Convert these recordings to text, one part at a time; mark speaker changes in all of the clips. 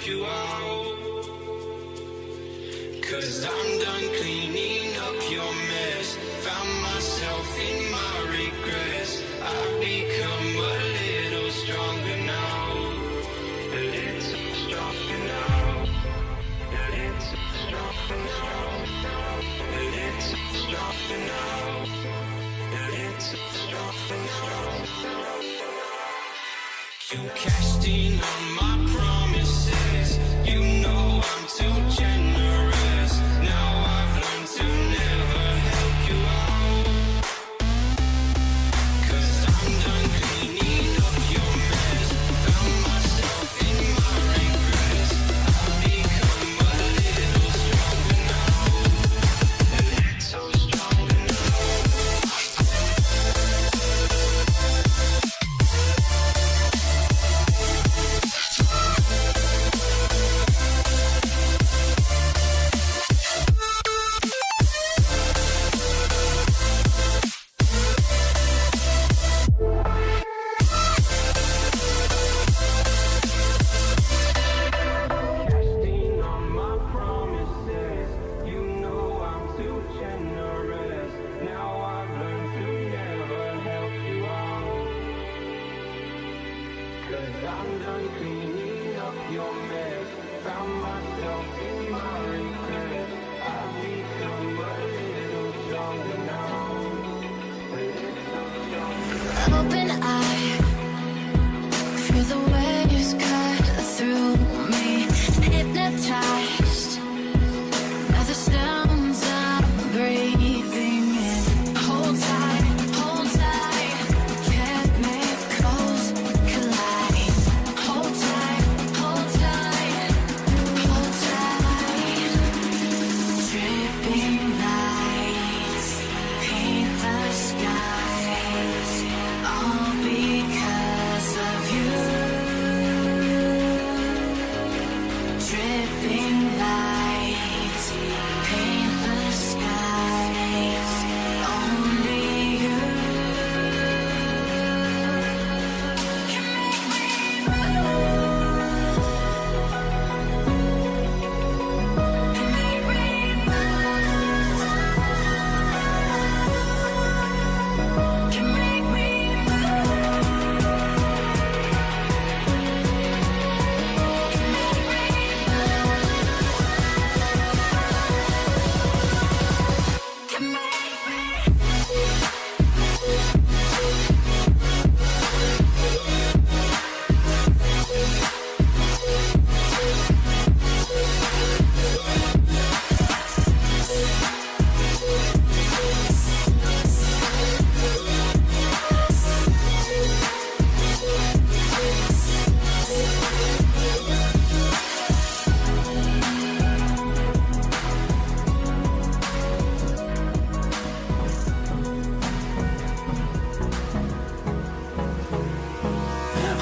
Speaker 1: help you out. 'Cause I'm done cleaning up your mess. Found myself in my regrets. I've become a little stronger now. A little stronger now. A little stronger now. A little stronger now. A little stronger now. You cashed in on my promises. You know I'm too generous. Now I've learned to never help you out. 'Cause I'm done cleaning up your mess. Found myself in my regrets. I've become a little stronger now. A little stronger now.
Speaker 2: Open eye, feel the waves cut through me. Hypnotized by the sounds I'm breathing in. Hold tight, chemicals collide. Hold tight, hold tight, hold tight. Dripping lights paint the skies, all because of you. Dripping lights paint the skies, only you can make me move. Can make me move. Can make me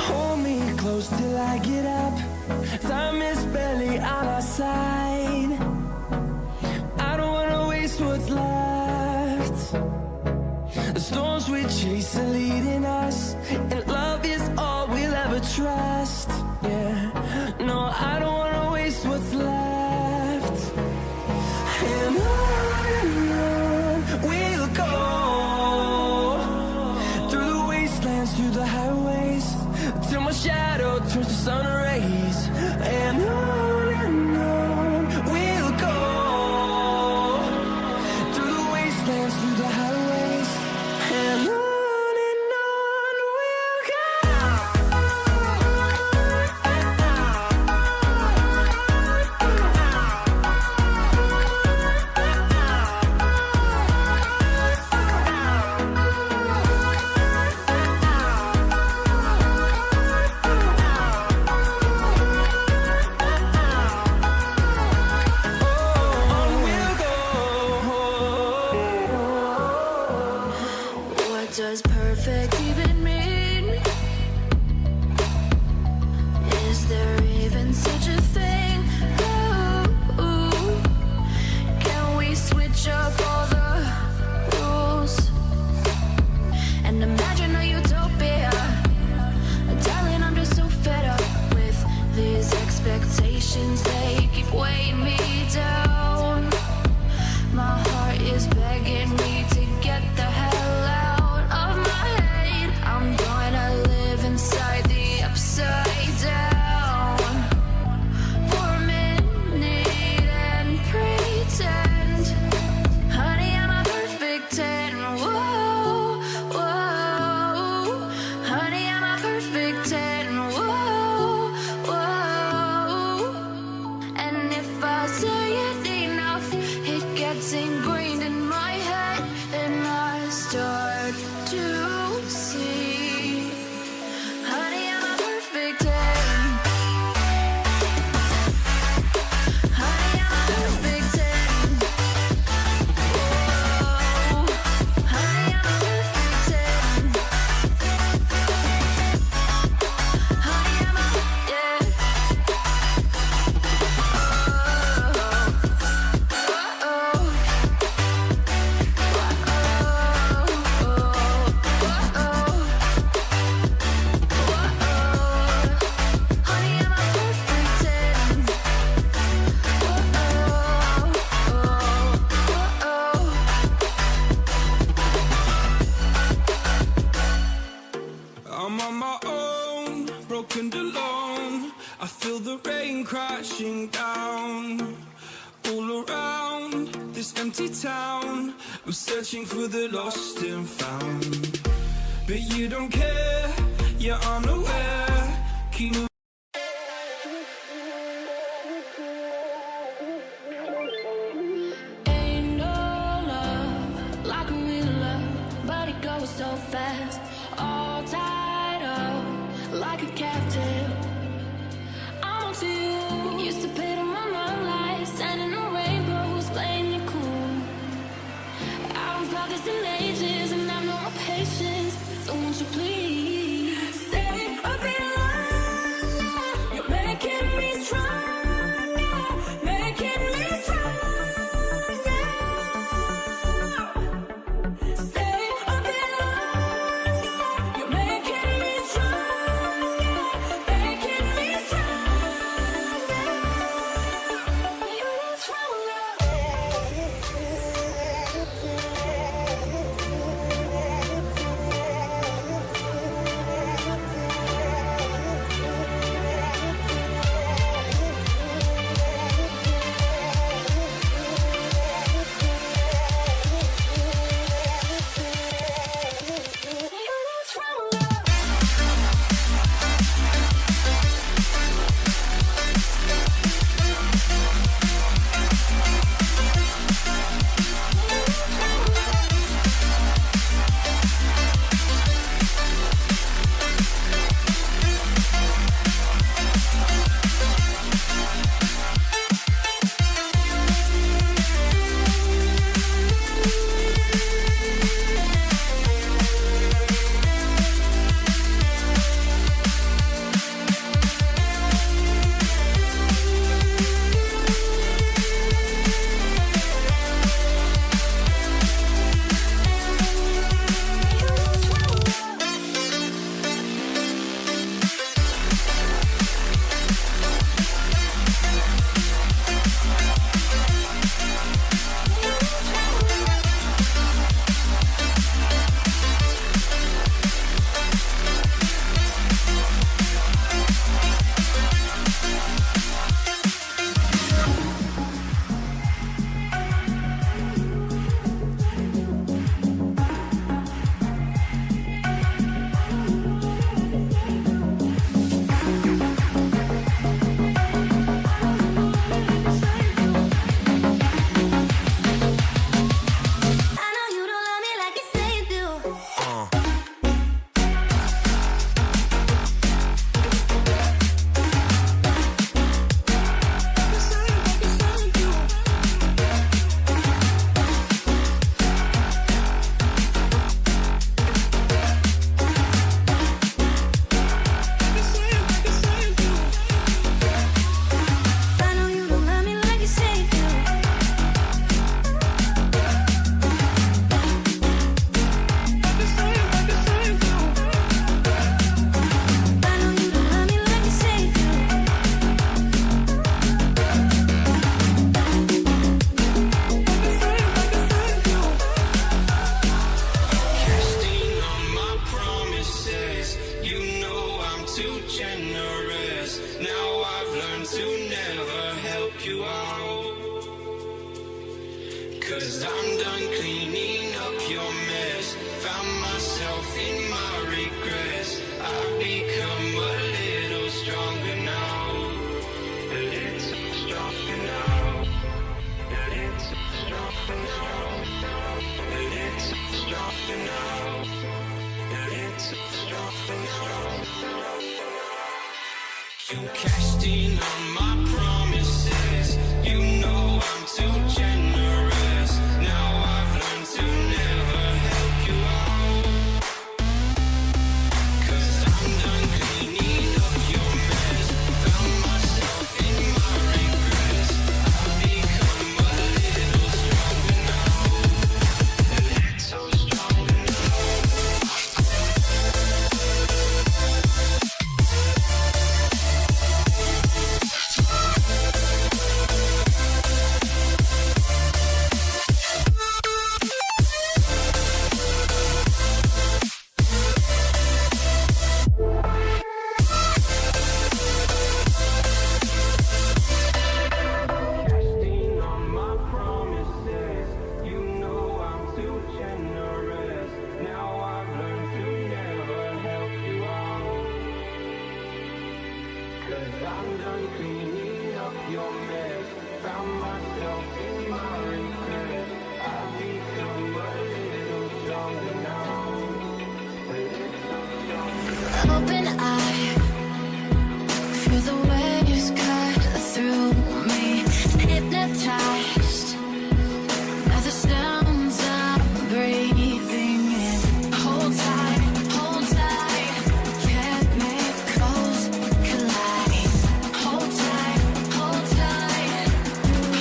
Speaker 3: Hold me close till I get up. Time is barely on our side. I don't wanna waste what's left. The storms we chase are leading us, and love is all we'll ever trust. Yeah, no, I don't wanna waste what's left. And on we'll go, through the wastelands, through the highways, till my shadow turns to sun rays. And on we'll go, through the wastelands, through the highways, and on we'll go.
Speaker 2: What does perfect even mean? Is there even such a thing? Ooh, can we switch up all the rules and imagine a utopia? Darling, I'm just so fed up with these expectations. start to see. Honey, I'm a perfect 10. Honey, I'm a perfect 10. Whoa. Honey, I'm a perfect 10. Honey, I'm a, yeah.
Speaker 3: I'm on my own, broken alone. I feel the rain crashing down all around this empty town. I'm searching for the lost and found, but you don't care, you're unaware. Keep moving.
Speaker 2: Ain't no love like a real love, but it goes so fast. All tied up like a captive. I'm on to you. Used to pay to my life, standing on rainbows, playing it cool. I haven't felt this in ages, and I've no more patience. So won't you please stay a bit longer? You're making me stronger, making me stronger. Stay a bit longer. You're making me stronger, making me stronger. You're stronger.
Speaker 1: now. It's so stronger now. You cashed in on my promises. You know I'm too generous. Now I've learned to never help you out. 'Cause I'm done cleaning up your mess. Found myself in my regrets. I've become a little stronger now. A little stronger now. Casting on my promises, you know I'm too generous. Now I've learned to never help you out. 'Cause I'm done cleaning up your mess. Found myself in my regrets. I've become a little stronger now. A little stronger now.
Speaker 2: Open eye, feel the waves cut through me. Hypnotized by the sounds I'm breathing in. Hold tight, chemicals collide. Hold tight, hold tight,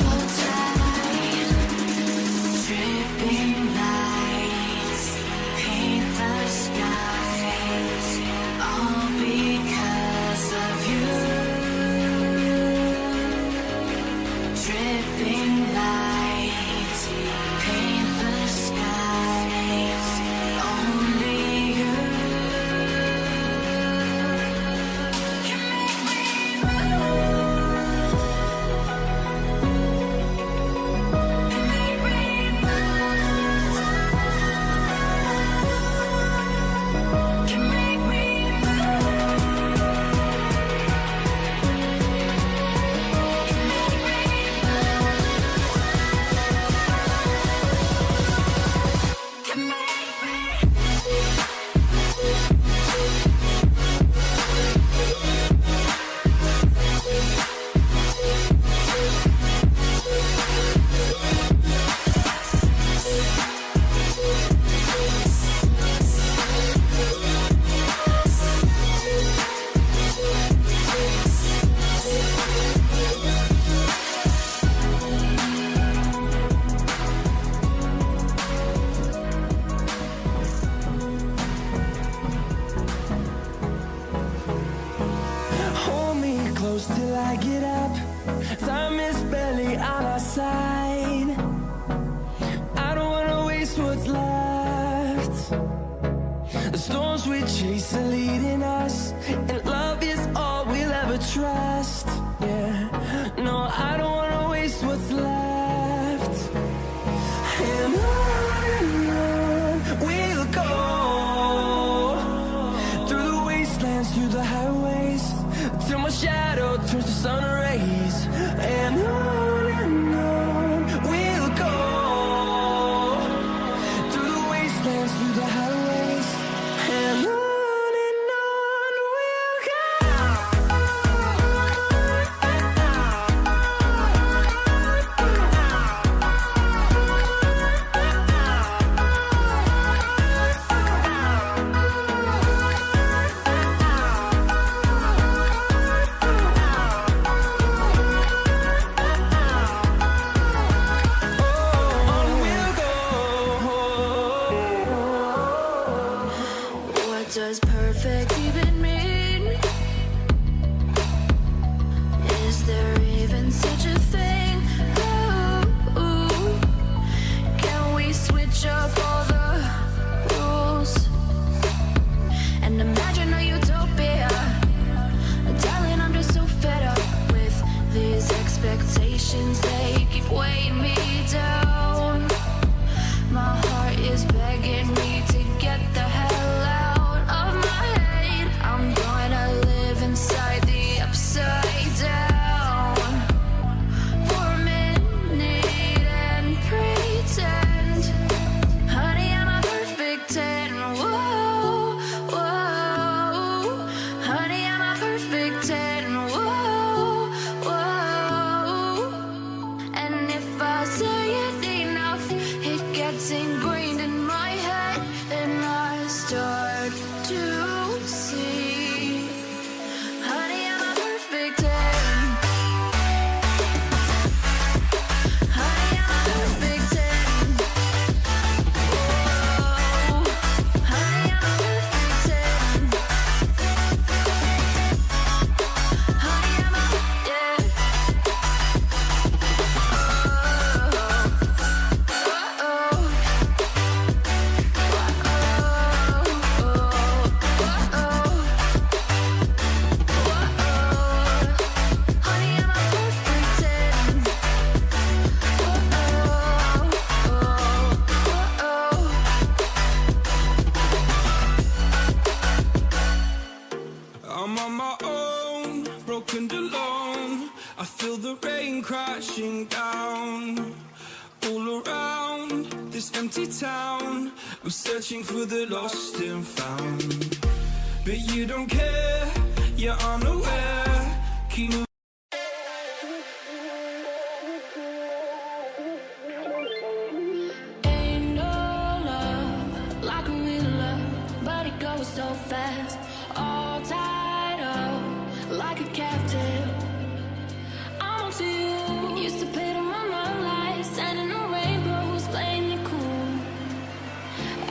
Speaker 2: hold tight. Dripping lights paint the skies, all because of you. Dripping lights paint the skies, only you can make me move. Can make me move. Can make me
Speaker 3: Hold me close till I get up. Time is barely on our side. I don't wanna waste what's left. The storms we chase are leading us, and love is all we'll ever trust. Yeah, no, I don't wanna waste what's left. And on we'll go, through the wastelands, through the highways, till my shadow turns to sun rays. And on we'll go, through the wastelands, through the highways, and on we'll go.
Speaker 2: What does perfect even mean? Is there even such a thing? Ooh, can we switch up all the rules and imagine a utopia? Darling, I'm just so fed up with these expectations. They keep weighing me down. My heart is begging me to get the hell out of my start to see. Honey, I'm a perfect 10. Honey, I'm a perfect 10. Whoa. Honey, I'm a perfect 10. Honey, I'm a, yeah.
Speaker 3: I'm on my own, broken and alone. I feel the rain crashing down all around this empty town. I'm searching for the lost and found, but you don't care, you're unaware. Keep moving.
Speaker 2: Ain't no love like a real love, but it goes so fast. All tied up like a captive. I'm on to you. Used to pay to my mom life, sending no rainbows, playing it cool.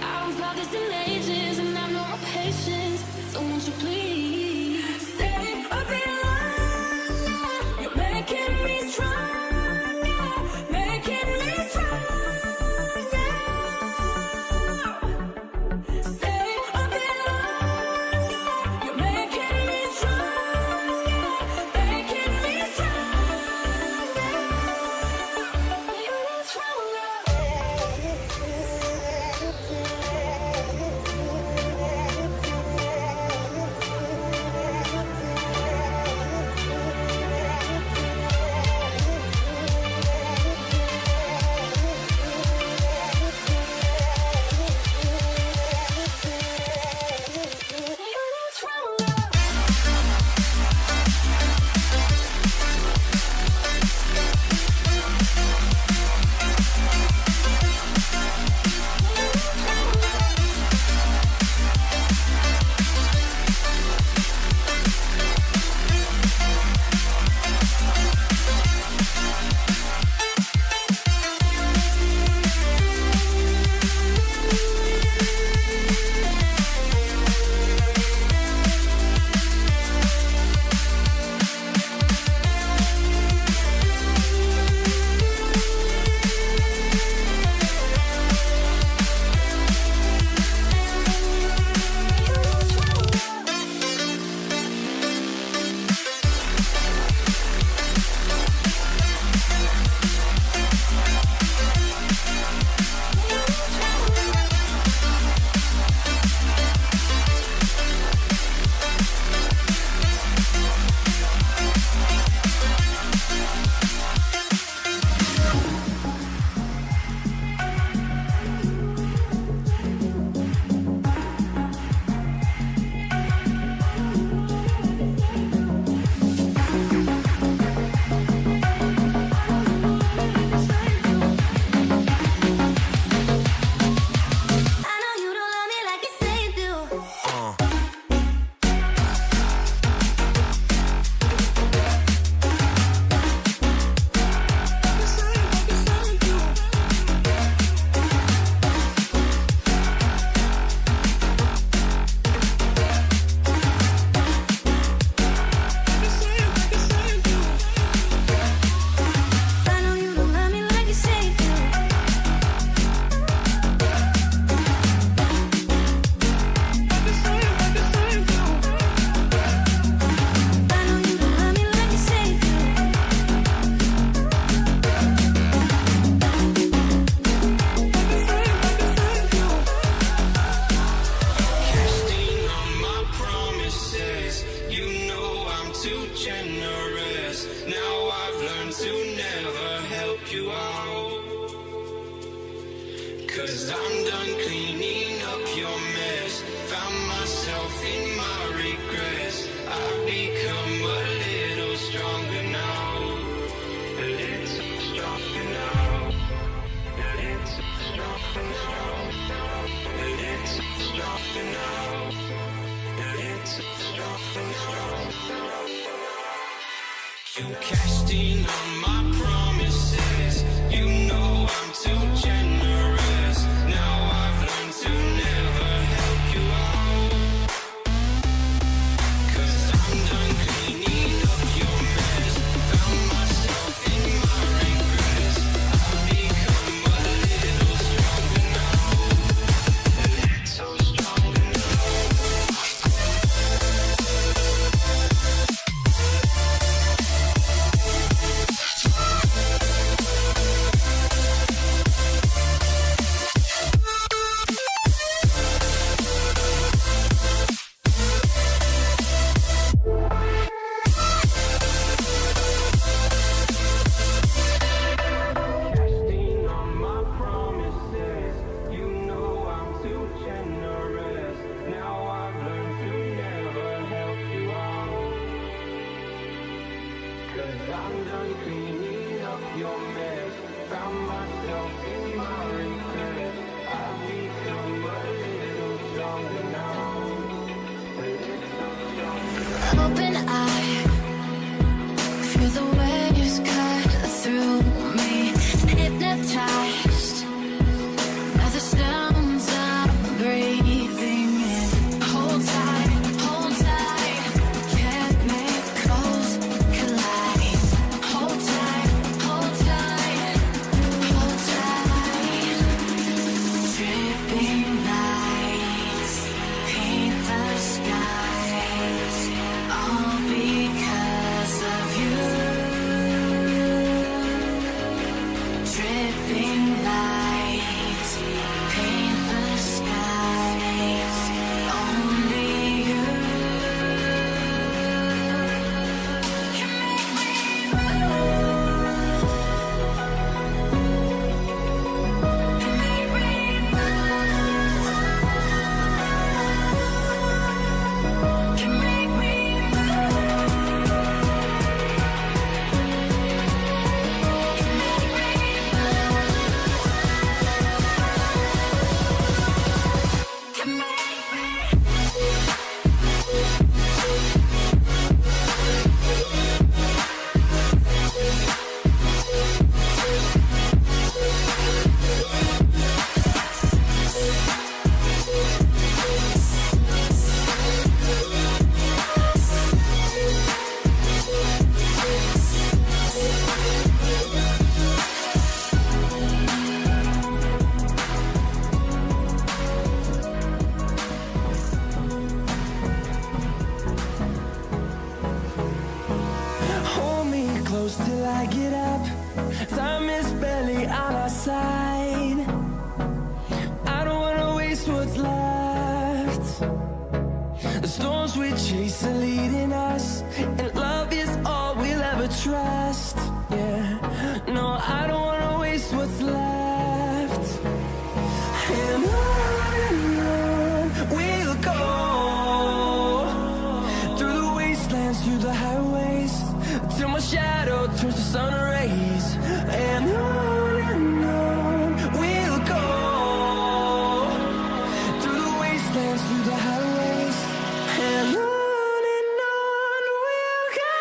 Speaker 2: I haven't felt this in ages, and I've no more patience. So won't you please stay a bit longer? You're making me stronger, making me stronger. Stay a bit longer. You're making me stronger, making me stronger. Making me stronger.
Speaker 1: You cashed in on my promises. You know I'm too generous. Now I've learned to never help you out. 'Cause I'm done cleaning up your mess. Found myself in my regrets. I've become a little stronger now. A little stronger now. Casting on my promises. You know I'm too generous. Now I've learned to never help you out. 'Cause I'm done cleaning up your mess. Found myself in my regrets. I've become a little stronger now. A little stronger now.
Speaker 2: Open eye, feel the waves cut through me. Hypnotized by the sounds I'm breathing in. Hold tight, chemicals collide. Hold tight, hold tight, hold tight. Dripping lights paint the skies, all because of you. Dripping lights paint the skies, only you can make me move. Can make me move. Can make me
Speaker 3: Hold me close till I get up. Time is barely on our side. I don't wanna waste what's left. The storms we chase are leading us, and love is all we'll ever trust. Yeah, no, I don't wanna waste what's left. And on we'll go, through the wastelands, through the highways, till my shadow turns to sun rays. And on we'll go, through the wastelands, through the highways, and on we'll go.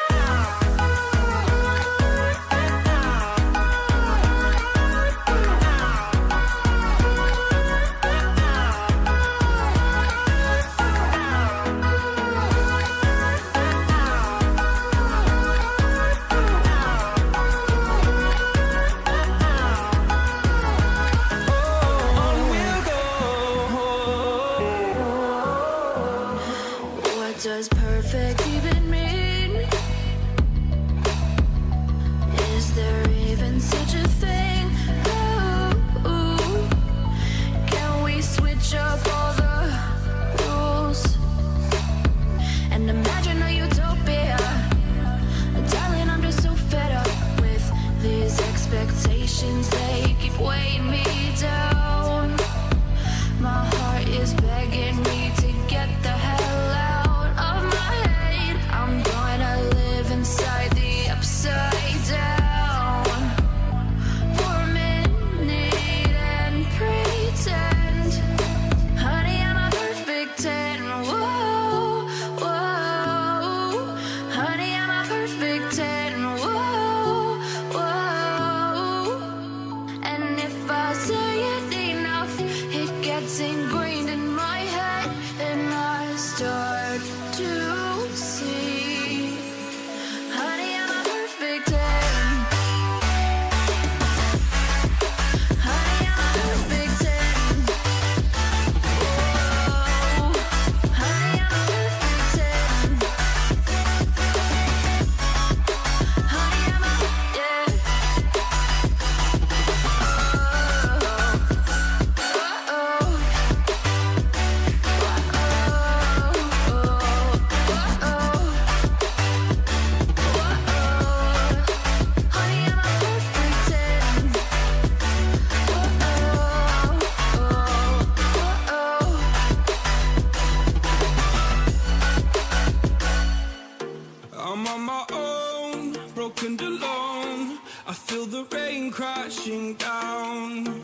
Speaker 3: crashing down.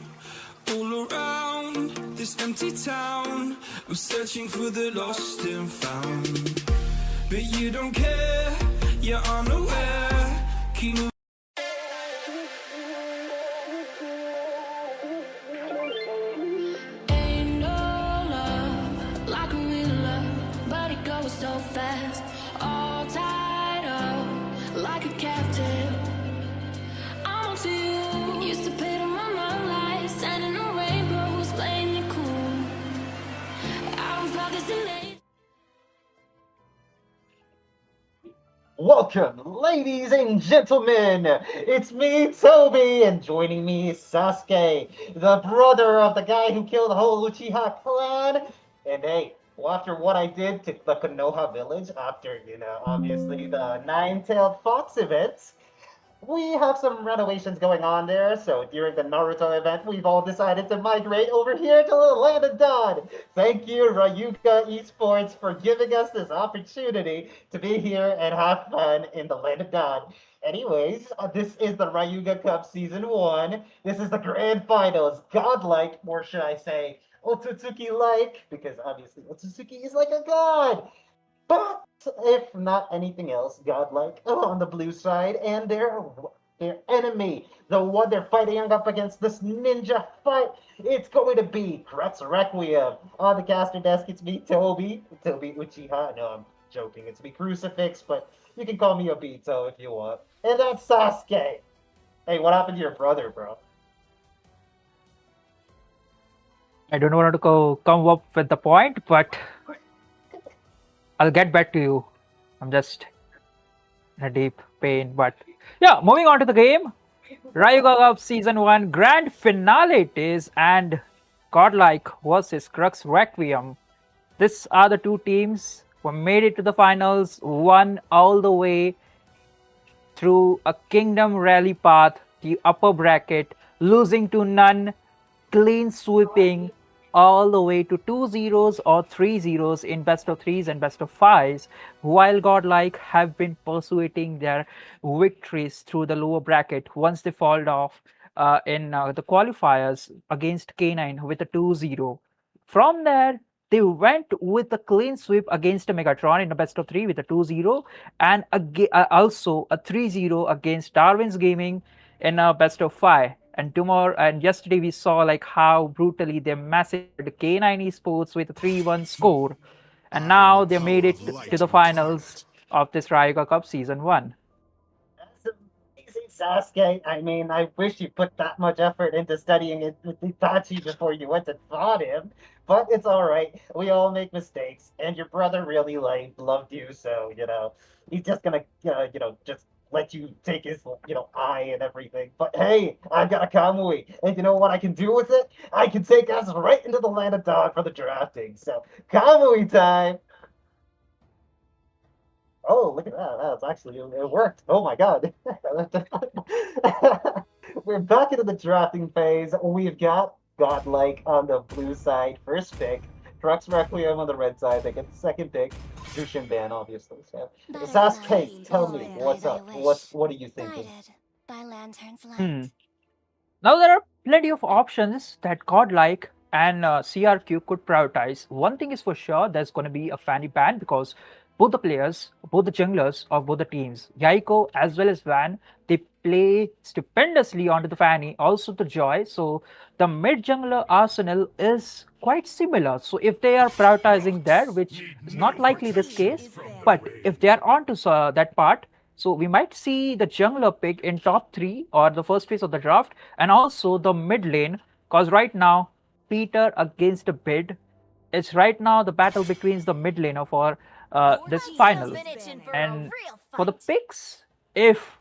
Speaker 3: All around this empty town, I'm searching for the lost and found. But you don't care, you're unaware. Keep moving.
Speaker 2: Ain't no love like a real love, but it goes so fast. All tied up like a captive. I'm on to you. Used to pay to my mom life, sending no rainbows, playing it cool. I don't feel this in
Speaker 4: Welcome, ladies and gentlemen! It's me, Toby, and joining me is Sasuke, the brother of the guy who killed the whole Uchiha clan. And hey, well, after what I did to the Konoha village, after, obviously the Nine-Tailed Fox event, we have some renovations going on there, so during the Naruto event, we've all decided to migrate over here to the Land of Dawn. Thank you, Rayuga Esports, for giving us this opportunity to be here and have fun in the Land of Dawn. Anyways, this is the Rayuga Cup Season 1. This is the grand finals. Godlike, or should I say, Otsutsuki-like, because obviously Otsutsuki is like a god. But if not anything else, godlike on the blue side, and their enemy, the one they're fighting up against this ninja fight, it's going to be Kretz Requiem. On the caster desk, it's me, Toby Uchiha. No, I'm joking. It's me, Crucifix, but you can call me Obito if you want. And that's Sasuke. Hey, what happened to your brother, bro?
Speaker 5: I don't want to come up with the point, but I'll get back to you. I'm just in a deep pain, but yeah, moving on to the game. Rayuga Cup Season 1 Grand Finale it is, and Godlike versus Crux Requiem. These are the two teams who made it to the finals, won all the way through a Kingdom Rally path, the upper bracket, losing to none, clean sweeping all the way to 2-0s or 3-0s in best of 3s and best of 5s, while Godlike have been pursuing their victories through the lower bracket once they fall off in the qualifiers against K9 with a 2-0. From there, they went with a clean sweep against a Megatron in a best of 3 with a 2-0, and also a 3-0 against Darwin's Gaming in a best of 5. And tomorrow and yesterday we saw like how brutally they massacred K9 Esports with a 3-1 score, and now they made it to the finals of this Rayuga Cup Season 1.
Speaker 4: That's amazing, Sasuke. I mean, I wish you put that much effort into studying it with Itachi before you went and fought him. But it's all right. We all make mistakes, and your brother really loved you, so he's just gonna just let you take his eye and everything. But hey, I've got a Kamui, and you know what I can do with it? I can take us right into the Land of Dawn for the drafting. So Kamui time. Oh, look at that. That's actually, it worked. Oh my god. We're back into the drafting phase. We've got Godlike on the blue side, first pick. Crux Requiem on the red side. They get the second pick. Jushin Ban, obviously. So, Sasuke, tell me, what's up? What are you thinking?
Speaker 5: Now there are plenty of options that Godlike and CRQ could prioritize. One thing is for sure, there's going to be a Fanny ban, because both the players, both the junglers of both the teams, Yaiko as well as Van, they play stupendously onto the Fanny, also the Joy. So the mid jungler arsenal is quite similar. So if they are prioritizing there, which is not likely this case, but if they are onto that part, so we might see the jungler pick in top 3 or the first phase of the draft, and also the mid lane, because right now Peter against a bid, it's right now the battle between the mid laner for this final. And for the picks, if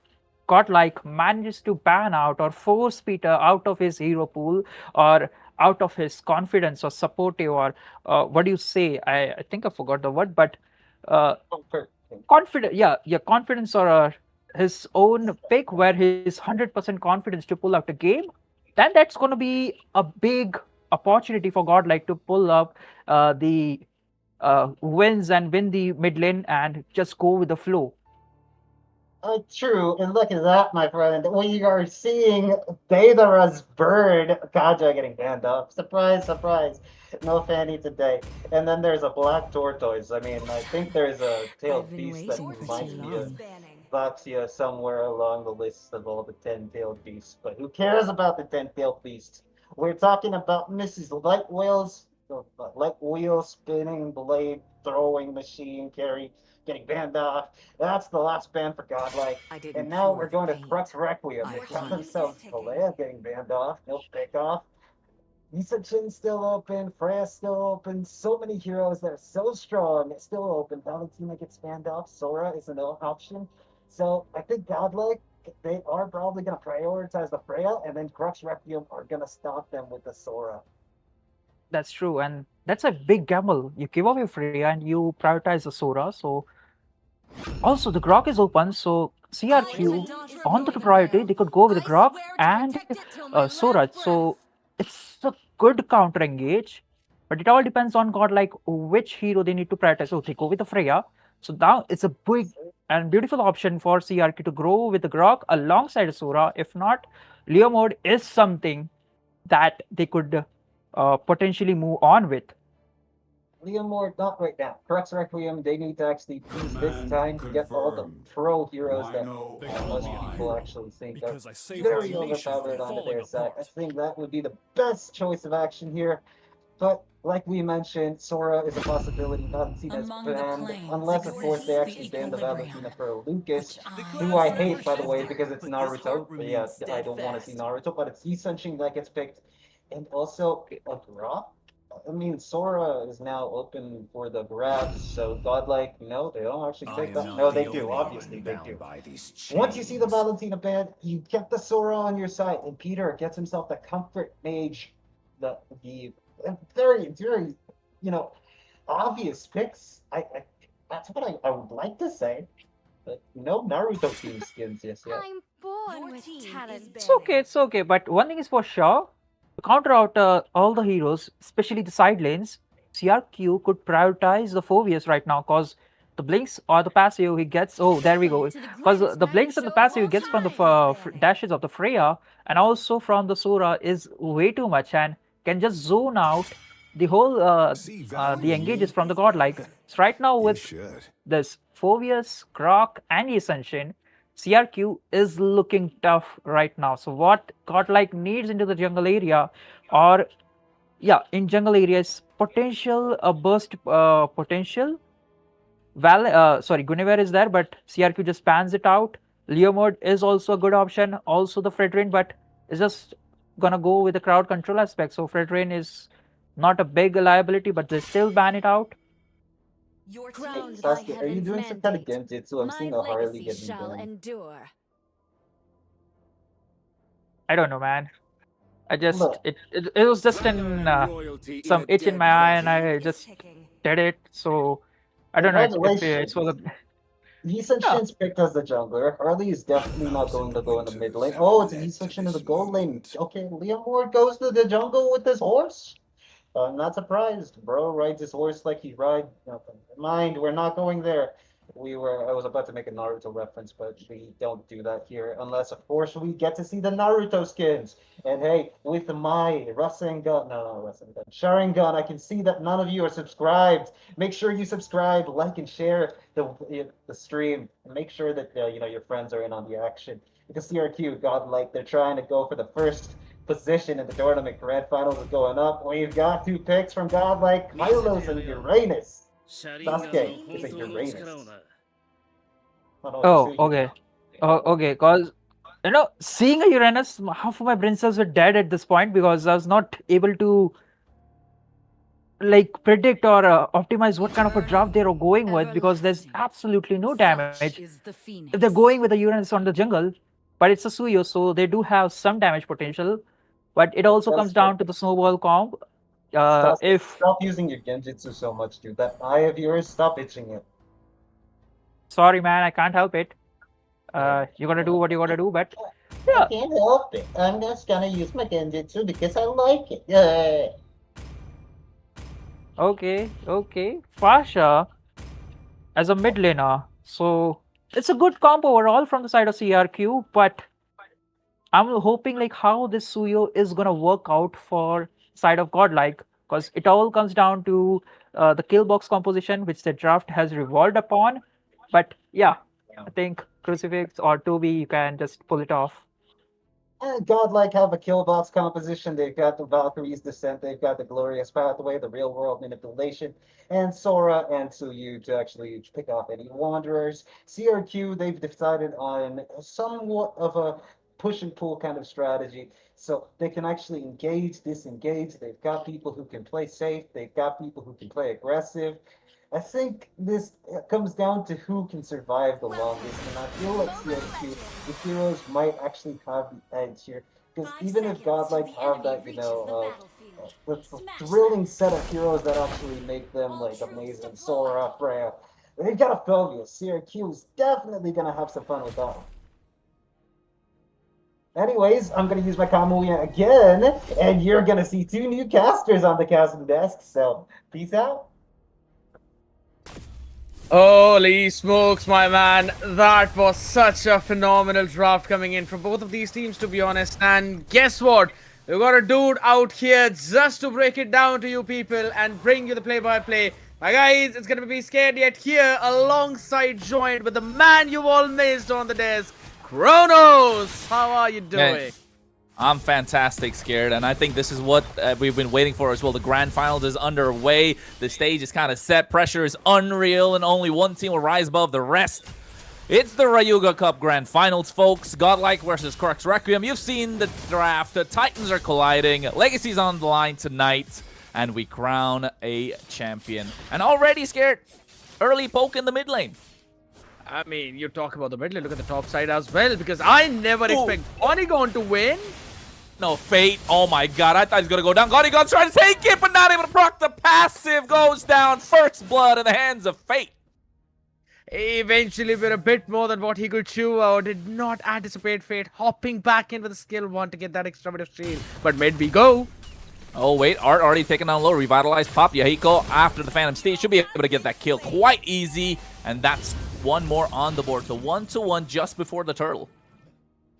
Speaker 5: Godlike manages to ban out or force Peter out of his hero pool or out of his confidence or supportive, or what do you say? I think I forgot the word, but confidence, or his own pick where his 100% confidence to pull out a game, then that's going to be a big opportunity for Godlike to pull up the wins and win the mid lane and just go with the flow.
Speaker 4: True, and look at that, my friend. We are seeing Daedara's bird Kaja getting banned off. Surprise, surprise. No Fanny today. And then there's a black tortoise. I mean, I think there's a tailed beast that reminds me of Vaxia somewhere along the list of all the 10-tailed beasts. But who cares about the 10-tailed beast? We're talking about Mrs. Light wheel spinning blade throwing machine carry getting banned off. That's the last ban for Godlike. And now we're going to Crux Requiem. They got themselves Valea getting banned off. No pick off. Nisachin's still open. Freya's still open. So many heroes that are so strong. It's still open. Valentina gets banned off. Sora is an option. So I think Godlike, they are probably going to prioritize the Freya, and then Crux Requiem are going to stop them with the Sora.
Speaker 5: That's true, and that's a big gamble. You give away Freya and you prioritize the Sora. So also the Grok is open, so CRQ on the priority they could go with the Grok and Sora. So it's a good counter engage, but it all depends on God like which hero they need to prioritize. So they go with the Freya. So now it's a big and beautiful option for CRQ to grow with the Grok alongside Sora. If not, Leo mode is something that they could potentially move on with.
Speaker 4: Leomord, not right now. Crux Requiem, they need to actually please this time to get all the pro heroes that most people actually think are very overpowered onto their side. I think that would be the best choice of action here. But like we mentioned, Sora is a possibility. Valentina's banned, unless of course they actually ban the Valentina for Lucas, who I hate by the way because it's Naruto. But yeah, I don't want to see Naruto, but it's Lee that gets picked, and also a Grok. I mean, Sora is now open for the grabs, so Godlike, no, they don't actually take that. No, they do, obviously they do. Once you see the Valentina ban, you get the Sora on your side, and Peter gets himself the Comfort Mage, the very, very, obvious picks. That's what I would like to say, but no Naruto team skins just yet.
Speaker 2: I'm born with talent.
Speaker 5: It's okay, but one thing is for sure, to counter out all the heroes, especially the side lanes, CRQ could prioritize the Phobius right now because the blinks or the passive he gets. Oh, there we go. Because the blinks and the passive he gets from the dashes of the Freya and also from the Sora is way too much and can just zone out the whole the engages from the godlike. So right now with this Phobius, Grok, and Ascension, CRQ is looking tough right now. So what Godlike needs into the jungle area, or in jungle areas, potential burst potential. Guinevere is there, but CRQ just spans it out. Leo mode is also a good option. Also the Fredrin, but it's just gonna go with the crowd control aspect. So Fredrin is not a big liability, but they still ban it out.
Speaker 4: Hey, Sasuke, are you doing some kind of genjutsu? I'm seeing a Harley getting banned.
Speaker 5: I don't know, man. I just it was just an some itch in my eye, and I just did it. So I don't know if it was a.
Speaker 4: Ascension's picked as the jungler. Harley is definitely not going to go in the mid lane. Oh, it's Ascension in the gold lane. Okay, Leomord goes to the jungle with his horse. I'm not surprised. Bro rides his horse like he rides. Mind, we're not going there. I was about to make a Naruto reference, but we don't do that here unless, of course, we get to see the Naruto skins. And hey, with my Sharingan, I can see that none of you are subscribed. Make sure you subscribe, like, and share the stream. And make sure that your friends are in on the action. Because CRQ, godlike, they're trying to go for the first position in the tournament. Grand finals is going up. We've got 2 picks from godlike, Milos and Uranus. Sasuke is a Uranus.
Speaker 5: Oh, okay. Okay, because seeing a Uranus, half of my brain cells were dead at this point because I was not able to predict or optimize what kind of a draft they're going with because there's absolutely no damage. If they're going with a Uranus on the jungle, but it's a Suyo, so they do have some damage potential. But it also comes down to the snowball comp.
Speaker 4: Stop using your genjutsu so much, dude. That eye of yours, stop itching it.
Speaker 5: Sorry, man, I can't help it. You gotta do what you gotta do, but
Speaker 4: I can't help it. I'm just gonna use my genjutsu because I like it. Yeah.
Speaker 5: Okay. Fasha, as a mid laner, so it's a good comp overall from the side of CRQ, but I'm hoping like how this Suyo is gonna work out for side of Godlike, because it all comes down to the kill box composition, which the draft has revolved upon. But yeah, I think Crucifix or 2B, you can just pull it off.
Speaker 4: And Godlike have a kill box composition. They've got the Valkyrie's Descent. They've got the Glorious Pathway, the Real World Manipulation, and Sora and Tsuyu to actually pick off any Wanderers. CRQ, they've decided on somewhat of a push and pull kind of strategy. So they can actually engage, disengage. They've got people who can play safe. They've got people who can play aggressive. I think this comes down to who can survive the longest, and I feel like CRQ, the heroes might actually have the edge here. Because even if Godlike have that, the thrilling set of heroes that actually make them like amazing, Sora, Freya, they've got a Felvius. CRQ is definitely gonna have some fun with that one. Anyways, I'm gonna use my Kamuya again, and you're gonna see 2 new casters on the casting desk. So peace out.
Speaker 6: Holy smokes, my man. That was such a phenomenal draft coming in from both of these teams, to be honest. And guess what? We got a dude out here just to break it down to you people and bring you the play-by-play. My guys, it's gonna be Scared Yet here alongside joined with the man you all missed on the desk, Kronos. How are you doing?
Speaker 7: Hey, I'm fantastic, Scared, and I think this is what we've been waiting for as well. The grand finals is underway. The stage is kind of set. Pressure is unreal, and only one team will rise above the rest. It's the Rayuga Cup grand finals, folks. Godlike versus CRQ Requiem. You've seen the draft. The Titans are colliding. Legacy's on the line tonight, and we crown a champion. And already, Scared, early poke in the mid lane.
Speaker 6: I mean, you talk about the mid lane, look at the top side as well, because I never expect Polygon to win.
Speaker 7: No, Fate. Oh my god, I thought he was gonna go down. Godlike's trying to take it, but not able to proc. The passive goes down. First blood in the hands of Fate.
Speaker 6: Eventually, with a bit more than what he could chew out, did not anticipate Fate hopping back in with a skill 1 to get that extra bit of shield. But mid we go.
Speaker 7: Oh wait, Art already taken down low. Revitalized Pop Yahiko after the Phantom Steed. Should be able to get that kill quite easy. And that's one more on the board. So 1-1 just before the turtle.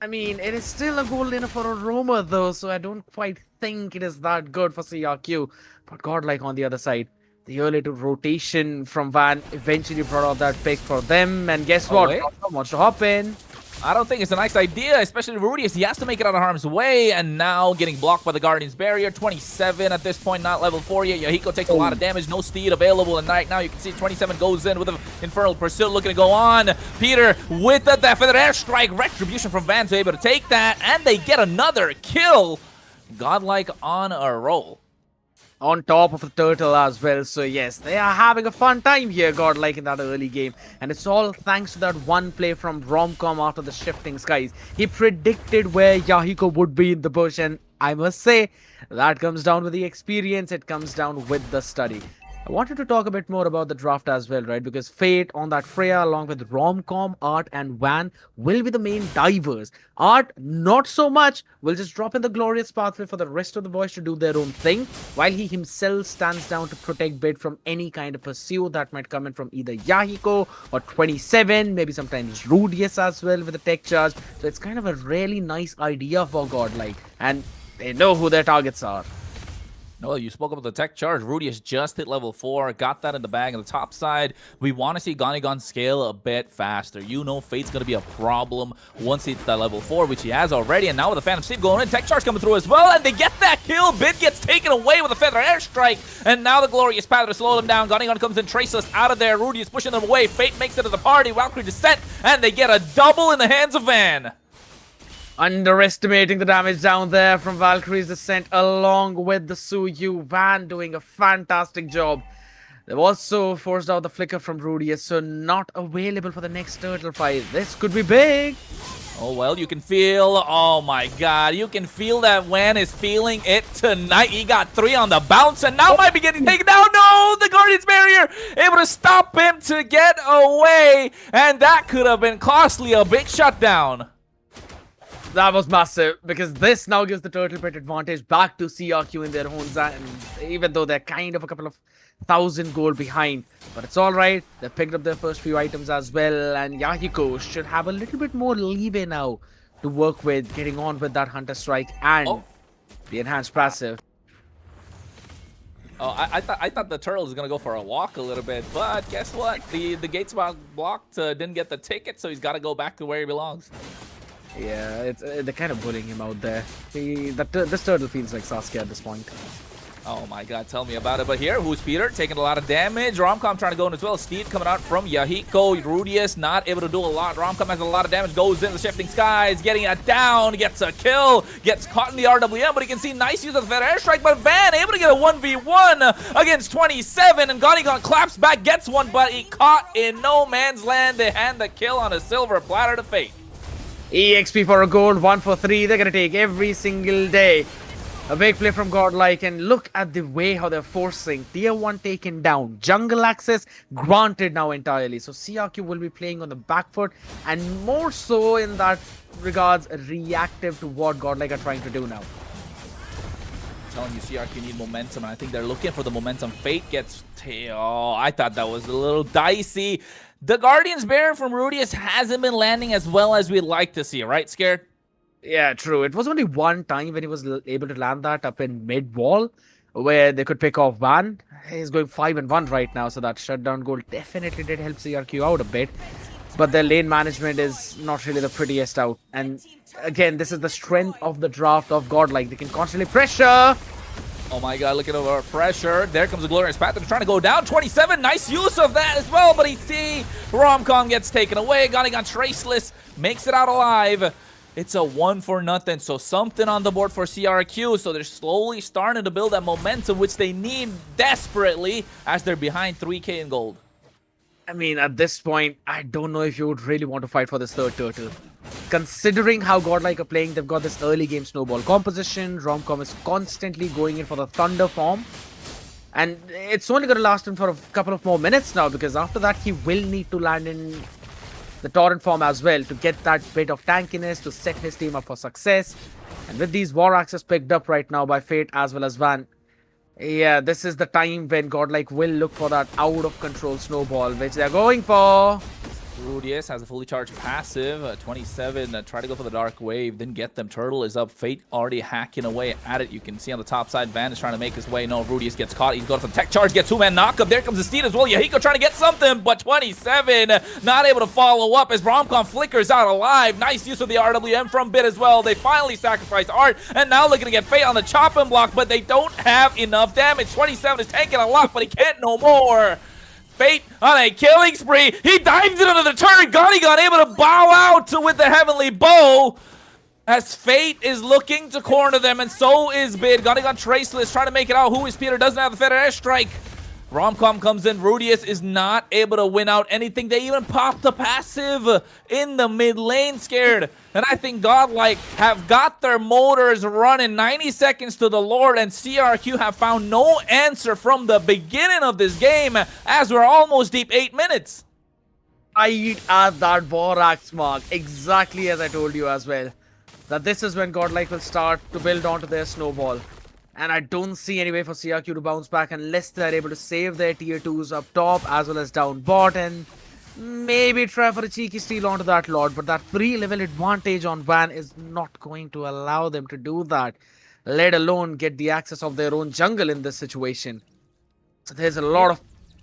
Speaker 6: I mean, it is still a gold lane for a roamer though, so I don't quite think it is that good for CRQ. But Godlike on the other side, the early rotation from Van eventually brought out that pick for them. And guess what? Godlike wants to hop in.
Speaker 7: I don't think it's a nice idea, especially Rudius. He has to make it out of harm's way, and now getting blocked by the Guardian's Barrier. 27 at this point, not level 4 yet. Yahiko takes a lot of damage, no steed available, and right now you can see 27 goes in with an Infernal Pursuit looking to go on. Peter with the Feather Airstrike. Retribution from Van's able to take that, and they get another kill. Godlike on a roll.
Speaker 6: On top of the turtle as well. So yes, they are having a fun time here, Godlike, in that early game. And it's all thanks to that one play from Romcom after the shifting skies. He predicted where Yahiko would be in the bush, and I must say, that comes down with the experience, it comes down with the study. I wanted to talk a bit more about the draft as well, right? Because Fate on that Freya along with Romcom, Art and Van will be the main divers. Art, not so much, will just drop in the Glorious Pathway for the rest of the boys to do their own thing, while he himself stands down to protect Bid from any kind of pursuit that might come in from either Yahiko or 27, maybe sometimes Rudius as well with a tech charge. So it's kind of a really nice idea for Godlike, and they know who their targets are.
Speaker 7: No, you spoke about the tech charge. Rudius just hit level 4, got that in the bag on the top side. We want to see Gonigon scale a bit faster. You know Fate's going to be a problem once he hits that level 4, which he has already. And now with the Phantom Steed going in, tech charge coming through as well, and they get that kill. Bid gets taken away with a Feather Airstrike, and now the Glorious Path to slow them down. Gonigon comes in, Traceless out of there. Rudius pushing them away. Fate makes it to the party. Valkyrie Descent, and they get a double in the hands of Van.
Speaker 6: Underestimating the damage down there from Valkyrie's Descent along with the Suyu. Van doing a fantastic job. They've also forced out the flicker from Rudius, so not available for the next turtle fight. This could be big.
Speaker 7: Oh, well, you can feel, oh my god, you can feel that Wan is feeling it tonight. He got 3 on the bounce and now might be getting taken down. No, the Guardian's Barrier able to stop him to get away, and that could have been costly, a big shutdown.
Speaker 6: That was massive, because this now gives the Turtle Pit advantage back to CRQ in their own zone, even though they're kind of a couple of 1,000 gold behind. But it's all right. They picked up their first few items as well. And Yahiko should have a little bit more leeway now to work with, getting on with that Hunter Strike and the enhanced passive.
Speaker 7: Oh, I thought the turtle was gonna go for a walk a little bit, but guess what? The gates blocked, didn't get the ticket, so he's got to go back to where he belongs.
Speaker 6: Yeah, it's they're kind of bullying him out there. This turtle feels like Sasuke at this point.
Speaker 7: Oh my god, tell me about it. But here, who's Peter? Taking a lot of damage. Romcom trying to go in as well. Speed coming out from Yahiko. Rudius not able to do a lot. Romcom has a lot of damage. Goes in the shifting skies. Getting it down. Gets a kill. Gets caught in the RWM. But he can see nice use of the Fed Airstrike. But Van able to get a 1v1 against 27. And Gonigon claps back. Gets one. But he caught in no man's land. They hand the kill on a silver platter to Fate.
Speaker 6: EXP for a gold. 1 for 3. They're going to take every single day. A big play from Godlike, and look at the way how they're forcing tier 1 taken down. Jungle access granted now entirely. So CRQ will be playing on the back foot, and more so in that regards reactive to what Godlike are trying to do now.
Speaker 7: I'm telling you, CRQ need momentum, and I think they're looking for the momentum. Fate gets... Oh, I thought that was a little dicey. The Guardian's Bear from Rudius hasn't been landing as well as we'd like to see, right, Scared?
Speaker 6: Yeah, true. It was only one time when he was able to land that up in mid-wall where they could pick off Van. He's going 5-1 right now, so that shutdown goal definitely did help CRQ out a bit. But their lane management is not really the prettiest out. And again, this is the strength of the draft of Godlike. They can constantly pressure.
Speaker 7: Oh my god, look at our pressure. There comes the Glorious Path. They're trying to go down. 27, nice use of that as well. But he see Romcom gets taken away. Gonigon Traceless makes it out alive. It's a 1-0, so something on the board for CRQ. So they're slowly starting to build that momentum, which they need desperately as they're behind 3K in gold.
Speaker 6: I mean, at this point, I don't know if you would really want to fight for this third turtle. Considering how Godlike are playing, they've got this early game snowball composition. Romcom is constantly going in for the Thunder form. And it's only going to last him for a couple of more minutes now, because after that, he will need to land in the Torrent form as well to get that bit of tankiness to set his team up for success. And with these War Axes picked up right now by Fate as well as Van, yeah, this is the time when Godlike will look for that out of control snowball, which they're going for.
Speaker 7: Rudius has a fully charged passive. 27, try to go for the Dark Wave, didn't get them. Turtle is up. Fate already hacking away at it. You can see on the top side, Van is trying to make his way. No, Rudius gets caught. He's going for the tech charge, gets 2-man knockup. There comes the Steed as well. Yahiko trying to get something, but 27 not able to follow up as Romcom flickers out alive. Nice use of the RWM from Bit as well. They finally sacrifice Art, and now looking to get Fate on the chopping block, but they don't have enough damage. 27 is taking a lot, but he can't no more. Fate on a killing spree. He dives into the turret. Gonigon able to bow out with the Heavenly Bow as Fate is looking to corner them, and so is Bid. Gonigon Traceless trying to make it out. Who is Peter? Doesn't have the Fed Airstrike. Romcom comes in. Rudius is not able to win out anything. They even popped the passive in the mid lane, Scared. And I think Godlike have got their motors running. 90 seconds to the Lord, and CRQ have found no answer from the beginning of this game as we're almost deep 8 minutes.
Speaker 6: Right at that Borax mark, exactly as I told you as well, that this is when Godlike will start to build onto their snowball. And I don't see any way for CRQ to bounce back unless they're able to save their tier 2s up top as well as down bot, and maybe try for a cheeky steal onto that Lord. But that free level advantage on Van is not going to allow them to do that, let alone get the access of their own jungle in this situation. So there's a lot of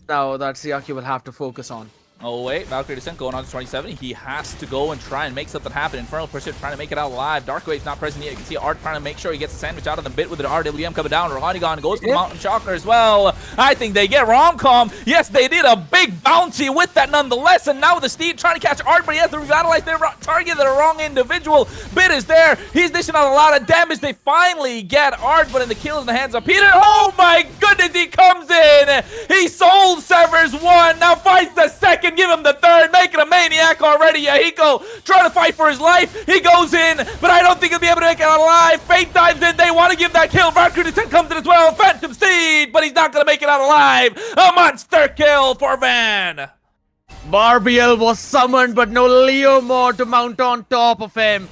Speaker 6: now that CRQ will have to focus on.
Speaker 7: Oh wait, Valkyrie Descent going on to 27. He has to go and try and make something happen. Infernal Pursuit trying to make it out alive. Darkwave's not present yet. You can see Art trying to make sure he gets the sandwich out of the bit with the RWM coming down. Rodigon goes for the Mountain Shocker as well. I think they get Romcom. Yes, they did a big bounty with that nonetheless. And now the Steed trying to catch Art, but he has to revitalize their target, the wrong individual. Bit is there. He's dishing out a lot of damage. They finally get Art, but in the kill in the hands of Peter. Oh my goodness, he comes in. He soul severs one. Now fights the second. Give him the third, making a maniac already. Yahiko trying to fight for his life. He goes in, but I don't think he'll be able to make it out alive. Fate dives in. They want to give that kill. Valkyrie Descent comes in as well. Phantom Steed, but he's not going to make it out alive. A monster kill for Van.
Speaker 6: Barbiel was summoned, but no Leo more to mount on top of him.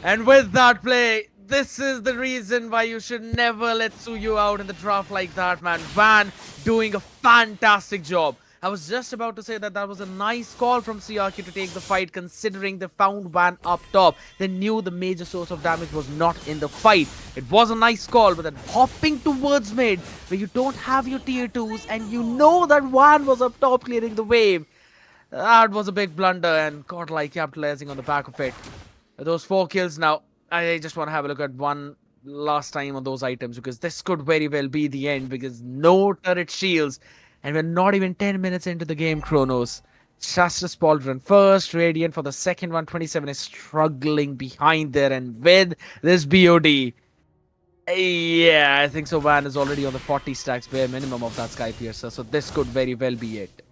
Speaker 6: And with that play, this is the reason why you should never let Suyu out in the draft like that, man. Van doing a fantastic job. I was just about to say that that was a nice call from CRQ to take the fight, considering they found Van up top. They knew the major source of damage was not in the fight. It was a nice call, but then hopping towards mid, where you don't have your tier 2s, and you know that Van was up top clearing the wave. That was a big blunder, and GodLike capitalizing on the back of it. Those 4 kills now. I just want to have a look at one last time on those items, because this could very well be the end, because no turret shields. And we're not even 10 minutes into the game, Chronos. Shastra's Pauldron first, Radiant for the second one. 27 is struggling behind there, and with this BOD. Yeah, I think so. Van is already on the 40 stacks bare minimum of that Sky Piercer, so this could very well be it.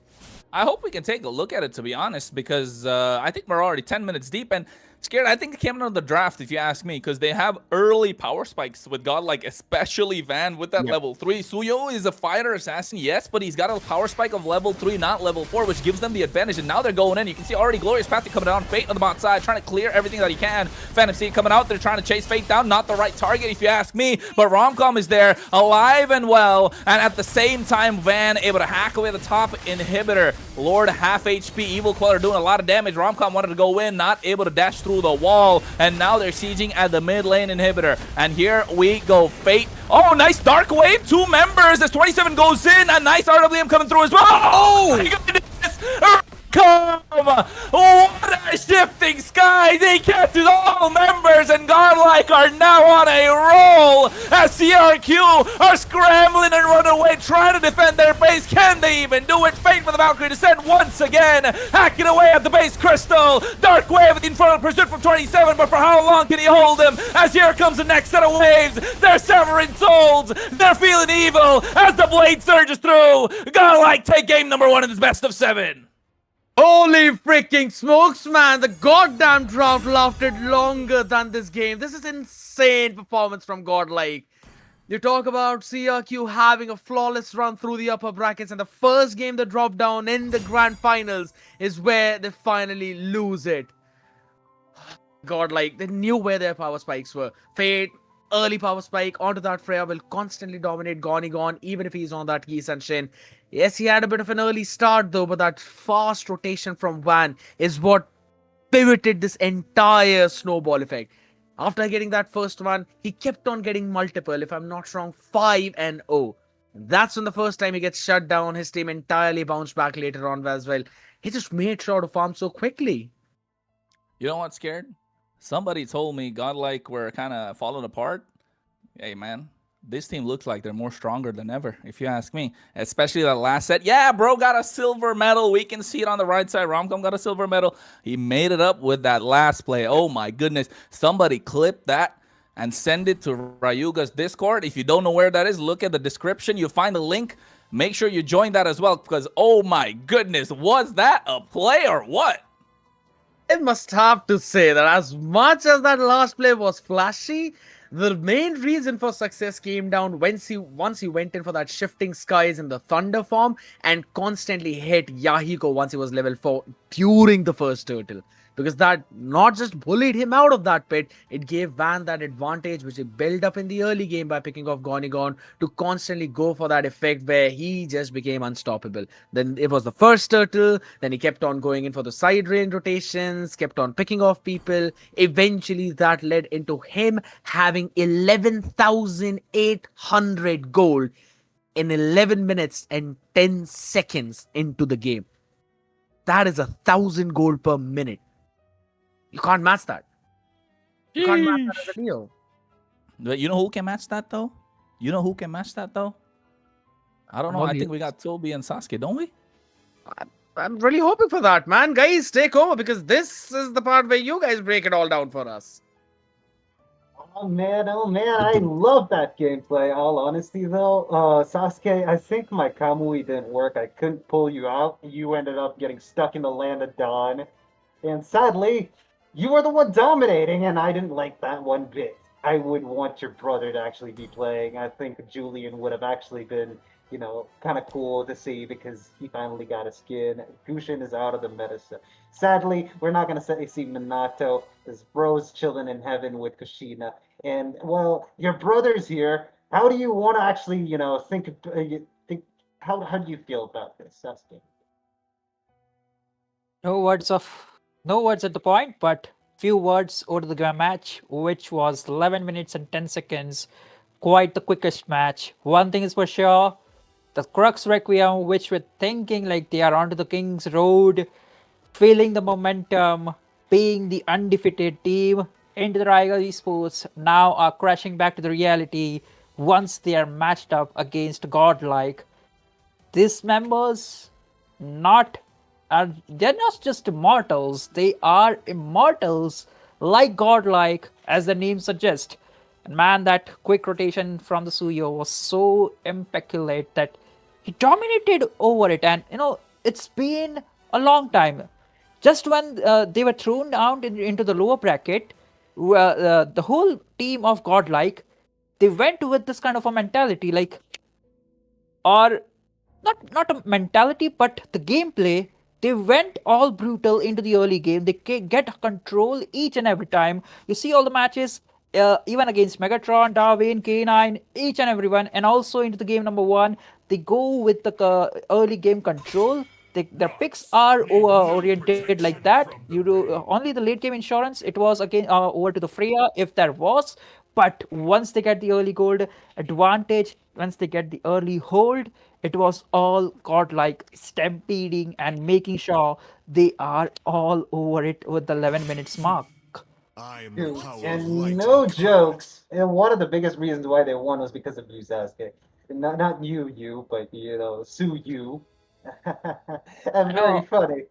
Speaker 7: I hope we can take a look at it, to be honest, because I think we're already 10 minutes deep, and Scared, I think it came out of the draft, if you ask me, because they have early power spikes with GodLike, especially Van with that level 3. Suyo is a fighter assassin, yes, but he's got a power spike of level 3, not level 4, which gives them the advantage, and now they're going in. You can see already Glorious Path coming down, Fate on the bot side, trying to clear everything that he can. Phantom Seed coming out, they're trying to chase Fate down, not the right target, if you ask me, but Romcom is there, alive and well, and at the same time, Van able to hack away the top inhibitor. Lord half HP, Evil Queller doing a lot of damage. Romcom wanted to go in, not able to dash through the wall, and now they're sieging at the mid lane inhibitor. And here we go, Fate. Oh, nice Dark Wave, 2 members as 27 goes in. A nice RWM coming through as well. Oh my goodness! Come! What a shifting skies! He captures all members, and GodLike are now on a roll as CRQ are scrambling and run away, trying to defend their base. Can they even do it? Fate for the Valkyrie descent once again, hacking away at the base crystal. Dark Wave with the Infernal Pursuit from 27, but for how long can he hold him? As here comes the next set of waves. They're severing souls. They're feeling evil as the blade surges through. GodLike take game number 1 in this best of 7.
Speaker 6: Holy freaking smokes, man. The goddamn draft lasted longer than this game. This is insane performance from GodLike. You talk about CRQ having a flawless run through the upper brackets, and the first game they drop down in the grand finals is where they finally lose it. GodLike, they knew where their power spikes were. Fate, early power spike onto that Freya will constantly dominate Gonigon, even if he's on that Geese and Shin. Yes, he had a bit of an early start though, but that fast rotation from Van is what pivoted this entire snowball effect. After getting that first one, he kept on getting multiple, if I'm not wrong, 5-0. That's when the first time he gets shut down. His team entirely bounced back later on as well. He just made sure to farm so quickly.
Speaker 7: You know what's Scared? Somebody told me GodLike were kind of falling apart. Hey, man. This team looks like they're more stronger than ever, if you ask me. Especially that last set. Yeah, bro got a silver medal. We can see it on the right side. Romcom got a silver medal. He made it up with that last play. Oh, my goodness. Somebody clip that and send it to Rayuga's Discord. If you don't know where that is, look at the description. You'll find the link. Make sure you join that as well, because, oh, my goodness, was that a play or what?
Speaker 6: I must have to say that as much as that last play was flashy, the main reason for success came down once he went in for that shifting skies in the thunder form and constantly hit Yahiko once he was level 4 during the first turtle. Because that not just bullied him out of that pit, it gave Van that advantage which he built up in the early game by picking off Gonigon to constantly go for that effect where he just became unstoppable. Then it was the first turtle, then he kept on going in for the side range rotations, kept on picking off people. Eventually that led into him having 11,800 gold in 11 minutes and 10 seconds into the game. That is 1,000 gold per minute. You can't match that. You can't match that as a deal.
Speaker 7: But you know who can match that, though? You know who can match that, though? I don't know. I think we got Toby and Sasuke, don't we?
Speaker 6: I'm really hoping for that, man. Guys, take over, because this is the part where you guys break it all down for us.
Speaker 4: Oh man, I love that gameplay. All honesty though, Sasuke, I think my Kamui didn't work. I couldn't pull you out. You ended up getting stuck in the land of Dawn. And sadly, you were the one dominating, and I didn't like that one bit. I would want your brother to actually be playing. I think Julian would have actually been kind of cool to see because he finally got a skin. Gushin is out of the meta. So sadly, we're not going to see Minato. His bro's chilling in heaven with Kushina. And, well, your brother's here. How do you want to actually, think how do you feel about this, Sasuke?
Speaker 5: No words of no words at the point, but few words over the match, which was 11 minutes and 10 seconds. Quite the quickest match. One thing is for sure, the Crux Requiem, which we're thinking like they are onto the King's Road, feeling the momentum, being the undefeated team into the Rayuga Esports, now are crashing back to the reality once they are matched up against GodLike. These members not they're not just immortals, they are immortals like godlike as the name suggests. And man, that quick rotation from the Suyo was so immaculate that he dominated over it. And it's been a long time. Just when they were thrown down into the lower bracket, the whole team of godlike, they went with this kind of a mentality, like, or not a mentality, but the gameplay. They went all brutal into the early game. They get control each and every time. You see all the matches, even against Megatron, Darwin, K9, each and everyone, and also into the game number one, they go with the early game control. Their picks are oriented like that. You do only the late game insurance. It was again over to the Freya if there was, but once they get the early gold advantage, once they get the early hold, it was all godlike stampeding and making sure they are all over it with the 11 minutes mark.
Speaker 8: I am
Speaker 4: Dude,
Speaker 8: the power of
Speaker 4: and
Speaker 8: light
Speaker 4: no
Speaker 8: and
Speaker 4: jokes. And one of the biggest reasons why they won was because of you, Sasuke. Not you, but Su you. And very
Speaker 5: know.
Speaker 4: funny.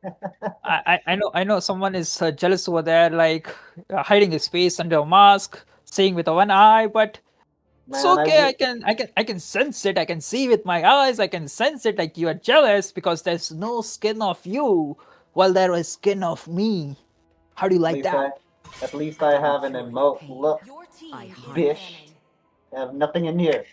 Speaker 5: I know someone is jealous over there, like hiding his face under a mask, seeing with a one eye, but it's
Speaker 4: Man,
Speaker 5: okay. I can sense it. I can see with my eyes. I can sense it. Like you are jealous because there's no skin of you, while there is skin of me. How do you
Speaker 4: at
Speaker 5: like
Speaker 4: least
Speaker 5: that?
Speaker 4: at least I have an emote. Look, bish. I have nothing in here.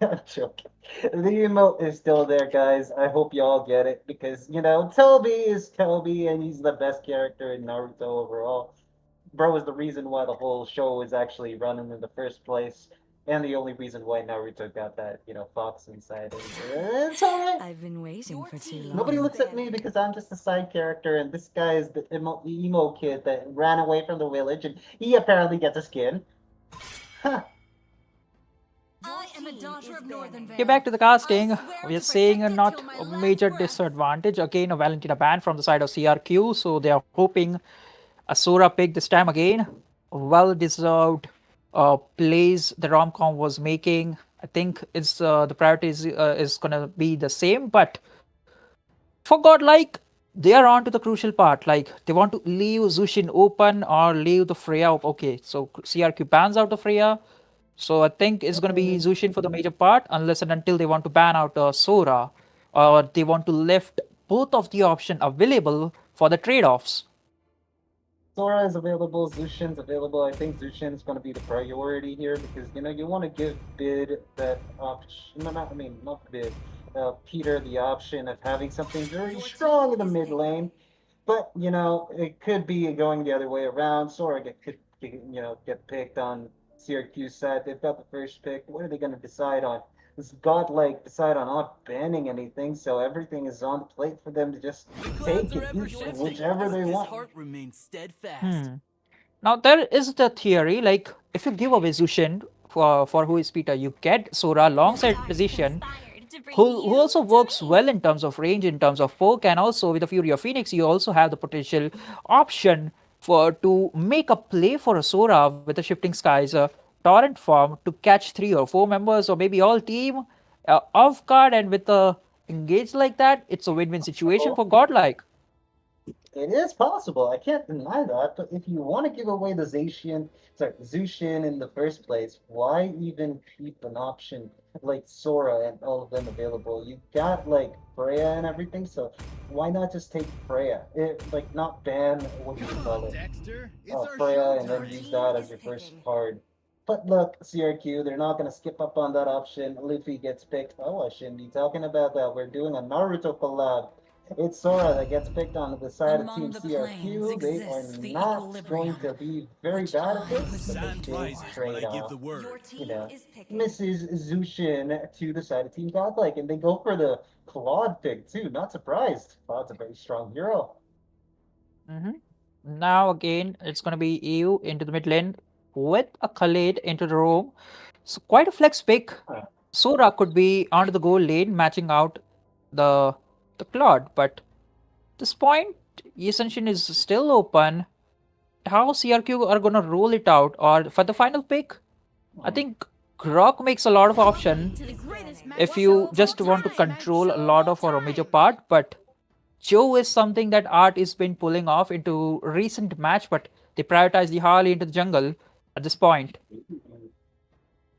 Speaker 4: I'm joking. The emote is still there, guys. I hope y'all get it because Toby is Toby, and he's the best character in Naruto overall. Bro is the reason why the whole show is actually running in the first place, and the only reason why Naruto got that fox inside him. It's alright.
Speaker 9: I've been waiting for too long.
Speaker 4: Nobody looks at me because I'm just a side character, and this guy is the emo kid that ran away from the village, and he apparently gets a skin. Huh.
Speaker 5: Get back to the casting. We are seeing not a major disadvantage. Again, a Valentina ban from the side of CRQ, so they are hoping a Sora pick this time again. Well deserved plays the Romcom was making. I think it's the priority is gonna be the same, but for godlike, they are on to the crucial part. Like they want to leave Zushin open or leave the Freya. Okay, so CRQ bans out the Freya. So I think it's going to be Zushin for the major part, unless and until they want to ban out Sora, or they want to lift both of the option available for the trade-offs.
Speaker 4: Sora is available, Zushin's available. I think Zushin's going to be the priority here because you want to give Bid that option. No, not Bid. Peter the option of having something very strong in the mid lane, but it could be going the other way around. Sora could get picked on Syracuse side. They've got the first pick. What are they going to decide on? Does godlike decide on not banning anything, so everything is on the plate for them to just take it, whichever they want.
Speaker 5: Now there is the theory, like if you give away Zushin for who is Peter, you get Sora alongside Physician, who also works well in terms of range, in terms of poke, and also with the Fury of Phoenix, you also have the potential option to make a play for a Sora with the Shifting Skies torrent form to catch 3 or 4 members or maybe all team off guard, and with the engage like that, it's a win-win situation for godlike.
Speaker 4: It is possible. I can't deny that. But if you want to give away the Zushin in the first place, why even keep an option like Sora and all of them available? You got like Freya and everything, so why not just take Freya? Not ban what do you call it? Freya, and then use that as your first card. But look, CRQ, they're not gonna skip up on that option. Luffy gets picked. Oh, I shouldn't be talking about that. We're doing a Naruto collab. It's Sora that gets picked onto the side of
Speaker 8: Among
Speaker 4: Team
Speaker 8: the
Speaker 4: CRQ.
Speaker 8: planes
Speaker 4: They are
Speaker 8: exists the
Speaker 4: not going
Speaker 8: equilibrium,
Speaker 4: to be very
Speaker 8: which
Speaker 4: bad at
Speaker 8: I
Speaker 4: this,
Speaker 8: was
Speaker 4: but
Speaker 8: made
Speaker 4: they
Speaker 8: to
Speaker 4: did
Speaker 8: fight.
Speaker 4: trade off,
Speaker 8: Your
Speaker 4: you
Speaker 8: team
Speaker 4: know,
Speaker 8: is picking.
Speaker 4: Mrs. Zushin to the side of Team Godlike, and they go for the Claude pick too. Not surprised. Claude's a very strong hero.
Speaker 5: Now again, it's gonna be EU into the mid lane with a Khalid into the roam. So quite a flex pick.
Speaker 4: Huh.
Speaker 5: Sora could be onto the goal lane, matching out the Claude, but this point, Ascension is still open. How CRQ are gonna roll it out, or for the final pick? I think Grok makes a lot of option if you just want to control a lot of or a major part, but Joe is something that Art is been pulling off into recent match, but they prioritize the Harley into the jungle at this point.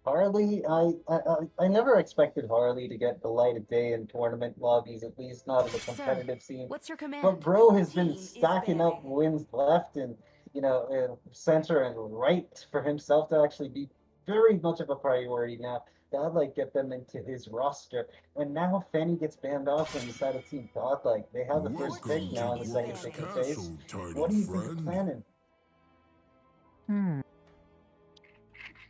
Speaker 4: Harley, I never expected Harley to get the light of day in tournament lobbies, at least not in the competitive scene.
Speaker 8: What's your command?
Speaker 4: But bro has been stacking up wins left and center and right for himself to actually be very much of a priority now. Godlike get them into his roster, and now Fanny gets banned off on the side of Team Godlike. They have the first pick now in the second picking phase. What do you think of planning?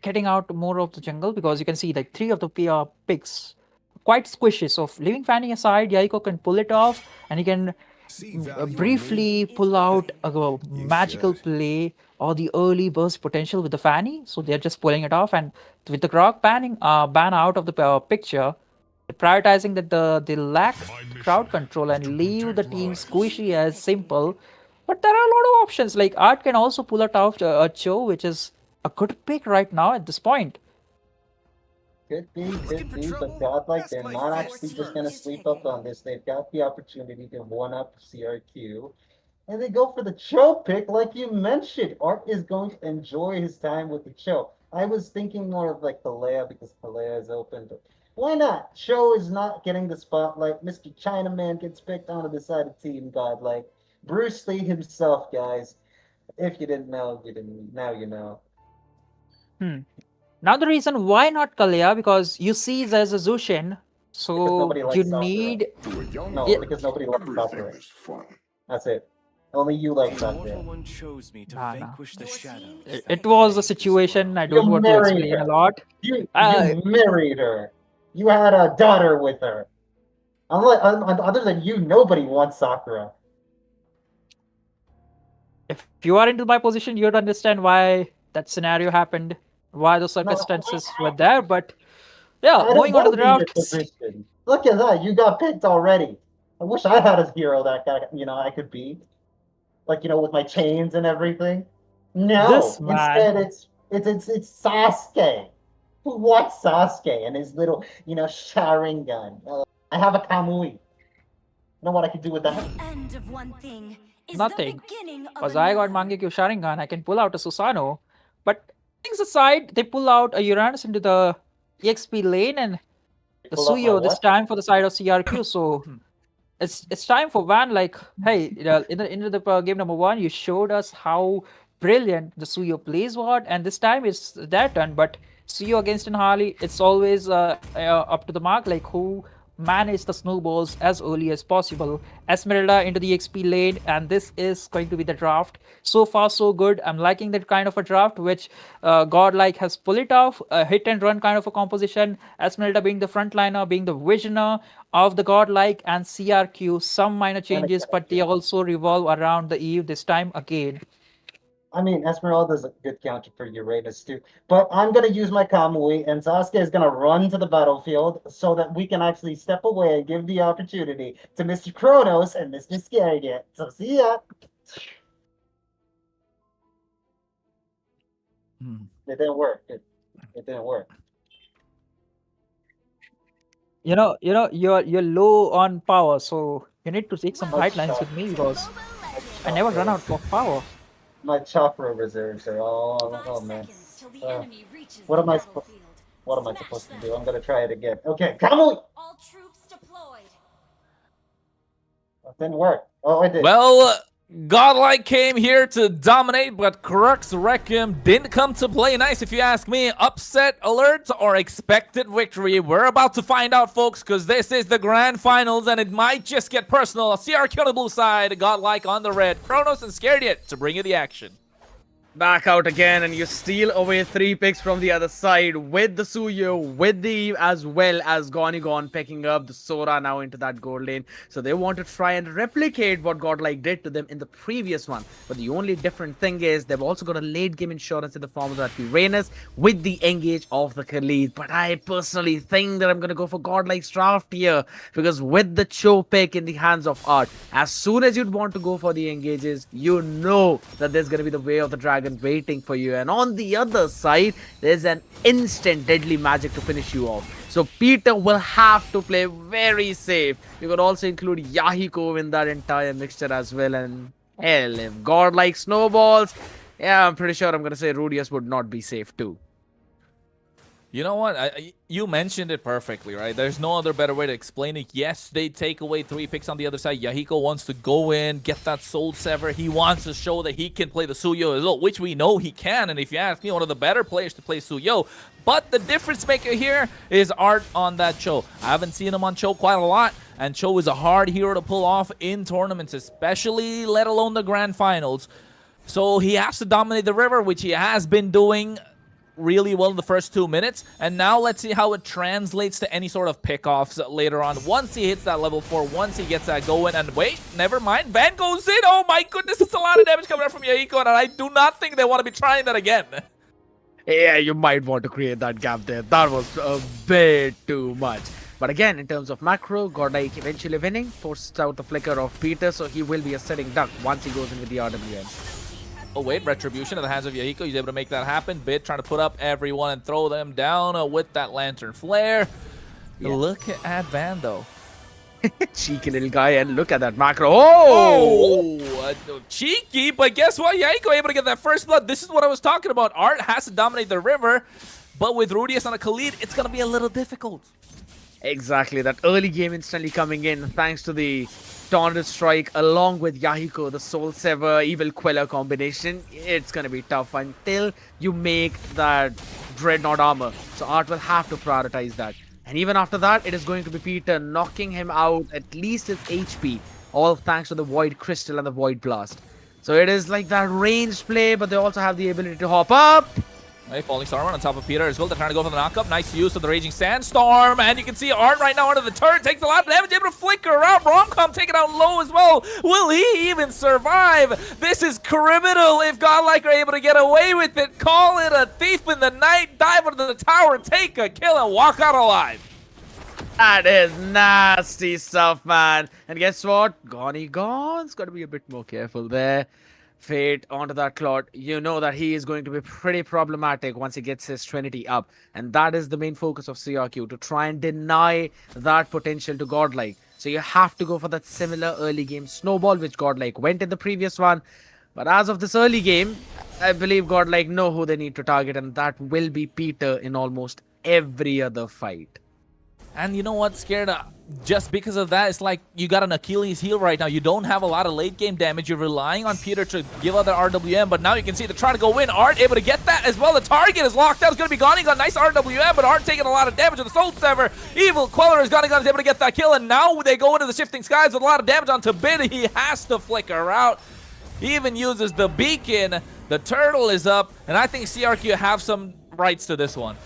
Speaker 5: Getting out more of the jungle because you can see like 3 of the PR picks quite squishy. So leaving Fanny aside, Yaiko can pull it off and he can briefly pull out a magical play or the early burst potential with the Fanny. So they're just pulling it off, and with the Grok ban out of the picture, prioritizing that they lack crowd control and leave the team squishy as simple. But there are a lot of options. Like Art can also pull it off a Cho, which is a good pick right now at this point.
Speaker 4: Could be, but Godlike, they're not actually just going to sleep up on this. They've got the opportunity to one-up CRQ. And they go for the Cho pick, like you mentioned. Art is going to enjoy his time with the Cho. I was thinking more of like Kalea because Kalea is open, but why not? Cho is not getting the spotlight. Mr. Chinaman gets picked onto the side of Team Godlike. Bruce Lee himself, guys. If you didn't know, you didn't. Now you know.
Speaker 5: Now the reason why not Kalea, because you see there's a Zushin, so
Speaker 4: nobody likes
Speaker 5: you
Speaker 4: Sakura.
Speaker 5: need
Speaker 4: No, because nobody likes Sakura. That's it. Only you like Sakura.
Speaker 9: One chose me to
Speaker 5: Nah.
Speaker 9: vanquish the shadows.
Speaker 5: It was a situation I don't
Speaker 4: You
Speaker 5: want to
Speaker 4: married
Speaker 5: explain
Speaker 4: her.
Speaker 5: a lot.
Speaker 4: You married her. You had a daughter with her. Other than you, nobody wants Sakura.
Speaker 5: If you are into my position, you'd understand why that scenario happened, why the circumstances were there. But yeah,
Speaker 4: I
Speaker 5: moving on to the
Speaker 4: don't want
Speaker 5: draft.
Speaker 4: your position. Look at that. You got picked already. I wish I had a hero that I could be. Like, with my chains and everything. No.
Speaker 5: This man.
Speaker 4: Instead it's Sasuke. Who wants Sasuke and his little, Sharingan? I have a Kamui. You know what I could do with that?
Speaker 8: End of one thing is
Speaker 5: Nothing.
Speaker 8: the beginning of
Speaker 5: Because I got
Speaker 8: another.
Speaker 5: Mangekyo Sharingan, I can pull out a Susanoo. But things aside, they pull out a Uranus into the EXP lane and the
Speaker 4: Pull out my
Speaker 5: Suyo this
Speaker 4: what?
Speaker 5: time for the side of CRQ. So it's time for Van. Like, hey, in the game number 1, you showed us how brilliant the Suyo plays were, and this time it's their turn. But Suyo against an Harley, it's always up to the mark. Like who manage the snowballs as early as possible. Esmeralda into the XP lane, and this is going to be the draft. So far, so good. I'm liking that kind of a draft, which Godlike has pulled it off. A hit and run kind of a composition. Esmeralda being the frontliner, being the visioner of the Godlike, and CRQ, some minor changes, but they also revolve around the Eve this time again.
Speaker 4: I mean, Esmeralda's a good counter for Uranus too. But I'm going to use my Kamui, and Sasuke is going to run to the battlefield so that we can actually step away and give the opportunity to Mr. Kronos and Mr. Scaragate. So see ya! It didn't work. It didn't work.
Speaker 5: You're low on power, so you need to take some
Speaker 4: Well,
Speaker 5: guidelines with me because I never run out of power.
Speaker 4: My chakra reserves are oh man. What am I supposed to do? I'm gonna try it again. Okay, Kamui!
Speaker 8: All troops deployed.
Speaker 4: It didn't work. Oh, it did.
Speaker 7: Well, Godlike came here to dominate, but Crux Requiem didn't come to play nice, if you ask me. Upset alert or expected victory? We're about to find out, folks, because this is the grand finals, and it might just get personal. CRQ on the blue side, Godlike on the red. Kronos and Scared Yet to bring you the action.
Speaker 6: Back out again, and you steal away 3 picks from the other side with the Suyo, with the Eve, as well as Gonigon picking up the Sora now into that gold lane. So they want to try and replicate what GodLike did to them in the previous one. But the only different thing is they've also got a late game insurance in the form of that Uranus with the engage of the Khalid. But I personally think that I'm going to go for GodLike's draft here, because with the Cho pick in the hands of Art, as soon as you'd want to go for the engages, you know that there's going to be the way of the dragon waiting for you, and on the other side there's an instant deadly magic to finish you off. So Peter will have to play very safe. You could also include Yahiko in that entire mixture as well, and hell, if GodLike snowballs, yeah, I'm pretty sure I'm gonna say Rudius would not be safe too.
Speaker 7: You know what? You mentioned it perfectly, right? There's no other better way to explain it. Yes, they take away 3 picks on the other side. Yahiko wants to go in, get that Soul Sever. He wants to show that he can play the Suyo as well, which we know he can. And if you ask me, one of the better players to play Suyo. But the difference maker here is Art on that Cho. I haven't seen him on Cho quite a lot. And Cho is a hard hero to pull off in tournaments, especially, let alone the grand finals. So he has to dominate the river, which he has been doing really well in the first 2 minutes, and now let's see how it translates to any sort of pickoffs later on. Once he hits that level 4, once he gets that going, and wait, never mind, Van goes in. Oh my goodness, it's a lot of damage coming out from Yahiko, and I do not think they want to be trying that again.
Speaker 6: Yeah, you might want to create that gap there. That was a bit too much. But again, in terms of macro, GodLike eventually winning, forced out the flicker of Peter, so he will be a sitting duck once he goes in with the RWM.
Speaker 7: Oh wait, Retribution in the hands of Yahiko. He's able to make that happen. Bit trying to put up everyone and throw them down with that Lantern Flare. Yeah. Look at Van, though.
Speaker 6: Cheeky little guy, and look at that macro. Oh!
Speaker 7: Cheeky, but guess what? Yahiko able to get that first blood. This is what I was talking about. Art has to dominate the river, but with Rudius on a Khalid, it's going to be a little difficult.
Speaker 6: Exactly, that early game instantly coming in thanks to the Tornado Strike along with Yahiko, the Soul Sever, Evil Queller combination. It's going to be tough until you make that Dreadnought armor. So Art will have to prioritize that. And even after that, it is going to be Peter knocking him out at least his HP, all thanks to the Void Crystal and the Void Blast. So it is like that ranged play, but they also have the ability to hop up.
Speaker 7: Hey, Falling Star on top of Peter as well. They're trying to go for the knockup. Nice use of the Raging Sandstorm. And you can see Art right now under the turret. Takes a lot of damage. Able to flicker around. Romcom taken out low as well. Will he even survive? This is criminal if GodLike are able to get away with it. Call it a thief in the night. Dive under the tower. Take a kill and walk out alive.
Speaker 6: That is nasty stuff, man. And guess what? Gonigon's got to be a bit more careful there. Fate onto that Claude. You know that he is going to be pretty problematic once he gets his Trinity up. And that is the main focus of CRQ, to try and deny that potential to GodLike. So you have to go for that similar early game snowball, which GodLike went in the previous one. But as of this early game, I believe GodLike know who they need to target, and that will be Peter in almost every other fight.
Speaker 7: And you know what, Scared? Just because of that, it's like you got an Achilles heel right now. You don't have a lot of late game damage. You're relying on Peter to give out the RWM, but now you can see they're trying to go in. Art able to get that as well. The target is locked out. It's going to be Gonigon. Nice RWM, but Art taking a lot of damage with the Soul Sever. Evil Queller is Gonigon is able to get that kill, and now they go into the Shifting Skies with a lot of damage onto Bid. He has to flicker out. He even uses the beacon. The turtle is up, and I think CRQ have some rights to this one.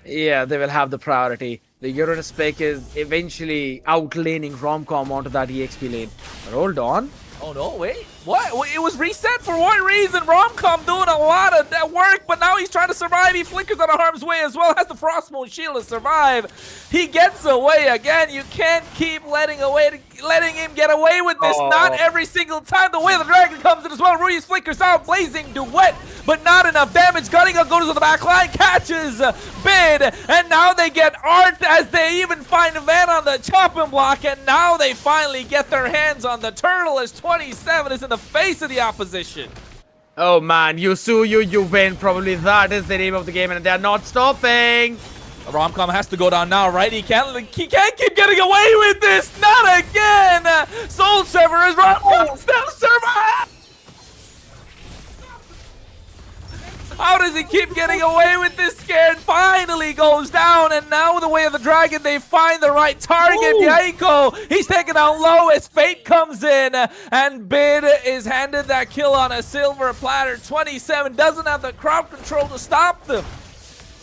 Speaker 6: Yeah, they will have the priority. The Uranus pick is eventually outlaning Romcom onto that EXP lane. But hold on.
Speaker 7: Oh no, wait. What? It was reset for what reason? Romcom doing a lot of that work, but now he's trying to survive. He flickers out of harm's way as well. Has the Frostmoon shield to survive. He gets away again. You can't keep letting him get away with this. Not every single time. The way the dragon comes in as well. Ruiz flickers out. Blazing duet, but not enough damage. Gunningham goes to the back line, catches Bid, and now they get Art as they even find Van on the chopping block, and now they finally get their hands on the turtle as 27 is in the face of the opposition.
Speaker 6: Oh man, you win. Probably that is the name of the game, and they're not stopping.
Speaker 7: Romcom has to go down now, right? He can't keep getting away with this. Not again. Soul Sever is Romcom still survive. They keep getting away with this scared. Finally goes down, and now with the way of the dragon, they find the right target. Yaiko, he's taken out low as Fate comes in, and Bid is handed that kill on a silver platter. 27 doesn't have the crowd control to stop them.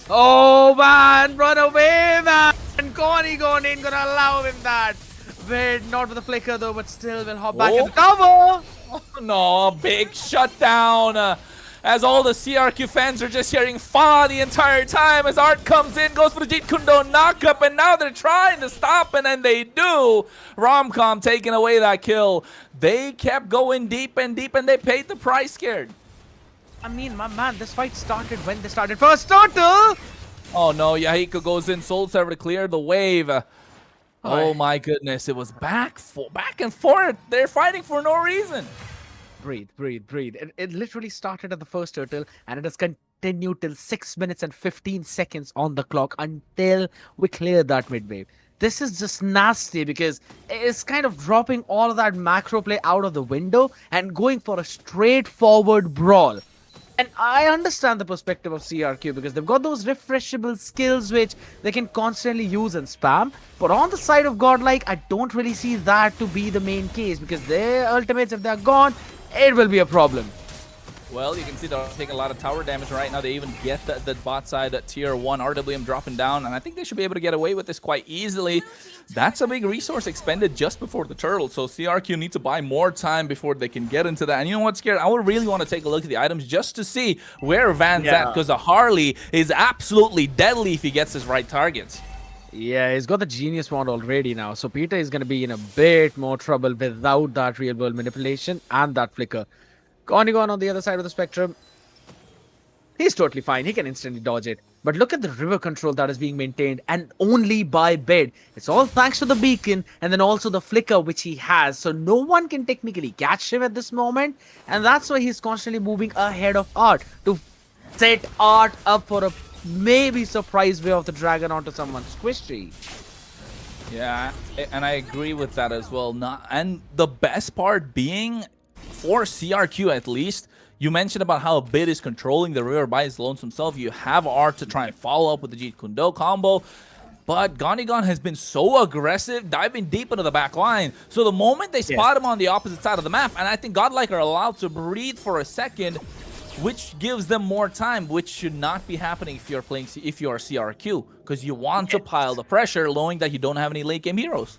Speaker 6: Oh man, run away, man! And Gonigon ain't gonna allow him that. Bid, not with the flicker though, but still will hop back in the cover.
Speaker 7: Oh, no, a big shutdown. As all the CRQ fans are just hearing Fa the entire time as Art comes in, goes for the Jeet Kundo knockup, and now they're trying to stop, and then they do. Romcom taking away that kill. They kept going deep and deep, and they paid the price scared.
Speaker 6: I mean, my man, this fight started when they started first turtle.
Speaker 7: Oh no, Yahiko goes in, Soul Server to clear the wave. Oh my goodness, it was back and forth. They're fighting for no reason.
Speaker 6: Breathe. It literally started at the first turtle, and it has continued till 6 minutes and 15 seconds on the clock until we cleared that mid wave. This is just nasty because it's kind of dropping all of that macro play out of the window and going for a straightforward brawl. And I understand the perspective of CRQ because they've got those refreshable skills which they can constantly use and spam. But on the side of Godlike, I don't really see that to be the main case because their ultimates, if they're gone, it will be a problem.
Speaker 7: Well, you can see they're taking a lot of tower damage right now. They even get the bot side at tier 1. RWM dropping down, and I think they should be able to get away with this quite easily. That's a big resource expended just before the turtle, so CRQ needs to buy more time before they can get into that. And you know what's scared? I would really want to take a look at the items just to see where Van's at, because the Harley is absolutely deadly if he gets his right targets.
Speaker 6: Yeah, he's got the genius wand already now, so Peter is going to be in a bit more trouble without that real-world manipulation and that flicker. Gonigon on the other side of the spectrum, he's totally fine. He can instantly dodge it. But look at the river control that is being maintained, and only by Bid. It's all thanks to the beacon and then also the flicker which he has. So no one can technically catch him at this moment, and that's why he's constantly moving ahead of Art to set Art up for a maybe surprise wave of the dragon onto someone's squishy.
Speaker 7: Yeah, and I agree with that as well. And the best part being, for CRQ at least, you mentioned about how Bid is controlling the river by his lonesome self. You have Art to try and follow up with the Jeet Kundo combo. But Gonigon has been so aggressive, diving deep into the back line. So the moment they spot him on the opposite side of the map, and I think Godlike are allowed to breathe for a second, which gives them more time, which should not be happening if you're CRQ, because you want to pile the pressure, knowing that you don't have any late game heroes.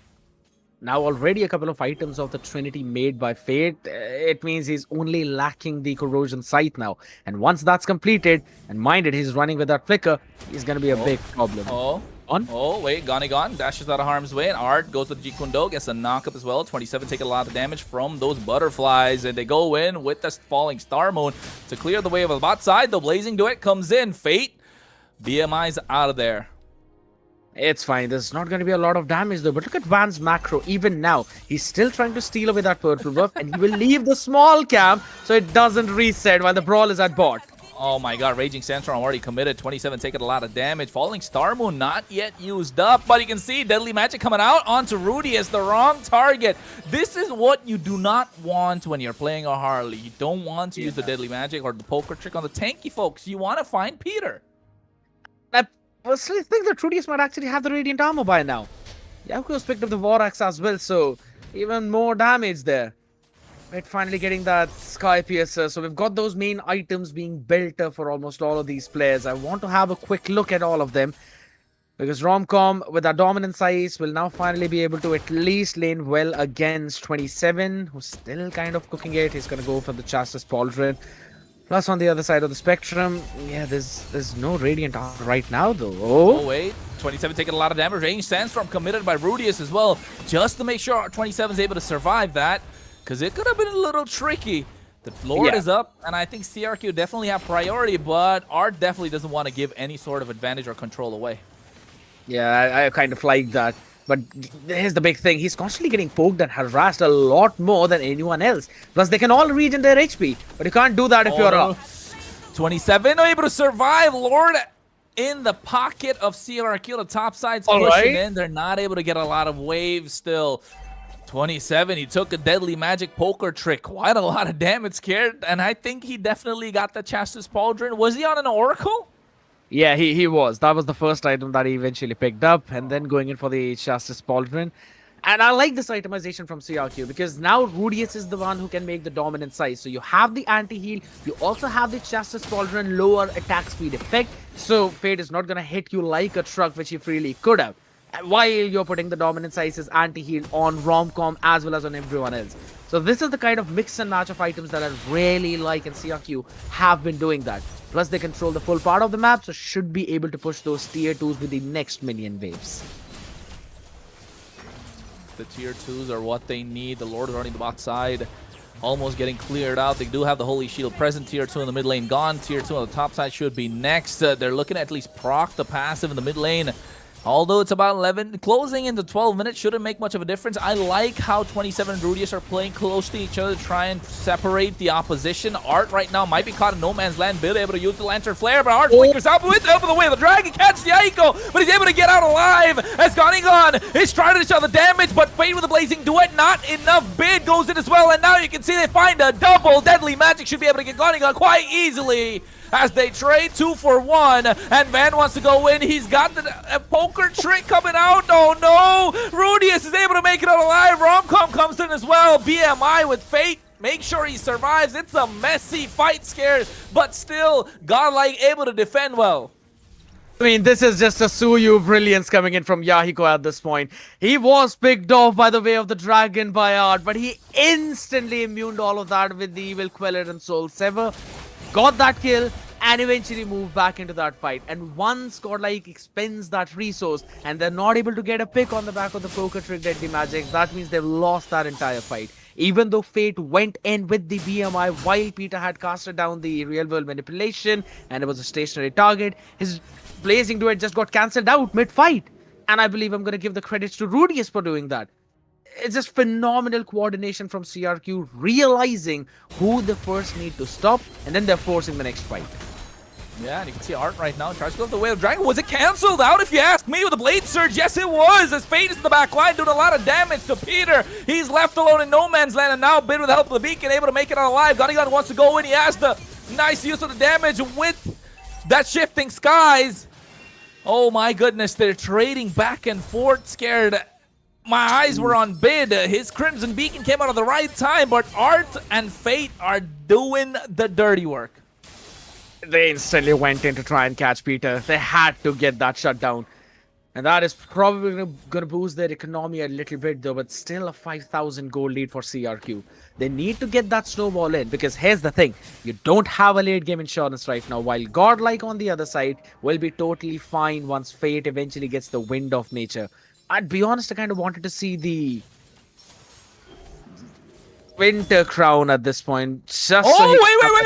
Speaker 6: Now already a couple of items of the Trinity made by Fate. It means he's only lacking the Corrosion Sight now. And once that's completed, and minded he's running with that flicker, he's going to be a big problem. Oh, wait,
Speaker 7: Gonigon dashes out of harm's way, and Art goes with the Jeet Kundo, gets a knockup as well. 27 taking a lot of damage from those butterflies, and they go in with the falling Star Moon to clear the way of the bot side. The Blazing Duet comes in. Fate, BMI's out of there.
Speaker 6: It's fine. There's not going to be a lot of damage though. But look at Van's macro. Even now, he's still trying to steal away that purple buff, and he will leave the small camp so it doesn't reset while the brawl is at bot.
Speaker 7: Oh my god, Raging Sandstorm already committed. 27 taking a lot of damage. Falling Star Moon not yet used up, but you can see Deadly Magic coming out onto Rudy as the wrong target. This is what you do not want when you're playing a Harley. You don't want to use the Deadly Magic or the poker trick on the tanky folks. You want to find Peter.
Speaker 6: I personally think the Trudius might actually have the Radiant Armor by now. Yaku's picked up the War Axe as well, so even more damage there. Right, finally getting that Sky Piercer. So we've got those main items being built up for almost all of these players. I want to have a quick look at all of them, because Romcom with our dominant size will now finally be able to at least lane well against 27, who's still kind of cooking it. He's going to go for the Chastis Pauldron. Plus on the other side of the spectrum, yeah, there's no Radiant Armor right now though.
Speaker 7: Oh wait, 27 taking a lot of damage. Range Sandstorm committed by Rudius as well, just to make sure 27 is able to survive that, because it could have been a little tricky. The Lord is up, and I think CRQ definitely have priority, but Art definitely doesn't want to give any sort of advantage or control away.
Speaker 6: Yeah, I kind of like that. But here's the big thing. He's constantly getting poked and harassed a lot more than anyone else. Plus, they can all regen their HP. But you can't do that if you're up.
Speaker 7: 27 able to survive. Lord in the pocket of CRQ. The top side's pushing in. They're not able to get a lot of waves still. 27, he took a deadly magic poker trick. Quite a lot of damage scared, and I think he definitely got the Chastis Pauldron. Was he on an Oracle?
Speaker 6: Yeah, he was. That was the first item that he eventually picked up, and then going in for the Chastis Pauldron. And I like this itemization from CRQ because now Rudius is the one who can make the dominant size. So you have the anti-heal, you also have the Chastis Pauldron lower attack speed effect. So Fate is not going to hit you like a truck, which he freely could have. While you're putting the dominant sizes anti-heal on Romcom as well as on everyone else. So this is the kind of mix and match of items that I really like, and CRQ have been doing that. Plus they control the full part of the map, so should be able to push those tier 2s with the next minion waves.
Speaker 7: The tier 2s are what they need. The Lord is running the bot side, almost getting cleared out. They do have the Holy Shield present. Tier 2 in the mid lane gone. Tier 2 on the top side should be next. They're looking at least proc the passive in the mid lane. Although it's about 11, closing into 12 minutes shouldn't make much of a difference. I like how 27 and Rudius are playing close to each other to try and separate the opposition. Art right now might be caught in no man's land. Bill able to use the Lantern Flare, but Art flickers out with the help of the way. The Dragon catches the Aiko, but he's able to get out alive as Gonigon is trying to dish out the damage, but Fate with the Blazing Duet, not enough. Bid goes in as well, and now you can see they find a double. Deadly Magic should be able to get Gonigon quite easily as they trade 2 for 1, and Van wants to go in. He's got the poker trick coming out. Oh no! Rudius is able to make it out alive. Romcom comes in as well. BMI with Fate. Make sure he survives. It's a messy fight, scared, but still, Godlike able to defend well.
Speaker 6: I mean, this is just a Suyu brilliance coming in from Yahiko at this point. He was picked off by the way of the dragon by Art, but he instantly immuned all of that with the Evil Queller and Soul Sever. Got that kill and eventually moved back into that fight. And once Godlike expends that resource and they're not able to get a pick on the back of the poker trick deadly magic, that means they've lost that entire fight. Even though Fate went in with the BMI while Peter had casted down the real world manipulation and it was a stationary target, his Blazing Duet just got cancelled out mid-fight. And I believe I'm going to give the credits to Rudius for doing that. It's just phenomenal coordination from CRQ, realizing who they first need to stop, and then they're forcing the next fight.
Speaker 7: Yeah, and you can see Art right now tries to go the way of Dragon. Was it cancelled out, if you ask me, with a Blade Surge? Yes, it was, as Fate is in the back line doing a lot of damage to Peter. He's left alone in no man's land, and now Bid with the help of the Beacon able to make it out alive. Gonigon wants to go in. He has the nice use of the damage with that Shifting Skies. Oh my goodness, they're trading back and forth, scared. My eyes were on Bid. His Crimson Beacon came out at the right time, but Art and Fate are doing the dirty work.
Speaker 6: They instantly went in to try and catch Peter. They had to get that shut down. And that is probably going to boost their economy a little bit though, but still a 5,000 gold lead for CRQ. They need to get that snowball in, because here's the thing. You don't have a late game insurance right now, while Godlike on the other side will be totally fine once Fate eventually gets the wind of nature. I'd be honest, I kind of wanted to see the Winter Crown at this point. Just
Speaker 7: wait,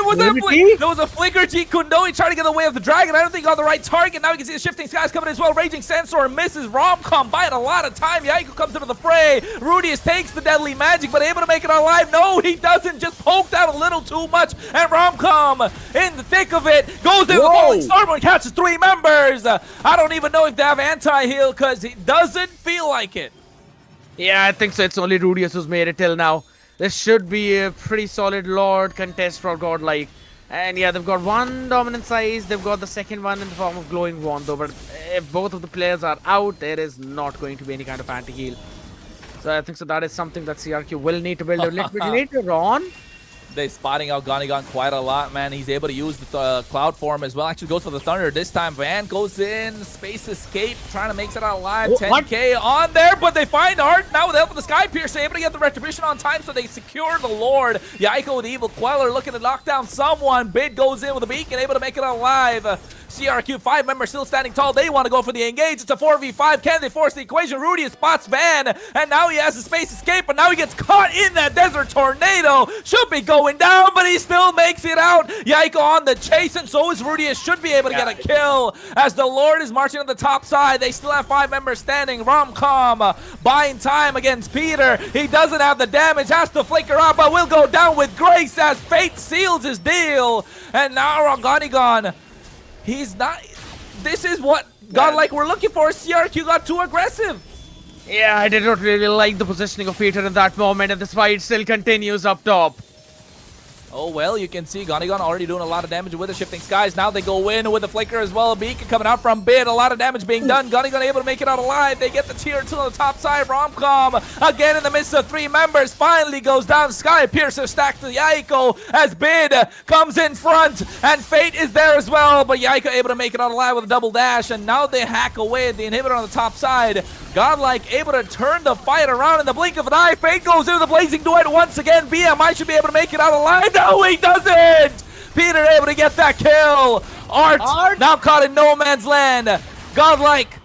Speaker 7: was that there was a flicker G Kundo. He tried to get away with the dragon. I don't think he got the right target. Now we can see the Shifting Skies coming as well. Raging Sandstorm misses. Romcom buying a lot of time. Yaiku comes into the fray. Rudius takes the deadly magic, but able to make it alive. No, he doesn't. Just poked out a little too much. And Romcom, in the thick of it, goes in the Falling Storm and catches 3 members. I don't even know if they have anti-heal, because he doesn't feel like it.
Speaker 6: Yeah, I think so. It's only Rudius who's made it till now. This should be a pretty solid Lord contest for Godlike. And yeah, they've got one dominant size. They've got the second one in the form of Glowing Wand though. But if both of the players are out, there is not going to be any kind of anti-heal. So I think so that is something that CRQ will need to build a little bit later on.
Speaker 7: They're spotting out Gonigon quite a lot, man. He's able to use the Cloud Form as well. Actually goes for the Thunder this time. Van goes in. Space Escape, trying to make it out alive. 10k on there, but they find Art now with the help of the Sky Piercer, able to get the Retribution on time, so they secure the Lord. Yaico with the Evil Queller looking to knock down someone. Bid goes in with a Beacon, able to make it out alive. CRQ, 5 members still standing tall. They want to go for the engage. It's a 4v5. Can they force the equation? Rudius spots Van, and now he has the Space Escape, but now he gets caught in that Desert Tornado. Should be going down, but he still makes it out. Yaico on the chase, and so is Rudius. Should be able to get a kill as the Lord is marching on the top side. They still have 5 members standing. Romcom buying time against Peter. He doesn't have the damage, has to flicker out, but will go down with grace as Fate seals his deal. And now Gonigon, he's not. This is what Godlike we're looking for. CRQ got too aggressive.
Speaker 6: Yeah, I did not really like the positioning of Peter in that moment, and this fight still continues up top.
Speaker 7: Oh, well, you can see Gonigon already doing a lot of damage with the Shifting Skies. Now they go in with the Flicker as well. Beacon coming out from Bid. A lot of damage being done. Gonigon able to make it out alive. They get the tier 2 on the top side. Romcom again in the midst of 3 members. Finally goes down. Sky Piercer stacked to Yaiko as Bid comes in front. And Fate is there as well. But Yaiko able to make it out alive with a double dash. And now they hack away at the inhibitor on the top side. Godlike able to turn the fight around in the blink of an eye. Fate goes into the Blazing Duet once again. BMI should be able to make it out alive. No, he doesn't! Peter able to get that kill. Art now caught in no man's land. Godlike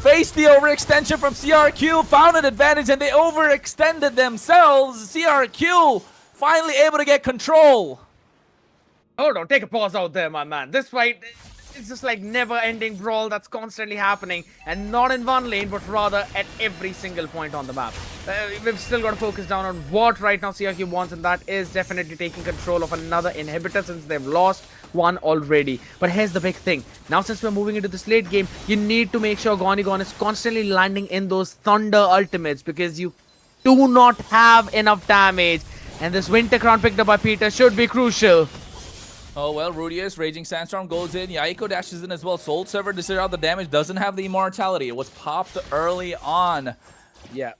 Speaker 7: faced the overextension from CRQ, found an advantage, and they overextended themselves. CRQ finally able to get control.
Speaker 6: Hold on, take a pause out there, my man. This fight, it's just like never-ending brawl that's constantly happening, and not in one lane, but rather at every single point on the map. We've still got to focus down on what right now CRQ wants, and that is definitely taking control of another inhibitor since they've lost one already. But here's the big thing. Now, since we're moving into this late game, you need to make sure Gonigon is constantly landing in those Thunder ultimates, because you do not have enough damage, and this Winter Crown picked up by Peter should be crucial.
Speaker 7: Oh, well, Rudius, Raging Sandstorm goes in. Yaiko dashes in as well. Soul Server dishes out the damage. Doesn't have the immortality. It was popped early on.
Speaker 6: Yeah.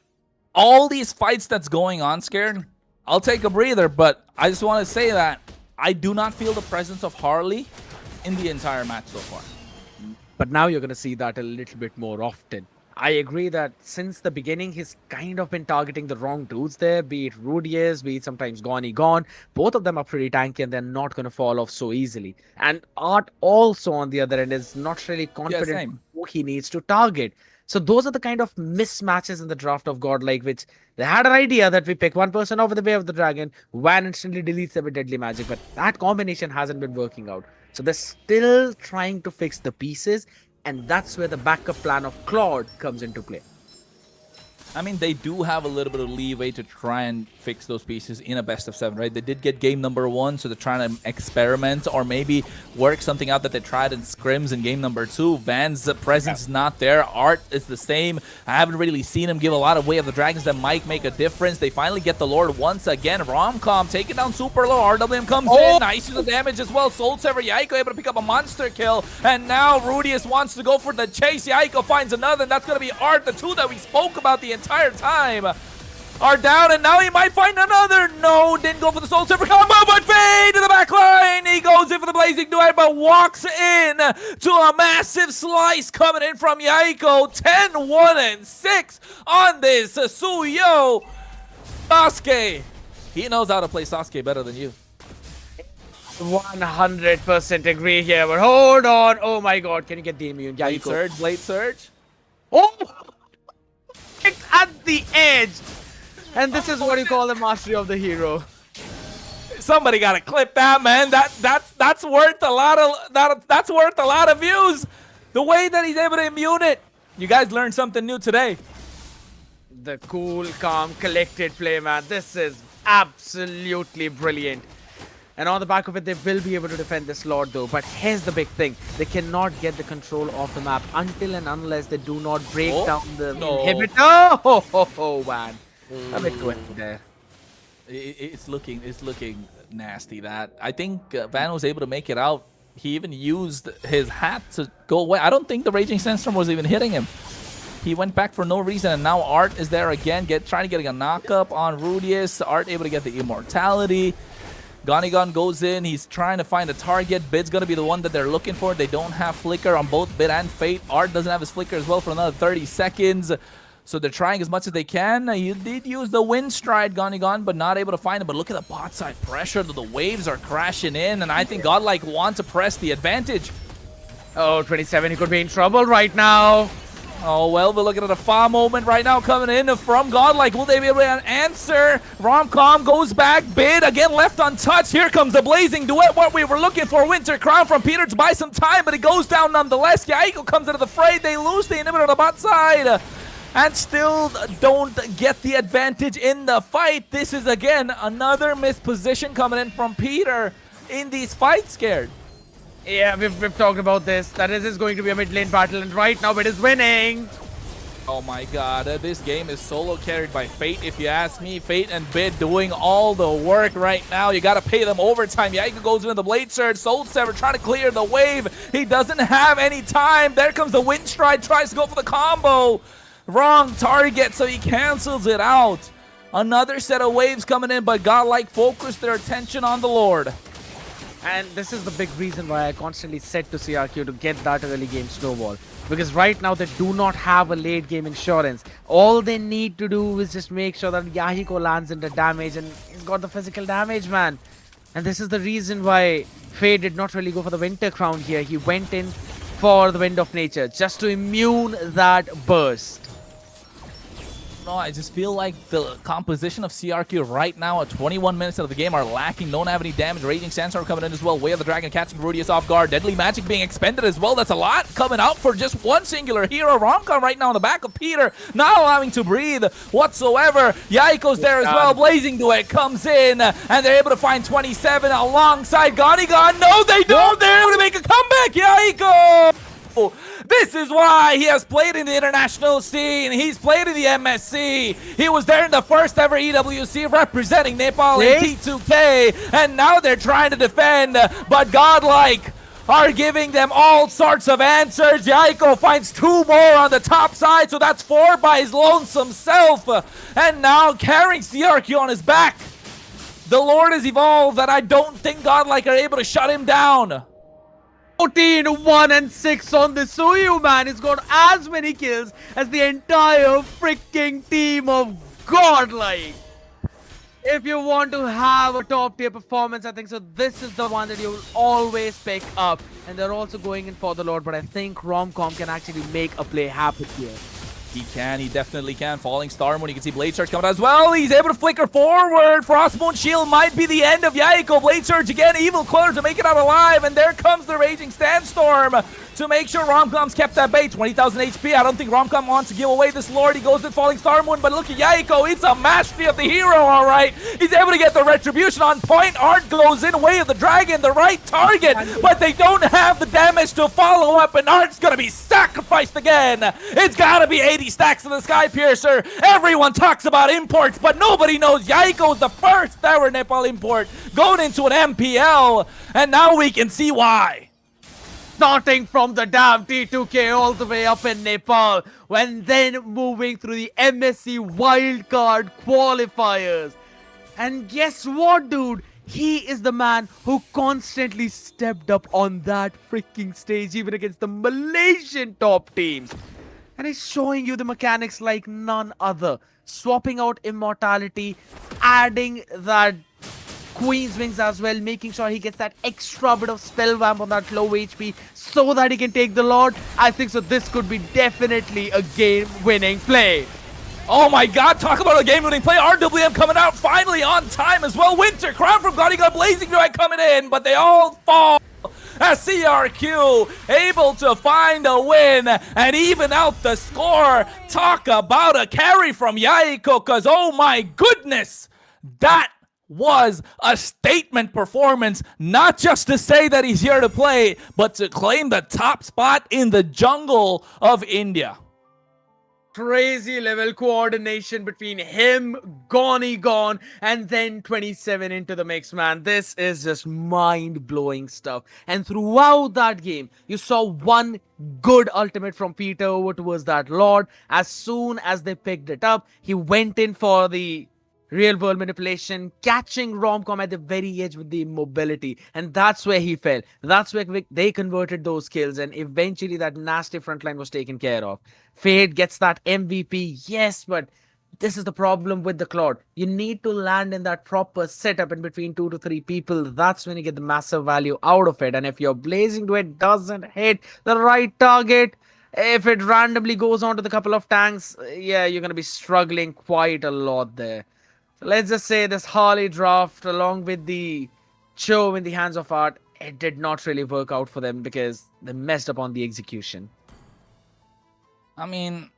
Speaker 7: All these fights that's going on, Scared, I'll take a breather, but I just want to say that I do not feel the presence of Harley in the entire match so far.
Speaker 6: But now you're going to see that a little bit more often. I agree that since the beginning, he's kind of been targeting the wrong dudes there, be it Rudius, be it sometimes Gone. Both of them are pretty tanky and they're not going to fall off so easily. And Art also, on the other end, is not really confident who he needs to target. So those are the kind of mismatches in the draft of Godlike, which they had an idea that we pick one person over the way of the dragon, Van instantly deletes them with deadly magic, but that combination hasn't been working out. So they're still trying to fix the pieces, and that's where the backup plan of Claude comes into play.
Speaker 7: I mean, they do have a little bit of leeway to try and fix those pieces in a best of 7, right? They did get game number 1, so they're trying to experiment or maybe work something out that they tried in scrims in game number 2. Van's presence is not there. Art is the same. I haven't really seen him give a lot of Way of the Dragons that might make a difference. They finally get the Lord once again. Romcom taking down super low. RWM comes in. Nice use of damage as well. Soul Server Yaiko able to pick up a monster kill. And now Rudius wants to go for the chase. Yaiko finds another, and that's going to be Art, the 2 that we spoke about the entire time are down, and now he might find another. No, didn't go for the Soul Server combo, but Fade to the back line. He goes in for the Blazing Duet, but walks in to a massive slice coming in from Yaiko. 10, 1, and 6 on this Suyo. Sasuke, he knows how to play Sasuke better than you.
Speaker 6: 100% agree here, but hold on. Oh my god, can you get the immune? Yaiko.
Speaker 7: Blade Surge.
Speaker 6: Oh! At the edge, and this is what you call the mastery of the hero.
Speaker 7: Somebody got to clip that, man. That's worth a lot of that's worth a lot of views. The way that he's able to immune it. You guys learned something new today.
Speaker 6: The cool, calm, collected play, man. This is absolutely brilliant. And on the back of it, they will be able to defend this Lord, though. But here's the big thing. They cannot get the control of the map until and unless they do not break down the inhibitor. Oh, man. A bit twisted there.
Speaker 7: It's looking nasty. That I think Van was able to make it out. He even used his hat to go away. I don't think the Raging Sandstorm was even hitting him. He went back for no reason, and now Art is there again, trying to get a knock-up on Rudius. Art able to get the immortality. Gonigon goes in. He's trying to find a target. Bid's going to be the one that they're looking for. They don't have Flicker on both Bid and Fate. Art doesn't have his Flicker as well for another 30 seconds. So they're trying as much as they can. He did use the Wind Stride, Gonigon, but not able to find him. But look at the bot side pressure. The waves are crashing in, and I think Godlike wants to press the advantage.
Speaker 6: Oh, 27. He could be in trouble right now.
Speaker 7: Oh, well, we're looking at a Fa moment right now coming in from Godlike. Will they be able to answer? Romcom goes back. Bid again left untouched. Here comes the Blazing Duet. What we were looking for. Winter Crown from Peter to buy some time, but it goes down nonetheless. Yaiko comes into the fray. They lose the inhibitor on the bot side and still don't get the advantage in the fight. This is, again, another missed position coming in from Peter in these fights, Scared.
Speaker 6: Yeah, we've talked about this. That is going to be a mid lane battle, and right now it is winning.
Speaker 7: Oh my god, this game is solo carried by Fate, if you ask me. Fate and Bid doing all the work right now. You gotta pay them overtime. Yaiko goes into the Blade Surge. Soul Sever trying to clear the wave. He doesn't have any time. There comes the Wind Stride, tries to go for the combo. Wrong target, so he cancels it out. Another set of waves coming in, but GodLike focused their attention on the Lord.
Speaker 6: And this is the big reason why I constantly said to CRQ to get that early game snowball. Because right now they do not have a late game insurance. All they need to do is just make sure that Yahiko lands into damage and he's got the physical damage, man. And this is the reason why Faye did not really go for the Winter Crown here. He went in for the Wind of Nature just to immune that burst.
Speaker 7: No, I just feel like the composition of CRQ right now at 21 minutes of the game are lacking. Don't have any damage. Raging Sandstorm coming in as well. Way of the Dragon catching Rudius off guard. Deadly Magic being expended as well. That's a lot coming out for just one singular hero. Romcom right now on the back of Peter, not allowing to breathe whatsoever. Yaiko's there as well. Blazing Duet comes in, and they're able to find 27 alongside Gonigon. No, they don't. They're able to make a comeback. Yaiko! This is why he has played in the international scene. He's played in the MSC. He was there in the first ever EWC representing Nepal in T2K. And now they're trying to defend, but GodLike are giving them all sorts of answers. Yaiko finds 2 more on the top side, so that's 4 by his lonesome self. And now carrying CRQ on his back. The Lord has evolved, and I don't think GodLike are able to shut him down.
Speaker 6: 14, 1 and 6 on the Suyu, man. He's got as many kills as the entire freaking team of GodLike. If you want to have a top tier performance, I think so this is the one that you will always pick up. And they're also going in for the Lord, but I think Romcom can actually make a play happen here.
Speaker 7: He can, he definitely can. Falling Star Moon, you can see Blade Surge coming out as well. He's able to flicker forward. Frostmoon Shield might be the end of Yaiko. Blade Surge again, Evil Queller to make it out alive. And there comes the Raging Sandstorm to make sure Romcom's kept that bait. 20,000 HP. I don't think Romcom wants to give away this Lord. He goes with Falling Star Moon, but look at Yaiko. It's a mastery of the hero, all right. He's able to get the Retribution on point. Art goes in, Way of the Dragon, the right target, but they don't have the damage to follow up, and Art's gonna be sacrificed again. It's gotta be 80 stacks of the Sky Piercer. Everyone talks about imports, but nobody knows Yaiko's the first ever Nepal import going into an MPL, and now we can see why.
Speaker 6: Starting from the damn T2K all the way up in Nepal, when then moving through the MSC wildcard qualifiers. And guess what, dude? He is the man who constantly stepped up on that freaking stage, even against the Malaysian top teams. And he's showing you the mechanics like none other. Swapping out immortality, adding that Queen's Wings as well, making sure he gets that extra bit of spell vamp on that low HP so that he can take the Lord. I think so this could be definitely a game-winning play.
Speaker 7: Oh my god, talk about a game-winning play. RWM coming out finally on time as well. Winter Crown from Gonigon, Blazing Duet coming in, but they all fall. As CRQ able to find a win and even out the score. Talk about a carry from Yaiko, because oh my goodness, that was a statement performance, not just to say that he's here to play, but to claim the top spot in the jungle of India.
Speaker 6: Crazy level coordination between him, Gonigon, and then 27 into the mix, man. This is just mind-blowing stuff. And throughout that game, you saw one good ultimate from Peter over towards that Lord. As soon as they picked it up, he went in for the real world manipulation, catching Romcom at the very edge with the immobility, and that's where he fell. That's where they converted those kills, and eventually that nasty frontline was taken care of. Fade gets that MVP, yes, but this is the problem with the Claude. You need to land in that proper setup in between 2 to 3 people. That's when you get the massive value out of it. And if your Blazing Duet doesn't hit the right target, if it randomly goes onto the couple of tanks, yeah, you're going to be struggling quite a lot there. Let's just say this Harley draft, along with the show in the hands of Art, it did not really work out for them because they messed up on the execution.
Speaker 7: I mean,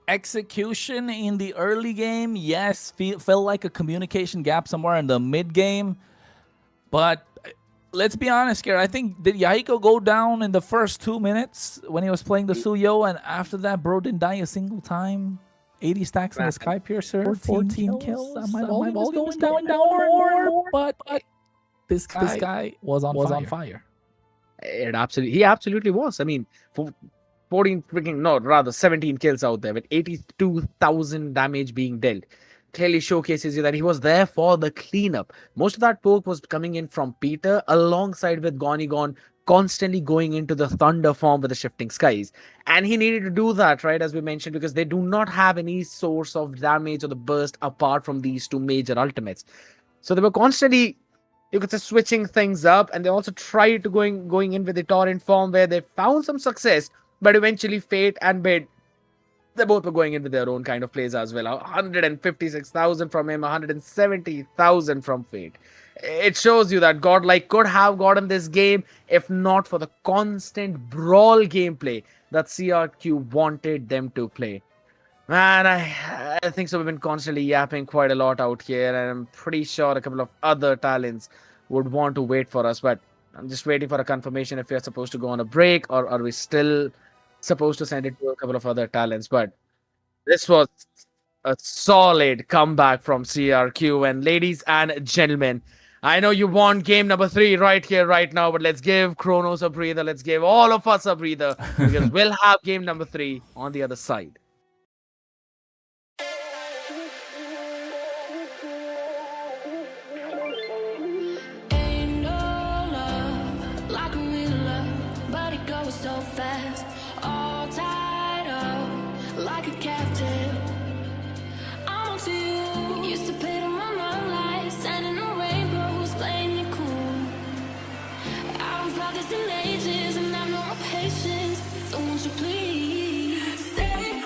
Speaker 7: execution in the early game, yes, felt like a communication gap somewhere in the mid game, but let's be honest here. I think, did Yahiko go down in the first 2 minutes when he was playing the Suyo, and after that, bro didn't die a single time? 80 stacks in the Sky Piercer, 14 kills. My volume is going down more, but this guy was on fire.
Speaker 6: He absolutely was. I mean, 17 kills out there with 82,000 damage being dealt. Clearly showcases you that he was there for the cleanup. Most of that poke was coming in from Peter alongside with Gonigon, constantly going into the Thunder form with the Shifting Skies. And he needed to do that, right, as we mentioned, because they do not have any source of damage or the burst apart from these two major ultimates. So they were constantly, you could say, switching things up, and they also tried to going in with the Torrent form where they found some success, but eventually Fate and Bid, they both were going in with their own kind of plays as well. 156,000 from him, 170,000 from Fate. It shows you that GodLike could have gotten this game if not for the constant brawl gameplay that CRQ wanted them to play. Man, I think so. We've been constantly yapping quite a lot out here, and I'm pretty sure a couple of other talents would want to wait for us, but I'm just waiting for a confirmation if we're supposed to go on a break or are we still supposed to send it to a couple of other talents. But this was a solid comeback from CRQ. And ladies and gentlemen, I know you want game number 3 right here, right now, but let's give Kronos a breather. Let's give all of us a breather because we'll have game number 3 on the other side.
Speaker 2: Ain't no love like a real love, but it goes so fast. All tied up like a captive. I'm on to you. Used to pay to my life, sending the rainbows, playing it cool. I haven't felt this in ages, and I've no patience. So won't you please stay?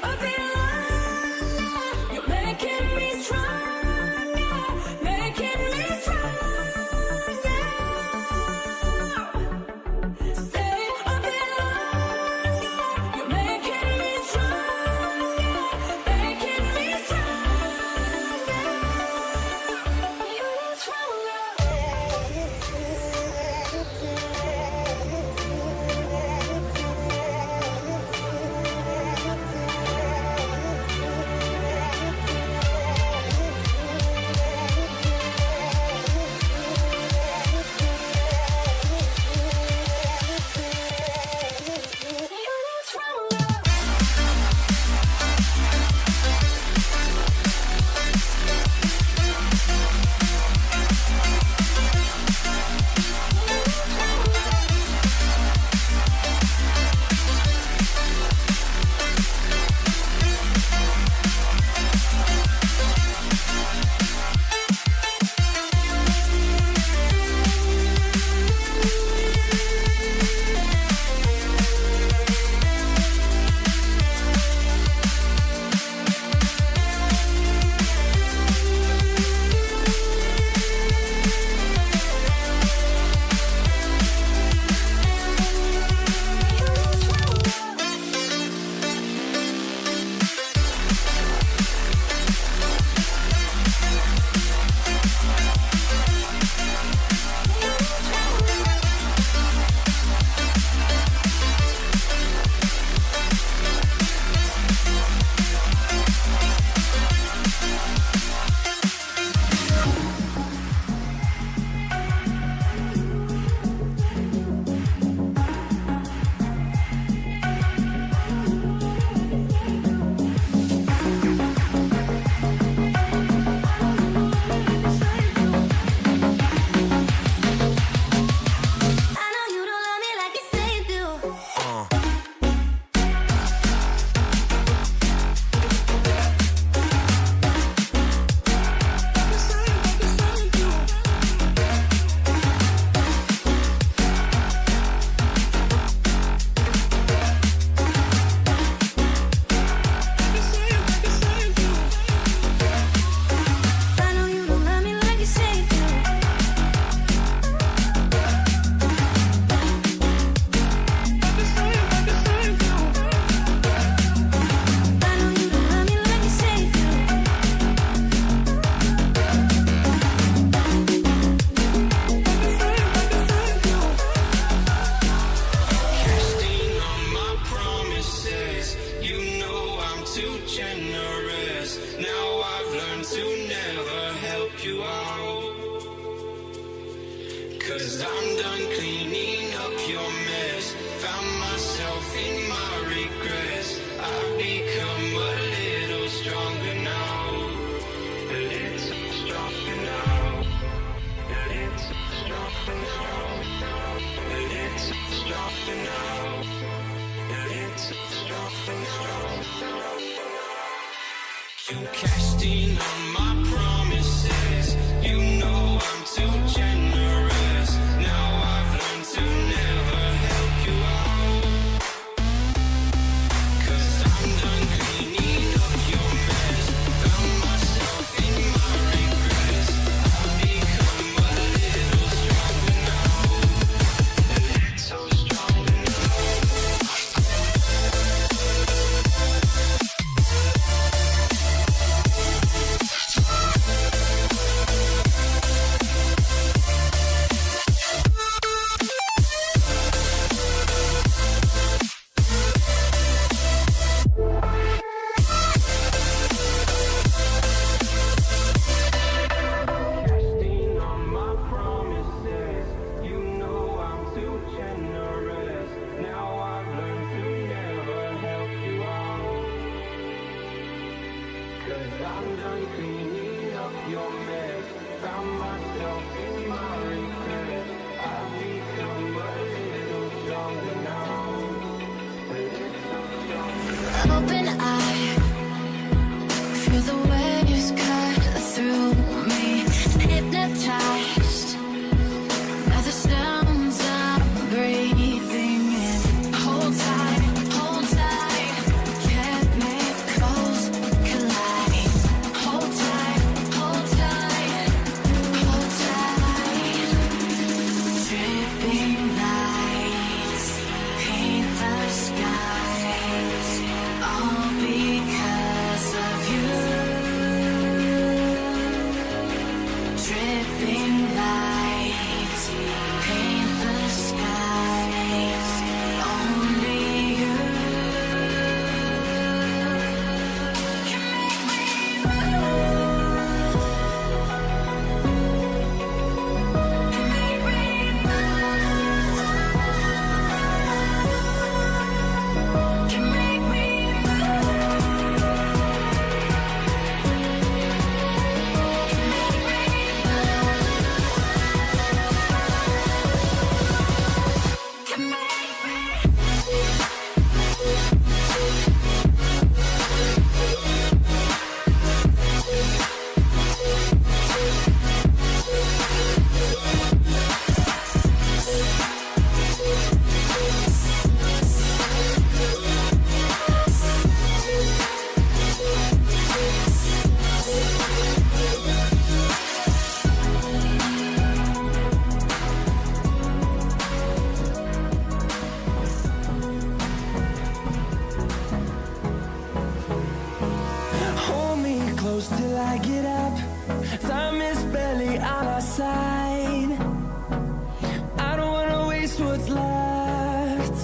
Speaker 1: out. 'Cause I'm done cleaning up your mess. Found myself in my regrets. I've become a little stronger now. A little stronger now. A little stronger now. A little stronger now. A little stronger now. You cashed in on my promises. You know I'm too generous. Now I've learned to never help you out. 'Cause I'm done cleaning up your mess. Found myself in my regrets. I've become a little stronger now. A little stronger now. Casting on my promises. You know I'm too generous. Now I've learned to never help you out. 'Cause I'm done cleaning up your mess. Found myself in my regrets. I've become a little stronger now. A little stronger now.
Speaker 2: Open eye, feel the waves cut through me. Hypnotized by the sounds I'm breathing in. Hold tight, chemicals collide. Hold tight, hold tight, hold tight. Dripping lights paint the skies, all because of you. Dripping lights paint the skies, only you can make me move. Can make me move. Can make me can make
Speaker 3: Hold me close till I get up. Time is barely on our side. I don't wanna waste what's left.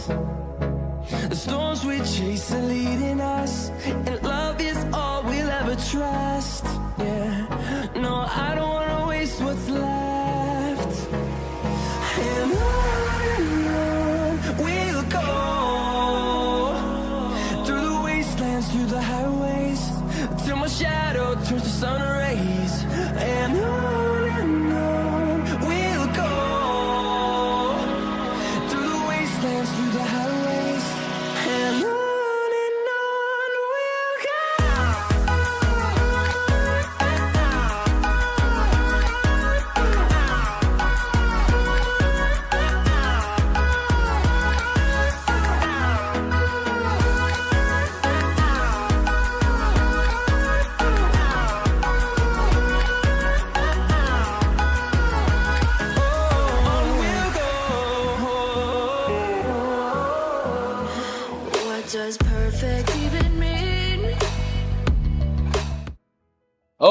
Speaker 3: The storms we chase are leading us, and love is all we'll ever trust. Yeah, no, I don't wanna waste what's left. And on we'll go, through the wastelands, through the highways, till my shadow turns to sun rays. And on we'll go, through the wastelands, through the highways. And on we'll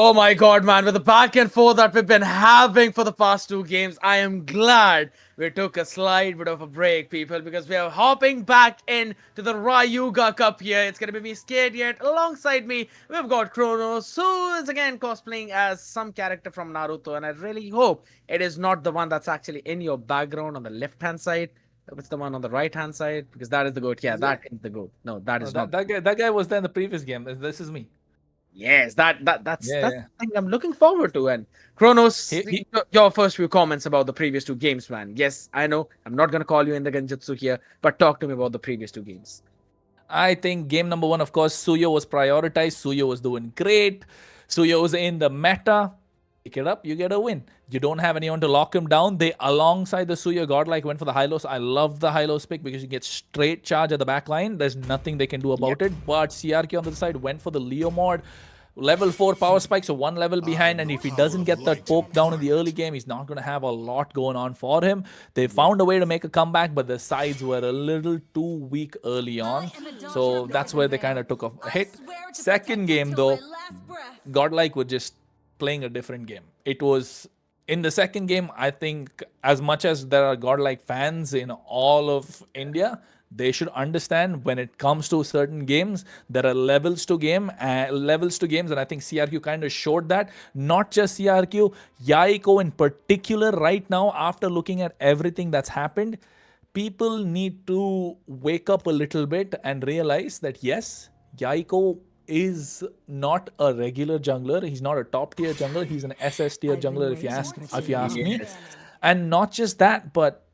Speaker 6: Oh my god, man, with the back and forth that we've been having for the past 2 games, I am glad we took a slight bit of a break, people, because we are hopping back in to the Rayuga Cup here. It's going to be me, Scared Yet. Alongside me, we've got Kronos, who is again cosplaying as some character from Naruto, and I really hope it is not the one that's actually in your background on the left-hand side. It's the one on the right-hand side, because that is the goat. Yeah, that is the goat. No, that is not.
Speaker 7: That guy was there in the previous game. This is me.
Speaker 6: Yes, that's
Speaker 7: Yeah,
Speaker 6: the thing I'm looking forward to. And Kronos, your first few comments about the previous 2 games, man. Yes, I know I'm not gonna call you in the Genjutsu here, but talk to me about the previous 2 games.
Speaker 7: I think game number 1, of course, Suyo was prioritized. Suyo was doing great. Suyo was in the meta. Pick it up, you get a win. You don't have anyone to lock him down. They, alongside the Suyo Godlike, went for the Hylos. I love the Hylos pick because you get straight charge at the back line. There's nothing they can do about it. But CRQ on the other side went for the Leo mod. Level 4 power spike, so 1 level behind, and if he doesn't get that poke down in the early game, he's not going to have a lot going on for him. They found a way to make a comeback, but the sides were a little too weak early on, so that's where they kind of took a hit. Second game, though, Godlike was just playing a different game. It was, in the second game, I think, as much as there are Godlike fans in all of India, they should understand when it comes to certain games, there are levels to games, and I think CRQ kind of showed that. Not just CRQ, Yaiko in particular right now, after looking at everything that's happened, people need to wake up a little bit and realize that yes, Yaiko is not a regular jungler. He's not a top tier jungler. He's an SS tier jungler if you ask me. And not just that, but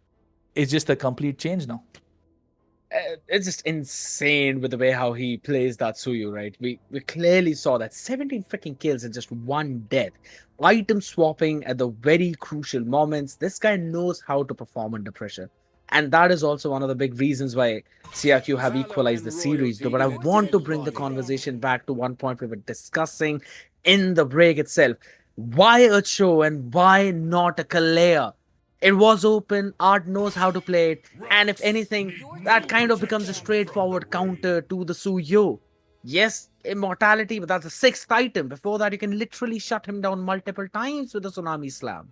Speaker 7: it's just a complete change now.
Speaker 6: It's just insane with the way how he plays that Suyu, right? We clearly saw that 17 freaking kills and just 1 death. Item swapping at the very crucial moments. This guy knows how to perform under pressure. And that is also one of the big reasons why CRQ have equalized the series. But I want to bring the conversation back to one point we were discussing in the break itself. Why a Cho and why not a Kalea? It was open, Art knows how to play it, and if anything, that kind of becomes a straightforward counter to the Suyo. Yes, immortality, but that's the 6th item. Before that, you can literally shut him down multiple times with a Tsunami Slam.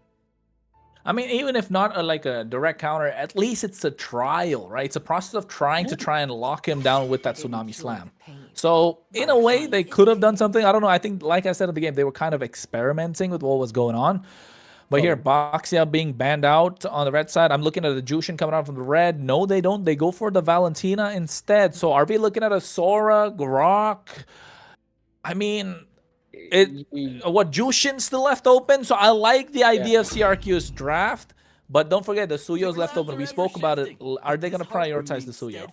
Speaker 7: I mean, even if not like a direct counter, at least it's a trial, right? It's a process of trying and lock him down with that Tsunami Slam. So, in a way, they could have done something. I don't know. I think, like I said in the game, they were kind of experimenting with what was going on. But here, Baxia being banned out on the red side. I'm looking at the Jushin coming out from the red. No, they don't. They go for the Valentina instead. So are we looking at a Sora, Grok? I mean, what, Jushin still left open? So I like the idea of CRQ's draft. But don't forget, the Suyo's left open. We spoke about it. Are they going to prioritize the Suyo?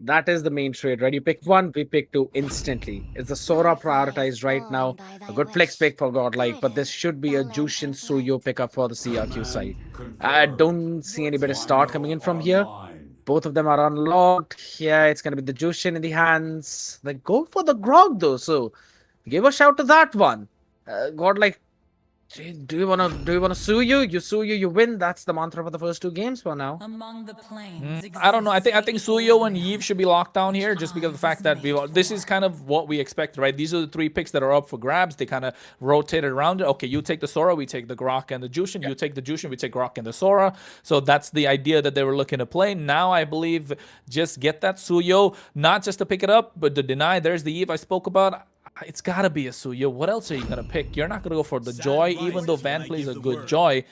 Speaker 6: That is the main trade, right? You pick 1, we pick 2 instantly. It's the Sora prioritized right now. A good flex pick for Godlike, but this should be a Jushin Suyo pickup for the CRQ side. I don't see any better start coming in from here. Both of them are unlocked. Yeah, it's going to be the Jushin in the hands. They go for the Grog though, so give a shout to that one. Godlike, do you wanna Suyu? You Suyu, you win. That's the mantra for the first 2 games for now.
Speaker 8: Among the plains,
Speaker 7: I don't know. I think Suyo and Yves should be locked down here just because of the fact that this is kind of what we expected, right? These are the 3 picks that are up for grabs. They kind of rotated around it. Okay, you take the Sora, we take the Grok and the Jushin. You take the Jushin, we take Grok and the Sora. So that's the idea that they were looking to play. Now I believe just get that Suyo, not just to pick it up, but to deny. There's the Yves I spoke about. It's got to be a Suyo. What else are you going to pick? You're not going to go for the Joy, even though Van plays a good Joy.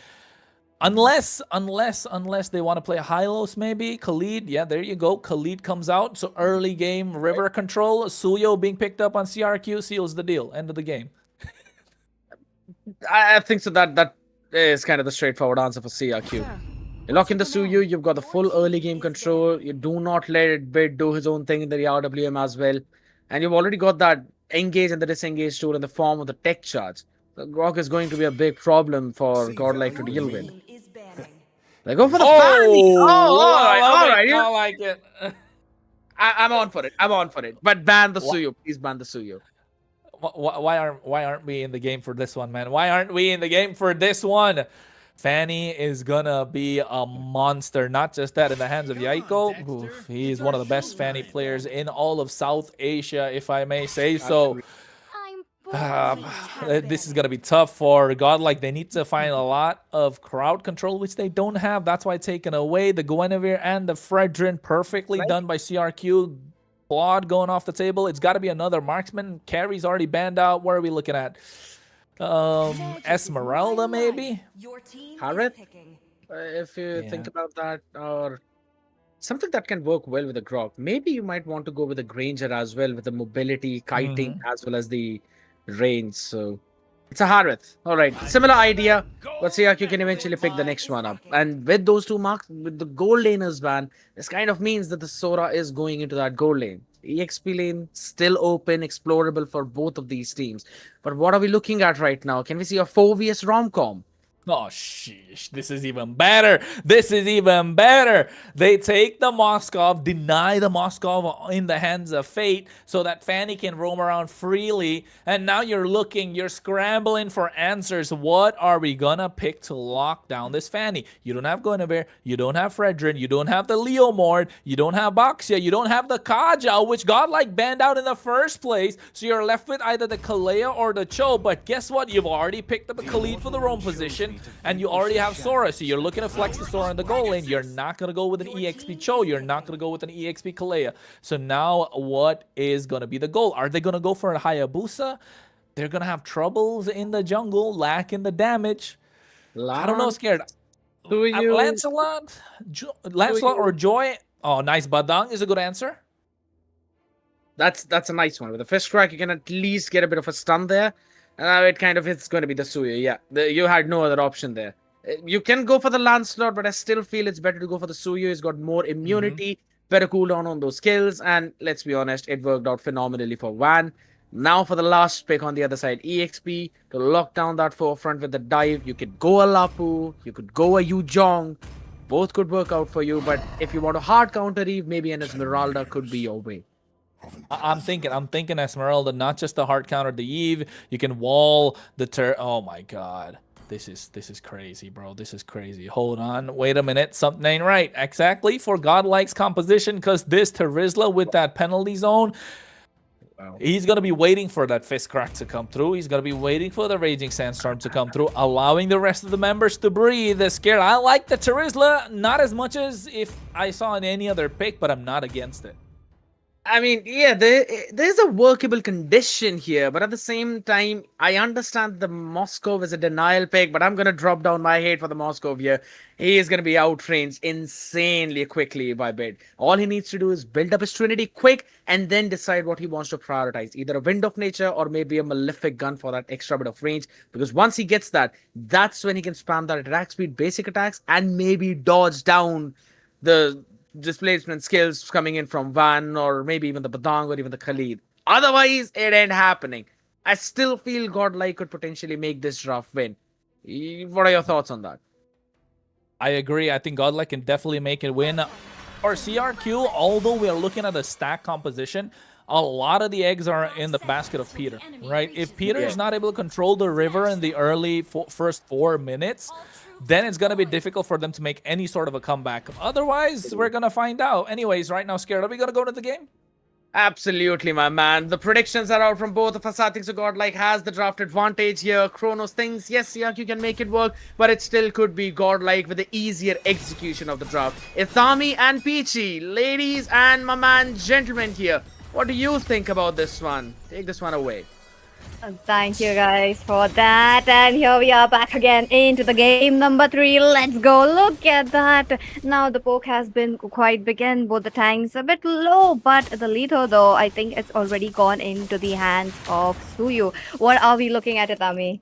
Speaker 7: Unless they want to play a Hylos, maybe. Khalid, yeah, there you go. Khalid comes out. So early game, river control. Suyo being picked up on CRQ seals the deal. End of the game.
Speaker 6: I think so. That is kind of the straightforward answer for CRQ. You lock in the Suyu, you've got the full early game control. You do not let Bid do his own thing in the RWM as well. And you've already got that engage and the disengage tool in the form of the tech charge. The Grok is going to be a big problem for Godlike to deal with. They go for the fanny. All right.
Speaker 7: I like it.
Speaker 6: I'm on for it. But ban the Suyu. Please ban the Suyu.
Speaker 7: Why aren't we in the game for this one, man? Why aren't we in the game for this one? Fanny is gonna be a monster. Not just that, in the hands of Yaiko. Oof, he's one of the best Fanny players in all of South Asia, if I may say so. This is going to be tough for Godlike. They need to find a lot of crowd control, which they don't have. That's why taken away. The Guinevere and the Fredrin perfectly done by CRQ. Claude going off the table. It's got to be another marksman. Carry's already banned out. What are we looking at? Esmeralda, maybe?
Speaker 6: Harith, if you think about that, or something that can work well with a Grok. Maybe you might want to go with a Granger as well, with the mobility, kiting, as well as the range. So it's a Harith. All right, similar idea. But CRQ can eventually pick the next one up. And with those two marks, with the gold laners ban, this kind of means that the Sora is going into that gold lane. EXP lane still open, explorable for both of these teams. But what are we looking at right now? Can we see a 4vs rom-com?
Speaker 7: Oh, sheesh. This is even better. This is even better. They take the Moskov, deny the Moskov in the hands of fate so that Fanny can roam around freely. And now you're scrambling for answers. What are we gonna pick to lock down this Fanny? You don't have Guinevere. You don't have Fredrin. You don't have the Leomord. You don't have Baxia. You don't have the Kaja, which Godlike banned out in the first place. So you're left with either the Kalea or the Cho. But guess what? You've already picked up a Khalid for the roam position. And you already have Sora, so you're looking to flex the Sora in the goal lane. You're not going to go with an EXP Cho. You're not going to go with an EXP Kalea. So now what is going to be the goal? Are they going to go for a Hayabusa? They're going to have troubles in the jungle, lacking the damage. I don't know, scared. Lancelot or Joy? Oh, nice. Badang is a good answer.
Speaker 6: That's a nice one. With the fist crack, you can at least get a bit of a stun there. It's going to be the Suya. Yeah, you had no other option there. You can go for the Lancelot, but I still feel it's better to go for the Suya. He's got more immunity, better cooldown on those skills, and let's be honest, it worked out phenomenally for Van. Now for the last pick on the other side, EXP, to lock down that forefront with the dive. You could go a Lapu, you could go a Yu Jong. Both could work out for you, but if you want a hard counter Eve, maybe an Esmeralda could be your way.
Speaker 7: I'm thinking Esmeralda, not just the hard counter, the Eve. You can wall the Oh my god. This is crazy, bro. This is crazy. Hold on. Wait a minute. Something ain't right. Exactly for Godlike's composition, because this Terizla with that penalty zone, he's going to be waiting for that fist crack to come through. He's going to be waiting for the Raging Sandstorm to come through, allowing the rest of the members to breathe. They're scared. I like the Terizla, not as much as if I saw in any other pick, but I'm not against it.
Speaker 6: I mean, yeah, there's a workable condition here, but at the same time, I understand the Moskov is a denial pick, but I'm going to drop down my hate for the Moskov here. He is going to be outranged insanely quickly by Bid. All he needs to do is build up his Trinity quick and then decide what he wants to prioritize. Either a Wind of Nature or maybe a Malefic Gun for that extra bit of range. Because once he gets that, that's when he can spam that attack speed basic attacks and maybe dodge down the displacement skills coming in from Van or maybe even the Badang or even the Khalid. Otherwise, it ain't happening. I still feel Godlike could potentially make this draft win. What are your thoughts on that?
Speaker 7: I agree. I think Godlike can definitely make it win. For CRQ, although we are looking at the stack composition, a lot of the eggs are in the basket of Peter, right? If Peter is not able to control the river in the early first 4 minutes, then it's going to be difficult for them to make any sort of a comeback. Otherwise, we're going to find out. Anyways, right now, Scared, are we going to go to the game?
Speaker 6: Absolutely, my man. The predictions are out from both of us. I think so Godlike has the draft advantage here. Kronos thinks, yes, CRQ can make it work, but it still could be Godlike with the easier execution of the draft. Ithami and Peachy, ladies and my man, gentlemen here, what do you think about this one? Take this one away.
Speaker 10: Thank you guys for that, and here we are back again into the game number 3. Let's go. Look at that. Now the poke has been quite big and both the tanks a bit low, but the lethal though, I think it's already gone into the hands of Suyu. What are we looking at, Itami?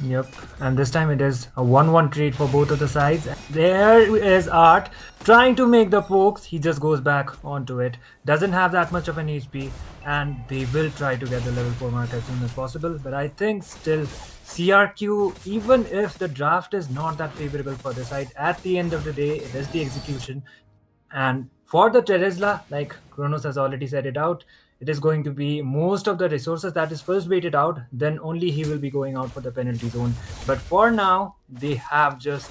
Speaker 11: Yep, and this time it is a 1-1 trade for both of the sides. There is Art trying to make the pokes. He just goes back onto it. Doesn't have that much of an HP, and they will try to get the level 4 mark as soon as possible. But I think still CRQ, even if the draft is not that favorable for the side, at the end of the day, it is the execution. And for the Terizla, like Kronos has already said it out, it is going to be most of the resources that is first waited out, then only he will be going out for the penalty zone. But for now, they have just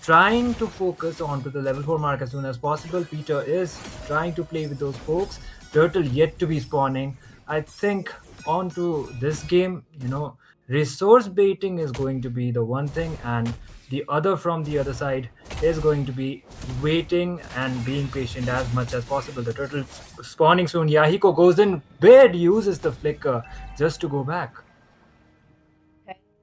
Speaker 11: trying to focus onto the level 4 mark as soon as possible. Peter is trying to play with those pokes. Turtle yet to be spawning. I think onto this game, resource baiting is going to be the one thing, and the other from the other side is going to be waiting and being patient as much as possible. The turtle spawning soon. Yahiko goes in, Bid uses the flicker just to go back.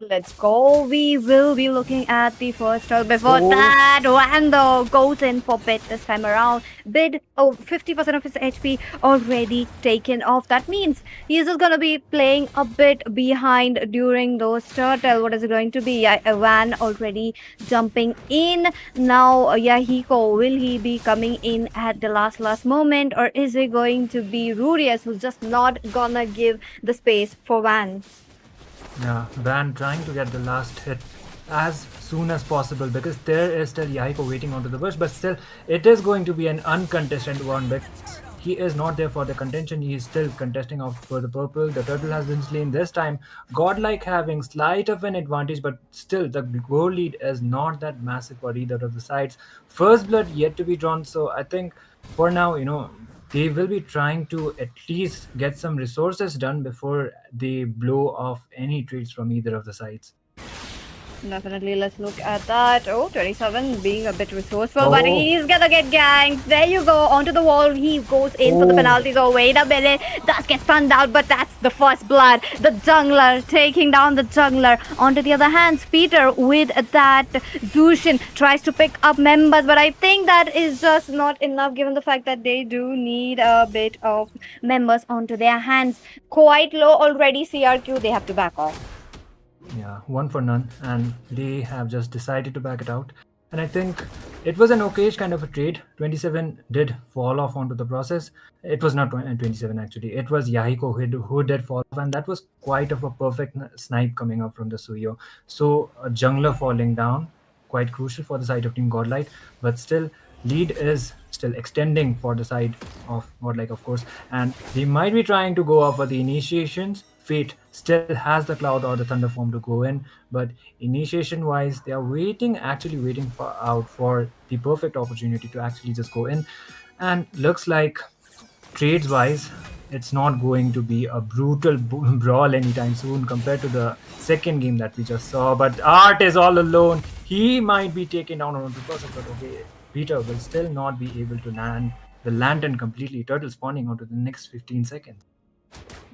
Speaker 10: Let's go. We will be looking at the first turtle. Before
Speaker 11: Oh.
Speaker 10: that, Wando goes in for Bid this time around. Bid, 50% of his HP already taken off. That means he's just going to be playing a bit behind during those turtle. What is it going to be? Van already jumping in. Now, Yahiko, will he be coming in at the last moment? Or is it going to be Rudius who's just not gonna give the space for Van?
Speaker 11: Yeah, Van trying to get the last hit as soon as possible because there is still Yahiko waiting onto the bush, but still it is going to be an uncontested one because he is not there for the contention. He is still contesting out for the purple. The turtle has been slain this time. Godlike having slight of an advantage, but still the goal lead is not that massive for either of the sides. First blood yet to be drawn, so I think for now, they will be trying to at least get some resources done before they blow off any trades from either of the sides.
Speaker 10: Definitely, let's look at that. Oh, 27 being a bit resourceful, but
Speaker 11: Oh.
Speaker 10: he's gonna get ganked. There you go, onto the wall. He goes in for the
Speaker 11: Oh.
Speaker 10: penalties. Oh, wait a minute. Does get stunned out, but that's the first blood. The jungler taking down the jungler. Onto the other hand, Peter with that Zushin tries to pick up members, but I think that is just not enough given the fact that they do need a bit of members onto their hands. Quite low already, CRQ. They have to back off.
Speaker 11: Yeah, one for none, and they have just decided to back it out. And I think it was an okayish kind of a trade. 27 did fall off onto the process. It was not 27 actually. It was Yahiko who did fall off, and that was quite of a perfect snipe coming up from the Suyo. So a jungler falling down, quite crucial for the side of Team Godlike, but still lead is still extending for the side of Godlike, of course, and they might be trying to go off for the initiations. Fate still has the cloud or the thunder form to go in, but initiation wise they are actually waiting for the perfect opportunity to actually just go in. And looks like trades wise it's not going to be a brutal brawl anytime soon compared to the second game that we just saw. But Art is all alone. He might be taken down on the process, but okay, Peter will still not be able to land the lantern completely. Turtle spawning onto the next 15 seconds.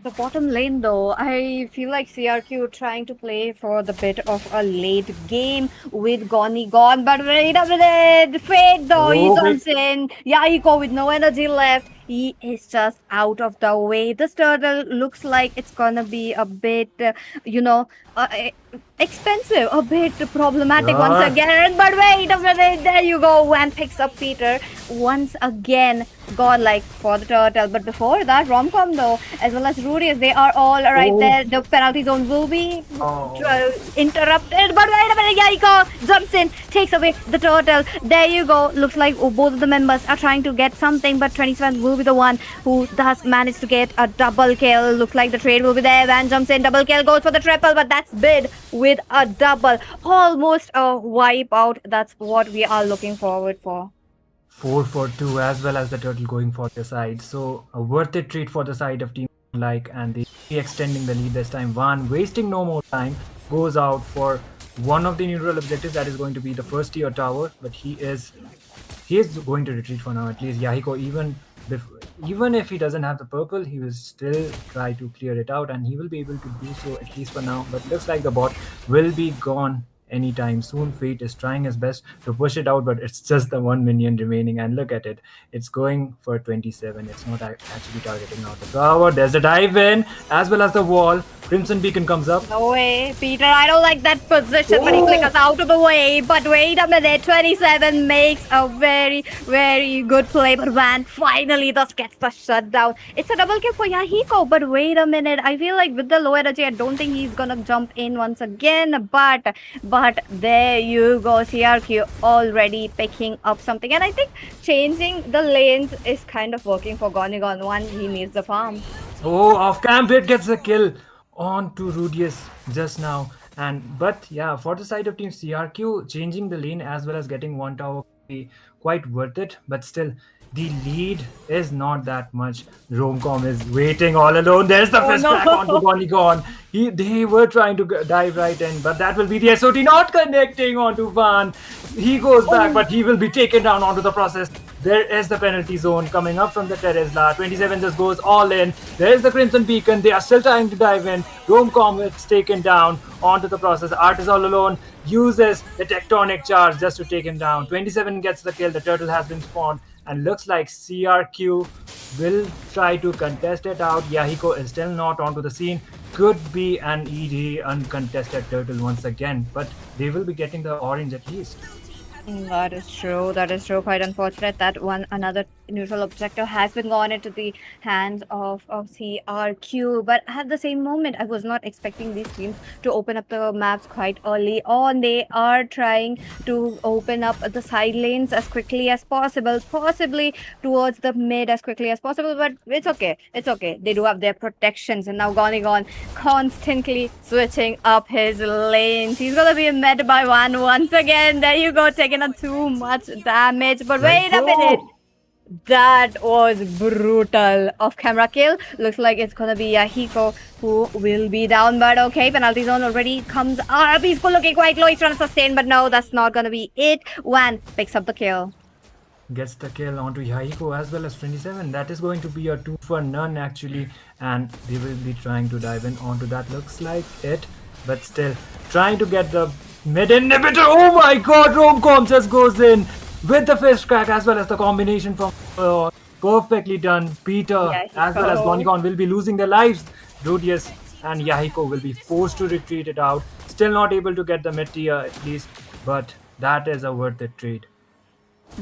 Speaker 10: The bottom lane, though, I feel like CRQ trying to play for the bit of a late game with Goni gone, but wait a minute, Fate though, he jumps in. Yahiko with no energy left. He is just out of the way. This turtle looks like it's gonna be a bit, expensive, a bit problematic once again. But wait a minute, there you go. Van picks up Peter once again. Godlike for the turtle. But before that, Romcom though, as well as Rudius, they are all right there. The penalty zone will be interrupted. But wait a minute, Yahiko jumps in, takes away the turtle. There you go. Looks like both of the members are trying to get something, but 27 will be the one who does manage to get a double kill. Looks like the trade will be there. Van jumps in, double kill, goes for the triple, but that's Bid with a double. Almost a wipe out. That's what we are looking forward for.
Speaker 11: 4 for 2 as well as the turtle going for the side. So a worth it treat for the side of Team Like, and they extending the lead this time. Van wasting no more time goes out for one of the neutral objectives, that is going to be the first tier tower, but he is going to retreat for now at least. Yahiko, even if he doesn't have the purple, he will still try to clear it out, and he will be able to do so at least for now. But looks like the bot will be gone anytime soon. Fate is trying his best to push it out, but it's just the one minion remaining, and look at it, it's going for 27. It's not actually targeting out the tower. There's a dive in as well as the wall. Crimson Beacon comes up.
Speaker 10: No way, Peter, I don't like that position, but he flickers out of the way. But wait a minute, 27 makes a very, very good play, but Van finally just gets the shutdown. It's a double kill for Yahiko, but wait a minute, I feel like with the low energy, I don't think he's gonna jump in once again, but there you go, CRQ already picking up something, and I think changing the lanes is kind of working for Gonigon. One, he needs the farm.
Speaker 11: Oh, off camp it gets the kill on to Rudius just now. But yeah, for the side of Team CRQ, changing the lane as well as getting one tower be quite worth it. But still, the lead is not that much. Romcom is waiting all alone. There's the fist crack onto Polygon. They were trying to dive right in, but that will be the SOT not connecting onto Van. He goes back, but he will be taken down onto the process. There is the penalty zone coming up from the Teresla. 27 just goes all in. There is the Crimson Beacon. They are still trying to dive in. Romcom gets taken down onto the process. Art is all alone. Uses the tectonic charge just to take him down. 27 gets the kill. The turtle has been spawned. And looks like CRQ will try to contest it out. Yahiko is still not onto the scene. Could be an ED uncontested turtle once again. But they will be getting the orange at least.
Speaker 10: That is true. That is true. Quite unfortunate that another neutral objective has been gone into the hands of CRQ. But at the same moment, I was not expecting these teams to open up the maps quite early on. They are trying to open up the side lanes as quickly as possible, possibly towards the mid as quickly as possible. But it's okay. It's okay. They do have their protections. And now Gonigon constantly switching up his lanes. He's gonna be met by one once again. There you go, taking on too much damage. But wait a minute. That was brutal. Off camera kill. Looks like it's gonna be Yahiko who will be down. But okay, penalty zone already comes up. He's looking quite low. He's trying to sustain, but no, that's not gonna be it. One picks up the kill.
Speaker 11: Gets the kill onto Yahiko as well as 27. That is going to be a 2 for none actually, and they will be trying to dive in onto that. Looks like it, but still trying to get the mid inhibitor. Oh my god, Romcom just goes in with the fist crack as well as the combination from perfectly done. Peter as well as Gonigon will be losing their lives. Rodius and Yahiko will be forced to retreat it out. Still not able to get the mid tier at least, but that is a worth it trade.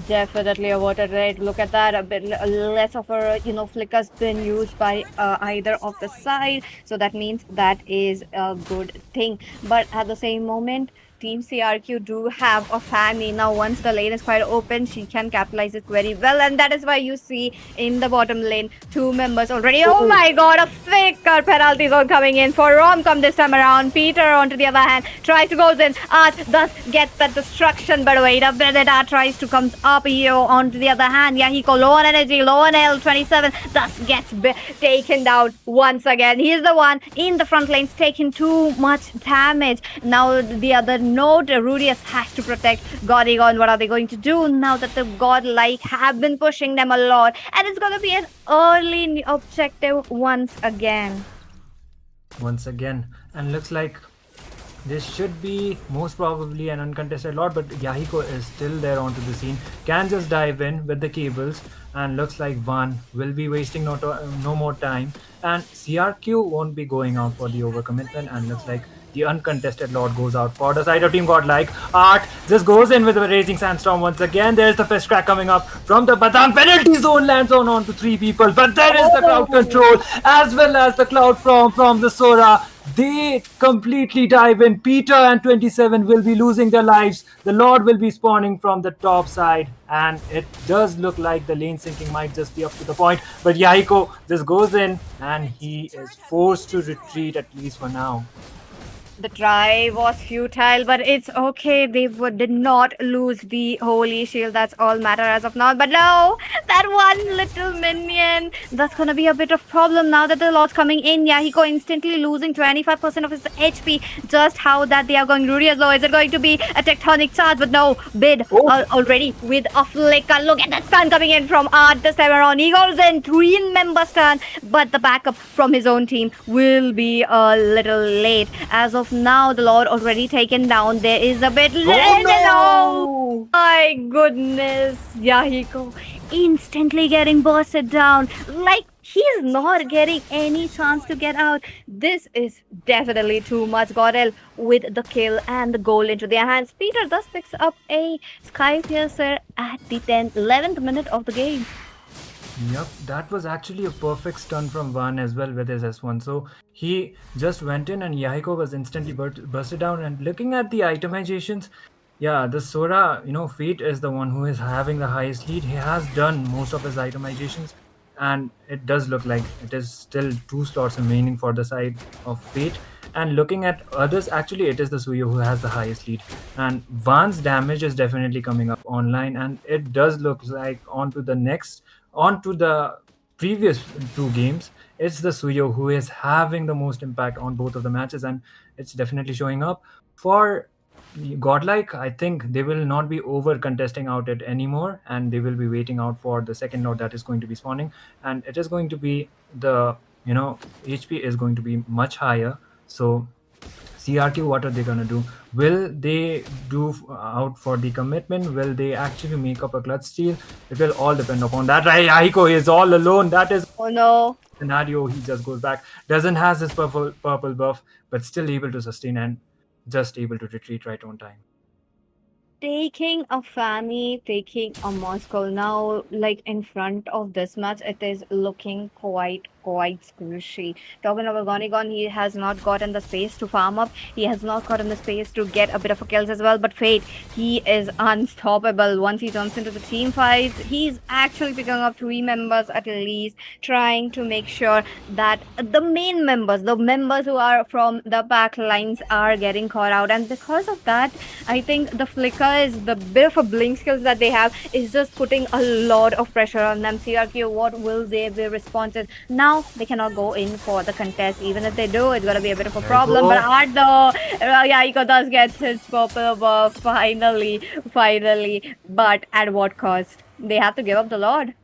Speaker 10: Definitely a water rate. Look at that. A bit less of a flicker's been used by either of the side, so that means that is a good thing. But at the same moment, Team CRQ do have a Fanny. Now once the lane is quite open, she can capitalize it very well, and that is why you see in the bottom lane 2 members already. Oh my god, a faker penalty zone coming in for Romcom this time around. Peter onto the other hand tries to go in. Art thus gets that destruction, but wait a minute, Art tries to come up here onto the other hand. Yahiko low on energy, low on L. 27 thus gets taken down once again. He is the one in the front lanes taking too much damage. Now the other node, Rudius has to protect Godigon. What are they going to do now that the GodLike have been pushing them a lot? And it's going to be an early objective once again.
Speaker 11: And looks like this should be most probably an uncontested lot, but Yahiko is still there onto the scene. Can just dive in with the cables, and looks like Van will be wasting no more time, and CRQ won't be going out for the overcommitment, and looks like the uncontested lot goes out for the side of Team GodLike. Art just goes in with a Raging Sandstorm once again. There's the fist crack coming up from the Batam. Penalty zone lands on to 3 people, but there is the crowd control as well as the cloud from the Sora. They completely dive in. Peter and 27 will be losing their lives. The Lord will be spawning from the top side, and it does look like the lane sinking might just be up to the point, but Yahiko just goes in and he is forced to retreat, at least for now.
Speaker 10: The try was futile, but it's okay. They did not lose the holy shield. That's all matter as of now. But no, that one little minion, that's gonna be a bit of problem now that the lot's coming in. Yahiko instantly losing 25% of his HP. Just how that they are going. Rudy as low. Is it going to be a tectonic charge? But no, Bid already with a flicker. Look at that stun coming in from Art this time around. He goes in, 3-member stun, but the backup from his own team will be a little late. As of now, the Lord already taken down. There is a bit late. Oh my goodness, Yahiko instantly getting bursted down. Like he's not getting any chance to get out. This is definitely too much. Godl with the kill and the goal into their hands. Peter thus picks up a Sky Piercer at the 11th minute of the game.
Speaker 11: Yep, that was actually a perfect stun from Van as well with his S1. So he just went in and Yahiko was instantly bursted down. And looking at the itemizations, yeah, the Sora, Fate is the one who is having the highest lead. He has done most of his itemizations, and it does look like it is still 2 slots remaining for the side of Fate. And looking at others, actually it is the Suyo who has the highest lead. And Van's damage is definitely coming up online, and it does look like onto the previous two games, it's the Suyo who is having the most impact on both of the matches, and it's definitely showing up. For Godlike, I think they will not be over contesting out it anymore, and they will be waiting out for the second node that is going to be spawning, and it is going to be the HP is going to be much higher. So CRQ, what are they gonna do? Will they do out for the commitment? Will they actually make up a clutch steal? It will all depend upon that. Right, Aiko is all alone. That is
Speaker 10: Oh no.
Speaker 11: scenario. He just goes back, doesn't has his purple buff, but still able to sustain and just able to retreat right on time.
Speaker 10: Taking a Fanny, taking a Moscow now, like in front of this match, it is looking quite squishy. Talking about Gonigon, he has not gotten the space to farm up. He has not gotten the space to get a bit of a kills as well. But Fate, he is unstoppable. Once he jumps into the team fights, he's actually picking up 3 members at least, trying to make sure that the main members, the members who are from the back lines, are getting caught out. And because of that, I think the flicker is the bit of a blink skills that they have is just putting a lot of pressure on them. CRQ, what will their responses? Now they cannot go in for the contest. Even if they do, it's gonna be a bit of a problem. But Art though, Yaiko does get his purple buff finally. But at what cost? They have to give up the Lord.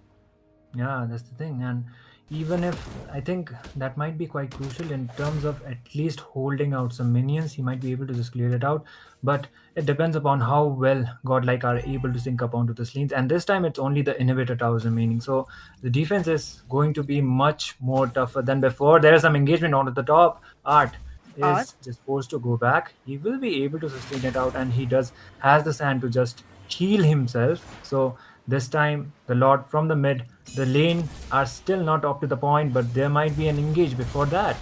Speaker 11: Yeah, that's the thing. And even if I think that might be quite crucial in terms of at least holding out some minions, he might be able to just clear it out. But it depends upon how well Godlike are able to sync up onto the lanes. And this time it's only the inhibitor towers remaining. So the defense is going to be much more tougher than before. There is some engagement onto the top. Art is just forced to go back. He will be able to sustain it out, and he has the sand to just heal himself. So this time the Lord from the mid, the lane are still not up to the point, but there might be an engage before that.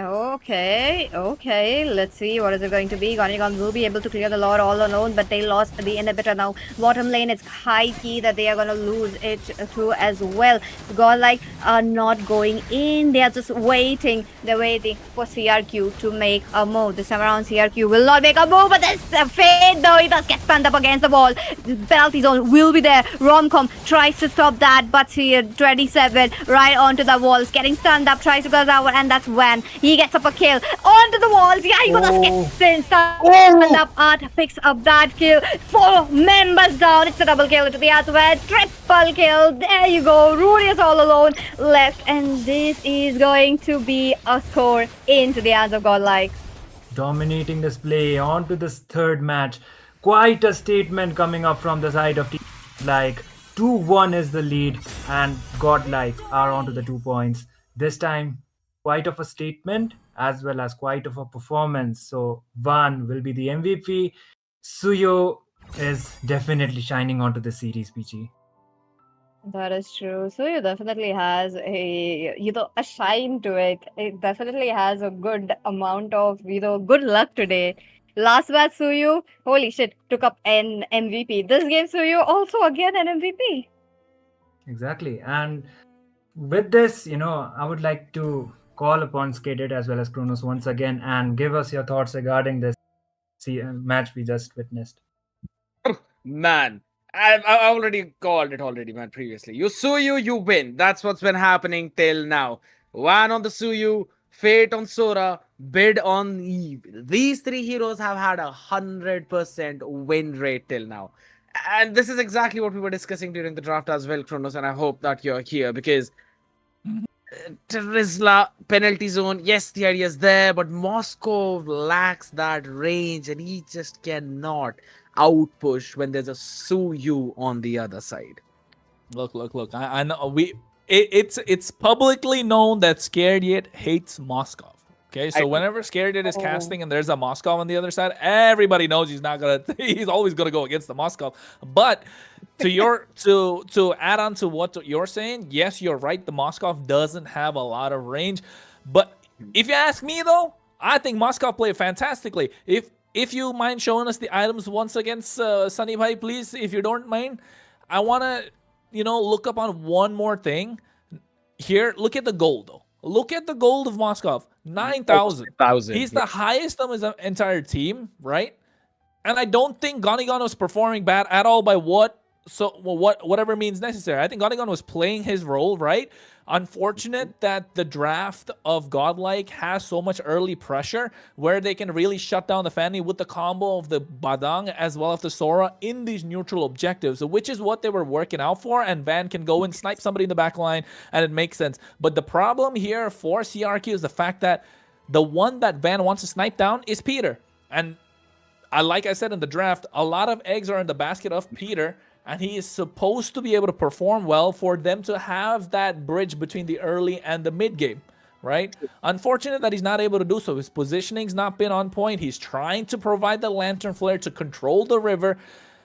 Speaker 10: Okay, let's see what is it going to be. Gonigon will be able to clear the Lord all alone, but they lost the inhibitor now. Bottom lane, it's high key that they are going to lose it too as well. Godlike are not going in. They are just waiting. They're waiting for CRQ to make a move. This time around, CRQ will not make a move, but this Fade though, he does get stunned up against the wall. The penalty zone will be there. Romcom tries to stop that, but here 27 right onto the walls, getting stunned up, tries to go down, and that's when he gets up a kill onto the walls. Yeah, he just gets stunned up. Art picks up that kill. 4 members down. It's a double kill to the Azwed. Triple kill. There you go. Rudius all alone left, and this is going to be a score into the hands of Godlike.
Speaker 11: Dominating display onto this third match. Quite a statement coming up from the side of Team Like. 2-1 is the lead, and Godlike are onto the 2 points. This time, quite of a statement as well as quite of a performance. So Van will be the MVP. Suyo is definitely shining onto the series, PG.
Speaker 10: That is true. So you definitely has a shine to it. It definitely has a good amount of good luck today. Last match, Suyu, holy shit, took up an MVP. This game, Suyu, also again an MVP.
Speaker 11: Exactly. And with this, I would like to call upon Skated as well as Kronos once again and give us your thoughts regarding this match we just witnessed.
Speaker 6: Man, I already called it man, previously. You Suyu, you win. That's what's been happening till now. One on the Suyu, Fate on Sora, Bid on Eve. These 3 heroes have had 100% win rate till now. And this is exactly what we were discussing during the draft as well, Kronos, and I hope that you're here because Rizla, penalty zone, yes, the idea is there, but Moscow lacks that range and he just cannot outpush when there's a Suyu on the other side.
Speaker 7: Look. I know it's publicly known that Scared Yet hates Moscow. Okay, so whenever Scared Yet is casting and there's a Moscow on the other side, everybody knows he's always gonna go against the Moscow. But to add on to what you're saying, yes, you're right. The Moscow doesn't have a lot of range, but if you ask me though, I think Moscow played fantastically. If you mind showing us the items once again, Sunny Bhai, please, if you don't mind, I wanna look up on one more thing. Here, look at the gold though. Look at the gold of Moscow. 9,000.
Speaker 6: 9,000.
Speaker 7: He's the highest of his entire team, right? And I don't think Gonigon was performing bad at all by whatever means necessary. I think Gonigon was playing his role, right? Unfortunate that the draft of Godlike has so much early pressure where they can really shut down the Fanny with the combo of the Badang as well as the Sora in these neutral objectives, which is what they were working out for, and Van can go and snipe somebody in the back line, and it makes sense. But the problem here for CRQ is the fact that the one that Van wants to snipe down is Peter. And like I said in the draft, a lot of eggs are in the basket of Peter, and he is supposed to be able to perform well for them to have that bridge between the early and the mid game, right? Unfortunate that he's not able to do so. His positioning's not been on point. He's trying to provide the Lantern Flare to control the river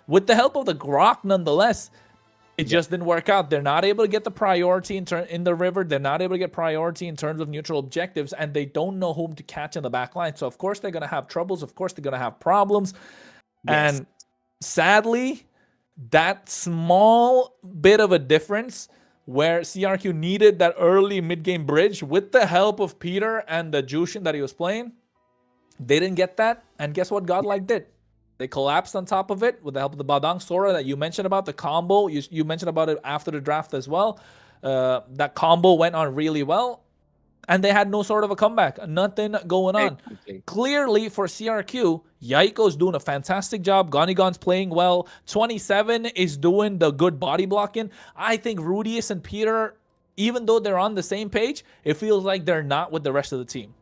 Speaker 7: with the help of the Grok nonetheless. It just didn't work out. They're not able to get the priority in the river. They're not able to get priority in terms of neutral objectives, and they don't know whom to catch in the back line. So, of course, they're going to have troubles. Of course, they're going to have problems. Yes. And sadly, that small bit of a difference where CRQ needed that early mid-game bridge with the help of Peter and the Jushin that he was playing, they didn't get that. And guess what Godlike did? They collapsed on top of it with the help of the Badang Sora that you mentioned about, the combo. You mentioned about it after the draft as well. That combo went on really well. And they had no sort of a comeback. Nothing going on. Clearly, for CRQ, Yaiko's doing a fantastic job. Gonigon's playing well. 27 is doing the good body blocking. I think Rudius and Peter, even though they're on the same page, it feels like they're not with the rest of the team.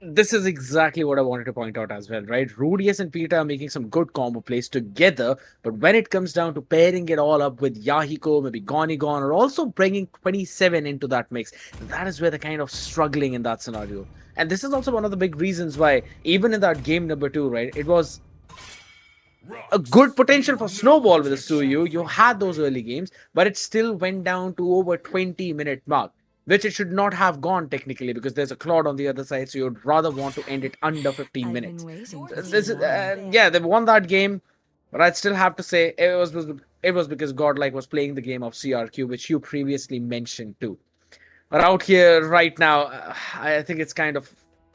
Speaker 6: This is exactly what I wanted to point out as well, right? Rudius and Peter are making some good combo plays together, but when it comes down to pairing it all up with Yahiko, maybe Gonigon, or also bringing 27 into that mix, that is where they're kind of struggling in that scenario. And this is also one of the big reasons why, even in that game number 2, right, it was a good potential for snowball with the Suyu. You had those early games, but it still went down to over 20-minute mark, which it should not have gone technically because there's a Claude on the other side, so you'd rather want to end it under 15 minutes. Yeah, they won that game, but I'd still have to say it was because Godlike was playing the game of CRQ, which you previously mentioned too. But out here right now, I think it's kind of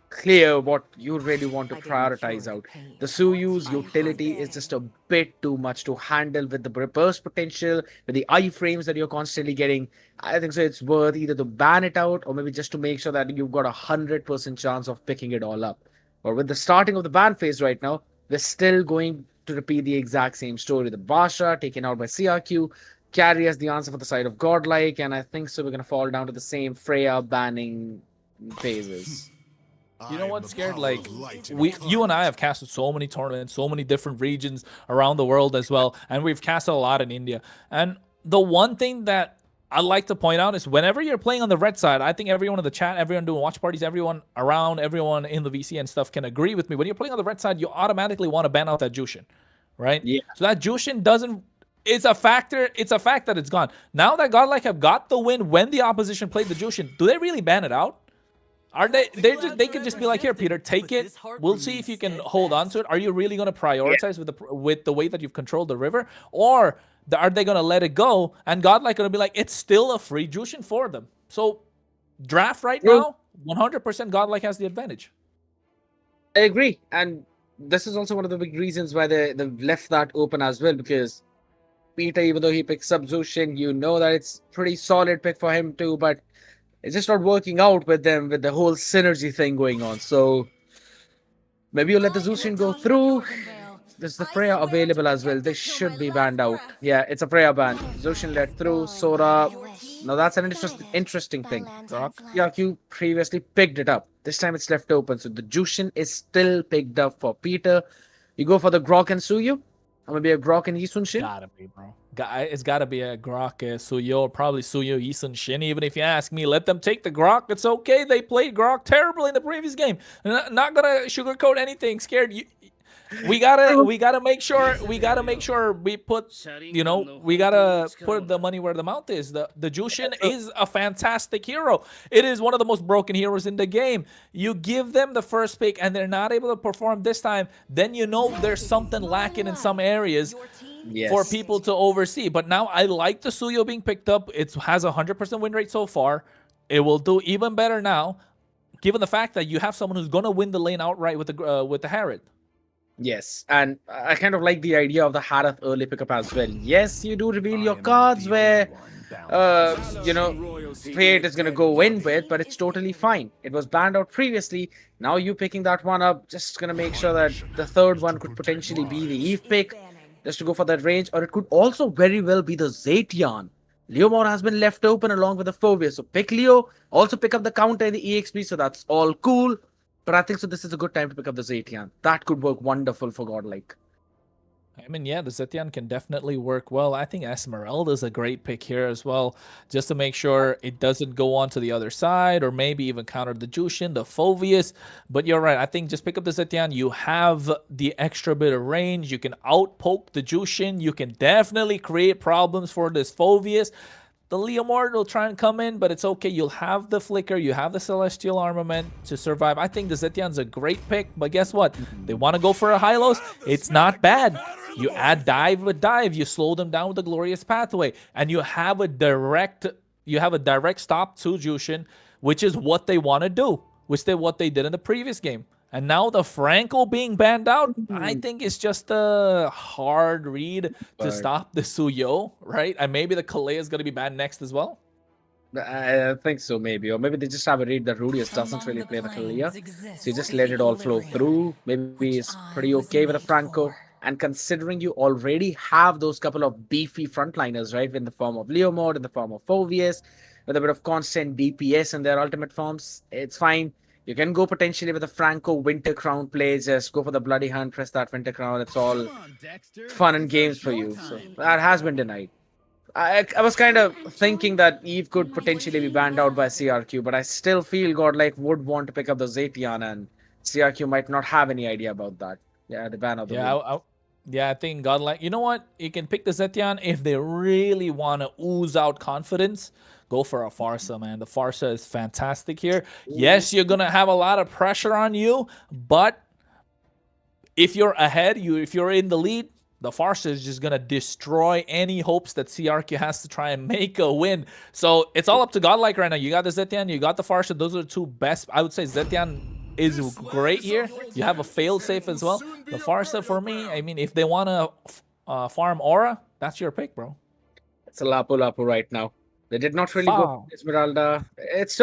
Speaker 6: clear what you really want to prioritize out. The Suyu's utility is just a bit too much to handle with the burst potential, with the iframes that you're constantly getting. I think so it's worth either to ban it out or maybe just to make sure that you've got 100% chance of picking it all up. Or with the starting of the ban phase right now, we're still going to repeat the exact same story. The Basha taken out by CRQ, carry as the answer for the side of Godlike, and I think so we're going to fall down to the same Freya banning phases.
Speaker 7: You know what's scared? Like, you and I have casted so many tournaments, so many different regions around the world as well, and we've casted a lot in India. And the one thing that I like to point out is whenever you're playing on the red side, I think everyone in the chat, everyone doing watch parties, everyone around, everyone in the VC and stuff can agree with me. When you're playing on the red side, you automatically want to ban out that Jushin, right? Yeah. So that Jushin doesn't. It's a factor. It's a fact that it's gone. Now that Godlike have got the win when the opposition played the Jushin, do they really ban it out? Are they could just be like, here, Peter, take it. We'll see if you can hold on to it. Are you really going to prioritize with the way that you've controlled the river? Or are they going to let it go? And Godlike going to be like, it's still a free Jushin for them. So draft right now, 100% Godlike has the advantage.
Speaker 6: I agree. And this is also one of the big reasons why they left that open as well, because Peter, even though he picks up Jushin, you know that it's pretty solid pick for him too, but it's just not working out with them, with the whole synergy thing going on. So maybe you let the Jushin go through. There's the Freya available as well. They should be banned out. Yeah, it's a Freya ban. Jushin let through. Sora. Now that's an interesting thing. CRQ previously picked it up. This time it's left open. So the Jushin is still picked up for Peter. You go for the Grok and Suyu? Or maybe a Grok and Yisun Shin?
Speaker 7: Gotta be, bro. It's gotta be a Grok, Suyo, or probably Suyo, Yisun Shin. Even if you ask me, let them take the Grok. It's okay. They played Grok terribly in the previous game. Not gonna sugarcoat anything. Scared you. We gotta make sure we put, we gotta put the money where the mouth is. The Jushin is a fantastic hero. It is one of the most broken heroes in the game. You give them the first pick and they're not able to perform this time, then you know there's something lacking in some areas for people to oversee. But now I like the Suyo being picked up. It has a 100% win rate so far. It will do even better now. given the fact that you have someone who's gonna win the lane outright with the Harrod.
Speaker 6: Yes, and I kind of like the idea of the Harith early pickup as well. Yes, you do reveal your cards where, Fate is going to go in with, but it's totally fine. It was banned out previously. Now you picking that one up, just going to make sure that the third one could potentially be the Eve pick, just to go for that range, or it could also very well be the Zetian. Leomord has been left open along with the Foveus, so pick Leo, also pick up the counter in the EXP, so that's all cool. But I think so this is a good time to pick up the Zetian. That could work wonderful for Godlike.
Speaker 7: I mean, yeah, the Zetian can definitely work well. I think Esmeralda is a great pick here as well, just to make sure it doesn't go on to the other side, or maybe even counter the Jushin, the Foveus. But you're right. I think just pick up the Zetian. You have the extra bit of range. You can outpoke the Jushin. You can definitely create problems for this Foveus. The Leomord will try and come in, but it's okay. You'll have the Flicker. You have the Celestial Armament to survive. I think the Zetian's a great pick, but guess what? They want to go for a Hylos. It's not bad. You add dive with dive. You slow them down with the Glorious Pathway, and you have a direct stop to Jushin, which is what they want to do, which is what they did in the previous game. And now the Franco being banned out, I think it's just a hard read to stop the Suyo, right? And maybe the Kalea is going to be banned next as well.
Speaker 6: I think so, maybe. Or maybe they just have a read that Rudius doesn't really play the Kalea. So you just let it all flow through. Maybe it's pretty okay with the Franco. And considering you already have those couple of beefy frontliners, right? In the form of Leomord, in the form of Foveus, with a bit of constant DPS in their ultimate forms, it's fine. You can go potentially with a Franco Winter Crown play. Just go for the Bloody Hunt, press that Winter Crown. It's all fun and games for you. So that has been denied. I was kind of thinking that Eve could potentially be banned out by CRQ, but I still feel Godlike would want to pick up the Zetian, and CRQ might not have any idea about that. Yeah, the ban of the
Speaker 7: I think Godlike. You know what? You can pick the Zetian if they really want to ooze out confidence. Go for a Farsa, man. The Farsa is fantastic here. Yes, you're gonna have a lot of pressure on you, but if you're ahead, if you're in the lead, the Farsa is just gonna destroy any hopes that CRQ has to try and make a win. So it's all up to Godlike right now. You got the Zetian, you got the Farsa. Those are the two best. I would say Zetian is great here. You have a fail-safe as well. The Farsa, for me, I mean, if they want to farm Aura, that's your pick, bro.
Speaker 6: It's a Lapu right now. They did not really go for Esmeralda. It's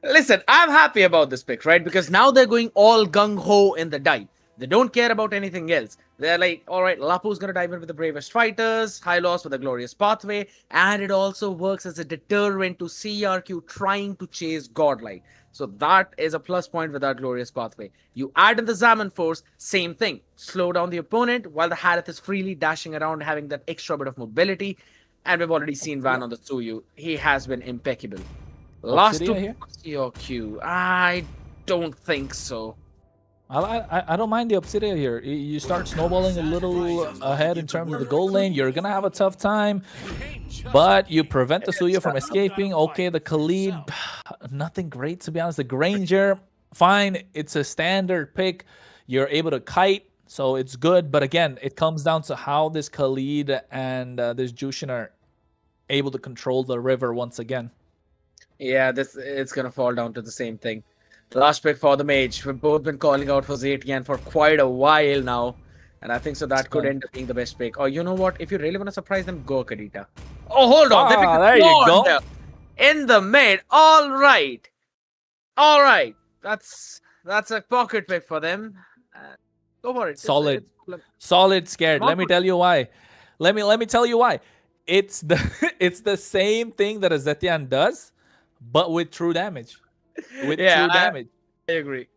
Speaker 6: Listen, I'm happy about this pick, right? Because now they're going all gung-ho in the dive. They don't care about anything else. They're like, all right, Lapu's going to dive in with the bravest fighters, Hylos with the glorious pathway, and it also works as a deterrent to CRQ trying to chase Godlike. So that is a plus point with that glorious pathway. You add in the Zaman force, same thing. Slow down the opponent while the Harith is freely dashing around, having that extra bit of mobility. And we've already seen Van on the Tsuyu. He has been impeccable. Last two CRQ. I don't think so.
Speaker 7: I don't mind the Obsidia here. You start snowballing a little ahead in terms of the goal lane. You're going to have a tough time, but you prevent the Suya from escaping. Okay, the Khalid, nothing great, to be honest. The Granger, fine. It's a standard pick. You're able to kite, so it's good. But again, it comes down to how this Khalid and this Jushin are able to control the river once again.
Speaker 6: Yeah, it's going to fall down to the same thing. Last pick for the mage. We've both been calling out for Zetian for quite a while now. And I think so that could end up being the best pick. Or you know what? If you really want to surprise them, go Kadita. Oh, hold on.
Speaker 7: There you go.
Speaker 6: In the mid. All right. All right. That's a pocket pick for them. Go for it.
Speaker 7: Solid. Solid scared. Let me tell you why. Let me tell you why. It's the same thing that a Zetian does, but with true damage. With true damage.
Speaker 6: I agree.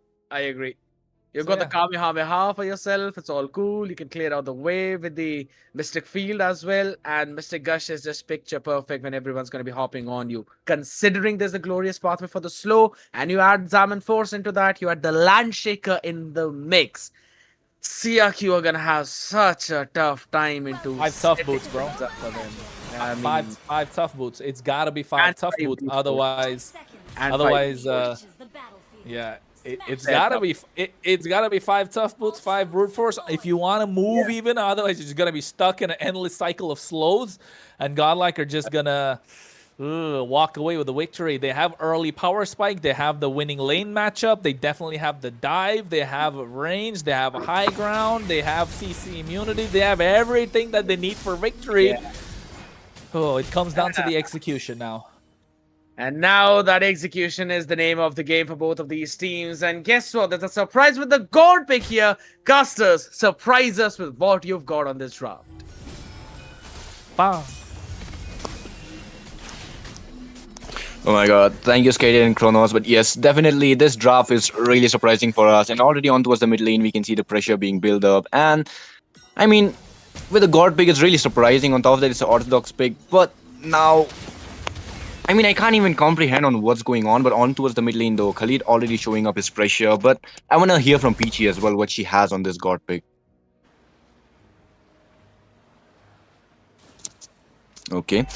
Speaker 6: You've got the Kamehameha for yourself. It's all cool. You can clear out the way with the Mystic Field as well. And Mystic Gush is just picture perfect when everyone's going to be hopping on you. Considering there's a glorious pathway for the slow, and you add Zaman Force into that, you add the Landshaker in the mix. CRQ are going to have such a tough time into
Speaker 7: 5 tough boots, bro. Five tough boots. It's got to be 5 tough boots. Otherwise, yeah, it's gotta be 5 tough boots, 5 brute force. If you want to move even, otherwise you're just gonna be stuck in an endless cycle of slows, and Godlike are just gonna walk away with the victory. They have early power spike. They have the winning lane matchup. They definitely have the dive. They have range. They have a high ground. They have CC immunity. They have everything that they need for victory.
Speaker 6: Yeah.
Speaker 7: Oh, it comes down to the execution now.
Speaker 6: And now that execution is the name of the game for both of these teams. And guess what? There's a surprise with the God pick here. Casters, surprise us with what you've got on this draft.
Speaker 7: Bam.
Speaker 12: Oh my god, thank you Skater and Kronos, but yes, definitely this draft is really surprising for us, and already on towards the mid lane we can see the pressure being built up, and I mean, with the God pick it's really surprising, on top of that it's an orthodox pick, but now, I mean I can't even comprehend on what's going on, but on towards the mid lane though, Khalid already showing up his pressure, but I wanna hear from Peachy as well what she has on this God pick. Okay.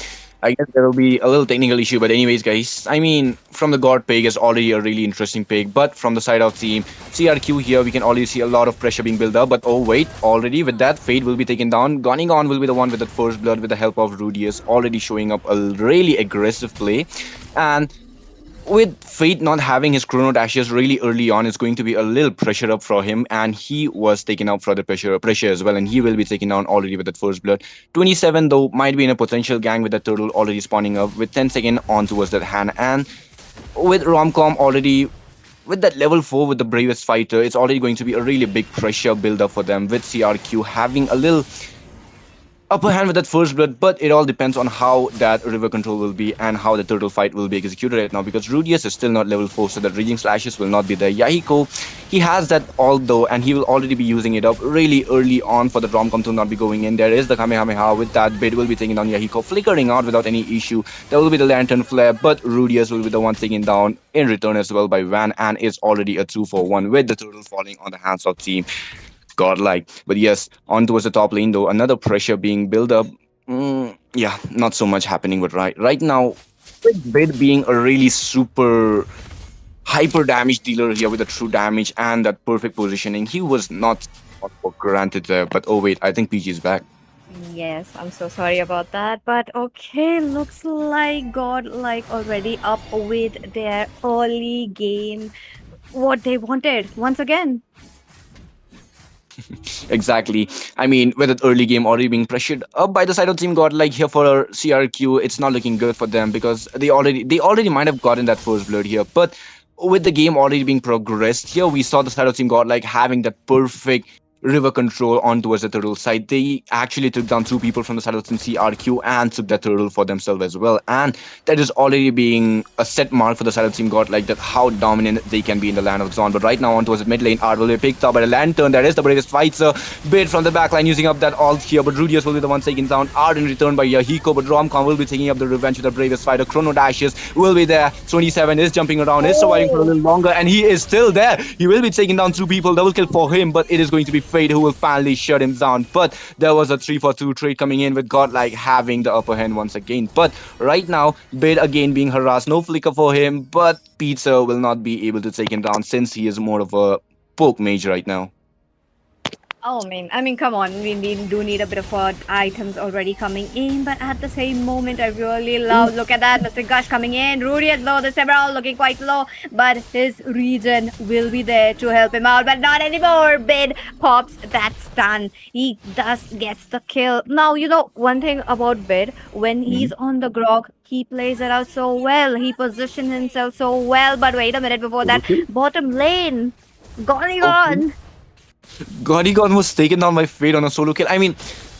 Speaker 12: I guess there will be a little technical issue, but anyways, guys, I mean, from the God pick is already a really interesting pick, but from the side of team CRQ here, we can already see a lot of pressure being built up, but oh wait, already with that, Fade will be taken down. Gonigon will be the one with the first blood with the help of Rudius, already showing up a really aggressive play, and with Fate not having his chrono dashes really early on, it's going to be a little pressure up for him, and he was taken out for the pressure as well, and he will be taken down already with that first blood. 27 though might be in a potential gang with the turtle already spawning up with 10 seconds on towards that hand, and with Romcom already with that level 4 with the bravest fighter, it's already going to be a really big pressure build up for them, with CRQ having a little upper hand with that first blood, but it all depends on how that river control will be and how the turtle fight will be executed right now, because Rudius is still not level 4, so that raging slashes will not be there. Yahiko, he has that all though, and he will already be using it up really early on for the Romcom to not be going in. There is the Kamehameha with that bit will be taking down Yahiko, flickering out without any issue. There will be the lantern flare, but Rudius will be the one taken down in return as well by Van, and is already a 2-for-1 with the turtle falling on the hands of team godlike. But yes, on towards the top lane though, another pressure being built up. Yeah, not so much happening with right now. With Bid being a really super hyper damage dealer here with the true damage and that perfect positioning, he was not for granted there. But oh wait, I think PG is back.
Speaker 10: Yes, I'm so sorry about that. But okay, looks like godlike already up with their early game. What they wanted once again.
Speaker 12: Exactly. I mean, with the early game already being pressured up by the side of team godlike here for CRQ, it's not looking good for them, because they already might have gotten that first blood here, but with the game already being progressed here, we saw the side of team godlike having that perfect river control on towards the turtle side. They actually took down 2 people from the side of team CRQ and took that turtle for themselves as well, and that is already being a set mark for the side of team godlike, that how dominant they can be in the land of Zon. But right now on towards the mid lane, Art will be picked up by the lantern. That is the bravest fighter bid from the backline using up that ult here, but Rudius will be the one taken down. Art in return by Yahiko, but Romcom will be taking up the revenge with the bravest fighter. Chrono dashes will be there. 27 is jumping around, is surviving for a little longer, and he is still there. He will be taking down 2 people. Double kill for him, but it is going to be Fade who will finally shut him down. But there was a 3-for-2 trade coming in with godlike having the upper hand once again. But right now, Bid again being harassed. No flicker for him, but Pizza will not be able to take him down since he is more of a poke mage right now.
Speaker 10: Oh, I mean, come on. We do need a bit of items already coming in, but at the same moment, I really love. Look at that, Mr. Gush coming in. Rudy is low. The Several looking quite low, but his regen will be there to help him out. But not anymore. Bid pops that stun. He thus gets the kill. Now, you know one thing about Bid, when he's on the grog, he plays it out so well. He positions himself so well. But wait a minute before that, bottom lane, Gonigon.
Speaker 12: Gonigon was taken down by Fade on a solo kill. I mean,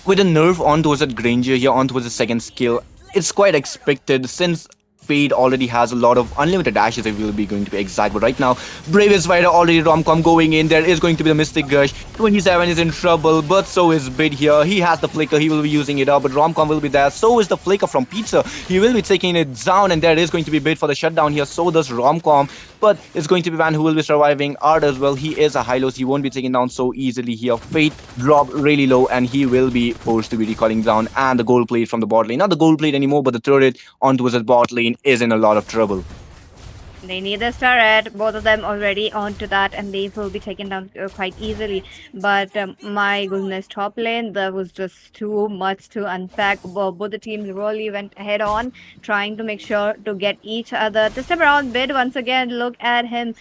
Speaker 12: with a nerf on towards that Granger here, on towards the second skill, it's quite expected since Fade already has a lot of unlimited dashes, if we'll be going to be exact. But right now, bravest fighter already Romcom going in. There is going to be the Mystic Gush. 27 is in trouble, but so is Bid here. He has the flicker, he will be using it up, but Romcom will be there. So is the flicker from Pizza. He will be taking it down, and there is going to be Bid for the shutdown here. So does Romcom, but it's going to be Van who will be surviving. Art as well, he is a high lows. He won't be taken down so easily here. Fate dropped really low, and he will be forced to be recalling down. And the gold plate from the bot lane, not the gold plate anymore, but the turret on towards the bot lane is in a lot of trouble.
Speaker 10: They need this turret. Both of them already onto that, and they will be taken down quite easily. But my goodness, top lane, there was just too much to unpack. Both the teams really went head on, trying to make sure to get each other. This time around, Bid, once again, look at him.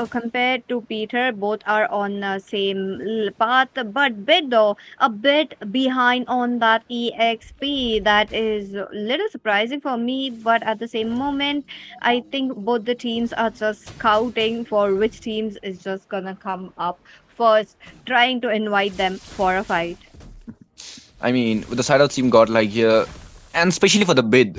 Speaker 10: Compared to Peter, both are on same path. But Bid, though, a bit behind on that EXP. That is a little surprising for me, but at the same moment, I think both the teams are just scouting for which teams is just gonna come up first, trying to invite them for a fight.
Speaker 12: I mean, with the side of team godlike here, and especially for the bid,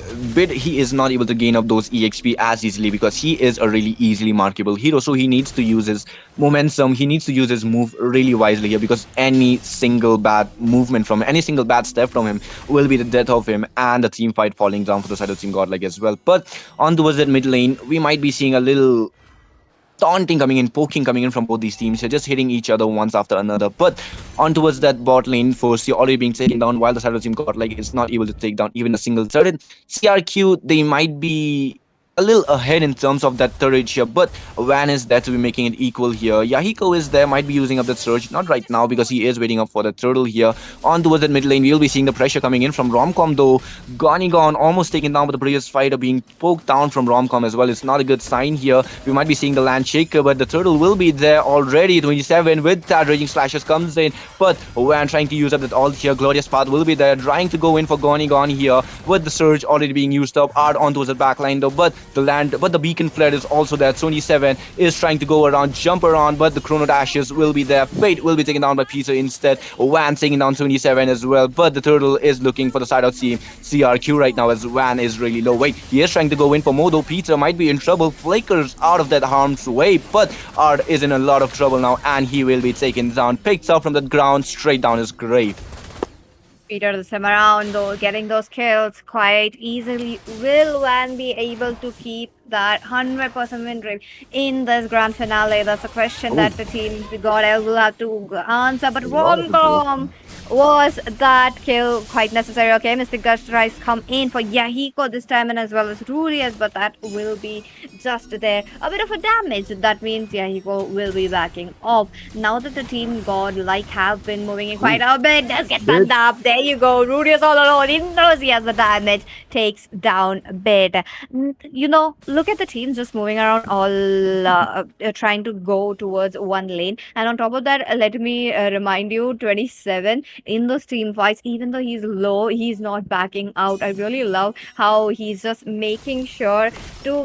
Speaker 12: he is not able to gain up those EXP as easily because he is a really easily markable hero. So he needs to use his momentum. He needs to use his move really wisely here because any single bad movement from any single bad step from him will be the death of him and the team fight falling down for the side of team godlike as well. But on towards that mid lane, we might be seeing a little taunting coming in, poking coming in from both these teams. They're just hitting each other once after another. But on towards that bot lane first, you're already being taken down while the side of the team got like it's not able to take down even a single turret. CRQ, they might be a little ahead in terms of that turret here, but Van is there to be making it equal here. Yahiko is there, might be using up that surge, not right now because he is waiting up for the turtle here. On towards that mid lane, we'll be seeing the pressure coming in from Romcom though. Gone almost taken down by the previous fighter, being poked down from Romcom as well. It's not a good sign here. We might be seeing the land shaker, but the turtle will be there already. 27 with that raging slashes comes in, but Van trying to use up that ult here. Glorious path will be there, trying to go in for Gone here with the surge already being used up. Art on towards the back line though, but the beacon flare is also there. 27 is trying to go around, jump around, but the chrono dashes will be there. Fate will be taken down by Peter instead. Van taking down 27 as well, but the turtle is looking for the side of team CRQ right now as Van is really low. Wait, he is trying to go in for Modo. Peter might be in trouble. Flickers out of that harm's way, but Art is in a lot of trouble now and he will be taken down, picked up from the ground straight down his grave.
Speaker 10: Peter this time around, though, getting those kills quite easily. Will Van be able to keep that 100% win rate in this grand finale? That's a question that the team Godl will have to answer. But Romcom, was that kill quite necessary? Okay, Mystic Gush tries come in for Yahiko this time and as well as Rudius, but that will be just there. A bit of a damage. That means Yahiko will be backing off. Now that the team godlike have been moving in quite a bit, does get stunned up. There you go. Rudius all alone. He knows he has the damage. Takes down Bid. Look at the teams just moving around, all trying to go towards one lane. And on top of that, let me remind you, 27 in those team fights, even though he's low, he's not backing out. I really love how he's just making sure to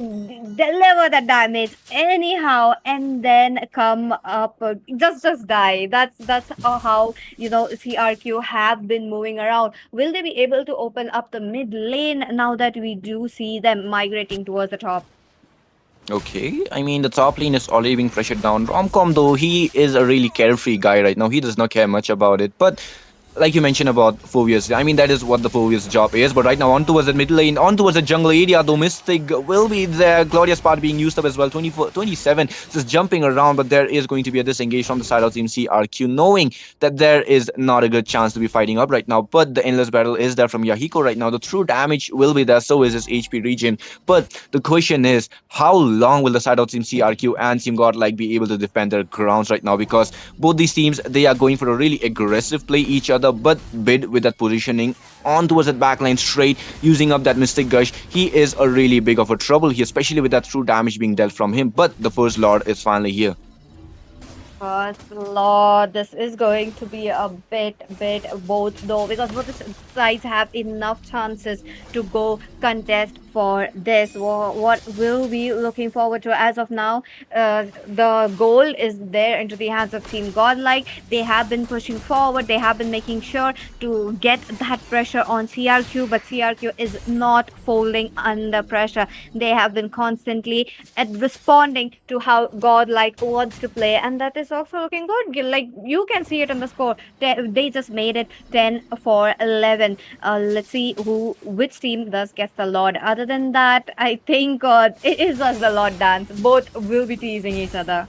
Speaker 10: deliver the damage anyhow and then come up, just die. That's how CRQ have been moving around. Will they be able to open up the mid lane now that we do see them migrating towards the top?
Speaker 12: Okay, I mean the top lane is already being pressured down. Romcom though, he is a really carefree guy right now. He does not care much about it. But like you mentioned about Phobius, I mean that is what the Phobius job is. But right now on towards the mid lane, on towards the jungle area though, Mystic will be there. Glorious part being used up as well. 27 just jumping around, but there is going to be a disengage from the side of team CRQ, knowing that there is not a good chance to be fighting up right now. But the endless battle is there from Yahiko right now. The true damage will be there, so is his HP regen. But the question is, how long will the side of team CRQ and team godlike be able to defend their grounds right now? Because both these teams, they are going for a really aggressive play each other, but Bid with that positioning on towards that backline straight, using up that Mystic Gush, he is a really big of a trouble here, especially with that true damage being dealt from him. But the first Lord is finally here.
Speaker 10: First Lord, this is going to be a bit both though, because both the sides have enough chances to go contest for this. What will we looking forward to as of now? The goal is there into the hands of team godlike. They have been pushing forward. They have been making sure to get that pressure on CRQ, but CRQ is not folding under pressure. They have been constantly responding to how godlike wants to play, and that is also looking good. Like you can see it in the score. They just made it 10-11. Let's see which team thus gets the Lord. Other than that, I think it is just the Lord dance. Both will be teasing each other.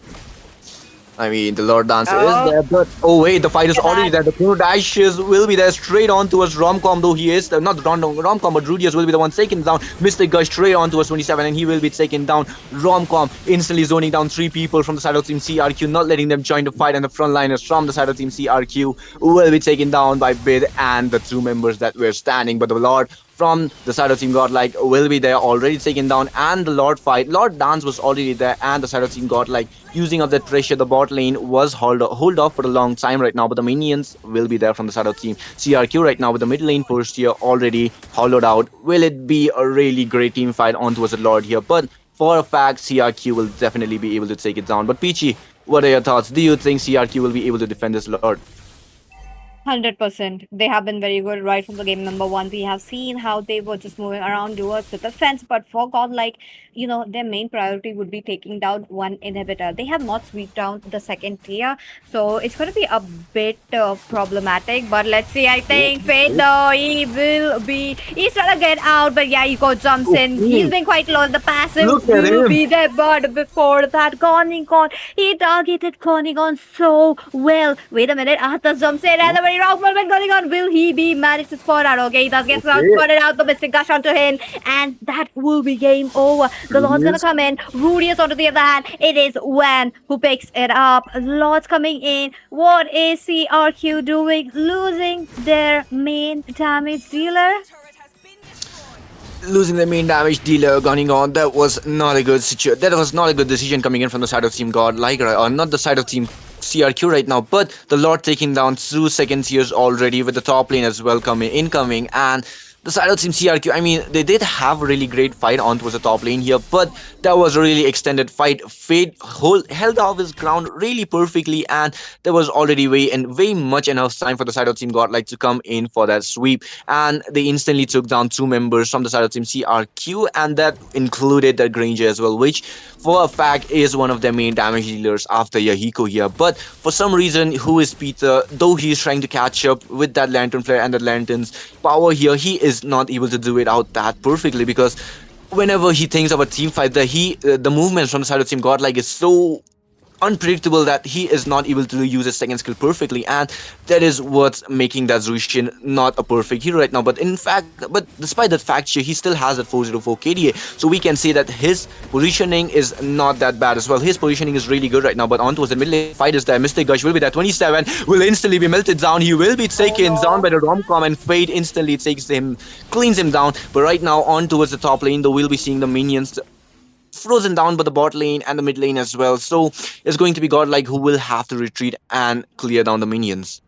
Speaker 12: I mean, the Lord Dancer is
Speaker 10: Oh,
Speaker 12: there, but oh wait, the fight is
Speaker 10: look at
Speaker 12: already
Speaker 10: that.
Speaker 12: there. The Chrono Dashes will be there straight on towards Romcom, though he is not Romcom, but Rudius will be the one taken down. Mystic Gush straight on towards 27, and he will be taken down. Romcom instantly zoning down three people from the side of Team CRQ, not letting them join the fight, and the frontliners from the side of Team CRQ will be taken down by Bid and the two members that were standing. But the Lord from the side of Team Godlike will be there, already taken down, and the Lord fight. Lord Dance was already there, and the side of Team Godlike using up that pressure. The bot lane was hold off for a long time right now, but the minions will be there from the side of Team CRQ right now with the mid lane first here already hollowed out. Will it be a really great team fight on towards the Lord here? But for a fact, CRQ will definitely be able to take it down. But Peachy, what are your thoughts? Do you think CRQ will be able to defend this Lord?
Speaker 10: 100%. They have been very good right from the game number one. We have seen how they were just moving around towards the defense, but for God, like, their main priority would be taking down one inhibitor. They have not swept down the second tier, so it's going to be a bit problematic. But let's see. I think Fate, though, he's trying to get out, but yeah, Eco jumps in. He's been quite low. The passive
Speaker 12: Look at
Speaker 10: will
Speaker 12: him.
Speaker 10: be there, but before that, Gonigon, he targeted Gonigon so well. Wait a minute, Arthur jumps in, and the very wrong moment going on. Will he be managed to spot out? Okay, he does get spotted out. The Mystic Gush onto him, and that will be game over. The Lord's gonna come in. Rudius onto the other hand. It is Wan who picks it up. Lord's coming in. What is CRQ doing? Losing their main damage dealer.
Speaker 12: Losing the main damage dealer, gunning on. That was not a good situation. That was not a good decision coming in from the side of Team Godlike, or not the side of Team CRQ right now. But the Lord taking down 2 second tiers already with the top lane as well incoming, and the side of Team CRQ, I mean, they did have a really great fight on towards the top lane here, but that was a really extended fight. Fade held off his ground really perfectly, and there was already way much enough time for the side of Team Godlike to come in for that sweep, and they instantly took down two members from the side of Team CRQ, and that included the Granger as well, which for a fact is one of their main damage dealers after Yahiko here. But for some reason, who is Peter, though he is trying to catch up with that Lantern Flare and the Lantern's power here, he is not able to do it out that perfectly, because whenever he thinks of a team fight, the movements from the side of Team Godlike is so unpredictable that he is not able to use his second skill perfectly, and that is what's making that Zushin not a perfect hero right now. But despite that fact here, he still has that 404 KDA, so we can say that his positioning is not that bad as well. His positioning is really good right now. But on towards the middle lane fight is there. Mystic Gush will be there. 27 will instantly be melted down. He will be taken down by the Romcom, and Fade instantly cleans him down. But right now on towards the top lane, though, we'll be seeing the minions frozen down by the bot lane and the mid lane as well. So it's going to be Godlike who will have to retreat and clear down the minions.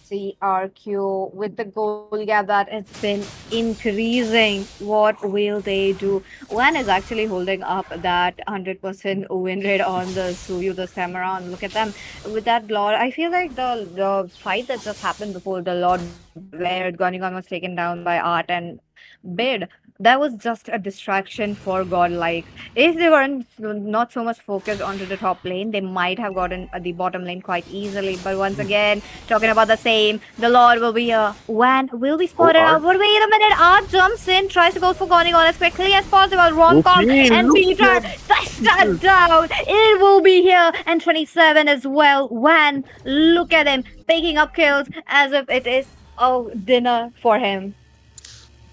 Speaker 10: CRQ with the goal gap that it's been increasing. What will they do? Wan is actually holding up that 100% win rate on the Suyu this time around. Look at them with that Lord. I feel like the fight that just happened before the Lord, where Gonigon was taken down by Art and Bid, that was just a distraction for Godlike. If they weren't not so much focused onto the top lane, they might have gotten the bottom lane quite easily. But once again, talking about the same, the Lord will be here. Wan will be spotted out. But wait a minute, Art jumps in, tries to go for Gonigon as quickly as possible. Romcom and Peter touch that down. It will be here. And 27 as well. Wan, look at him, picking up kills as if it is dinner for him.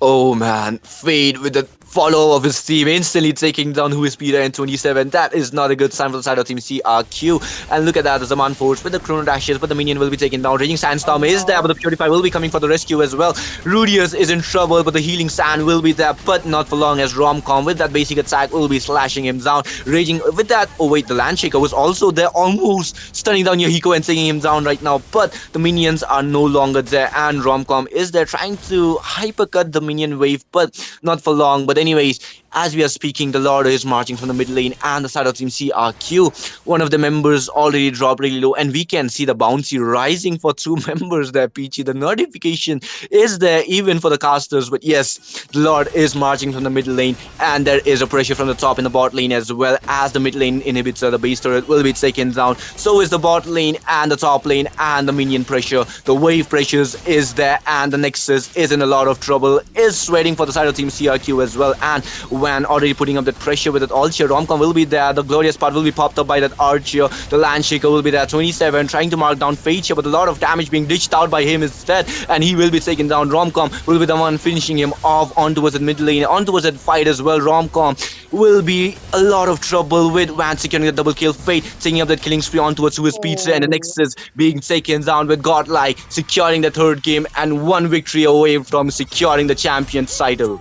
Speaker 12: Oh man, Fade with the follow of his team instantly taking down who is Peter and 27. That is not a good sign for the side of Team CRQ. And look at that, there's a man force with the Chrono Dashes, but the minion will be taken down. Raging Sandstorm is there, but the Purify will be coming for the rescue as well. Rudius is in trouble, but the Healing Sand will be there, but not for long, as Romcom with that basic attack will be slashing him down. Raging with that, oh wait, the Landshaker was also there, almost stunning down Yahiko and taking him down right now, but the minions are no longer there, and Romcom is there trying to hypercut the minion wave, but not for long. But anyways, as we are speaking, the Lord is marching from the mid lane and the side of Team CRQ. One of the members already dropped really low, and we can see the bouncy rising for two members there, Peachy. The notification is there even for the casters, but yes, the Lord is marching from the mid lane, and there is a pressure from the top in the bot lane as well, as the mid lane inhibitor, the base turret, will be taken down. So is the bot lane and the top lane, and the minion pressure, the wave pressures is there, and the Nexus is in a lot of trouble, is sweating for the side of Team CRQ as well. well. And when already putting up that pressure with that Archer, Romcom will be there. The glorious part will be popped up by that Archer. The Landshaker will be there. 27 trying to mark down Fate here, but a lot of damage being dished out by him instead. And he will be taken down. Romcom will be the one finishing him off on towards the mid lane, on towards that fight as well. Romcom will be a lot of trouble with Van securing the double kill. Fate taking up that killing spree on towards Swiss Pizza, and the Nexus being taken down with Godlike securing the third game and one victory away from securing the champion's title.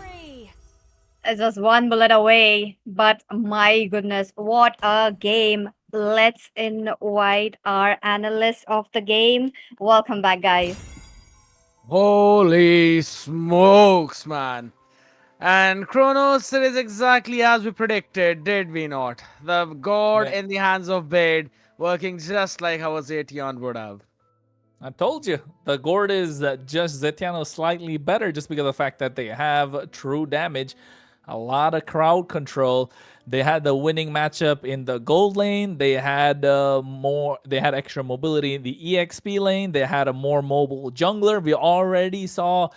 Speaker 10: It's just one bullet away, but my goodness, what a game. Let's invite our analyst of the game. Welcome back, guys.
Speaker 6: Holy smokes, man. And Kronos, it is exactly as we predicted, did we not? The god
Speaker 7: Yeah.
Speaker 6: in the hands of Bade, working just like how a Zetian would have.
Speaker 7: I told you, the Gord is just Zetiano slightly better just because of the fact that they have true damage, a lot of crowd control. They had the winning matchup in the gold lane. They had extra mobility in the EXP lane. They had a more mobile jungler. We already saw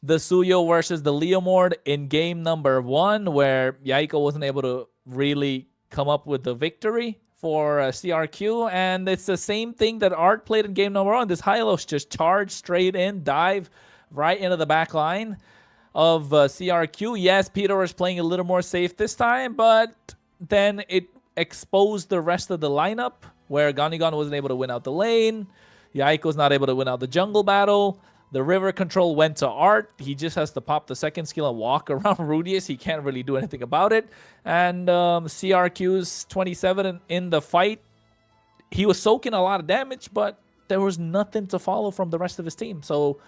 Speaker 7: the Suyo versus the Leomord in game number 1, where Yaiko wasn't able to really come up with the victory for CRQ. And it's the same thing that Art played in game number 1. This Hylos just charged straight in, dive right into the back line of CRQ. Yes, Peter was playing a little more safe this time, but then it exposed the rest of the lineup where Ganigan wasn't able to win out the lane. Yaiko's not able to win out the jungle battle. The river control went to Art. He just has to pop the second skill and walk around Rudius. He can't really do anything about it. And CRQ's 27 in the fight. He was soaking a lot of damage, but there was nothing to follow from the rest of his team. So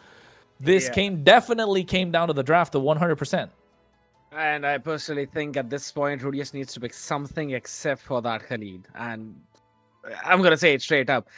Speaker 7: this definitely came down to the draft of 100%.
Speaker 6: And I personally think at this point, Rudius needs to pick something except for that Khalid. And I'm going to say it straight up.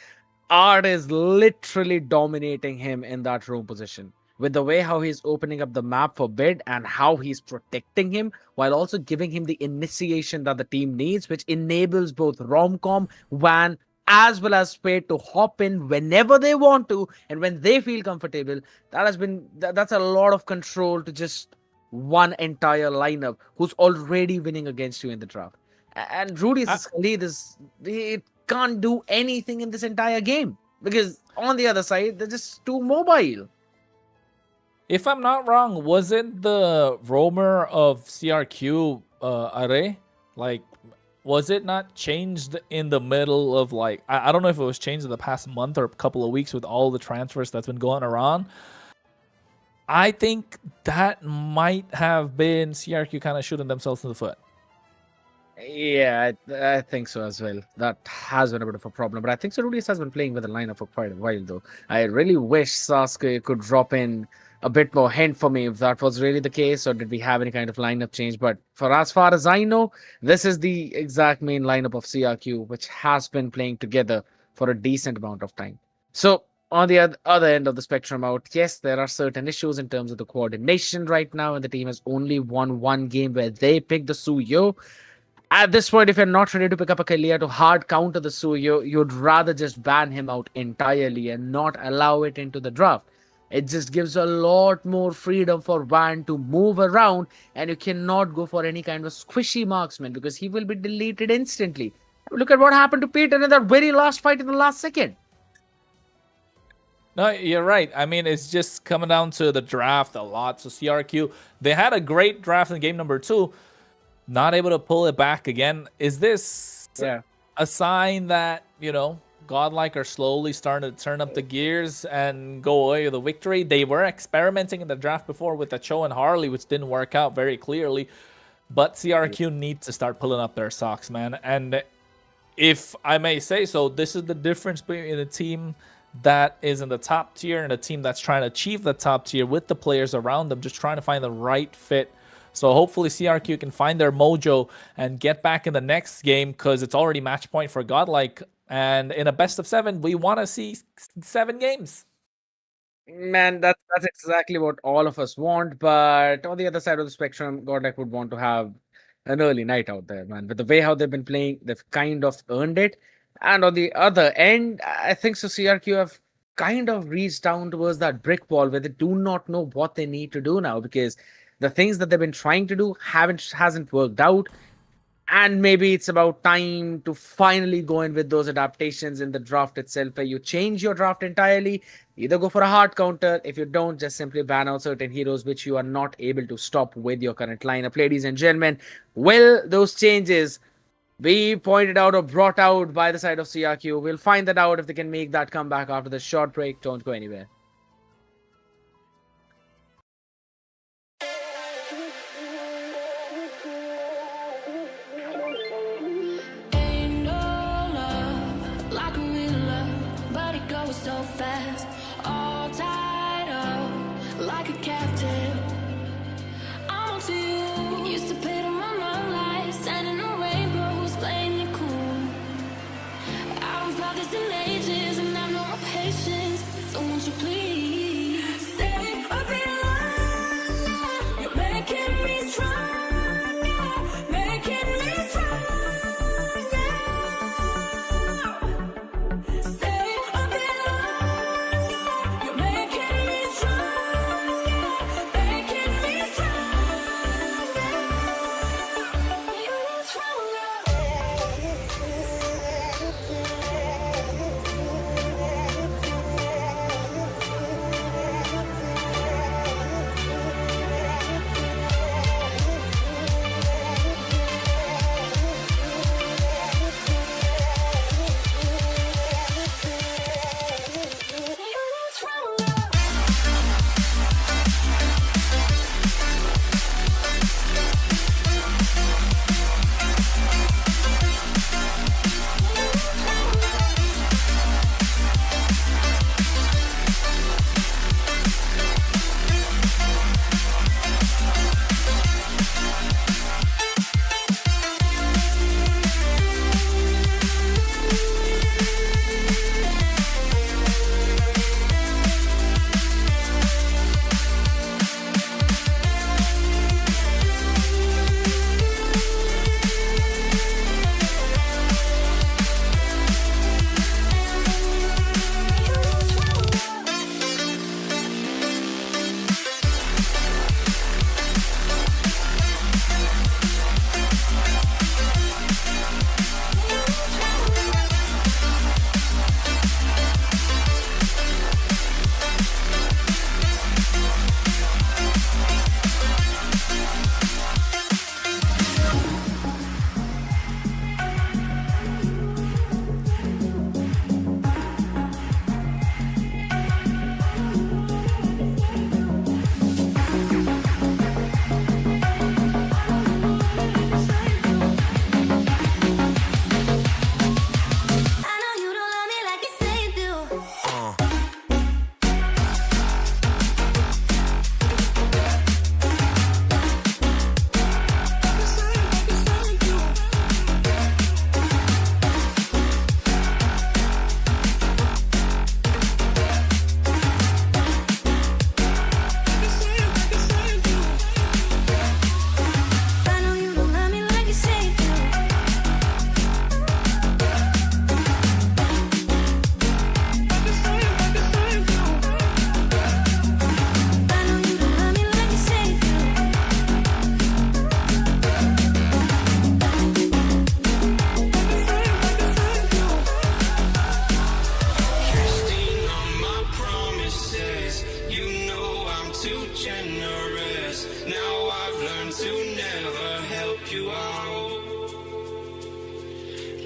Speaker 6: Art is literally dominating him in that roam position. With the way how he's opening up the map for Bid and how he's protecting him while also giving him the initiation that the team needs, which enables both Romcom, Van, as well as Spade to hop in whenever they want to and when they feel comfortable. That's a lot of control to just one entire lineup who's already winning against you in the draft. And Rudy's Khalid it can't do anything in this entire game because on the other side they're just too mobile.
Speaker 7: If I'm not wrong, wasn't the roamer of CRQ Array? Like, was it not changed in the middle of, like, I don't know if it was changed in the past month or a couple of weeks with all the transfers that's been going around. I think that might have been CRQ kind of shooting themselves in the foot.
Speaker 6: Yeah, I think so as well. That has been a bit of a problem. But I think so Rudius has been playing with the lineup for quite a while, though. I really wish Sasuke could drop in a bit more hint for me if that was really the case, or did we have any kind of lineup change. But for as far as I know, this is the exact main lineup of CRQ, which has been playing together for a decent amount of time. So on the other end of the spectrum out, yes, there are certain issues in terms of the coordination right now, and the team has only won one game where they picked the Suyo. At this point, if you're not ready to pick up a Kalia to hard counter the Suyo, you'd rather just ban him out entirely and not allow it into the draft. It just gives a lot more freedom for Van to move around, and you cannot go for any kind of squishy marksman because he will be deleted instantly. Look at what happened to Peter in that very last fight in the last second.
Speaker 7: No, you're right. I mean, it's just coming down to the draft a lot. So CRQ, they had a great draft in game number 2. Not able to pull it back again. Is this a sign that, you know, GodLike are slowly starting to turn up the gears and go away with a victory? They were experimenting in the draft before with the Cho and Harley, which didn't work out very clearly. But CRQ needs to start pulling up their socks, man. And if I may say so, this is the difference between a team that is in the top tier and a team that's trying to achieve the top tier with the players around them, just trying to find the right fit. So hopefully CRQ can find their mojo and get back in the next game, because it's already match point for GodLike. And in a best of 7, we want to see 7 games.
Speaker 6: Man, that's exactly what all of us want. But on the other side of the spectrum, GodLike would want to have an early night out there, man. With the way how they've been playing, they've kind of earned it. And on the other end, I think so CRQ have kind of reached down towards that brick wall where they do not know what they need to do now, because the things that they've been trying to do hasn't worked out. And maybe it's about time to finally go in with those adaptations in the draft itself, where you change your draft entirely. Either go for a hard counter. If you don't, just simply ban out certain heroes which you are not able to stop with your current lineup. Ladies and gentlemen, will those changes be pointed out or brought out by the side of CRQ? We'll find that out if they can make that comeback after the short break. Don't go anywhere.
Speaker 2: Ain't no love like a real love, but it goes so fast. All tied up like a captive. I'm on to you. Used to pay to my mom life, standing on rainbows, playing it cool. I haven't felt this in ages, and I know my patience. So won't you please stay a bit longer? You're making me stronger, making me stronger. Stay a bit longer. You're making me stronger, making me stronger. You're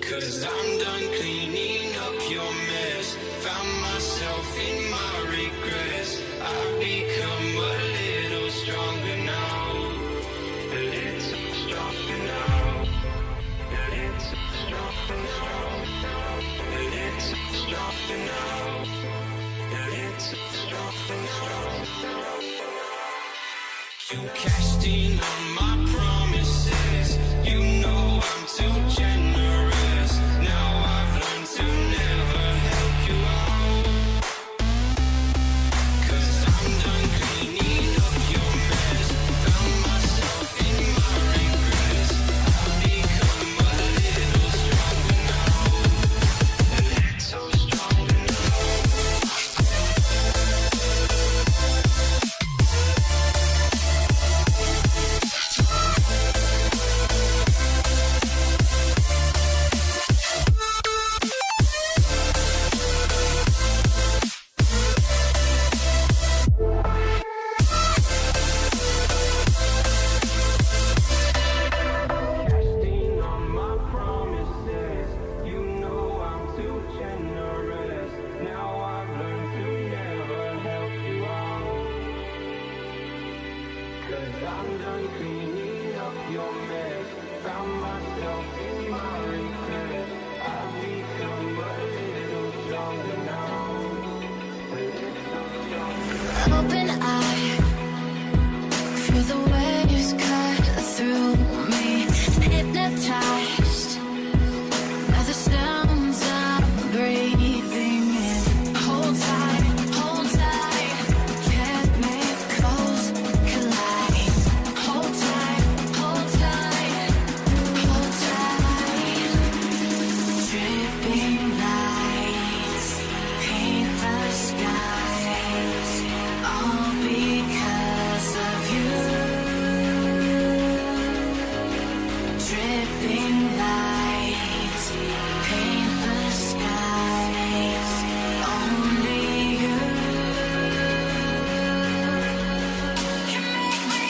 Speaker 1: Cause I'm done cleaning up your mess. Found myself in my regrets. I've become a little stronger now. A little stronger now. A little stronger now. A little stronger now. A little stronger now. You cashed in on my promises. You know I'm too generous. Now I've learned to never help you out. Cause I'm done cleaning up your mess. Found myself in my regrets. I've become a little stronger now. A little stronger now.
Speaker 3: I'm done cleaning up your mess. Found myself in my regret. I've become a little stronger now. A little stronger.
Speaker 2: Open eye, feel the waves cut through me. Hypnotized by the sounds I'm breathing in. Hold tight, chemicals collide. Hold tight, hold tight, hold tight. Dripping lights paint the skies, all because of you. Dripping lights paint the skies, only you can make me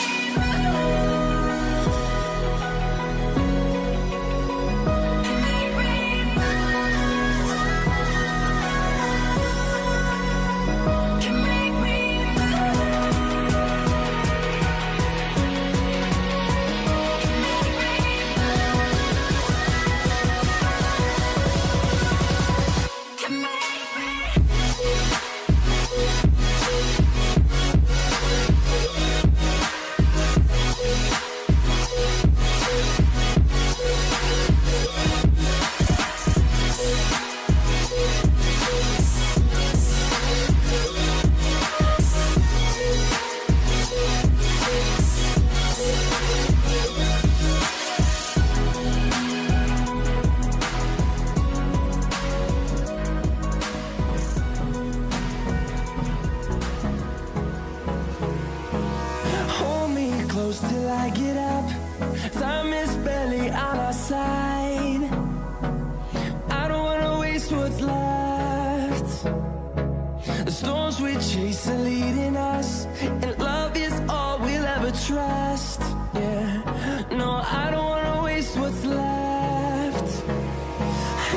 Speaker 2: can make me can make me.
Speaker 3: Hold me close till I get up. Time is barely on our side. I don't wanna waste what's left. The storms we chase are leading us, and love is all we'll ever trust. Yeah, no, I don't wanna waste what's left.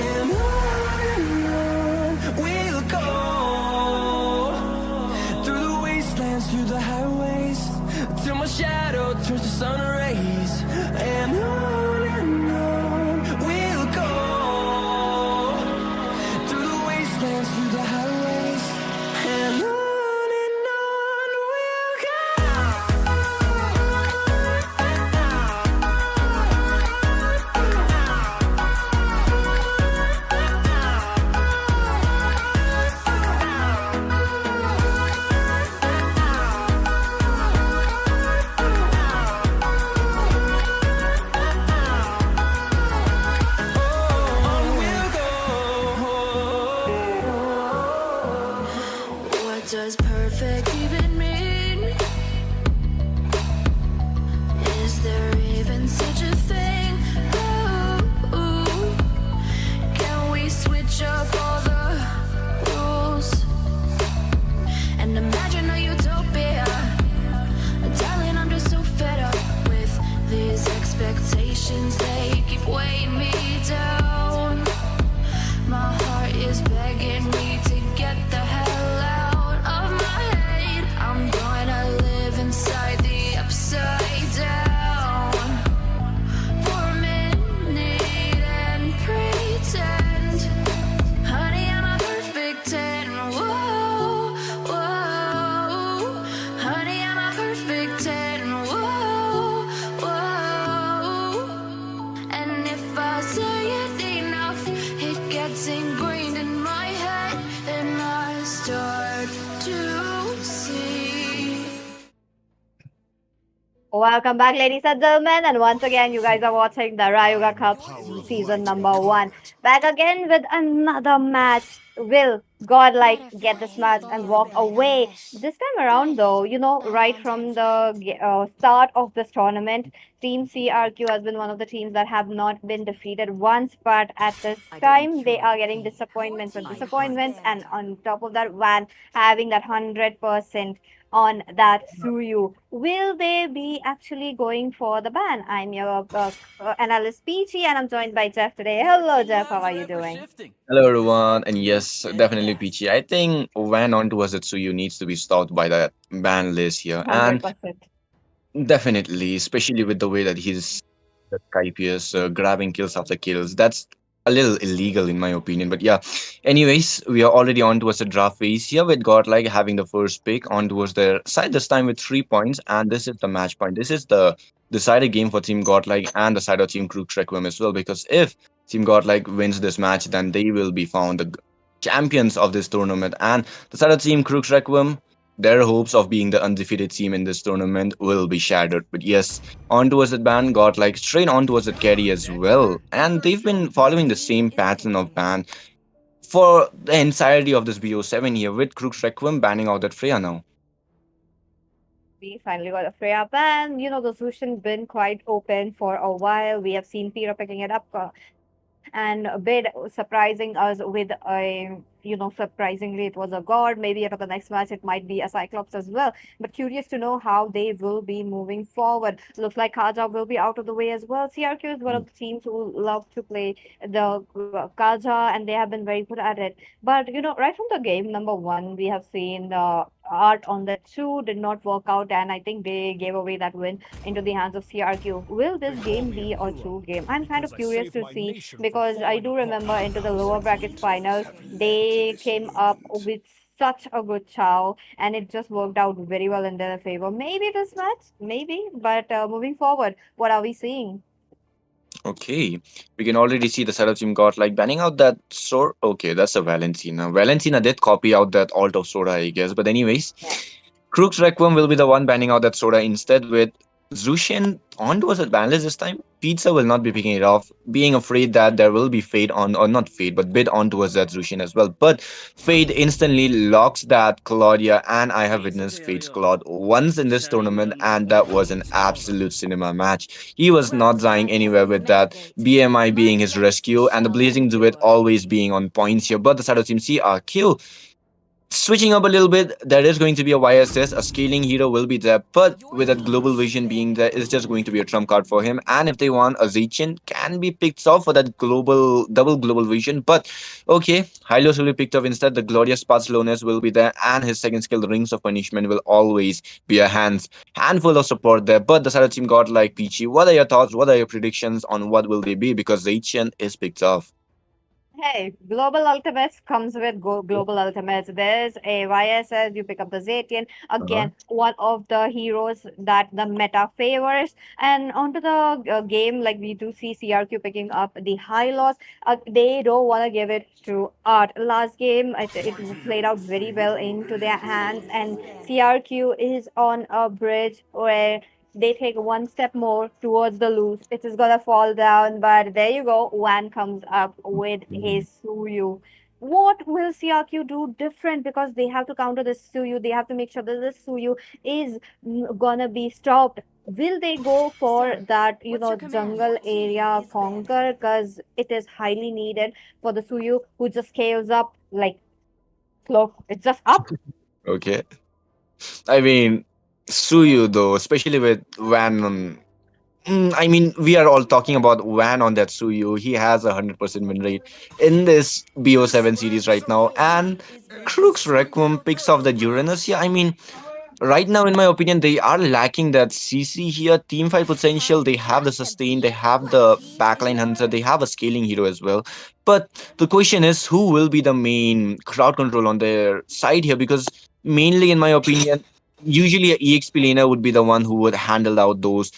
Speaker 3: And on we'll go, through the wastelands, through the highways, till my shadow turns to sun rays. And on we'll go, through the wastelands, through the highways. And on we'll go.
Speaker 2: What does perfect even mean? Is there even such a thing? Ooh, can we switch up all the rules and imagine a utopia? Darling, I'm just so fed up with these expectations. They keep weighing me down. My heart is begging me to get the hell out of my head. I'm gonna live inside the upside down for a minute and pretend, honey, I'm a perfect 10. Whoa, whoa, honey, I'm a perfect 10. Whoa, whoa. And if I say it enough, it gets ingrained in my head, and I start to see.
Speaker 10: Welcome back, ladies and gentlemen, and once again, you guys are watching the Rayuga Cup season number 1. Back again with another match. Will GodLike get this match and walk away? This time around, though, you know, right from the start of this tournament, Team CRQ has been one of the teams that have not been defeated once, but at this time, they are getting disappointments and disappointments, and on top of that, Van having that 100% on that Suyu. Will they be actually going for the ban? I'm your analyst Peachy, and I'm joined by Jeff today. Hello, Jeff. How are you doing?
Speaker 12: Hello, everyone. And yes, definitely Peachy. I think Van onto Azetsuyu needs to be stopped by that ban list here. And
Speaker 10: 100%.
Speaker 12: Definitely, especially with the way that he's the Skypius grabbing kills after kills. That's a little illegal in my opinion. But yeah, anyways, we are already on towards the draft phase here with Godlike having the first pick on towards their side this time with 3 points, and this is the match point. This is the decided game for Team Godlike and the side of Team Crook Requiem as well. Because if Team Godlike wins this match, then they will be found the champions of this tournament, and the side of Team Crook Requiem, their hopes of being the undefeated team in this tournament will be shattered. But yes, on towards that ban got like straight on towards that carry as well. And they've been following the same pattern of ban for the entirety of this BO7 here with Crooks Requiem banning out that Freya now.
Speaker 10: We finally got a Freya ban. The solution been quite open for a while. We have seen Peter picking it up and a bit surprising us with surprisingly it was a god. Maybe after the next match it might be a Cyclops as well. But curious to know how they will be moving forward. Looks like Kaja will be out of the way as well. CRQ is one of the teams who love to play the Kaja, and they have been very good at it. But right from the game number one, we have seen the art on the two did not work out, and I think they gave away that win into the hands of CRQ. Will this game be a true game? I'm kind of curious to see, because I do remember into the lower brackets finals, they came up with such a good chow, and it just worked out very well in their favor. Maybe this match, maybe, but moving forward, what are we seeing?
Speaker 12: Okay, we can already see the setup team got like banning out that sword. Okay, that's a Valentina. Valentina did copy out that alt of Soda, I guess. But anyways, Crooks Requiem will be the one banning out that Soda instead with Zushin on towards it banless this time. Pizza will not be picking it off, being afraid that there will be Fade on, or not Fade, but bid on towards that Zushin as well. But Fade instantly locks that Claudia, and I have witnessed Fade's Claude once in this tournament, and that was an absolute cinema match. He was not dying anywhere with that. BMI being his rescue, and the Blazing Duet always being on points here. But the side of Team CRQ switching up a little bit, there is going to be a YSS, a scaling hero will be there, but with that global vision being there, it's just going to be a trump card for him. And if they want, a Zeichin can be picked off for that global double global vision. But okay, Hylos will be picked up instead. The glorious path slowness will be there, and his second skill, the Rings of Punishment, will always be a handful of support there. But the Sada team got like Peachy. What are your thoughts? What are your predictions on what will they be? Because Zeichin is picked off.
Speaker 10: Hey, Global Ultimates comes with Global Ultimates. There's a YSS, you pick up the Zatian.
Speaker 12: Uh-huh.
Speaker 10: Again, one of the heroes that the meta favors. And onto the game, like we do see CRQ picking up the high loss. They don't want to give it to Art. Last game, it played out very well into their hands. And CRQ is on a bridge where they take one step more towards the loose. It is gonna fall down, but there you go. Wan comes up with his Suyu. What will CRQ do different? Because they have to counter this Suyu. They have to make sure that this Suyu is gonna be stopped. Will they go for that, jungle area conquer? Because it is highly needed for the Suyu who just scales up like look, it's just up.
Speaker 12: Okay. I mean, Suyu though, especially with Van on. I mean, we are all talking about Van on that Suyu. He has 100% win rate in this BO7 series right now, and Crooks Requiem picks off the Uranus here. I mean, right now, in my opinion, they are lacking that CC here. Team fight potential. They have the sustain. They have the backline hunter. They have a scaling hero as well. But the question is, who will be the main crowd control on their side here? Because mainly, in my opinion, usually a EXP laner would be the one who would handle out those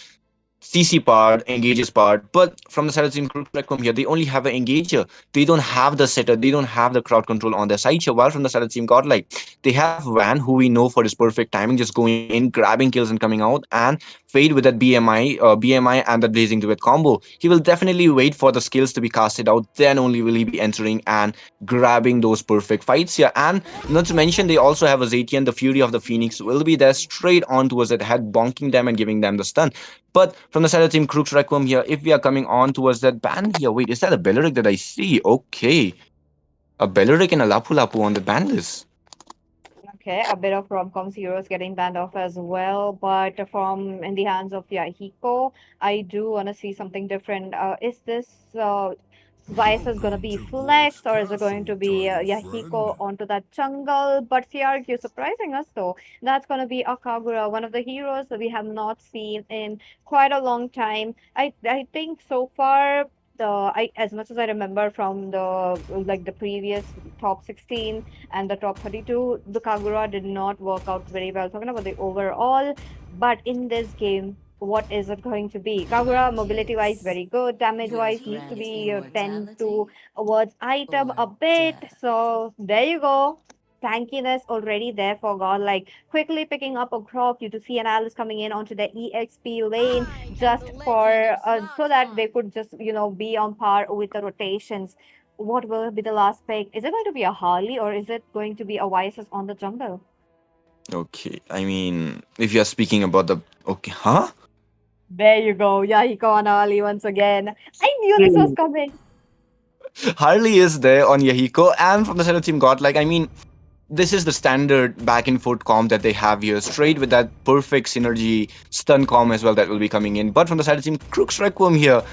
Speaker 12: CC part, engages part, but from the side of Team Crook Requiem here, they only have an engager. They don't have the setter, they don't have the crowd control on their side here. While from the side of Team Godlike, they have Van, who we know for his perfect timing, just going in, grabbing kills and coming out, and Fade with that BMI and the Blazing Duet combo. He will definitely wait for the skills to be casted out, then only will he be entering and grabbing those perfect fights here. And not to mention, they also have a Zatian, the Fury of the Phoenix, will be there straight on towards that head, bonking them and giving them the stun. But from the side of Team Crooks Requiem here, if we are coming on towards that ban here, wait, is that a Belleric that I see? Okay. A Belleric and a Lapu Lapu on the ban list.
Speaker 10: Okay, a bit of rom-com heroes getting banned off as well, but from in the hands of Yahiko, I do want to see something different. Is this Vice is going to be Flex, or is it going to be Yahiko onto that jungle? But CRQ surprising us though. That's going to be Akagura, one of the heroes that we have not seen in quite a long time. I think so far as much as I remember from the previous top 16 and the top 32, the Kagura did not work out very well. Talking about the overall, but in this game, what is it going to be? Kagura, mobility wise, very good. Damage wise, needs to be 10 towards item a bit. So there you go. Tankiness already there for God. Like quickly picking up a crop due to see an Alice coming in onto the EXP lane just for so that they could just be on par with the rotations. What will be the last pick? Is it going to be a Harley or is it going to be a Vices on the jungle?
Speaker 12: Okay, I mean, if you're speaking about the... Okay, huh?
Speaker 10: There you go. Yeah, he on Harley once again. I knew this was coming.
Speaker 12: Harley is there on Yahiko, and from the side of Team Godlike, I mean, this is the standard back and forth comp that they have here, straight with that perfect synergy stun comp as well that will be coming in. But from the side of Team Crooks Requiem here,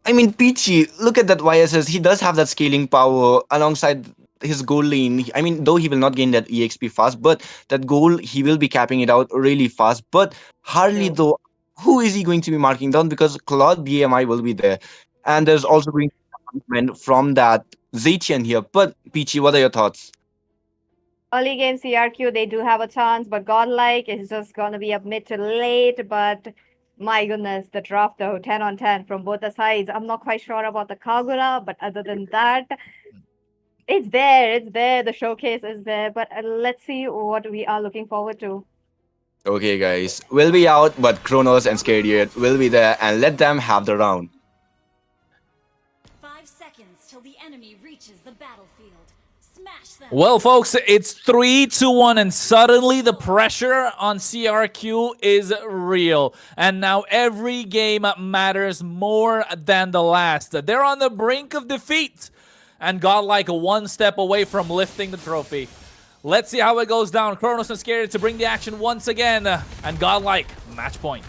Speaker 12: I mean, Peachy, look at that YSS. He does have that scaling power alongside his goal lane. I mean, though he will not gain that EXP fast, but that goal, he will be capping it out really fast. But Harley, though, who is he going to be marking down? Because Claude BMI will be there. And there's also going to be movement from that Zetian here. But, Peachy, what are your thoughts?
Speaker 10: Early game CRQ, they do have a chance, but Godlike is just going to be up mid to late. But my goodness, the draft though, 10 on 10 from both the sides. I'm not quite sure about the Kagura, but other than that, it's there. The showcase is there. But let's see what we are looking forward to.
Speaker 12: Okay, guys, we'll be out, but Kronos and Scariot will be there, and let them have the round.
Speaker 8: 5 seconds till the enemy reaches the battlefield. Smash them.
Speaker 7: Well, folks, it's 3-1, and suddenly the pressure on CRQ is real. And now every game matters more than the last. They're on the brink of defeat, and Godlike one step away from lifting the trophy. Let's see how it goes down. Kronos and Scary to bring the action once again, and Godlike match point.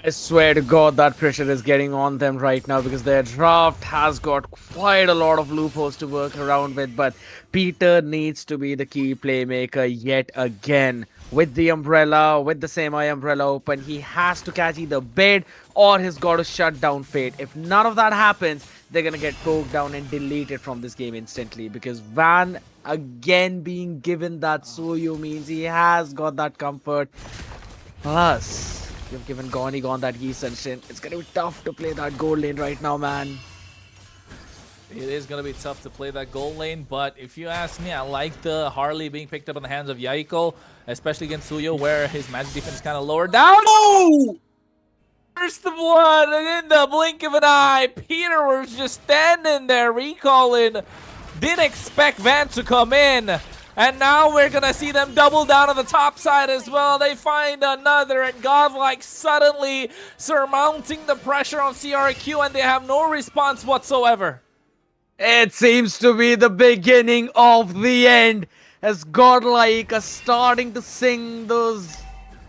Speaker 6: I swear to God that pressure is getting on them right now because their draft has got quite a lot of loopholes to work around with, but Peter needs to be the key playmaker yet again. With the umbrella, with the semi-umbrella open, he has to catch either bait or he's got to shut down Fate. If none of that happens, they're going to get poked down and deleted from this game instantly because Van again being given that Suyu means he has got that comfort. Plus, you've given Gonigon that Yi-Senshin. It's going to be tough to play that gold lane right now, man.
Speaker 7: It is going to be tough to play that gold lane, but if you ask me, I like the Harley being picked up in the hands of Yaiko, especially against Suyo, where his magic defense is kind of lower down. Oh! First blood, and in the blink of an eye, Peter was just standing there recalling. Didn't expect Van to come in. And now we're going to see them double down on the top side as well. They find another, and Godlike suddenly surmounting the pressure on CRQ, and they have no response whatsoever.
Speaker 6: It seems to be the beginning of the end as Godlike are starting to sing those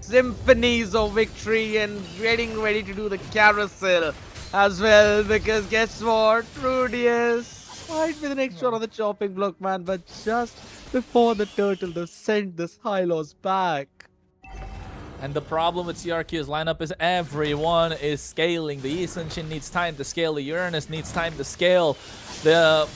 Speaker 6: symphonies of victory and getting ready to do the carousel as well, because guess what? Rudius might be the next shot on the chopping block, man, but just before the turtle, they've sent this Hylos back.
Speaker 7: And the problem with CRQ's lineup is everyone is scaling. The Yi-Senshin needs time to scale. The Uranus needs time to scale. The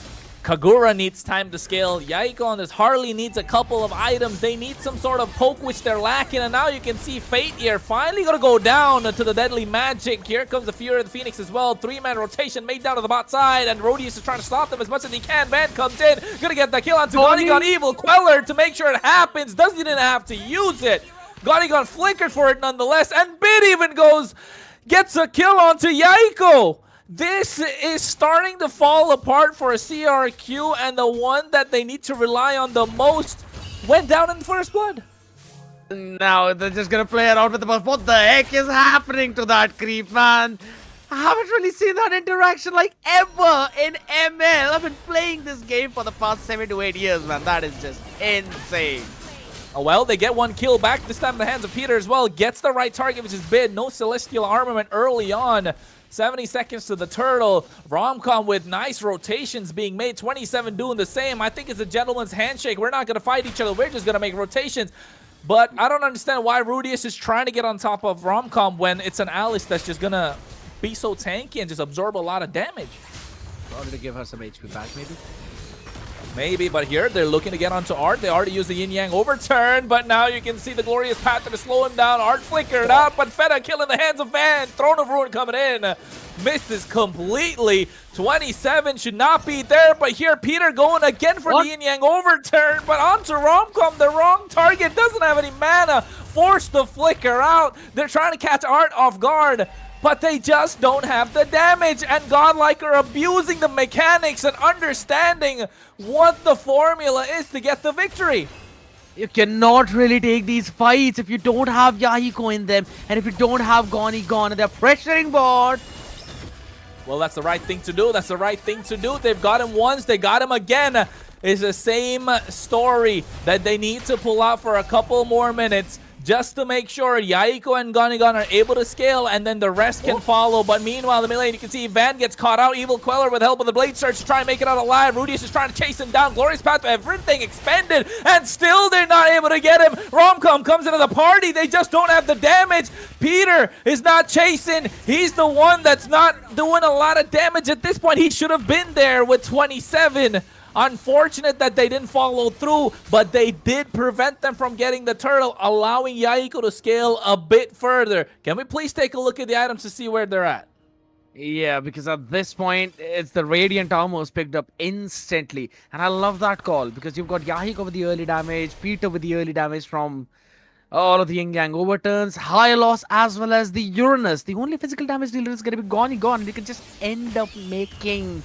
Speaker 7: Kagura needs time to scale. Yaiko on this Harley needs a couple of items. They need some sort of poke, which they're lacking. And now you can see Fate here finally going to go down to the Deadly Magic. Here comes the Fury of the Phoenix as well. 3-man rotation made down to the bot side. And Rodius is trying to stop them as much as he can. Van comes in. Going to get the kill onto Gonigon. Evil Queller to make sure it happens. Doesn't even have to use it. Gonigon flickered for it nonetheless. And Bid even gets a kill onto Yaiko. This is starting to fall apart for a CRQ, and the one that they need to rely on the most went down in first blood.
Speaker 6: Now they're just gonna play around with the ball. What the heck is happening to that creep, man? I haven't really seen that interaction like ever in ML. I've been playing this game for the past 7 to 8 years, man. That is just insane.
Speaker 7: Oh, well, they get one kill back, this time in the hands of Peter as well. Gets the right target, which is Bid. No Celestial Armament early on. 70 seconds to the turtle. Romcom with nice rotations being made. 27 doing the same. I think it's a gentleman's handshake. We're not going to fight each other. We're just going to make rotations. But I don't understand why Rudius is trying to get on top of Romcom when it's an Alice that's just going to be so tanky and just absorb a lot of damage.
Speaker 6: Wanted to give her some HP back, maybe?
Speaker 7: Maybe, but here they're looking to get onto Art. They already used the yin-yang overturn, but now you can see the glorious path to slow him down. Art flickered out, but Feta killing the hands of Van. Throne of Ruin coming in. Misses completely. 27 should not be there, but here Peter going again for the yin-yang overturn, but onto Romcom, the wrong target. Doesn't have any mana. Forced the flicker out. They're trying to catch Art off guard, but they just don't have the damage, and GodLike are abusing the mechanics and understanding what the formula is to get the victory.
Speaker 6: You cannot really take these fights if you don't have Yahiko in them, and if you don't have Gone, and they're pressuring bot.
Speaker 7: Well, that's the right thing to do. That's the right thing to do. They've got him once. They got him again. It's the same story that they need to pull out for a couple more minutes just to make sure Yahiko and Gonigon are able to scale, and then the rest can follow. But meanwhile, the mid lane, you can see Van gets caught out. Evil Queller with help of the Blade Search to try and make it out alive. Rudius is trying to chase him down. Glorious Path to everything expended, and still they're not able to get him. Romcom comes into the party. They just don't have the damage. Peter is not chasing. He's the one that's not doing a lot of damage at this point. He should have been there with 27. Unfortunate that they didn't follow through, but they did prevent them from getting the turtle, allowing Yahiko to scale a bit further. Can we please take a look at the items to see where they're at?
Speaker 6: Yeah, because at this point, it's the Radiant Armors picked up instantly. And I love that call, because you've got Yahiko with the early damage, Peter with the early damage from all of the yin-yang overturns, high loss, as well as the Uranus. The only physical damage dealer is going to be gone. You can just end up making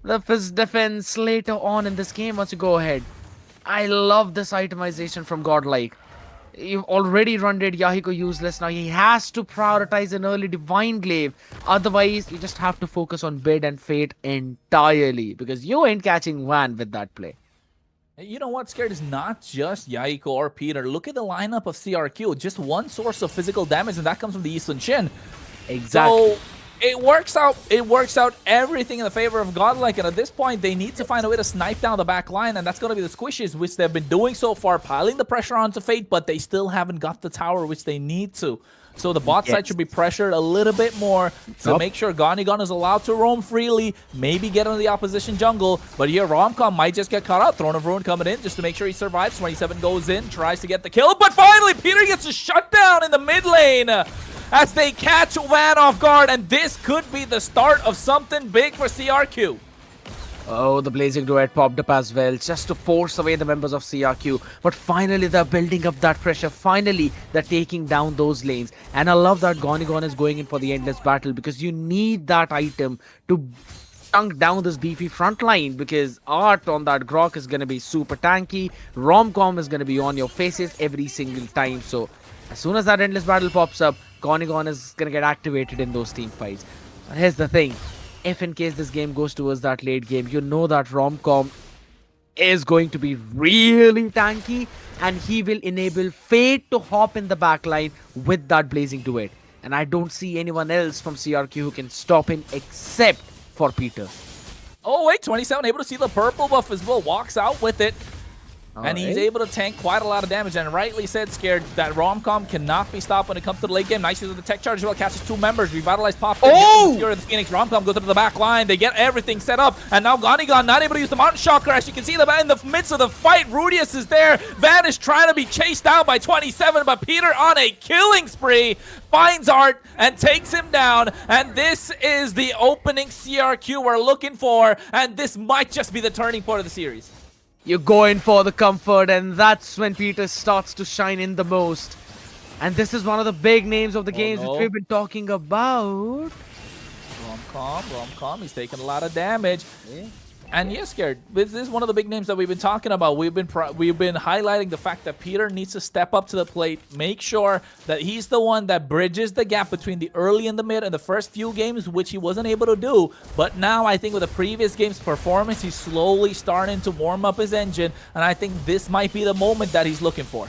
Speaker 6: the Fizz defense later on in this game once you go ahead. I love this itemization from GodLike. You've already rendered Yahiko useless. Now he has to prioritize an early Divine Glaive. Otherwise, you just have to focus on Bid and Fate entirely, because you ain't catching Van with that play.
Speaker 7: You know what, Scared? Is not just Yahiko or Peter. Look at the lineup of CRQ. Just one source of physical damage, and that comes from the Eastern Shin.
Speaker 6: Exactly.
Speaker 7: So it works out everything in the favor of GodLike, and at this point they need to find a way to snipe down the back line, and that's going to be the squishes, which they've been doing so far, piling the pressure onto Fate, but they still haven't got the tower, which they need to. So the bot side should be pressured a little bit more to make sure Gonigon is allowed to roam freely, maybe get into the opposition jungle. But here Romcom might just get caught out. Throne of Ruin coming in just to make sure he survives. 27 goes in, tries to get the kill, but finally Peter gets a shutdown in the mid lane as they catch Van off guard, and this could be the start of something big for CRQ.
Speaker 6: Oh, the Blazing Duet popped up as well, just to force away the members of CRQ. But finally, they're building up that pressure. Finally, they're taking down those lanes. And I love that Gonigon is going in for the endless battle, because you need that item to chunk down this beefy front line, because Art on that Grok is going to be super tanky. Romcom is going to be on your faces every single time. So as soon as that endless battle pops up, Gonigon is going to get activated in those team fights. But here's the thing. If in case this game goes towards that late game, you know that Romcom is going to be really tanky, and he will enable Fate to hop in the backline with that Blazing Duet. And I don't see anyone else from CRQ who can stop him except for Peter.
Speaker 7: Oh wait, 27 able to see the purple buff as well, walks out with it. And he's able to tank quite a lot of damage, and rightly said, Scared, that Romcom cannot be stopped when it comes to the late game. Nice use of the tech charge as well, catches two members, revitalized pop. Oh! The Phoenix, Romcom goes into the back line, they get everything set up, and now Gonigon not able to use the Mountain Shocker. As you can see, in the midst of the fight, Rudius is there. Van is trying to be chased down by 27, but Peter on a killing spree finds Art and takes him down, and this is the opening CRQ we're looking for, and this might just be the turning point of the series.
Speaker 6: You're going for the comfort, and that's when Peter starts to shine in the most. And this is one of the big names of the games which we've been talking about.
Speaker 7: Romcom, he's taking a lot of damage. And yes, Scared, this is one of the big names that we've been talking about. We've been highlighting the fact that Peter needs to step up to the plate, make sure that he's the one that bridges the gap between the early and the mid and the first few games, which he wasn't able to do. But now I think with the previous game's performance, he's slowly starting to warm up his engine, and I think this might be the moment that he's looking for.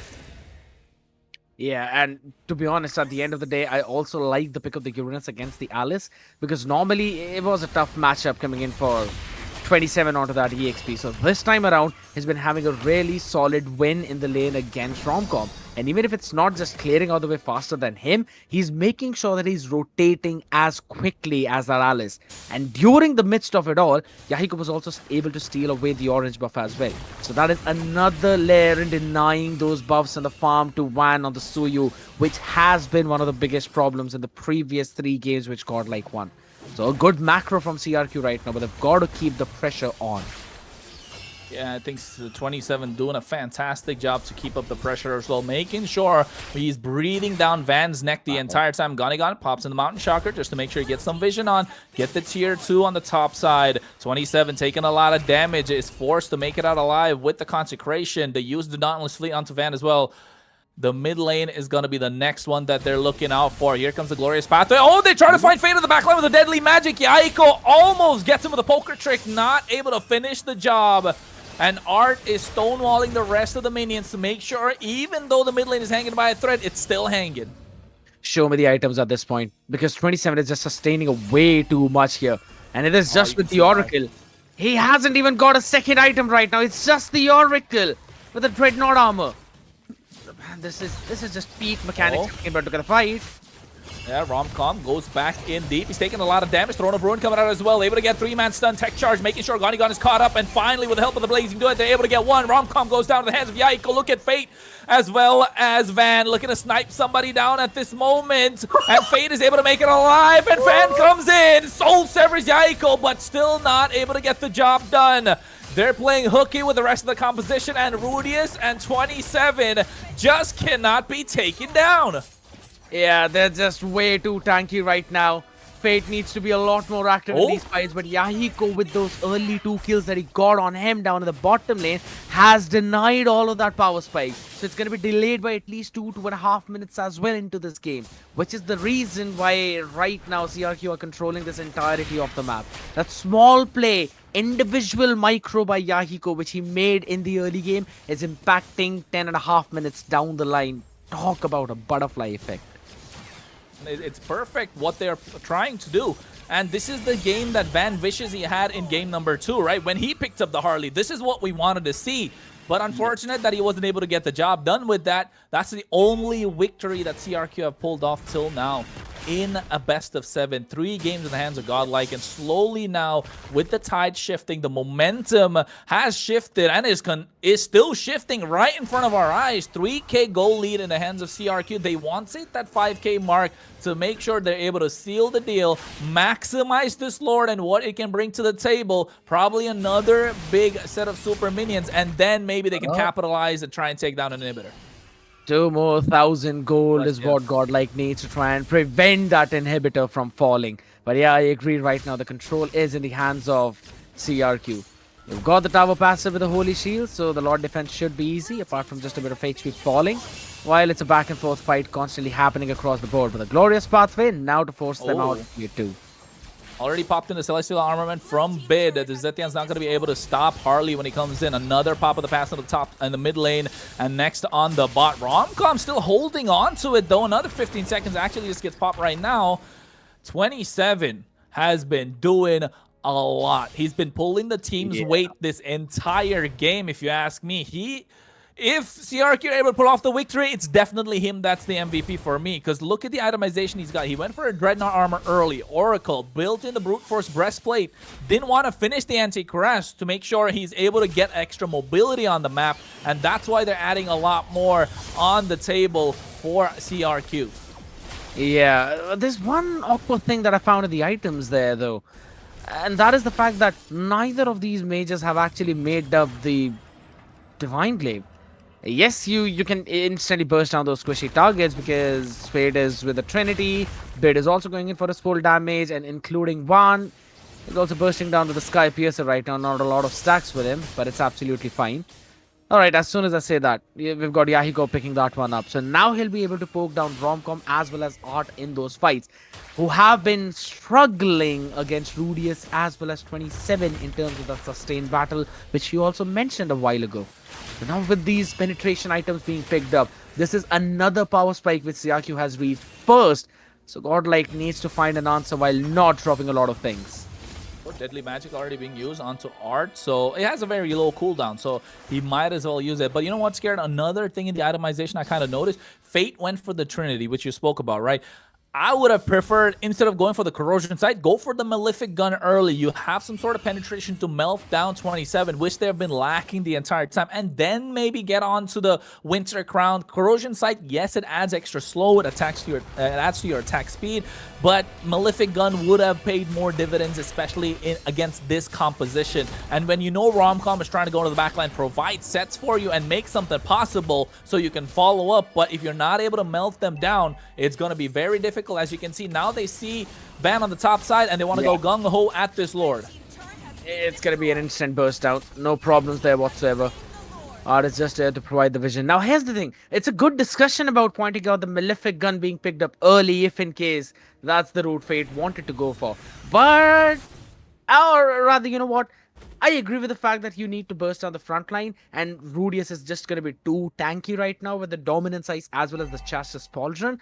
Speaker 6: Yeah, and to be honest, at the end of the day, I also like the pick of the Uranus against the Alice, because normally it was a tough matchup coming in for 27 onto that EXP. So this time around, he's been having a really solid win in the lane against Romcom. And even if it's not just clearing out the way faster than him, he's making sure that he's rotating as quickly as that Alice. And during the midst of it all, Yahiko was also able to steal away the orange buff as well. So that is another layer in denying those buffs on the farm to Van on the Suyu, which has been one of the biggest problems in the previous 3 games which GodLike won. So a good macro from CRQ right now, but they've got to keep the pressure on.
Speaker 7: Yeah, I think 27 doing a fantastic job to keep up the pressure as well, making sure he's breathing down Van's neck the entire time. Gonigon pops in the Mountain Shocker just to make sure he gets some vision on, get the tier 2 on the top side. 27 taking a lot of damage, is forced to make it out alive with the Consecration. They use the Dauntless Fleet onto Van as well. The mid lane is going to be the next one that they're looking out for. Here comes the Glorious Pathway. Oh, they try to find Fate in the back line with a Deadly Magic. Yahiko almost gets him with a poker trick, not able to finish the job. And Art is stonewalling the rest of the minions to make sure, even though the mid lane is hanging by a thread, it's still hanging.
Speaker 6: Show me the items at this point, because 27 is just sustaining way too much here. And it is just with the Oracle. He hasn't even got a second item right now. It's just the Oracle with the Dreadnought armor. Man, this is just peak mechanics about to get a fight.
Speaker 7: Yeah, Romcom goes back in deep. He's taking a lot of damage. Throne of Ruin coming out as well. Able to get 3-man stun, tech charge, making sure Gonigon is caught up. And finally, with the help of the Blazing Duet, they're able to get one. Romcom goes down to the hands of Yahiko. Look at Fate as well as Van looking to snipe somebody down at this moment. And Fate is able to make it alive. And Van comes in. Soul severs Yahiko, but still not able to get the job done. They're playing hooky with the rest of the composition. And Rudius and 27 just cannot be taken down.
Speaker 6: Yeah, they're just way too tanky right now. Fate needs to be a lot more active in these fights, but Yahiko, with those early 2 kills that he got on him down in the bottom lane, has denied all of that power spike. So it's going to be delayed by at least 2.5 minutes as well into this game, which is the reason why right now CRQ are controlling this entirety of the map. That small play, individual micro by Yahiko, which he made in the early game, is impacting 10.5 minutes down the line. Talk about a butterfly effect.
Speaker 7: It's perfect what they're trying to do. And this is the game that Van wishes he had in game number 2, right? When he picked up the Harley, this is what we wanted to see. But unfortunate that he wasn't able to get the job done with that. That's the only victory that CRQ have pulled off till now in a best of 7. 3 games in the hands of GodLike, and slowly now with the tide shifting, the momentum has shifted and is still shifting right in front of our eyes. 3K goal lead in the hands of CRQ. They want to hit that 5K mark to make sure they're able to seal the deal, maximize this Lord and what it can bring to the table. Probably another big set of super minions, and then maybe they can capitalize and try and take down an inhibitor.
Speaker 6: 2 more 1,000 gold is what GodLike needs to try and prevent that inhibitor from falling. But yeah, I agree right now. The control is in the hands of CRQ. You've got the tower passive with the Holy Shield, so the Lord defense should be easy, apart from just a bit of HP falling. While it's a back and forth fight constantly happening across the board. But the Glorious Pathway now to force them out of tier 2.
Speaker 7: Already popped in the Celestial Armament from Bid. The Zetian's not going to be able to stop Harley when he comes in. Another pop of the pass on the top in the mid lane. And next on the bot. Romcom still holding on to it, though. Another 15 seconds actually just gets popped right now. 27 has been doing a lot. He's been pulling the team's weight this entire game, if you ask me. If CRQ are able to pull off the victory, it's definitely him that's the MVP for me. Because look at the itemization he's got. He went for a Dreadnought armor early. Oracle, built in the Brute Force breastplate. Didn't want to finish the anti-crash to make sure he's able to get extra mobility on the map. And that's why they're adding a lot more on the table for CRQ.
Speaker 6: Yeah, there's one awkward thing that I found in the items there, though. And that is the fact that neither of these mages have actually made up the Divine Glaive. Yes, you can instantly burst down those squishy targets because Fade is with the Trinity. Bid is also going in for his full damage, and including one. He's also bursting down to the Sky Piercer right now. Not a lot of stacks with him, but it's absolutely fine. All right, as soon as I say that, we've got Yahiko picking that one up. So now he'll be able to poke down Romcom as well as Art in those fights, who have been struggling against Rudius as well as 27 in terms of the sustained battle, which you also mentioned a while ago. So now with these penetration items being picked up, this is another power spike which CRQ has reached first. So Godlike needs to find an answer while not dropping a lot of things.
Speaker 7: Deadly Magic already being used onto Art, so it has a very low cooldown, so he might as well use it. But you know what, Scared? Another thing in the itemization I kind of noticed, Fate went for the Trinity, which you spoke about, right? I would have preferred, instead of going for the corrosion site, go for the Malefic gun early. You have some sort of penetration to melt down 27, which they've been lacking the entire time, and then maybe get on to the Winter Crown. Corrosion site, yes, it adds extra slow, it attacks to your, it adds to your attack speed, but Malefic gun would have paid more dividends, especially against this composition. And when you know Romcom is trying to go to the backline, provide sets for you and make something possible so you can follow up, but if you're not able to melt them down, it's going to be very difficult. As you can see, now they see Van on the top side and they want to go gung-ho at this Lord.
Speaker 6: It's going to be an instant burst out. No problems there whatsoever. Art is just there to provide the vision. Now, here's the thing. It's a good discussion about pointing out the Malefic gun being picked up early, if in case that's the route Fate wanted to go for. But, or rather, you know what? I agree with the fact that you need to burst down the front line, and Rudius is just going to be too tanky right now with the Dominance Ice as well as the Chassis Pauldron.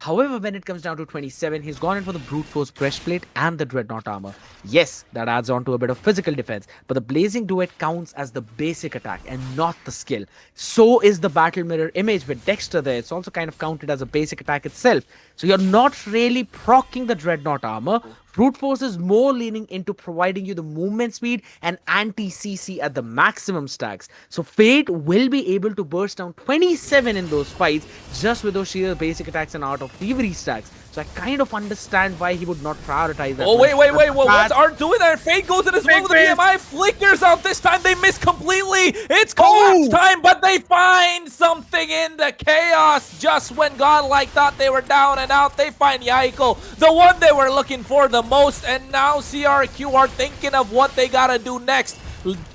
Speaker 6: However, when it comes down to 27, he's gone in for the Brute Force Breastplate and the Dreadnought Armor. Yes, that adds on to a bit of physical defense, but the Blazing Duet counts as the basic attack and not the skill. So is the Battle Mirror Image with Dexter there. It's also kind of counted as a basic attack itself. So you're not really proccing the Dreadnought Armor. Brute Force is more leaning into providing you the movement speed and anti-CC at the maximum stacks. So Fate will be able to burst down 27 in those fights just with those sheer basic attacks and Art of Thievery stacks. So I kind of understand why he would not prioritize that.
Speaker 7: Oh, wait, what's Art doing there? Fate goes in as well with the BMI, flickers out this time, they miss completely. It's collapse time, but they find something in the chaos. Just when Godlike thought they were down and out, they find Yahiko, the one they were looking for the most, and now CRQ are thinking of what they gotta do next.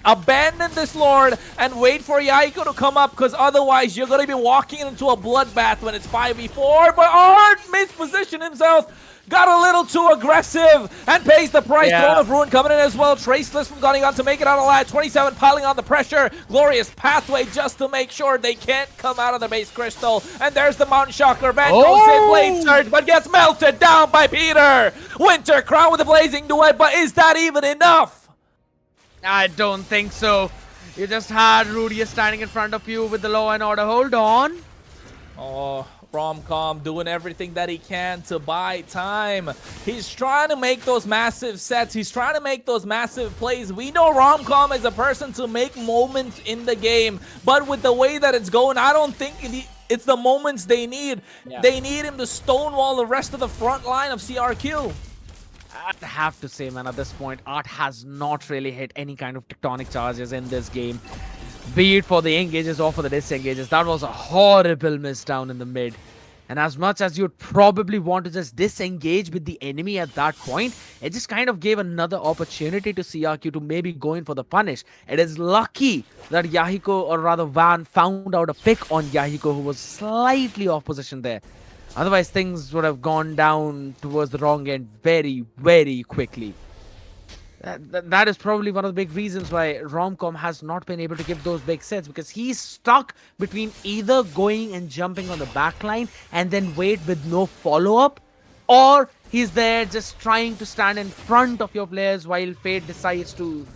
Speaker 7: Abandon this Lord and wait for Yahiko to come up, because otherwise you're gonna be walking into a bloodbath when it's 5v4. But Art mispositioned himself, got a little too aggressive, and pays the price. Throne of Ruin coming in as well. Traceless from Gonigon to make it out alive. 27 piling on the pressure. Glorious Pathway just to make sure they can't come out of the base crystal. And there's the Mountain Shocker. Van goes in Blade Surge, but gets melted down by Peter. Winter Crown with the Blazing Duet, but is that even enough?
Speaker 6: I don't think so. You just had Rudius standing in front of you with the Law and Order. Hold on.
Speaker 7: Oh, Romcom doing everything that he can to buy time. He's trying to make those massive sets. He's trying to make those massive plays. We know Romcom is a person to make moments in the game, but with the way that it's going, I don't think it's the moments they need. They need him to stonewall the rest of the front line of CRQ.
Speaker 6: I'd have to say, man, at this point, Art has not really hit any kind of tectonic charges in this game. Be it for the engages or for the disengages. That was a horrible miss down in the mid. And as much as you'd probably want to just disengage with the enemy at that point, it just kind of gave another opportunity to CRQ to maybe go in for the punish. It is lucky that Yahiko, or rather Van, found out a pick on Yahiko, who was slightly off position there. Otherwise, things would have gone down towards the wrong end very, very quickly. That is probably one of the big reasons why Romcom has not been able to give those big sets, because he's stuck between either going and jumping on the backline and then wait with no follow-up, or he's there just trying to stand in front of your players while Fate decides to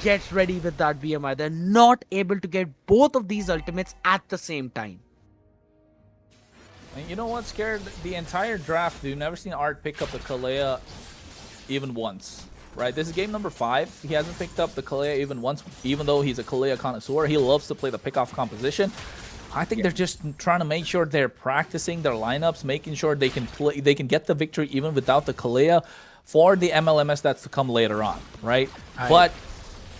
Speaker 6: get ready with that BMI. They're not able to get both of these ultimates at the same time.
Speaker 7: And you know what, Scared? The entire draft, we've never seen Art pick up the Kalea even once, right? This is game number 5. He hasn't picked up the Kalea even once, even though he's a Kalea connoisseur. He loves to play the pick-off composition. I think they're just trying to make sure they're practicing their lineups, making sure they can play, they can get the victory even without the Kalea for the MLMS that's to come later on, right? But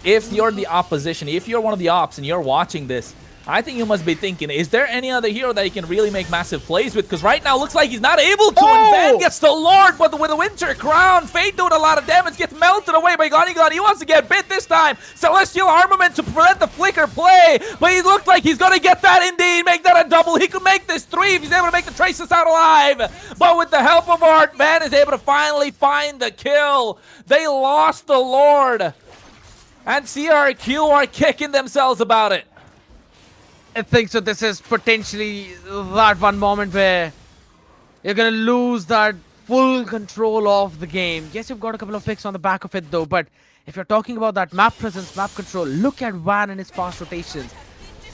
Speaker 7: if you're the opposition, if you're one of the ops and you're watching this, I think you must be thinking, is there any other hero that he can really make massive plays with? Because right now looks like he's not able to. And Van gets the Lord, but with a Winter Crown, Fate doing a lot of damage, gets melted away by Gonigon. He wants to get bit this time. Celestial Armament to prevent the flicker play, but he looked like he's going to get that indeed, make that a double. He could make this 3 if he's able to make the Traces out alive. But with the help of Art, Van is able to finally find the kill. They lost the Lord. And CRQ are kicking themselves about it.
Speaker 6: I think so. This is potentially that one moment where you're going to lose that full control of the game. Yes, you've got a couple of picks on the back of it though, but if you're talking about that map presence, map control, look at Van and his fast rotations.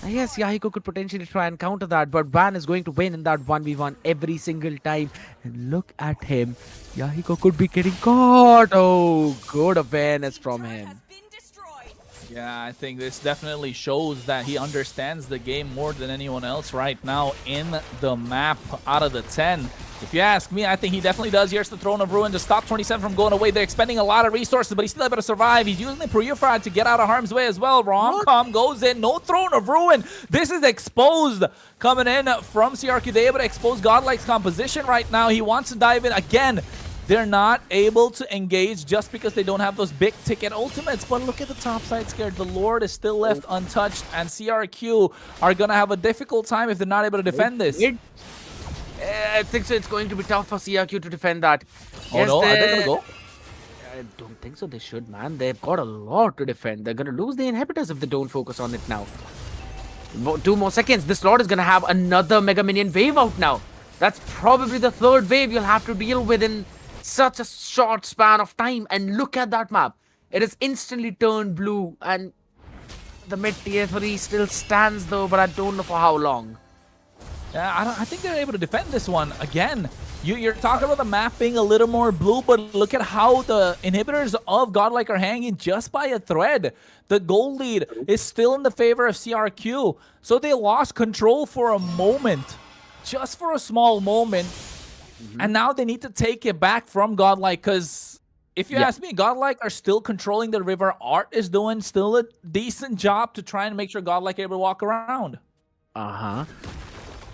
Speaker 6: And yes, Yahiko could potentially try and counter that, but Van is going to win in that 1v1 every single time. And look at him. Yahiko could be getting caught. Oh, good awareness from him.
Speaker 7: Yeah, I think this definitely shows that he understands the game more than anyone else right now in the map out of the 10. If you ask me, I think he definitely does. Here's the Throne of Ruin to stop 27 from going away. They're expending a lot of resources, but he's still able to survive. He's using the Purifier to get out of harm's way as well. Romcom goes in. No Throne of Ruin. This is exposed coming in from CRQ. They're able to expose Godlike's composition right now. He wants to dive in again. They're not able to engage just because they don't have those big ticket ultimates. But look at the top side scared. The Lord is still left untouched, and CRQ are going to have a difficult time if they're not able to defend this.
Speaker 6: I think so. It's going to be tough for CRQ to defend that.
Speaker 7: Oh yes, no, are they going to go?
Speaker 6: I don't think so. They should, man. They've got a lot to defend. They're going to lose the inhibitors if they don't focus on it now. 2 more seconds. This Lord is going to have another Mega Minion wave out now. That's probably the 3rd wave you'll have to deal with in such a short span of time. And look at that map. It is instantly turned blue, and the mid tier 3 still stands though, but I don't know for how long.
Speaker 7: Yeah, I think they're able to defend this one again. You're talking about the map being a little more blue, but look at how the inhibitors of Godlike are hanging just by a thread. The goal lead is still in the favor of CRQ, so they lost control for a moment, just for a small moment. And now they need to take it back from Godlike, because if you ask me, Godlike are still controlling the river. Art is doing still a decent job to try and make sure Godlike able to walk around.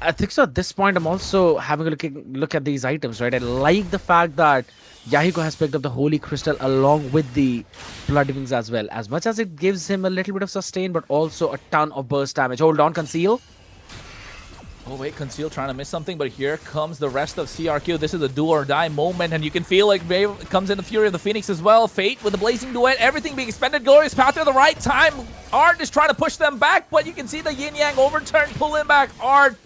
Speaker 6: I think so. At this point, I'm also having a look at these items, right? I like the fact that Yahiko has picked up the Holy Crystal along with the Blood Wings as well. As much as it gives him a little bit of sustain, but also a ton of burst damage. Hold on, Conceal.
Speaker 7: Oh wait, Conceal trying to miss something, but here comes the rest of CRQ. This is a do or die moment, and you can feel like Brave comes in the Fury of the Phoenix as well. Fate with the Blazing Duet, everything being expended. Glorious Path at the right time. Art is trying to push them back, but you can see the Yin Yang overturn, pulling back Art.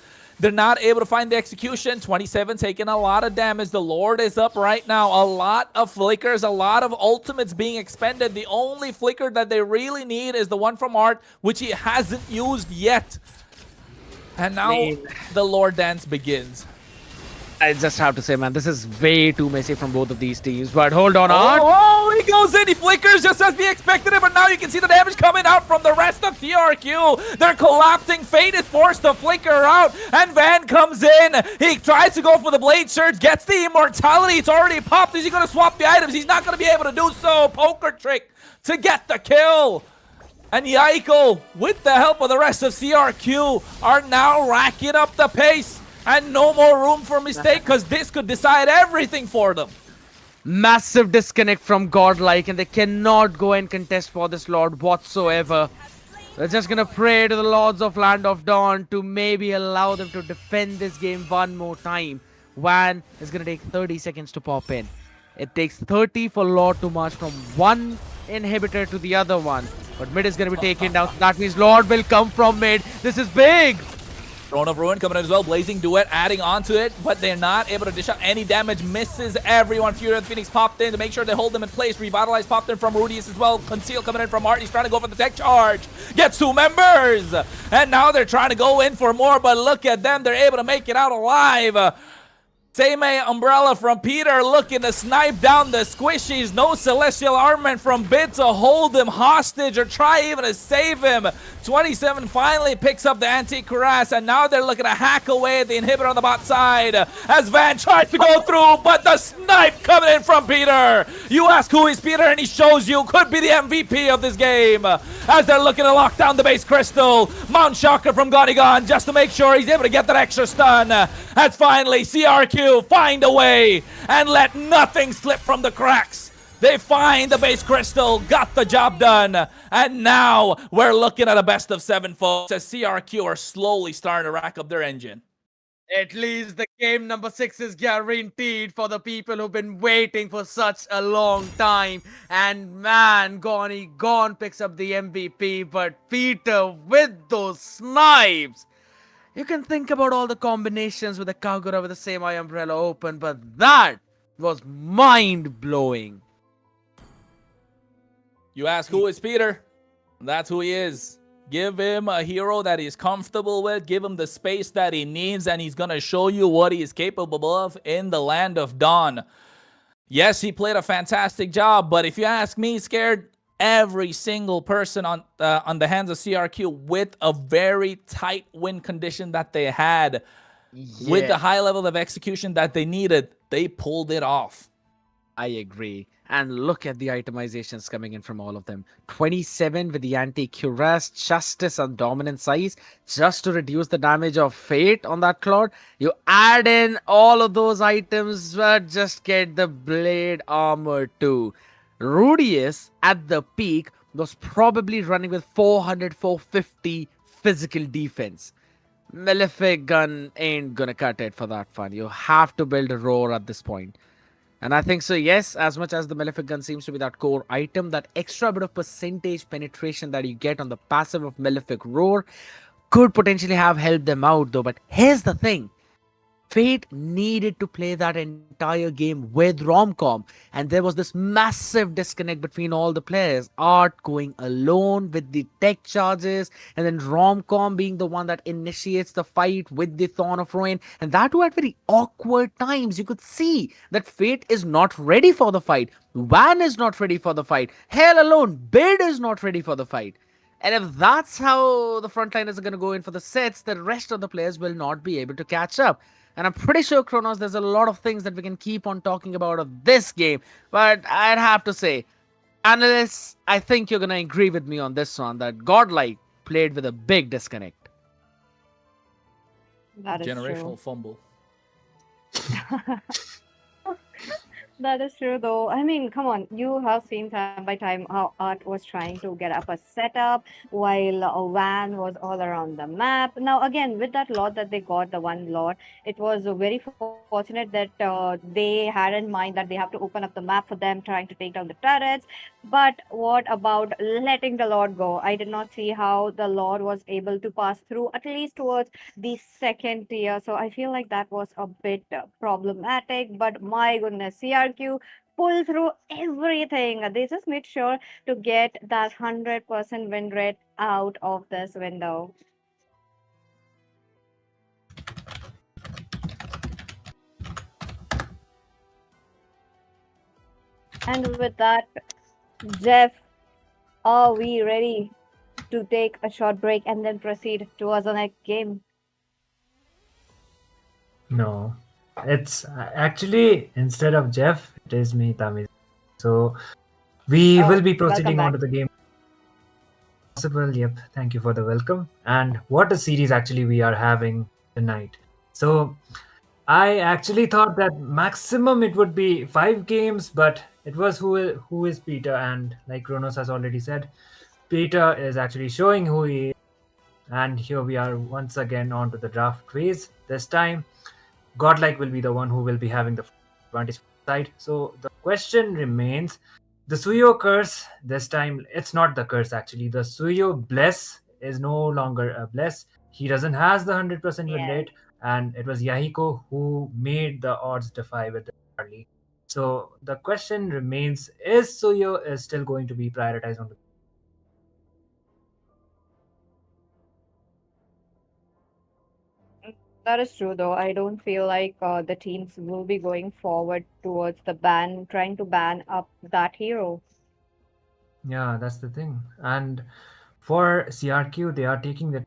Speaker 7: They're not able to find the execution. 27 taking a lot of damage. The Lord is up right now. A lot of flickers, a lot of ultimates being expended. The only flicker that they really need is the one from Art, which he hasn't used yet. And now the Lord dance begins.
Speaker 6: I just have to say, man, this is way too messy from both of these teams. But hold on, Art.
Speaker 7: Oh, he goes in. He flickers just as we expected it. But now you can see the damage coming out from the rest of CRQ. They're collapsing. Fate is forced to flicker out. And Van comes in. He tries to go for the Blade Surge. Gets the Immortality. It's already popped. Is he going to swap the items? He's not going to be able to do so. Poker trick to get the kill. And Yahiko, with the help of the rest of CRQ, are now racking up the pace. And no more room for mistake, because this could decide everything for them.
Speaker 6: Massive disconnect from Godlike, and they cannot go and contest for this Lord whatsoever. They're just going to pray to the Lords of Land of Dawn to maybe allow them to defend this game one more time. Van is going to take 30 seconds to pop in. It takes 30 for Lord to march from one inhibitor to the other one. But mid is going to be taken down. That means Lord will come from mid. This is big.
Speaker 7: Throne of Ruin coming in as well. Blazing Duet adding onto it, but they're not able to dish out any damage. Misses everyone. Fury of the Phoenix popped in to make sure they hold them in place. Revitalize popped in from Rudius as well. Conceal coming in from Art. He's trying to go for the tech charge. Gets 2 members. And now they're trying to go in for more, but look at them. They're able to make it out alive. Same umbrella from Peter looking to snipe down the squishies. No celestial armament from Bit to hold him hostage or try even to save him. 27 finally picks up the anti-cuirass, and now they're looking to hack away the inhibitor on the bot side as Van tries to go through, but the snipe coming in from Peter. You ask who is Peter, and he shows you could be the MVP of this game as they're looking to lock down the base crystal. Mount Shocker from Gonigon just to make sure he's able to get that extra stun as finally CRQ find a way and let nothing slip from the cracks. They find the base crystal, got the job done, and now we're looking at a best of 7, folks, as CRQ are slowly starting to rack up their engine.
Speaker 6: At least the game number 6 is guaranteed for the people who've been waiting for such a long time. And man, Gone picks up the MVP, but Peter with those snipes. You can think about all the combinations with the Kagura with the same eye umbrella open, but that was mind-blowing.
Speaker 7: You ask who is Peter? That's who he is. Give him a hero that he's comfortable with. Give him the space that he needs, and he's going to show you what he is capable of in the land of Dawn. Yes, he played a fantastic job, but if you ask me, Scared, every single person on the hands of CRQ with a very tight win condition that they had, with the high level of execution that they needed, they pulled it off.
Speaker 6: I agree. And look at the itemizations coming in from all of them. 27 with the anti-cuirass, justice and dominant size, just to reduce the damage of fate on that cloud. You add in all of those items, but just get the blade armor too. Rudius at the peak was probably running with 400-450 physical defense. Malefic gun ain't gonna cut it for that fun. You have to build a roar at this point. And I think so, yes, as much as the Malefic gun seems to be that core item, that extra bit of percentage penetration that you get on the passive of Malefic Roar could potentially have helped them out though. But here's the thing. Fate needed to play that entire game with Romcom, and there was this massive disconnect between all the players. Art going alone with the tech charges, and then Romcom being the one that initiates the fight with the Thorn of Ruin, and that too at very awkward times. You could see that Fate is not ready for the fight. Van is not ready for the fight. Hell alone, Bid is not ready for the fight. And if that's how the frontliners are going to go in for the sets, the rest of the players will not be able to catch up. And I'm pretty sure, Kronos, there's a lot of things that we can keep on talking about of this game. But I'd have to say, analysts, I think you're going to agree with me on this one, that GodLike played with a big disconnect.
Speaker 10: That is
Speaker 7: Generational
Speaker 10: true.
Speaker 7: fumble.
Speaker 10: That is true, though. I mean, come on. You have seen time by time how Art was trying to get up a setup while Van was all around the map. Now, again, with that lot that they got, the one lot, it was very fortunate that they had in mind that they have to open up the map for them, trying to take down the turrets. But what about letting the Lord go? I did not see how the Lord was able to pass through, at least towards the second tier. So I feel like that was a bit problematic. But my goodness, CRQ pull through everything. They just made sure to get that 100% win rate out of this window. And with that, Jeff, are we ready to take a short break and then proceed towards the next game?
Speaker 11: No, it's actually instead of Jeff, it is me, Tamiz. So we will be proceeding on to the game. Possible, yep. Thank you for the welcome. And what a series actually we are having tonight. So I actually thought that maximum it would be 5 games, but it was who is Peter, and like Kronos has already said, Peter is actually showing who he is. And here we are once again on to the draft phase. This time, GodLike will be the one who will be having the advantage side. So the question remains, the Suyo curse, this time it's not the curse actually. The Suyo bless is no longer a bless. He doesn't has the 100% win rate, and it was Yahiko who made the odds defy with the Charlie. So the question remains, is Suyo is still going to be prioritized on the
Speaker 10: That is true, though. I don't feel like the teams will be going forward towards the ban, trying to ban up that hero.
Speaker 11: Yeah, that's the thing. And For CRQ, they are taking the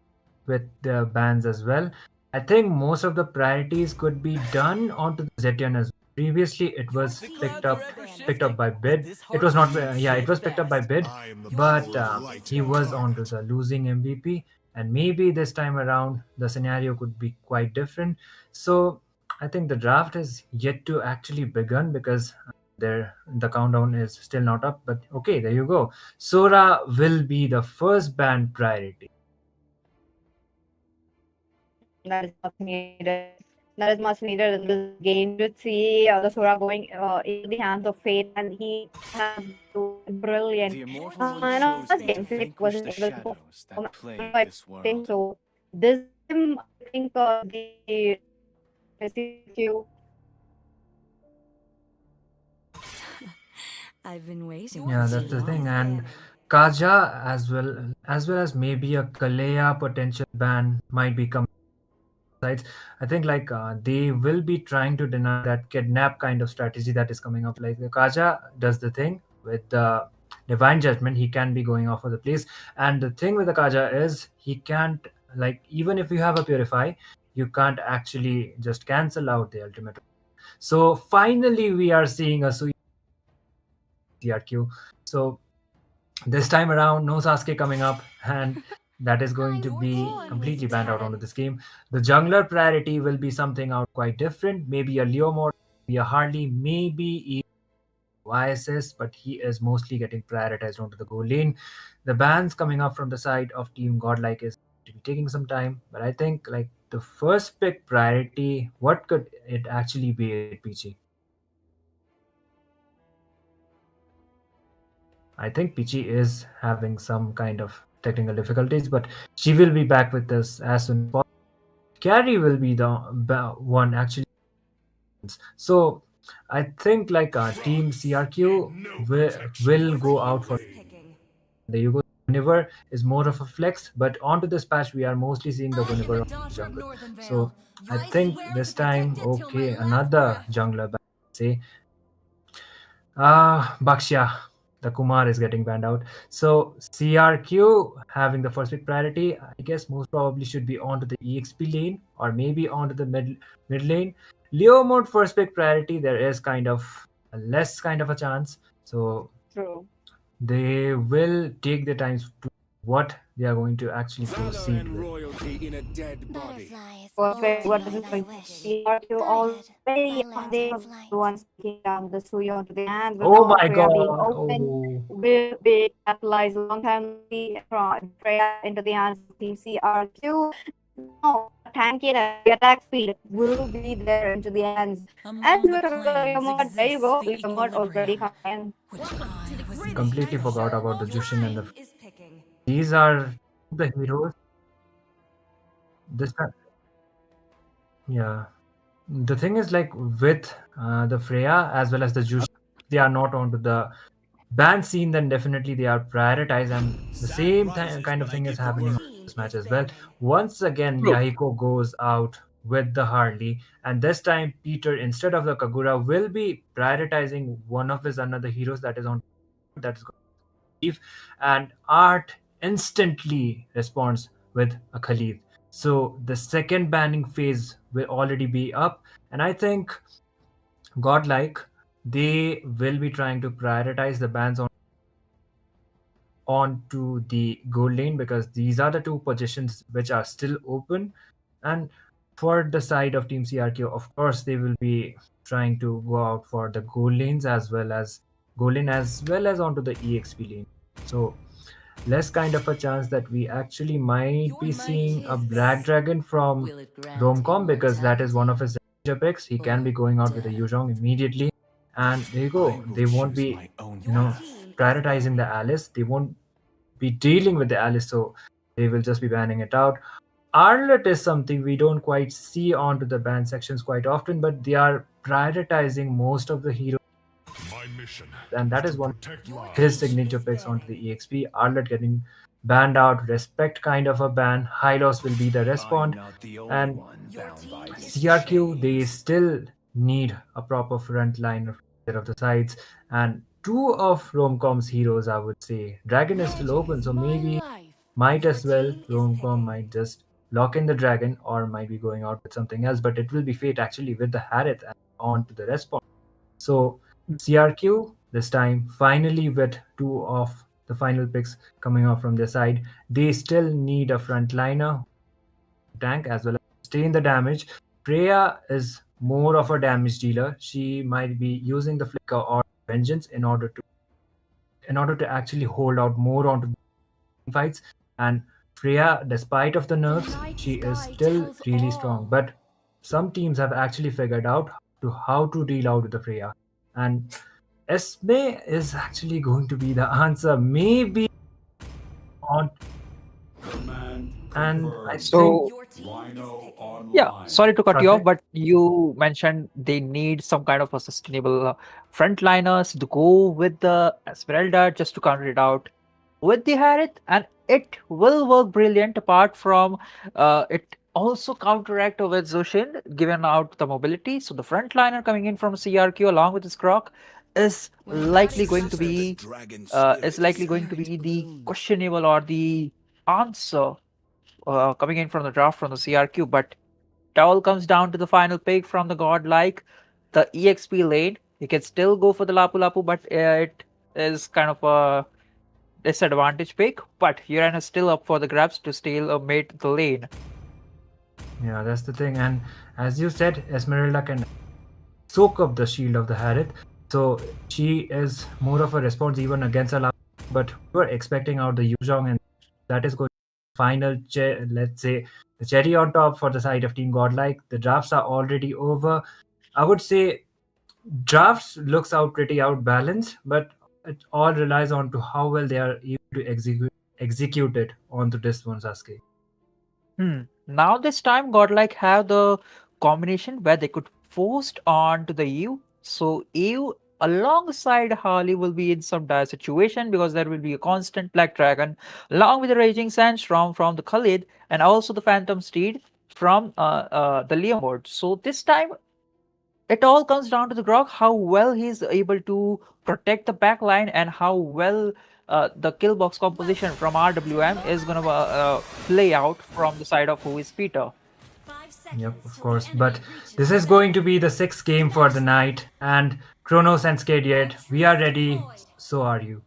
Speaker 11: with the bans as well. I think most of the priorities could be done onto the Zetian as well. Previously it was picked up by Bid. It was not yeah, it was picked up by Bid, but he was onto the losing MVP, and maybe this time around the scenario could be quite different. So I think the draft is yet to actually begin because the countdown is still not up. But okay, there you go. Sora will be the first banned priority.
Speaker 10: That is much needed. That is much needed in this game. You should see the Sora going into the hands of Fate, and he has been brilliant.
Speaker 9: The immortal
Speaker 10: In
Speaker 9: one
Speaker 10: our
Speaker 9: chose me
Speaker 10: game,
Speaker 9: to
Speaker 10: Fate
Speaker 9: vanquish
Speaker 10: wasn't
Speaker 9: the
Speaker 10: able to
Speaker 9: shadows
Speaker 10: perform.
Speaker 9: that plague
Speaker 10: I
Speaker 9: this
Speaker 10: think
Speaker 9: world.
Speaker 10: so. This game, I think the CQ.
Speaker 8: I've been waiting.
Speaker 11: Yeah, that's the thing. And Kaja as well as maybe a Kalea potential ban might be coming sides. I think like they will be trying to deny that kidnap kind of strategy that is coming up. Like Kaja does the thing with the divine judgment, he can be going off of the place. And the thing with the Kaja is he can't, like, even if you have a purify, you can't actually just cancel out the ultimate. So finally we are seeing a CRQ. So this time around, no Sasuke coming up, and that is going to be completely banned out onto this game. The jungler priority will be something out quite different. Maybe a Leo mode, maybe a Harley, maybe even YSS, but he is mostly getting prioritized onto the goal lane. The bans coming up from the side of Team Godlike is to be taking some time, but I think like the first pick priority, what could it actually be, PG? I think Pichi is having some kind of technical difficulties, but she will be back with us as soon as possible. Carrie will be the one actually. So I think like Team CRQ will go out for. There you go. Guinevere is more of a flex, but onto this patch we are mostly seeing the Guinevere on the jungle. So I think this time, okay, another jungler ban, say Bakshya, the Kumar is getting banned out. So CRQ having the first pick priority, I guess most probably should be onto the EXP lane or maybe onto the mid lane. Leo mode first pick priority, there is kind of a less kind of a chance. So
Speaker 10: True.
Speaker 11: they will take the time to what they are going to actually proceed with.
Speaker 10: Perfect. What is it going to see? Are you already on the ones taking down the Suyo onto the hand with
Speaker 11: Oh
Speaker 10: all
Speaker 11: my
Speaker 10: Freya being
Speaker 11: god!
Speaker 10: open?
Speaker 11: Oh.
Speaker 10: Will be capitalized a long time from Freya into the hands of Team CRQ. Now, tanky and attack speed will be there into the hands. And with a mod, there you go. With a mod already coming.
Speaker 11: Completely forgot about the Jushin and the. These are the heroes. This time, yeah. The thing is, like with the Freya as well as the Jushin, they are not onto the ban scene. Then definitely they are prioritized, and the same kind of thing is happening on this match as well. Once again,
Speaker 6: True.
Speaker 11: Yahiko goes out with the Harley, and this time Peter, instead of the Kagura, will be prioritizing one of his another heroes that is on that is going to leave, and Art instantly responds with a Khalid. So the second banning phase will already be up, and I think Godlike, they will be trying to prioritize the bans onto the gold lane because these are the two positions which are still open. And for the side of Team CRQ, of course, they will be trying to go out for the gold lanes as well as gold lane as well as onto the EXP lane. So less kind of a chance that we actually might be seeing a Black Dragon from Romcom because that is one of his signature picks. He can be going out with a Yuzhong immediately. And there you go. They won't be, prioritizing the Alice. They won't be dealing with the Alice, so they will just be banning it out. Arlet is something we don't quite see onto the ban sections quite often, but they are prioritizing most of the heroes. And that is one of his signature picks onto the EXP. Arlet getting banned out, respect kind of a ban. Hylos will be the respawn. And CRQ, they still need a proper front line of the sides. And two of Romcom's heroes, I would say. Dragon is still open, so maybe might as well Romcom might just lock in the dragon or might be going out with something else, but it will be Fate actually with the Harith on to the respawn. So CRQ this time finally with two of the final picks coming off from their side. They still need a frontliner tank as well as sustain the damage. Freya is more of a damage dealer. She might be using the flicker or vengeance in order to actually hold out more onto the fights. And Freya, despite of the nerfs, she is still really strong. But some teams have actually figured out how to deal out with the Freya. And Esme is actually going to be the answer. Maybe on and I
Speaker 5: So,
Speaker 11: think
Speaker 5: yeah, sorry to cut you off,
Speaker 11: Okay.
Speaker 5: but you mentioned they need some kind of a sustainable frontliners to go with the Esmeralda just to counter it out with the Harith, and it will work brilliant. Apart from it also counteract with Zushin, given out the mobility. So the frontliner coming in from CRQ along with his Croc is likely going to be the questionable or the answer coming in from the draft from the CRQ. But it all comes down to the final pick from the godlike, the EXP lane. You can still go for the Lapu Lapu, but it is kind of a disadvantage pick. But Uran is still up for the grabs to steal mate the lane.
Speaker 11: Yeah, that's the thing. And as you said, Esmeralda can soak up the shield of the Harith. So she is more of a response even against a but we were expecting out the Yuzhong, and that is going final let's say the cherry on top for the side of Team Godlike. The drafts are already over. I would say drafts looks out pretty out balanced, but it all relies on to how well they are able to execute it onto this one, Sasuke.
Speaker 5: Now this time godlike have the combination where they could force on to the EU. So EU alongside Harley will be in some dire situation because there will be a constant Black Dragon along with the Raging Sandstorm from the Khalid and also the Phantom Steed from the Leomord. So this time it all comes down to the Grog, how well he's able to protect the back line and how well the kill box composition from RWM is going to play out from the side of who is Peter.
Speaker 11: Yep, of course. But this is going to be the 6th game for the night. And Kronos and Skadiet, we are ready. So are you.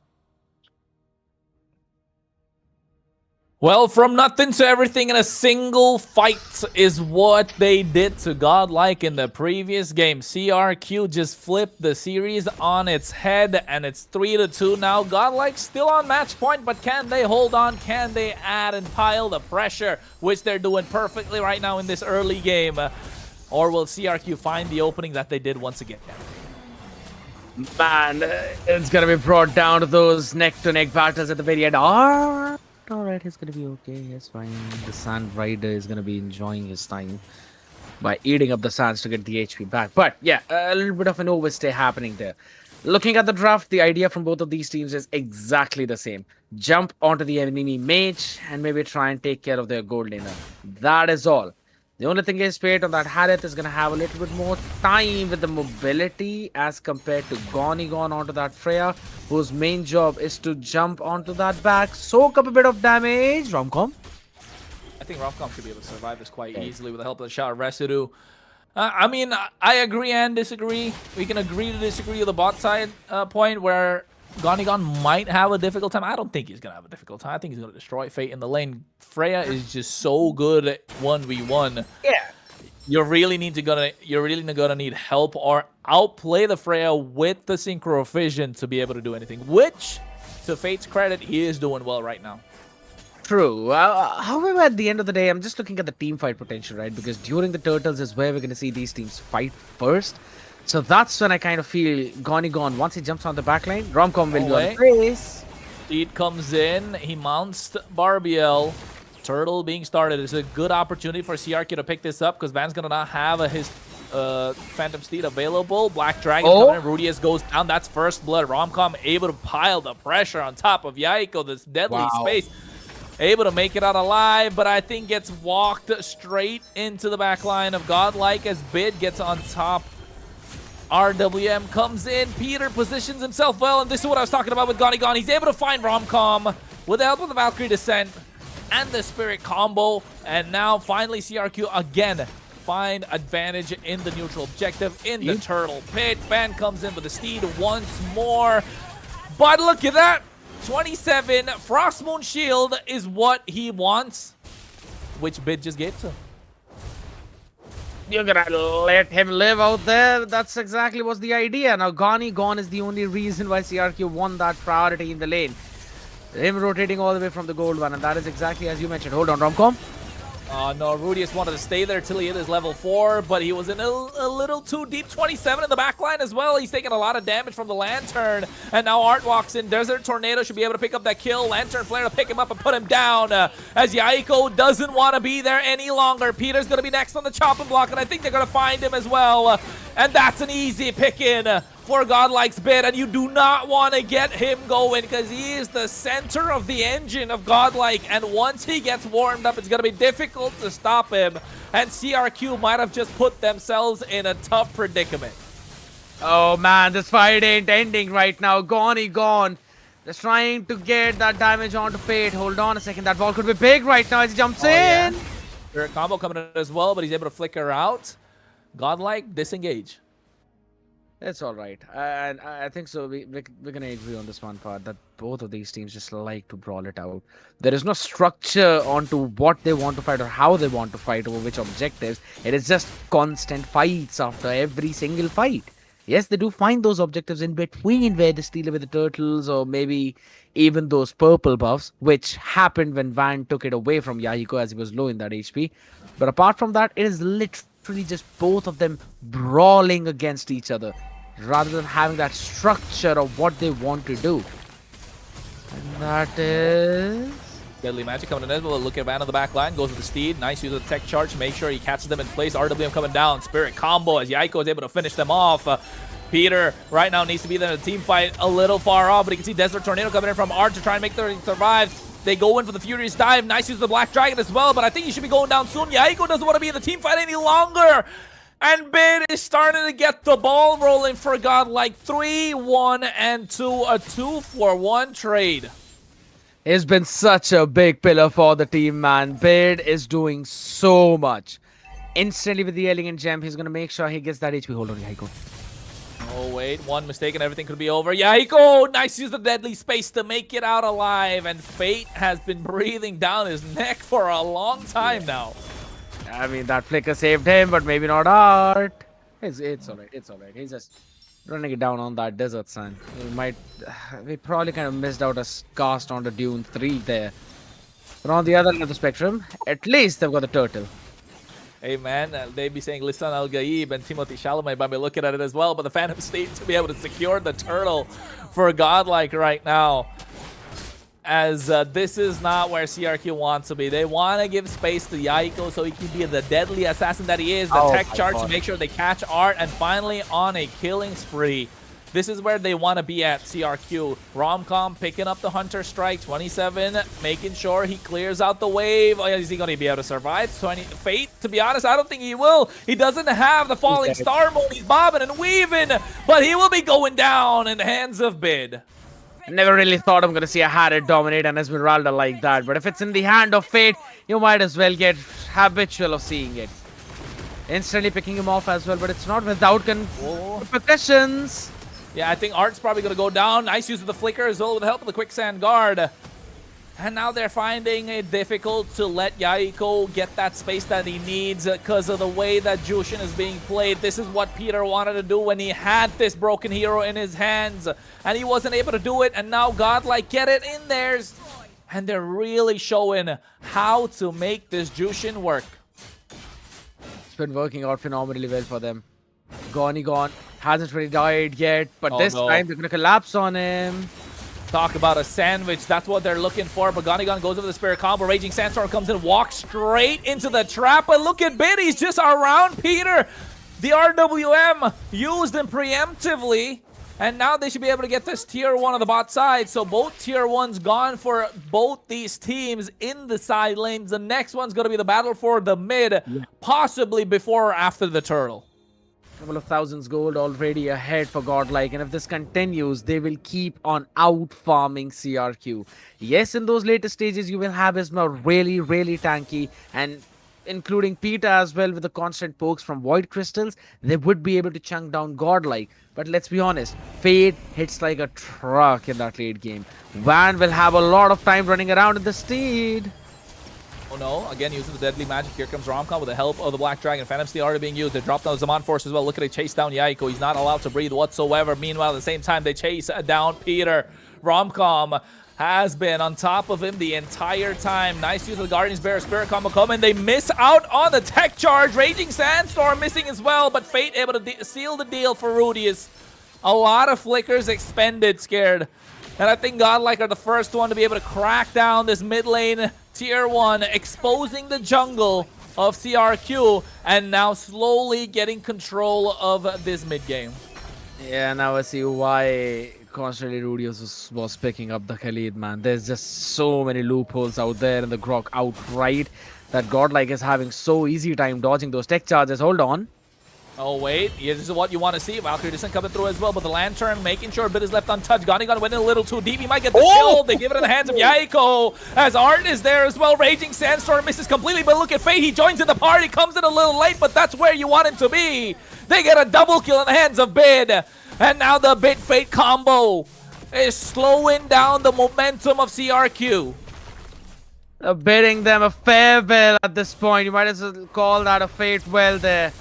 Speaker 7: Well, from nothing to everything in a single fight is what they did to Godlike in the previous game. CRQ just flipped the series on its head, and it's 3-2 now. Godlike still on match point, but can they hold on? Can they add and pile the pressure, which they're doing perfectly right now in this early game? Or will CRQ find the opening that they did once again?
Speaker 6: Man, it's gonna be brought down to those neck-to-neck battles at the very end. Alright, he's gonna be okay. It's fine. The Sand Rider is gonna be enjoying his time by eating up the sands to get the HP back. But yeah, a little bit of an overstay happening there. Looking at the draft, the idea from both of these teams is exactly the same. Jump onto the enemy mage and maybe try and take care of their gold laner. That is all. The only thing is, Fate on that Harith is going to have a little bit more time with the mobility as compared to Gone onto that Freya, whose main job is to jump onto that back, soak up a bit of damage. Romcom?
Speaker 7: I think Romcom should be able to survive this quite easily with the help of the shot residue. I mean, I agree and disagree. We can agree to disagree with the bot side point where Gone might have a difficult time. I don't think he's going to have a difficult time. I think he's going to destroy Fate in the lane. Freya is just so good at 1v1.
Speaker 6: Yeah.
Speaker 7: You're really gonna need help or outplay the Freya with the Synchro Vision to be able to do anything. Which, to Fate's credit, he is doing well right now.
Speaker 6: True. However, at the end of the day, I'm just looking at the team fight potential, right? Because during the Turtles is where we're going to see these teams fight first. So that's when I kind of feel Gone, once he jumps on the backline, Romcom will be on the face.
Speaker 7: Steed comes in, he mounts Barbiel. Turtle being started is a good opportunity for CRQ to pick this up because Van's going to not have his Phantom Steed available. Black Dragon coming in, Rudius goes down. That's first blood. Romcom able to pile the pressure on top of Yaiko, this deadly space. Able to make it out alive, but I think gets walked straight into the back line of Godlike as Bid gets on top. RWM comes in. Peter positions himself well, and this is what I was talking about with Gone. He's able to find Romcom with the help of the Valkyrie Descent. and the Spirit combo. And now finally CRQ again find advantage in the neutral objective in the turtle pit. Fan comes in with the steed once more. But look at that. 27 Frost Moon Shield is what he wants, which Bid just gave to him.
Speaker 6: You're gonna let him live out there. That's exactly what's the idea. Now, Gone is the only reason why CRQ won that priority in the lane. Him rotating all the way from the gold one, and that is exactly as you mentioned. Hold on, Romcom.
Speaker 7: No, Rudius wanted to stay there till he hit his level 4, but he was in a little too deep. 27 in the back line as well. He's taking a lot of damage from the Lantern. And now Art walks in. Desert Tornado should be able to pick up that kill. Lantern Flare to pick him up and put him down. As Yaiko doesn't want to be there any longer. Peter's going to be next on the chopping block, and I think they're going to find him as well. And that's an easy pick-in for GodLike's Bid, and you do not want to get him going because he is the center of the engine of GodLike, and once he gets warmed up, it's going to be difficult to stop him, and CRQ might have just put themselves in a tough predicament.
Speaker 6: Oh man, this fight ain't ending right now. Gone. Just trying to get that damage onto Fate. Hold on a second, that ball could be big right now as he jumps in.
Speaker 7: Yeah. Spirit combo coming in as well, but he's able to flicker out. GodLike disengage.
Speaker 6: It's all right, and I think so. We're gonna agree on this one part that both of these teams just like to brawl it out. There is no structure onto what they want to fight or how they want to fight over which objectives. It is just constant fights after every single fight. Yes, they do find those objectives in between where they steal away the turtles or maybe even those purple buffs, which happened when Van took it away from Yahiko as he was low in that HP. But apart from that, it is literally just both of them brawling against each other, rather than having that structure of what they want to do. And that is...
Speaker 7: Deadly Magic coming in as well. Look at Van on the back line. Goes with the Steed. Nice use of the tech charge. Make sure he catches them in place. RWM coming down. Spirit combo as Yaiko is able to finish them off. Peter right now needs to be there in the team fight a little far off, but you can see Desert Tornado coming in from Art to try and make them survive. They go in for the Furious Dive. Nice use of the Black Dragon as well, but I think he should be going down soon. Yaiko doesn't want to be in the team fight any longer. And Bid is starting to get the ball rolling for GodLike. 3-1 and 2, a 2-for-1 trade.
Speaker 6: It's been such a big pillar for the team, man. Bid is doing so much. Instantly with the Elegant Gem, he's going to make sure he gets that HP. Hold on, Yaiko.
Speaker 7: Oh, wait. One mistake and everything could be over. Yaiko! Nice use of the Deadly Space to make it out alive. And Fate has been breathing down his neck for a long time now.
Speaker 6: I mean, that flicker saved him, but maybe not Art. It's alright. It's alright. He's just running it down on that desert sun. We probably kind of missed out a cast on the Dune 3 there. But on the other end of the spectrum, at least they've got the turtle.
Speaker 7: Hey man, they be saying Lisan Al Gaib and Timothy Chalamet might be looking at it as well, but the Phantom State to be able to secure the turtle for GodLike right now. As this is not where CRQ wants to be. They want to give space to Yaiko so he can be the deadly assassin that he is. The tech charge to make sure they catch Art, and finally on a killing spree. This is where they want to be at, CRQ. Romcom picking up the Hunter Strike. 27, making sure he clears out the wave. Oh, is he going to be able to survive? Fate, to be honest, I don't think he will. He doesn't have the Falling Star mode. He's bobbing and weaving, but he will be going down in the hands of Bid.
Speaker 6: Never really thought I'm going to see a Harriet dominate an Esmeralda like that, but if it's in the hand of Fate, you might as well get habitual of seeing it. Instantly picking him off as well, but it's not without repercussions.
Speaker 7: Yeah, I think Art's probably going to go down. Nice use of the Flicker as well with the help of the Quicksand Guard. And now they're finding it difficult to let Yaiko get that space that he needs because of the way that Jushin is being played. This is what Peter wanted to do when he had this broken hero in his hands, and he wasn't able to do it, and now GodLike get it in theirs. And they're really showing how to make this Jushin work.
Speaker 6: It's been working out phenomenally well for them. Gone. Hasn't really died yet, but this time they're going to collapse on him.
Speaker 7: Talk about a sandwich. That's what they're looking for. But Gonigon goes over the Spirit combo. Raging Sandstorm comes in, walks straight into the trap. But look at Bid. He's just around Peter. The RWM used him preemptively. And now they should be able to get this tier 1 on the bot side. So both tier 1s gone for both these teams in the side lanes. The next one's going to be the battle for the mid, possibly before or after the turtle.
Speaker 6: couple of thousands gold already ahead for Godlike, and if this continues, they will keep on out farming CRQ. Yes, in those later stages, you will have Isma really tanky, and including Peter as well with the constant pokes from Void Crystals, they would be able to chunk down Godlike. But let's be honest, Fate hits like a truck in that late game. Van will have a lot of time running around in the steed.
Speaker 7: Oh no, again using the deadly magic. Here comes Romcom with the help of the Black Dragon. Phantom Steel already being used. They drop down the Zaman Force as well. Look at it chase down Yaiko. He's not allowed to breathe whatsoever. Meanwhile, at the same time, they chase down Peter. Romcom has been on top of him the entire time. Nice use of the Guardian's Bear Spirit combo coming. They miss out on the tech charge. Raging Sandstorm missing as well, but Fate able to seal the deal for Rudius. A lot of flickers expended, scared. And I think Godlike are the first one to be able to crack down this mid lane tier 1, exposing the jungle of CRQ, and now slowly getting control of this mid game.
Speaker 6: Yeah, now I see why constantly Rudius was picking up the Khalid, man. There's just so many loopholes out there in the Grok outright that Godlike is having so easy time dodging those tech charges. Hold on.
Speaker 7: Oh, wait. Yeah, this is what you want to see. Valkyrie isn't coming through as well, but the Lantern making sure a bit is left untouched. Ganigan went in a little too deep. He might get the kill. They give it in the hands of Yaiko, as Art is there as well. Raging Sandstorm misses completely, but look at Fate. He joins in the party, comes in a little late, but that's where you want him to be. They get a double kill in the hands of Bid. And now the Bid Fate combo is slowing down the momentum of CRQ.
Speaker 6: Bidding them a farewell at this point. You might as well call that a fate well there.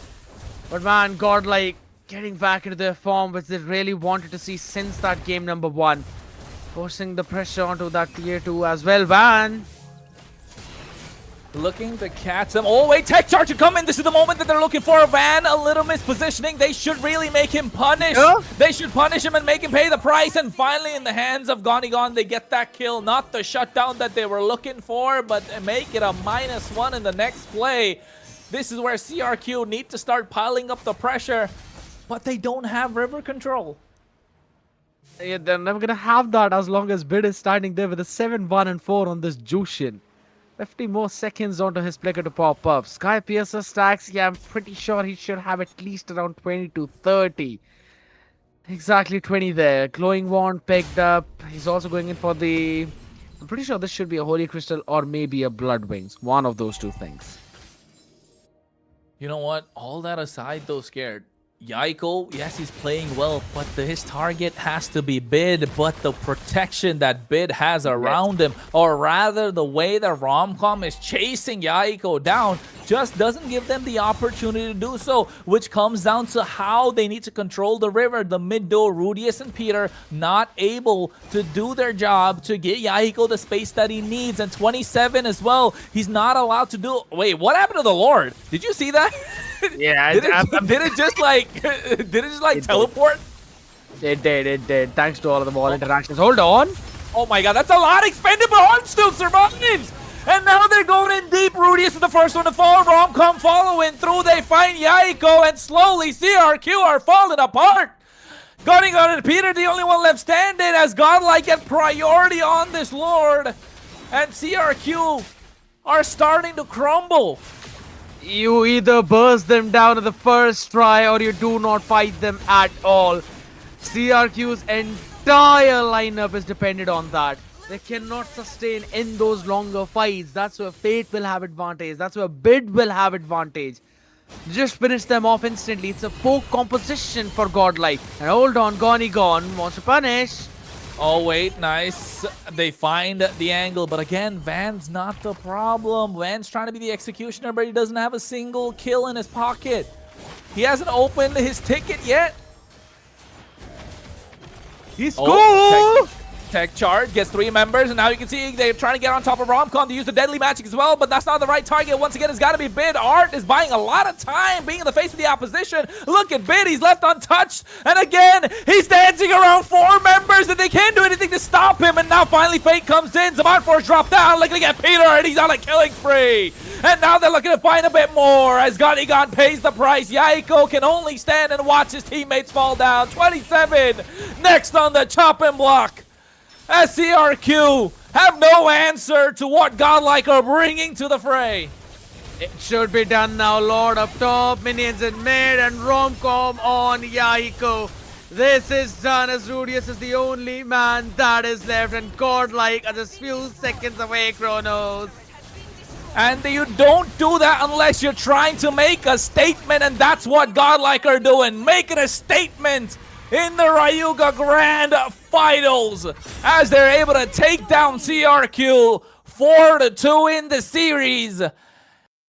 Speaker 6: But man, Godlike getting back into their form, which they really wanted to see since that game number 1. Forcing the pressure onto that tier 2 as well. Van
Speaker 7: looking to catch them. Oh, wait, tech charge to come in. This is the moment that they're looking for. Van, a little mispositioning. They should really make him punish. Yeah. They should punish him and make him pay the price. And finally, in the hands of Ganigan, they get that kill. Not the shutdown that they were looking for, but make it a -1 in the next play. This is where CRQ need to start piling up the pressure, but they don't have river control.
Speaker 6: Yeah, they're never going to have that as long as Bid is standing there with a 7-1 and 4 on this Jushin. 50 more seconds onto his flicker to pop up. Sky Piercer stacks, yeah, I'm pretty sure he should have at least around 20 to 30. Exactly 20 there. Glowing Wand picked up. He's also going in for the... I'm pretty sure this should be a Holy Crystal or maybe a Blood Wings. One of those two things.
Speaker 7: You know what? All that aside, though, scared. Yaiko, yes, he's playing well, but his target has to be Bid. But the protection that Bid has around him, or rather the way that Romcom is chasing Yaiko down, just doesn't give them the opportunity to do so, which comes down to how they need to control the river. The mid duo, Rudius and Peter, not able to do their job to get Yaiko the space that he needs. And 27 as well, he's not allowed to do... Wait, what happened to the Lord? Did you see that?
Speaker 6: Yeah,
Speaker 7: did it just like teleport?
Speaker 6: It did. Thanks to all of the ball interactions. Hold on.
Speaker 7: Oh my god, that's a lot expended, but Hart still survives. And now they're going in deep. Rudius is the first one to fall. Romcom following through. They find Yaiko, and slowly CRQ are falling apart. Ganigan and Peter, the only one left standing, as Godlike get priority on this Lord. And CRQ are starting to crumble.
Speaker 6: You either burst them down at the first try or you do not fight them at all. CRQ's entire lineup is dependent on that. They cannot sustain in those longer fights. That's where Fate will have advantage. That's where Bid will have advantage. Just finish them off instantly. It's a poke composition for Godlike. And hold on, Ganigan wants to punish.
Speaker 7: Oh, wait, nice. They find the angle, but again, Van's not the problem. Van's trying to be the executioner, but he doesn't have a single kill in his pocket. He hasn't opened his ticket yet.
Speaker 6: He's cool!
Speaker 7: Tech charge gets 3 members, and now you can see they're trying to get on top of Romcom to use the deadly magic as well, but that's not the right target. Once again, it's got to be Bid. Art is buying a lot of time being in the face of the opposition. Look at Bid, he's left untouched, and again, he's dancing around 4 members, and they can't do anything to stop him, and now finally Fate comes in. Zaman Force drop down, looking at Peter, and he's on a killing spree. And now they're looking to find a bit more as Ganigan pays the price. Yaiko can only stand and watch his teammates fall down. 27 next on the chopping block. As CRQ have no answer to what Godlike are bringing to the fray.
Speaker 6: It should be done now. Lord up top, minions in mid, and Romcom on Yahiko. This is done as Rudius is the only man that is left, and Godlike are just few seconds away, Kronos.
Speaker 7: And you don't do that unless you're trying to make a statement, and that's what Godlike are doing, making a statement in the Rayuga Grand Finals as they're able to take down CRQ 4-2 in the series.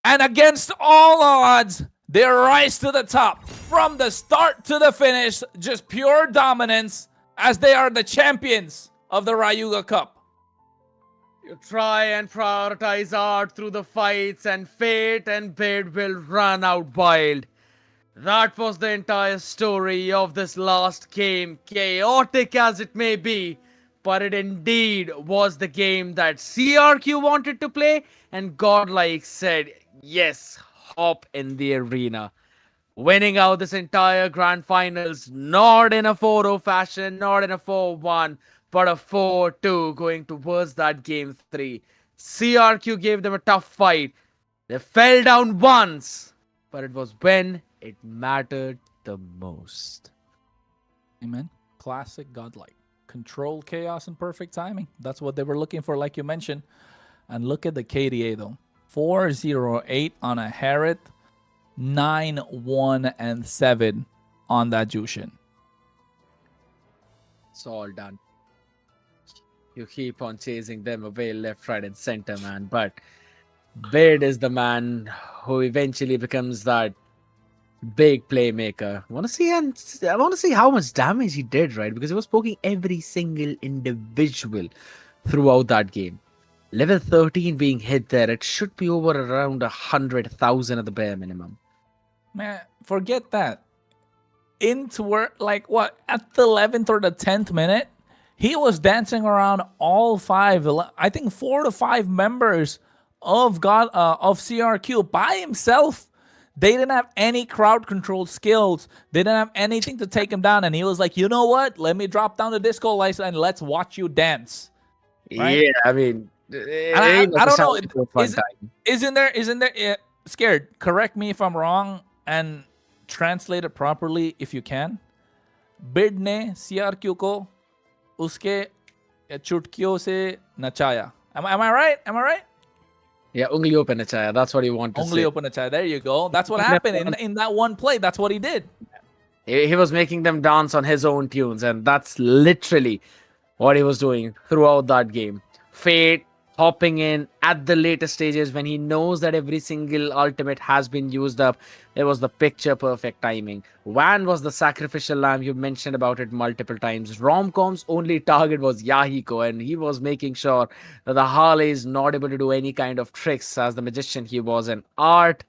Speaker 7: And against all odds, they rise to the top from the start to the finish, just pure dominance as they are the champions of the Rayuga Cup.
Speaker 6: You try and prioritize art through the fights, and fate and bid will run out wild. That was the entire story of this last game, chaotic as it may be, but it indeed was the game that CRQ wanted to play, and Godlike said, yes, hop in the arena. Winning out this entire grand finals, not in a 4-0 fashion, not in a 4-1, but a 4-2 going towards that game 3. CRQ gave them a tough fight. They fell down once, but it was when it mattered the most.
Speaker 7: Amen. Classic Godlike. Control chaos and perfect timing. That's what they were looking for, like you mentioned. And look at the KDA though. 408 on a Harriet, 9, 1, and 7 on that Jushin.
Speaker 6: It's all done. You keep on chasing them away left, right, and center, man. But Bid is the man who eventually becomes that big playmaker. I want to see how much damage he did, right? Because he was poking every single individual throughout that game. Level 13 being hit there, it should be over around 100,000 at the bare minimum.
Speaker 7: Man, forget that. Into where, like what, at the 11th or the 10th minute, he was dancing around all 4 to 5 members of CRQ by himself. They didn't have any crowd control skills. They didn't have anything to take him down. And he was like, you know what? Let me drop down the disco license and let's watch you dance. Right?
Speaker 6: Yeah, I mean,
Speaker 7: I don't know. Isn't there scared? Correct me if I'm wrong and translate it properly if you can. Bid ne CRQ ko uske chutkiyon se nachaya. Am I right? Am I right?
Speaker 6: Yeah, ungliyon pe nachaya. That's what he wanted to say.
Speaker 7: Ungliyon pe nachaya. There you go. That's what happened in that one play. That's what he did.
Speaker 6: He was making them dance on his own tunes, and that's literally what he was doing throughout that game. Fate hopping in at the later stages when he knows that every single ultimate has been used up. It was the picture perfect timing. Van was the sacrificial lamb. You mentioned about it multiple times. Romcom's only target was Yahiko, and he was making sure that the Harley is not able to do any kind of tricks as the magician he was. And art,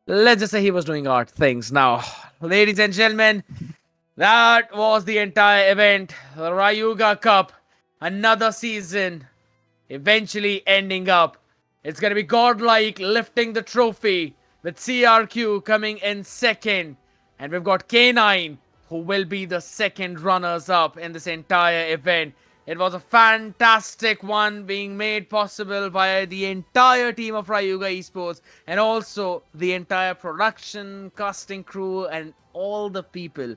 Speaker 6: let's just say he was doing art things. Now, ladies and gentlemen, that was the entire event. The Rayuga Cup, another season eventually ending up. It's going to be Godlike lifting the trophy with CRQ coming in second. And we've got K9 who will be the second runners-up in this entire event. It was a fantastic one being made possible by the entire team of Rayuga Esports and also the entire production, casting crew and all the people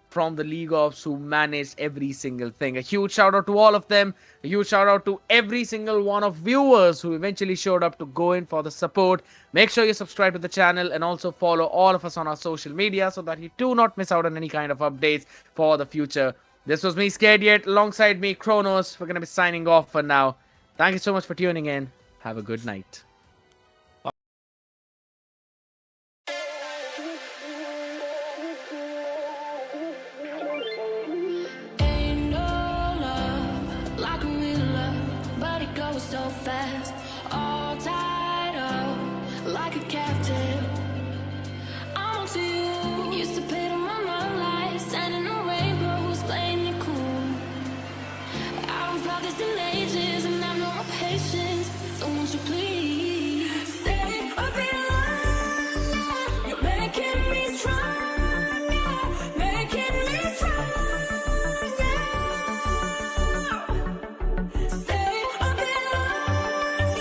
Speaker 6: from the League Ops who managed every single thing. A huge shout out to all of them. A huge shout out to every single one of viewers who eventually showed up to go in for the support. Make sure you subscribe to the channel and also follow all of us on our social media so that you do not miss out on any kind of updates for the future. This was me, Scared Yet, alongside me, Kronos. We're going to be signing off for now. Thank you so much for tuning in. Have a good night.
Speaker 2: Ain't no love like a real love, but it goes so fast. All tied up like a captive. I'm on to you. Used to pay to my mom life, standing on rainbows, playing it cool. I haven't felt this in ages, and I've no more patience. So won't you please stay a bit longer? You're making me stronger, making me stronger. Stay a bit longer.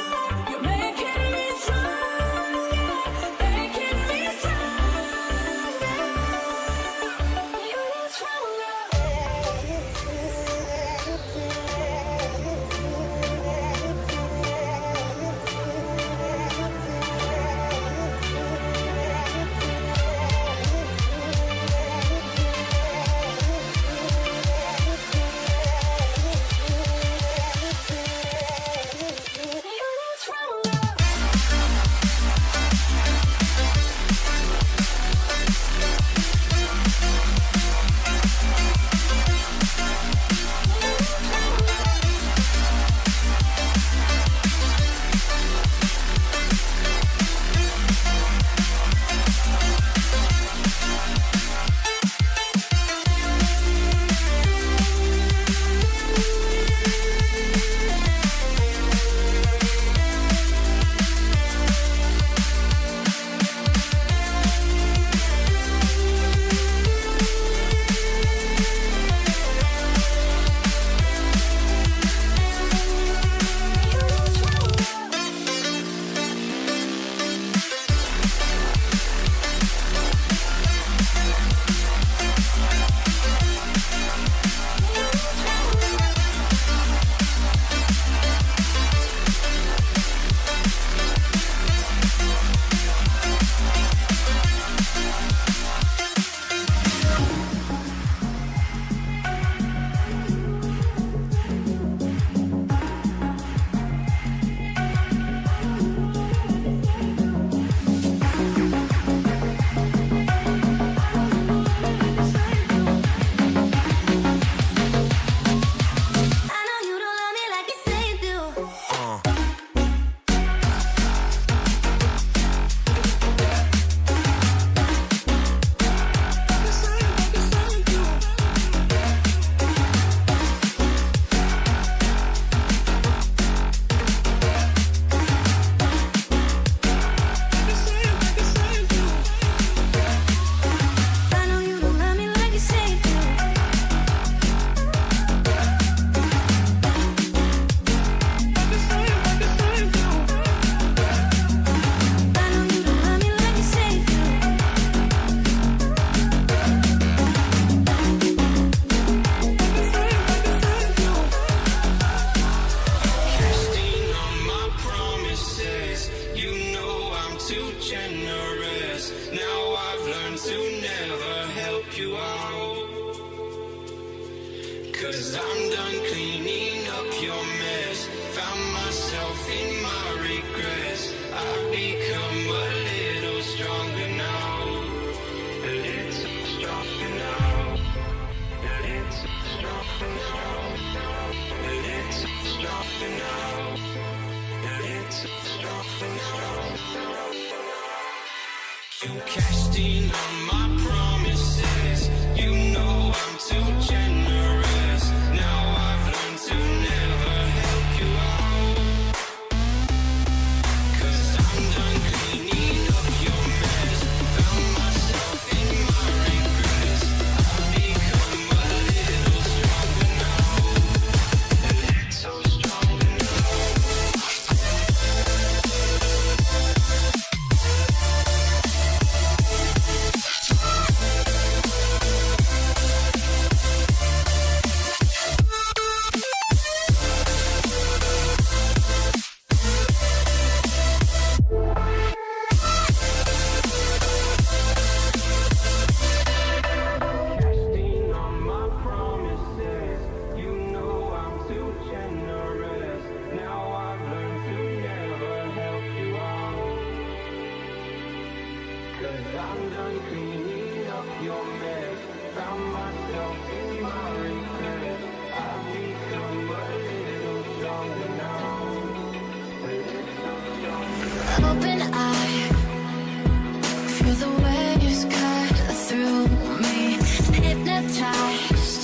Speaker 1: you out. 'Cause I'm done cleaning up your mess. Found myself in my regrets. I've become a little stronger now. A little stronger now. A little stronger now. A little stronger now. A little stronger now. You cashed in on my promises. You know I'm too generous. Now I've learned to never help you out. 'Cause I'm done cleaning up your mess. Found myself in my regrets. I've become a little stronger now. A little stronger now. Casting on my promises. You know I'm too generous. Now I've learned to never help you out. 'Cause I'm done cleaning up your mess. Found myself in my regrets. I've become a little stronger now. A little stronger now.
Speaker 2: Open eye, feel the waves cut through me. Hypnotized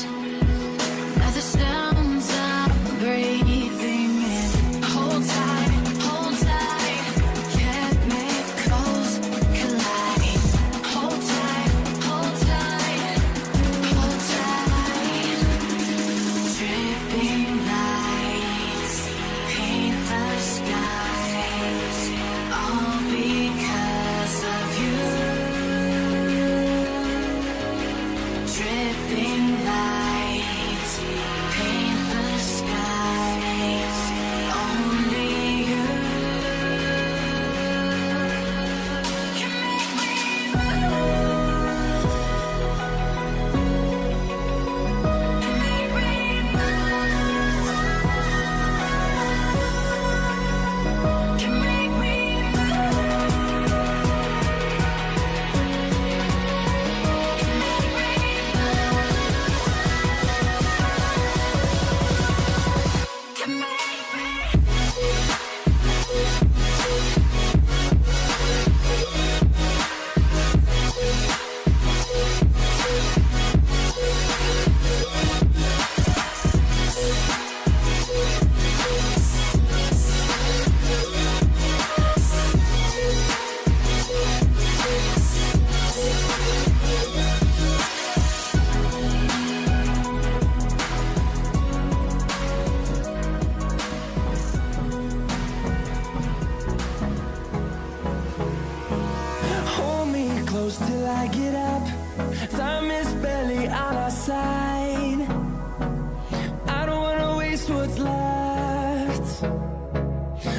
Speaker 2: by the sounds I'm breathing in. Hold tight, chemicals collide. Hold tight, hold tight, hold tight. Dripping lights paint the skies, all because of you. Dripping lights paint the skies, only you can make me move. Can make me move. Can make me can make
Speaker 3: Hold me close till I get up. Time is barely on our side. I don't wanna waste what's left.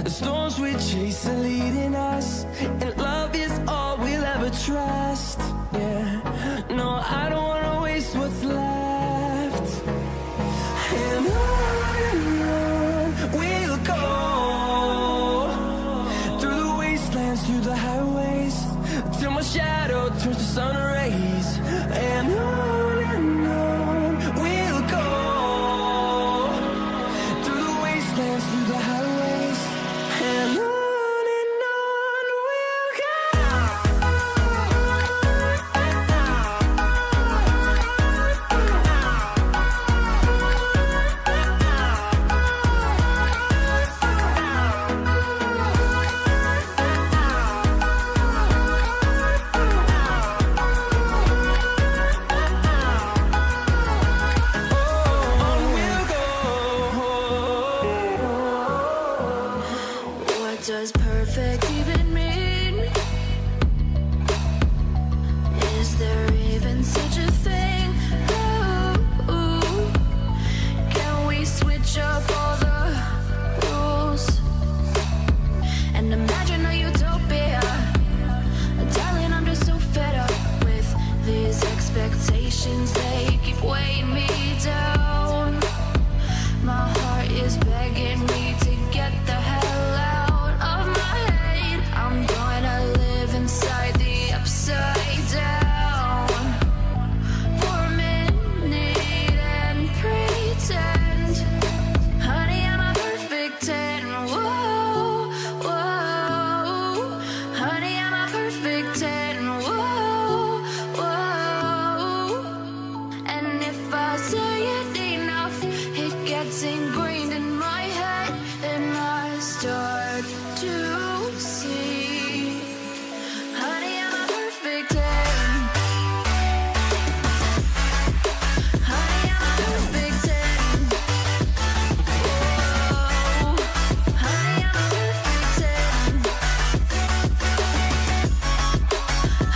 Speaker 3: The storms we chase are leading us, and love is all we'll ever trust. Yeah, no, I don't wanna waste what's left. And on we'll go, through the wastelands, through the highways, till my shadow turns to sun rays. And on we'll go, through the wastelands, through the highways, and on we'll go.
Speaker 2: What does perfect even mean? Is there even such a thing? Ooh, can we switch up all the rules and imagine a utopia? Darling, I'm just so fed up with these expectations. emotions, they keep weighing me down. My heart is begging me to get the hell out of my head. I'm gonna live inside the upside down for a minute and pretend, honey, I'm a perfect 10. Whoa, whoa, honey, I'm a perfect 10. Whoa, whoa, and if I say it enough, it gets ingrained in my head, and I start to see, honey, I'm a perfect 10. Honey, I'm a perfect 10. Whoa, honey, I'm a perfect 10.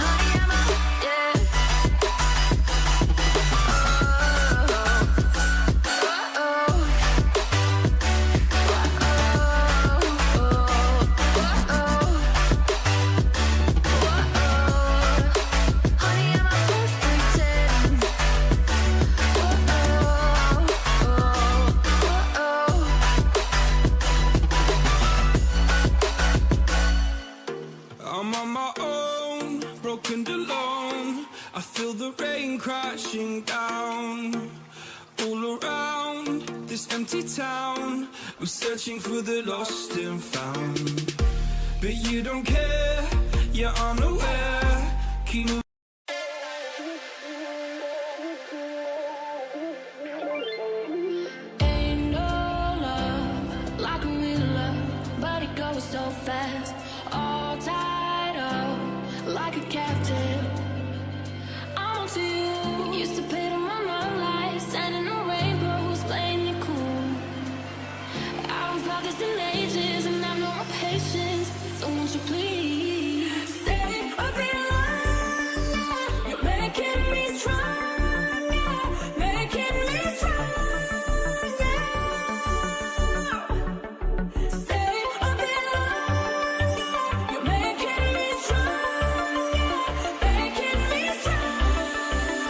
Speaker 2: Honey, I'm a, yeah.
Speaker 3: I'm on my own, broken and alone. I feel the rain crashing down all around this empty town. I'm searching for the lost and found, but you don't care, you're unaware. Keep moving.
Speaker 2: Ain't no love like a real love, but it goes so fast. All tied up like a captive. I'm on to you. Used to pay to my mom life, sending no rainbows, playing it cool. I haven't felt this in ages, and I've no more patience. So won't you please stay a bit longer? You're making me stronger, making me stronger. Stay a bit longer. You're making me stronger, making me stronger.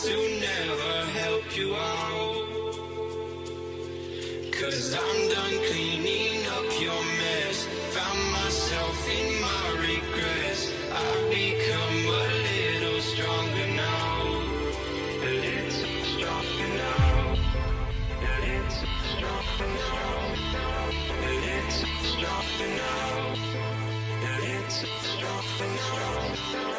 Speaker 1: to never help you out. 'Cause I'm done cleaning up your mess. Found myself in my regrets. I've become a little stronger now. A little stronger now. A little stronger now. A little stronger now. A little stronger now.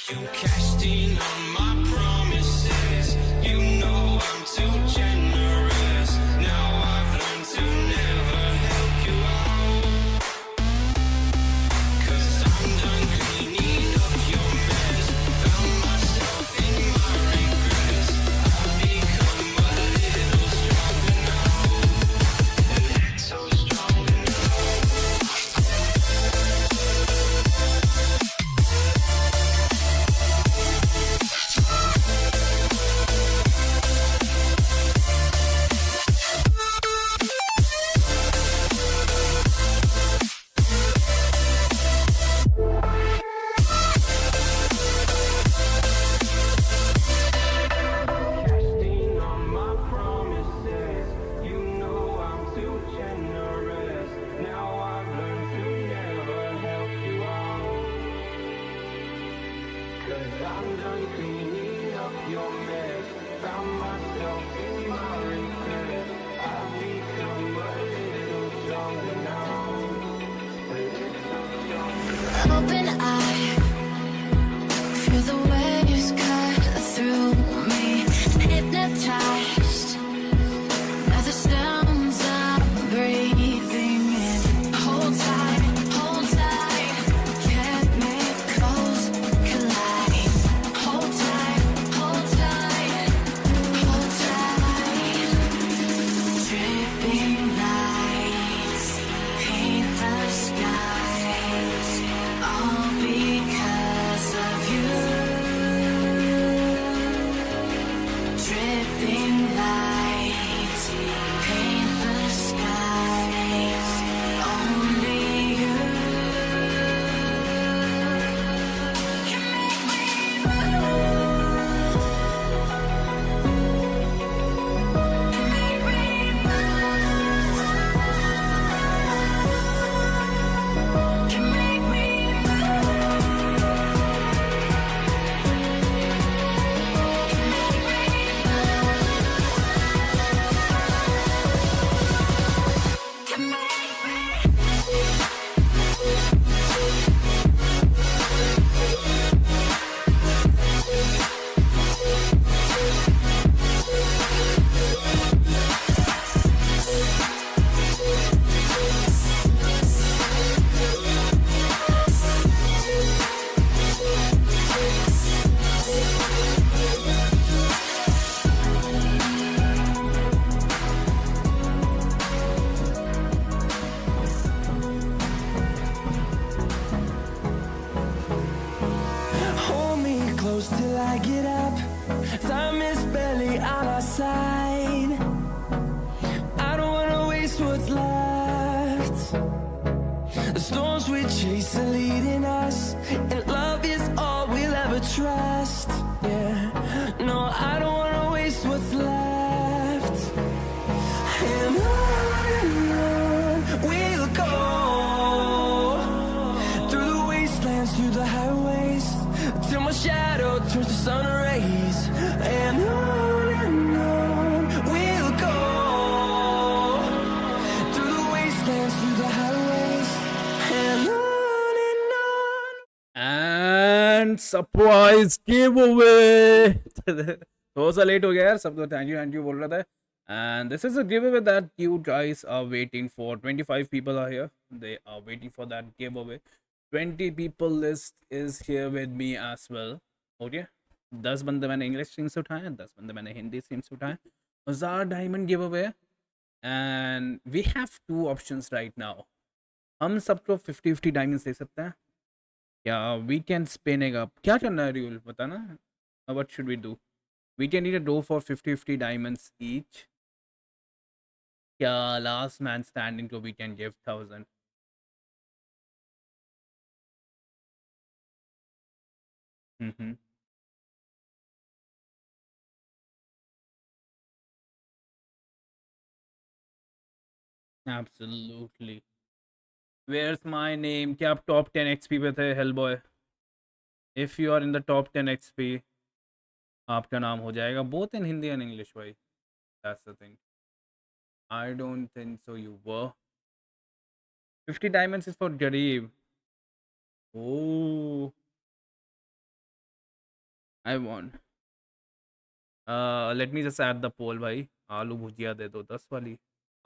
Speaker 1: You cashed in on my promises. You know I'm too generous. Now I've learned to never help you out. 'Cause I'm done cleaning up your mess. Found myself in my regrets. I've become a little stronger now. A little stronger now. Casting on my promises. You know I'm too generous. Now I've learned to never help you out. 'Cause I'm done cleaning up your mess. Found myself in my regrets. I've become a little stronger now. A little stronger now.
Speaker 2: Open eye, feel the waves cut through me. Hypnotized by the sounds I'm breathing in. Hold tight, chemicals collide. Hold tight, hold tight, hold tight. Dripping lights paint the skies, all because of you. Dripping lights paint the skies, only you can make me move. Can make me move. Can make me
Speaker 3: Hold me close till I get up. Time is barely on our side. I don't wanna waste what's left. The storms we chase are leading us, and love is all we'll ever trust. Yeah, no, I don't wanna waste what's left. And on we'll go, through the wastelands, through the highways, till my shadow turns to sun rays. And on we'll go, through the wastelands, through the highways, and on and on.
Speaker 6: And surprise giveaway. थोड़ा सा late हो गया यार, सबको thank you बोल रहा था. And this is a giveaway that you guys are waiting for. 25 people are here. They are waiting for that giveaway. 20 people list is here with me as well. Okay, 10 बंदे मैंने English stream से उठाए, 10 बंदे मैंने Hindi stream से उठाए. 1000 diamond give away. And we have 2 options right now. हम सबको 50-50 डायमंड्स दे सकते हैं. या वी कैन स्पिनिंग अप. क्या करना है रियल बताना. What should we do? We can need a do for 50-50 diamonds each. क्या लास्ट मैन स्टैंडिंग को we can give 1000.
Speaker 13: Absolutely. Where's my name? क्या आप top 10 XP पे थे Hellboy? If you are in the top 10 XP, आपका नाम हो जाएगा. Both in Hindi and English, भाई. That's the thing. I don't think so. You were. 50 diamonds is for Garib. Oh, I won. Let me just add the poll, भाई. आलू भुजिया दे दो 10 वाली.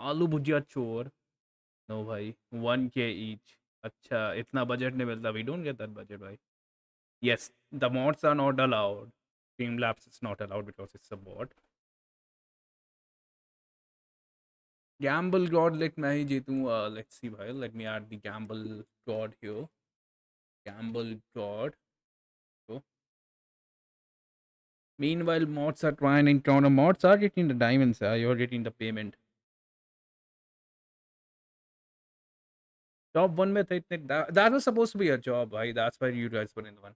Speaker 13: आलू भुजिया चोर. No, भाई. 1k each. अच्छा, इतना बजट नहीं मिलता. We don't get that budget, भाई. Yes, the mods are not allowed. Streamlabs is not allowed because it's a bot. Gamble God, let मैं ही जीतूं. Let's see, भाई. Let me add the Gamble God here. Gamble God. So, meanwhile, mods are trying to encounter. Mods are getting the diamonds. You're getting the payment. Top 1 में थे इतने. That was supposed to be a job, भाई. That's why you guys were in the one.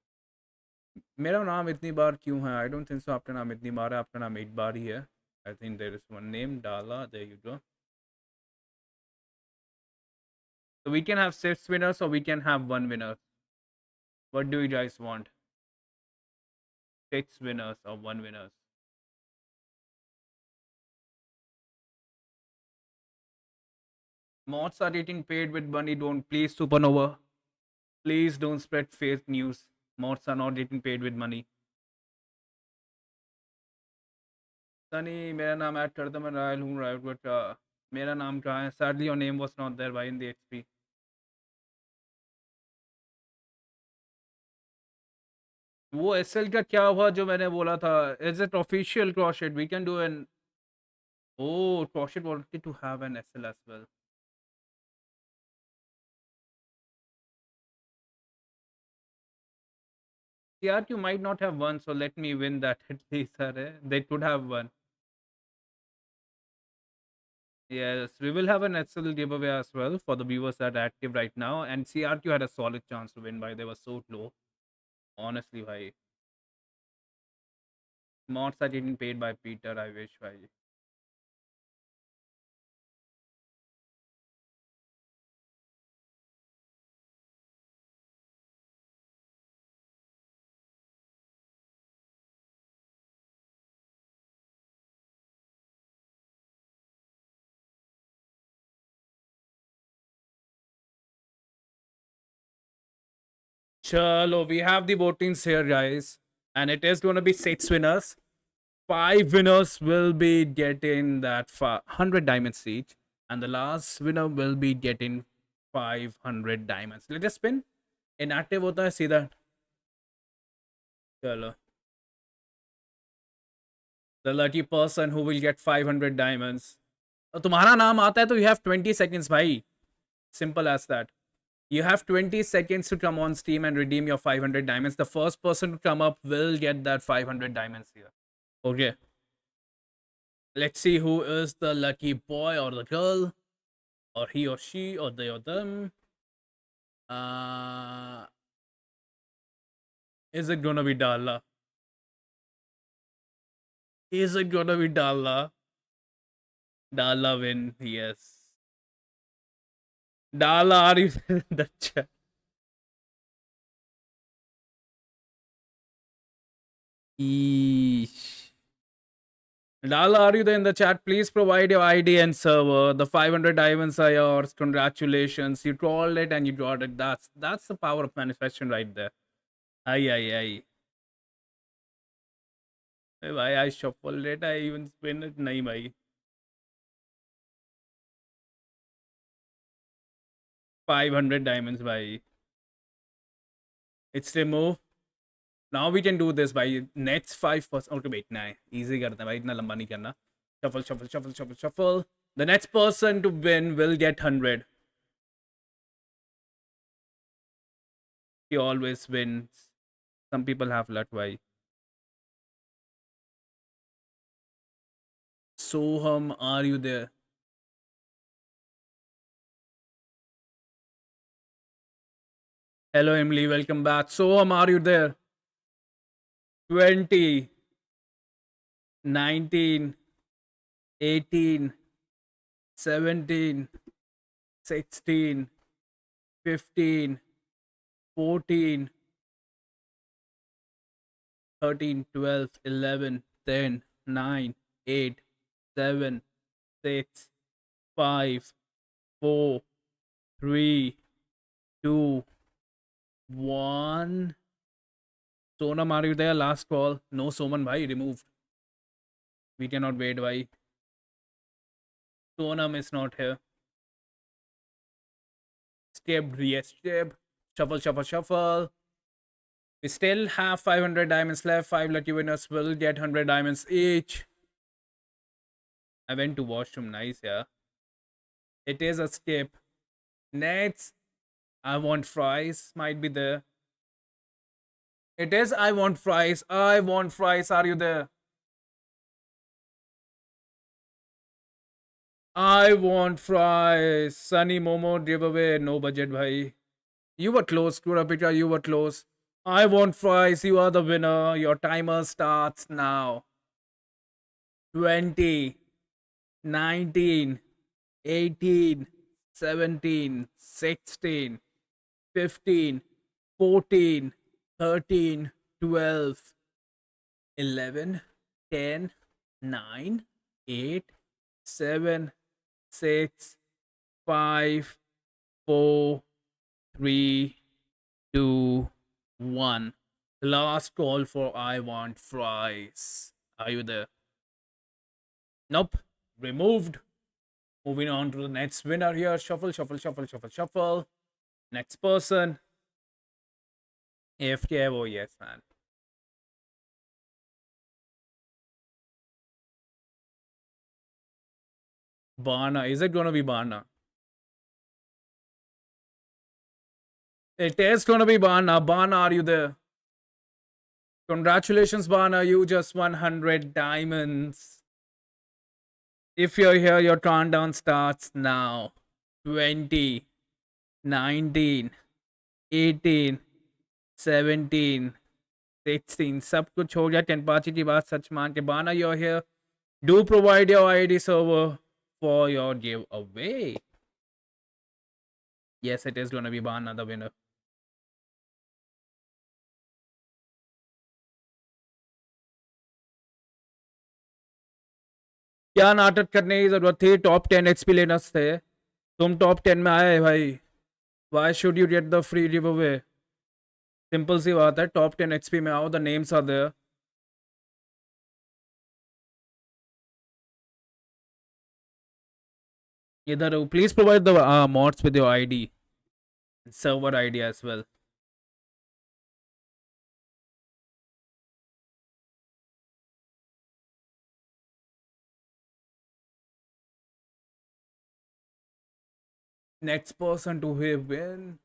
Speaker 13: मेरा नाम इतनी बार क्यों है? I don't think so. आपका नाम इतनी बार है. आपका नाम 8 बार ही है. I think there is one name. Dala. There you go. So we can have 6 winners or we can have 1 winner. What do you guys want? 6 winners or 1 winners? Mods are getting paid with money. Don't please Supernova. Please don't spread fake news. Mods are not getting paid with money. Sunny, मेरा नाम add कर दो. मैं royal हूँ. Right but मेरा नाम कहाँ है? Sadly your name was not there by in the XP. वो SL का क्या हुआ जो मैंने बोला था? Is it official crochet? We can do an. Oh, crochet wanted to have an SL as well. CRQ might not have won, so let me win that at least. They could have won. Yes, we will have an SL giveaway as well for the viewers that are active right now. And CRQ had a solid chance to win, by they were so low. Honestly, bhai. Mods are getting paid by Peter, I wish, bhai. Chalo, we have the votings here, guys. And it is going to be 6 winners. 5 winners will be getting that 100 diamonds each. And the last winner will be getting 500 diamonds. Let us spin. Inactive hota hai seedha. Chalo. The lucky person who will get 500 diamonds. तुम्हारा नाम आता है तो you have 20 seconds, भाई. Simple as that. You have 20 seconds to come on Steam and redeem your 500 diamonds. The first person to come up will get that 500 diamonds here. Okay. Let's see who is the lucky boy or the girl. Or he or she or they or them. Is it gonna be Dala? Is it gonna be Dala? Dala win, yes. Dala, are you in the chat? Eesh. Dala, are you there in the chat? Please provide your ID and server. The 500 diamonds are yours. Congratulations. You called it and you got it. That's the power of manifestation right there. Aye, aye, aye. Hey, bhai, I shuffled it. I even spin it. Nahi, bhai. 500 diamonds, bhai. It's remove. Now we can do this by next 5%. Okay, wait, nah. Easy karna, bhai. Itna lamba nahi karna. Shuffle, shuffle, shuffle, shuffle, shuffle. The next person to win will get 100. He always wins. Some people have luck, bhai. Soham, are you there? Hello, Emily. Welcome back. Soham, are you there? 20, 19, 18, 17, 16, 15, 14, 13, 12, 11, 10, 9, 8, 7, 6, 5, 4, 3, 2, 1. Sonam, are you there? Last call. No, Soman, bhai, removed. We cannot wait, bhai. Sonam is not here. Step, yes, step. Shuffle, shuffle, shuffle. We still have 500 diamonds left. 5 lucky winners will get 100 diamonds each. I went to washroom. Nice, yeah. It is a skip. Next, I want fries. Might be there. It is I want fries. I want fries. Are you there? I want fries. Sunny Momo giveaway. No budget, bhai. You were close, Kurapika. You were close. I want fries. You are the winner. Your timer starts now. 20, 19, 18, 17, 16, 15, 14, 13, 12, 11, 10, 9, 8, 7, 6, 5, 4, 3, 2, 1. Last call for I want fries. Are you there? Nope. Removed. Moving on to the next winner here. Shuffle, shuffle, shuffle, shuffle, shuffle. Next person. AFK. Oh, yes, man. Bana. Is it going to be Bana? It is going to be Bana. Bana, are you there? Congratulations, Bana. You just won 100 diamonds. If you're here, your countdown starts now. 20, 19, 18, 17, 16. सब कुछ हो गया. टेनपाची की बात सच मान के. Bana, you're here. Do provide your ID server for your giveaway. Yes, it is going to be Bana, the winner. क्या नाटक करने की जरूरत थी? टॉप 10 एक्सपी लेना थे. तुम टॉप 10 में आए भाई. Why should you get the free giveaway? Simple सी बात है. टॉप 10 एक्सपी में आओ. The names are there. इधर please provide the mods with your ID, server ID as well. Next person to win.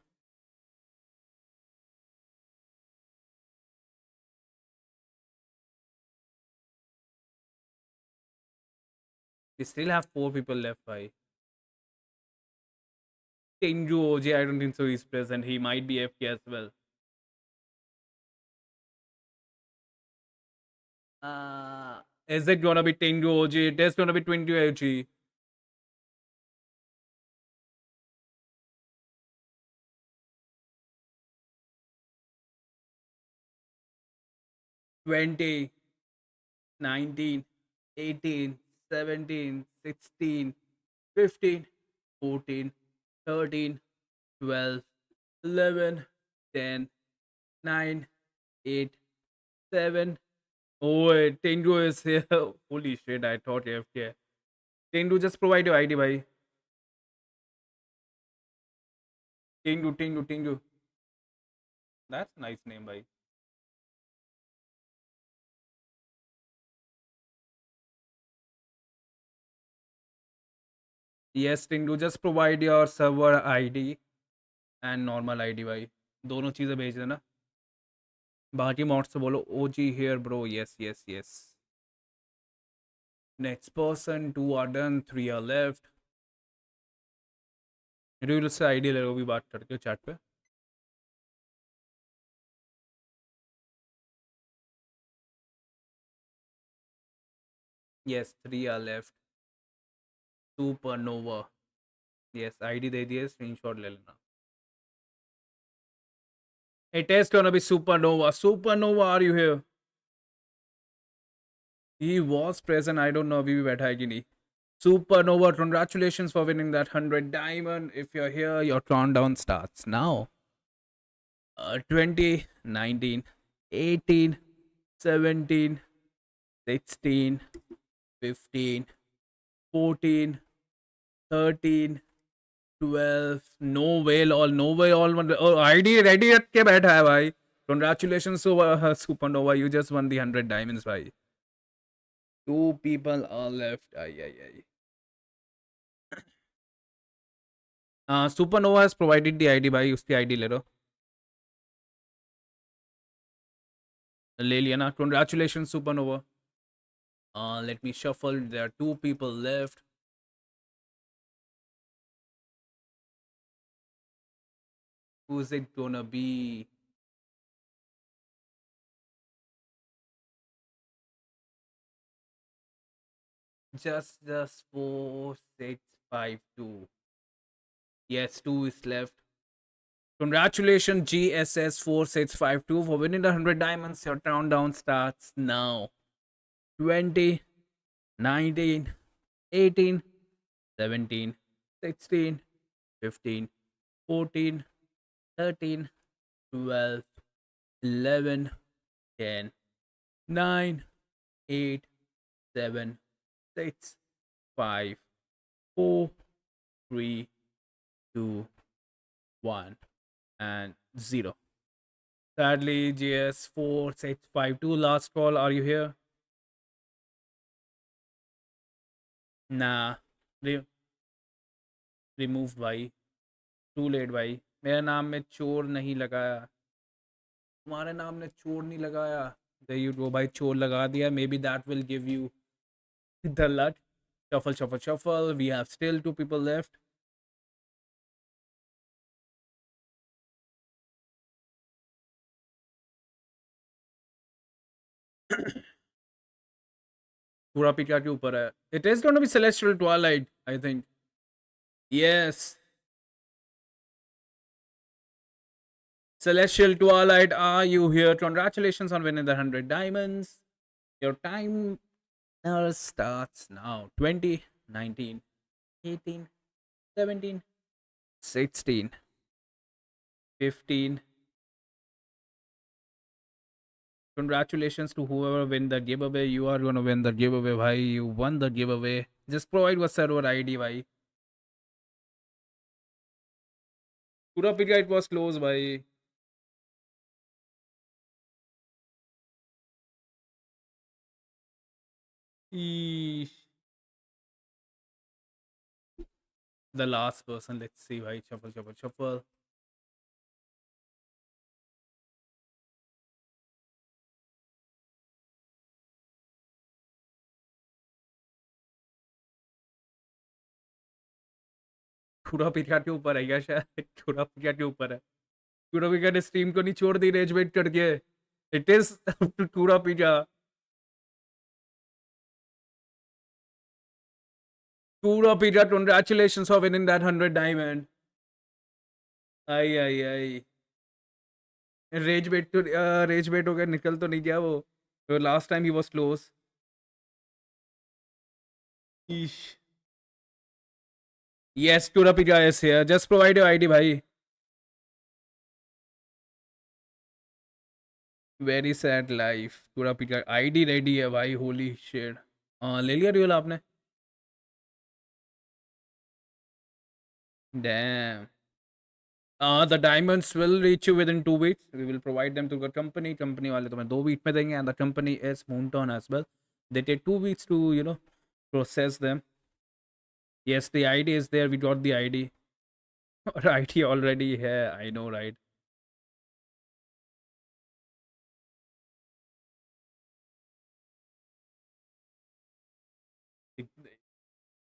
Speaker 13: We still have 4 people left, bhai. Tenju OJ, I don't think so he's present. He might be FK as well. Is it gonna be Tenju OG? It is gonna be 20 OG. $20, 19, 18, 17, 16, 15, 14, 13, 12, 11, 10, 9, 8, 7. Oh, Tengu is here. Holy shit, I thought AFK. Tengu, just provide your ID, bhai. Tengu. That's a nice name, bhai. Yes, Tengu, just provide your server ID and normal ID, bhai. दोनों चीजें भेज देना. बाकी mods से बोलो OG here, bro. Yes. Next person, 2 are done, 3 are left. Reel से ID ले लो भी बात करके चैट पे. Yes, 3 are left. Supernova. Yes, ID दे दिए, screenshot ले लेना. It is gonna be Supernova. Supernova, are you here? He was present. I don't know अभी भी बैठा है कि नहीं. Supernova, congratulations for winning that 100 diamond. If you're here, your countdown starts now. 20, 19, 18, 17, 16, 15, 14, 13, 12. No way, all. No way, all. Oh, ID ready रख के बैठा है भाई. Congratulations, Supernova. You just won the 100 diamonds, भाई. 2 people are left. Ay. Supernova has provided the ID, भाई. उसकी ID ले लो. ले लिया ना. Congratulations, Supernova. Let me shuffle. There are 2 people left. Who's it gonna be? Just 4, 6, 5, 2. Yes, 2 is left. Congratulations, GSS4652 for winning the 100 diamonds. Your countdown starts now. 20, 19, 18, 17, 16, 15, 14, 13, 12, 11, 10, 9, 8, 7, 6, 5, 4, 3, 2, 1, and 0. Sadly, GS4652, last call. Are you here? Nah. Removed, भाई. Too late, भाई. मेरे नाम में चोर नहीं लगाया. तुम्हारे नाम में चोर नहीं लगाया. There you go, भाई. चोर लगा दिया. Maybe that will give you the luck. Shuffle, shuffle, shuffle. We have still 2 people left. पूरा पिका के ऊपर है. It is going to be Celestial Twilight, I think. Yes. Celestial Twilight, are you here? Congratulations on winning the 100 diamonds. Your time starts now. 20, 19, 18, 17, 16, 15. Congratulations to whoever win the giveaway. You are going to win the giveaway, bhai. You won the giveaway. Just provide your server ID, bhai. Pura Pika, it was close, bhai. Eesh. The last person. Let's see, bhai. Shuffle, shuffle, shuffle. पूरा पिका के ऊपर है क्या शायद. पूरा पिका के ऊपर है. पूरा पिका ने स्ट्रीम को नहीं छोड़ दी रेज वेट करके. It is Pura Pika. Pura Pika, congratulations for winning that 100 diamond. आई रेज वेट हो गया. निकल तो नहीं गया वो. लास्ट टाइम ही was close. Yes, Pura Pika is here. Just provide your ID, bhai. Very sad life. Pura Pika ID ready है भाई. Holy shit. ले लिया रियल आपने? Damn. The diamonds will reach you within 2 weeks. We will provide them to the company. Company वाले तुम्हें 2 week में देंगे. And the company is Moonton as well. They take 2 weeks to, process them. Yes, the ID is there. We got the ID. ID already here. I know, right?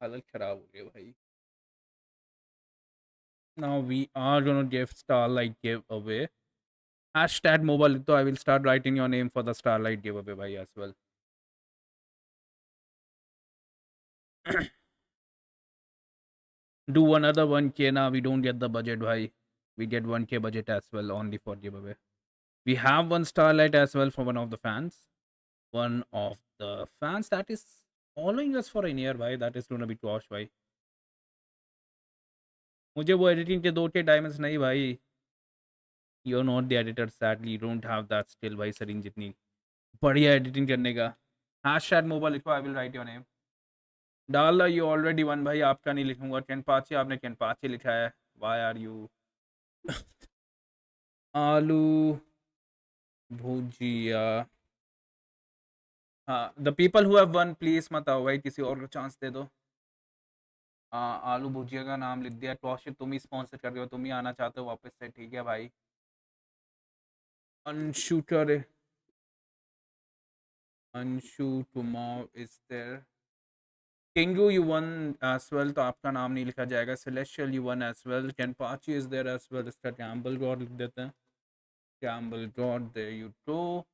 Speaker 13: हालत खराब हो गई भाई. Now we are gonna give Starlight giveaway. Hashtag mobile. So I will start writing your name for the Starlight giveaway bhai as well. do another 1k now. We don't get the budget, bhai. We get 1k budget as well only for giveaway. We have one starlight as well for one of the fans. One of the fans that is following us for a year, bhai. That is gonna be Tosh, bhai. मुझे वो editing के 2k diamonds नहीं भाई. You're not the editor, sadly. You don't have that skill, भाई सरिन जितनी बढ़िया editing करने का. Hashtag mobile लिखो, I will write your name. डाला you already won भाई, आपका नहीं लिखूंगा. केनपाची आपने केनपाची लिखा है. Why are you? आलू भुजिया. हाँ, the people who have won, please मत आओ भाई, किसी और को चांस दे दो. आलू भुजिया का नाम लिख दिया. टॉशिप तुम ही स्पॉन्सर कर रहे हो, तुम ही आना चाहते हो वापस से, ठीक है भाई. Anshu करे. Anshu tomorrow is there. Kingu you won as well, तो आपका नाम नहीं लिखा जाएगा. Celestial you won as well. Kenpachi is there as well. इसका Campbell God लिख देते हैं. Campbell God, there you go.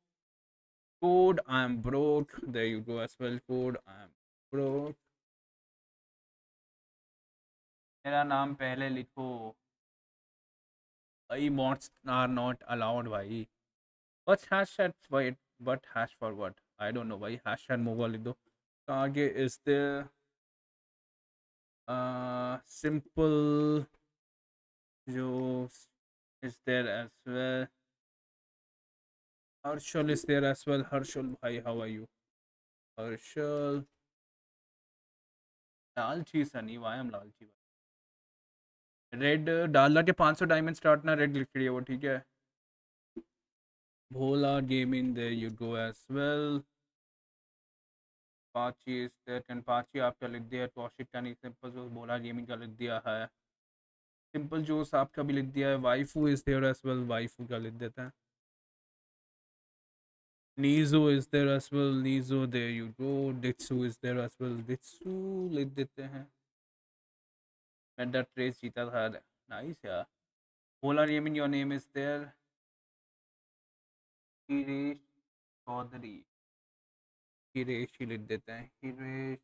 Speaker 13: Code I am broke, there you go as well. Code I am broke. मेरा नाम पहले लिखो भाई. mods are not allowed भाई. What's hashtag for it? What hash for what? I don't know भाई. hashtag mobile लिख दो. आगे is there simple जो is there as well. Harshal is there as well. Harshal bhai, how are you? Harshal. लालची Sunny, why am लालची? Red डाला के 500 diamond start ना रेड लिख रही है वो, ठीक है. भोला gaming, there you go as well. पाची is there. पाची आपका लिख दिया. टॉशिक का नहीं. सिंपल जोस भोला गेमिंग का लिख दिया है. सिंपल जोस आपका भी लिख दिया है. Waifu is there as well. Waifu का लिख देते हैं. Nizo is there as well. Nizo, there you go. Ditsu is there as well. Ditsu लिख देते हैं. Meta trace जीता था. Nice यार. Polar Yemin, your name is there. Hiresh Chaudhary. Hiresh ही लिख देते हैं. Hiresh.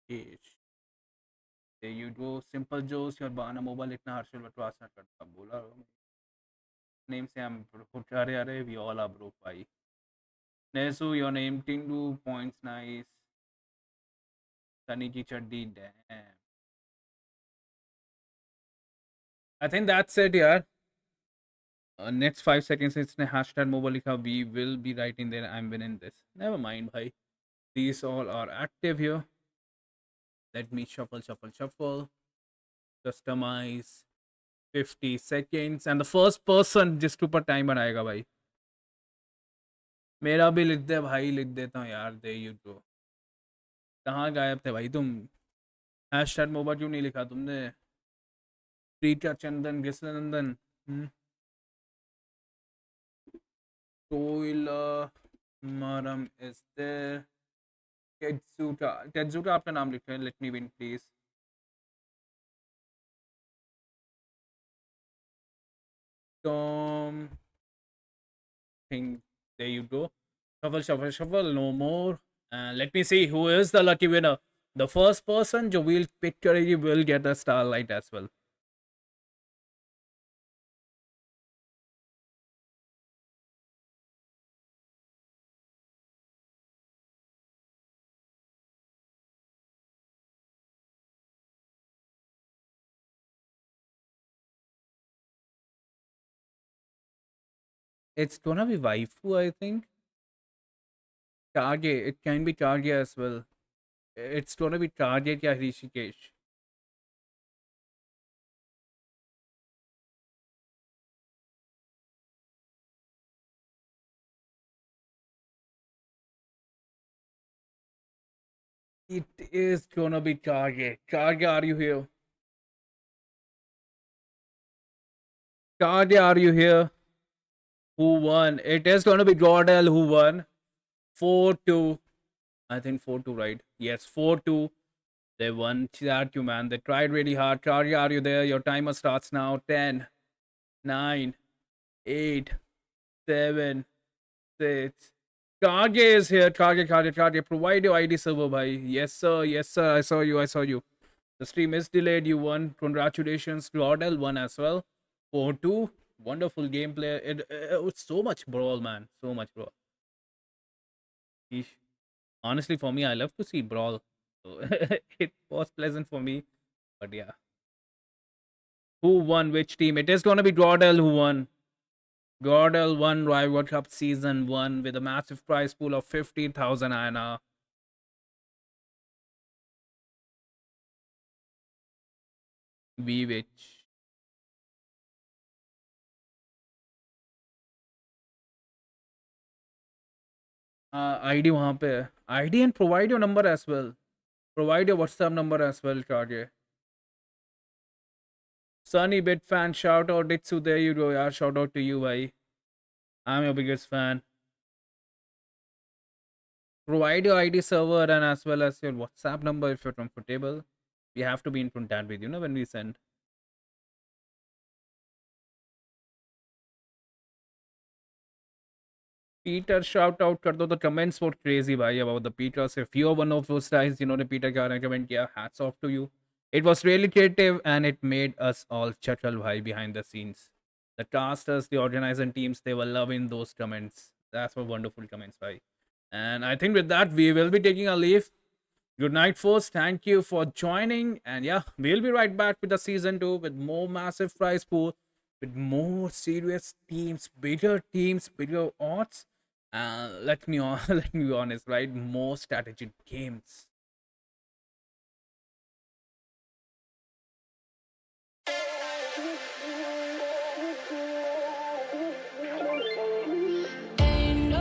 Speaker 13: Hiresh. There you go. Simple Joes, your Bana mobile लिखना हर्षल बटवास ना करता. बोला name से हम broke. अरे we all are broke भाई. Nesu, your name. Tindu points, nice. Sunny की चड्डी, damn. I think that's it यार. Next 5 seconds इसने hashtag mobile लिखा. We will be writing there. I'm winning this. Never mind भाई. These all are active here. Let me shuffle. Customize. 50 seconds. And the first person जिसके ऊपर time बनाएगा भाई. मेरा भी लिख दे भाई. लिख देता हूँ यार. There you go. कहाँ गायब थे भाई तुम? हैशटैग मोबा क्यों नहीं लिखा तुमने? प्रीता चंदन गिसलनंदन. कोयला मरम is there. Tetsuka आपका नाम लिखा है. Let me win please. Tom. Think, there you go. Shuffle. No more. Let me see who is the lucky winner. The first person जो will pick करेगी will get a starlight as well. It's gonna be waifu, I think. Kage, it can be Kage as well. It's gonna be Target या Rishikesh. It is gonna be Target. Target, are you here? Target, are you here? Who won? It is gonna be Godl who won. 4-2. I think 4-2, right? Yes, 4-2. They won. CRQ, man. They tried really hard. Target, are you there? Your timer starts now. 10, 9, 8, 7, 6, Kage is here. Kage. Provide your ID server, bhai. Yes, sir. I saw you. The stream is delayed. You won. Congratulations. Godl won as well. 4-2. Wonderful gameplay. It was so much brawl, man. So much brawl. Eesh. Honestly, for me, I love to see brawl. So it was pleasant for me. But yeah. Who won which team? It is going to be Godl who won. Godl won Rayuga Cup Season 1 with a massive prize pool of 50,000 INR. Which ID वहाँ पे है. ID and provide your number as well. Provide your WhatsApp number as well, Kage. Sunny Bit fan, shout out Ditsu. There you go, yaar. Shout out to you, bhai. I'm your biggest fan. Provide your ID server and as well as your WhatsApp number if you're comfortable. We have to be in contact with you, when we send. Peter, shout out kar do. The comments were crazy, bhai, about the Peters. If you're one of those guys, the Peter ka recommend kiya, hats off to you. It was really creative and it made us all chuckle, bhai, behind the scenes. The casters, the organizing teams, they were loving those comments. That's were wonderful comments, bhai. And I think with that, we will be taking a leave. Good night, folks. Thank you for joining. And yeah, we'll be right back with the season 2 with more massive prize pool, with more serious teams, bigger odds. Let me be honest, right? More strategic games.
Speaker 2: Ain't no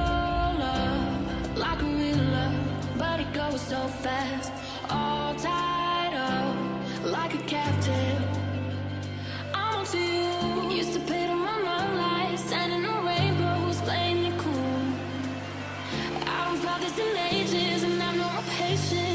Speaker 2: love like a real love, but it goes so fast. All tied up like a captive. I'm on to you. Used to pay to my life, standing on rainbows, playing it cool. I don't felt this in ages, and I've no patience.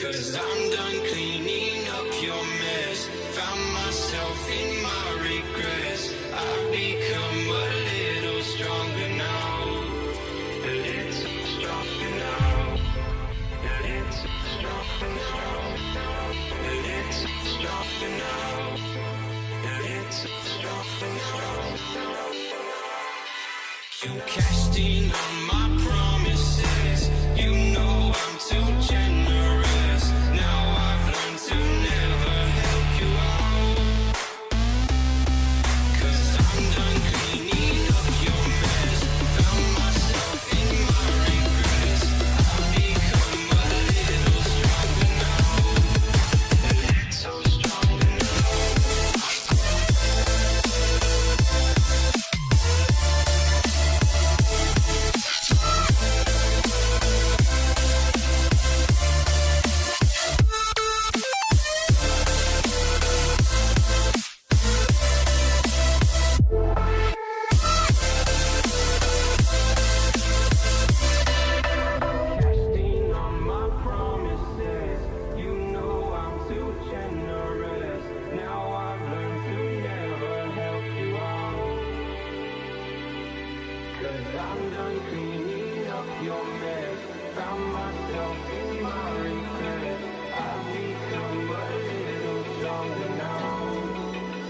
Speaker 1: 'Cause I'm done cleaning up your mess. Found myself in my regrets. I've become a little stronger now. A little stronger now. A little stronger now. A little stronger now. A little stronger now. You cashed in on my promises. You know I'm too generous. Now I've learned to never help you out. 'Cause I'm done cleaning up your mess. Found myself in my regrets. I've become a little stronger now. A little stronger now. Casting on my promises. You know I'm too generous. Now I've learned to never help you out. 'Cause I'm done cleaning up your mess. Found myself in my regrets. I've become a little stronger now.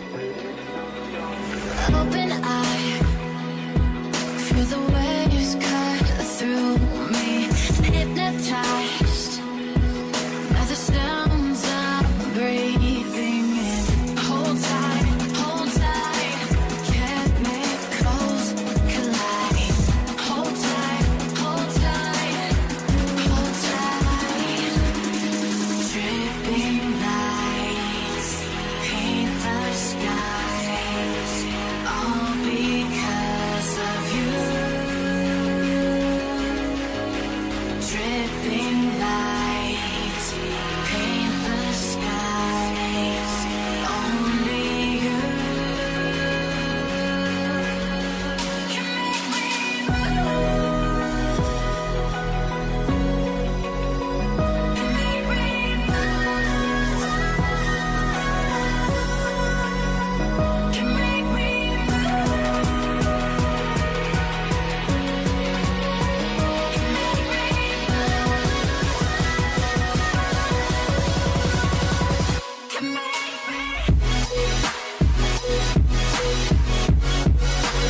Speaker 1: A little stronger now.
Speaker 2: Open eye, feel the waves cut through me. Hypnotized by the sounds I'm breathing in. Hold tight, chemicals collide. Hold tight, hold tight, hold tight. Dripping lights paint the skies, all because of you. Dripping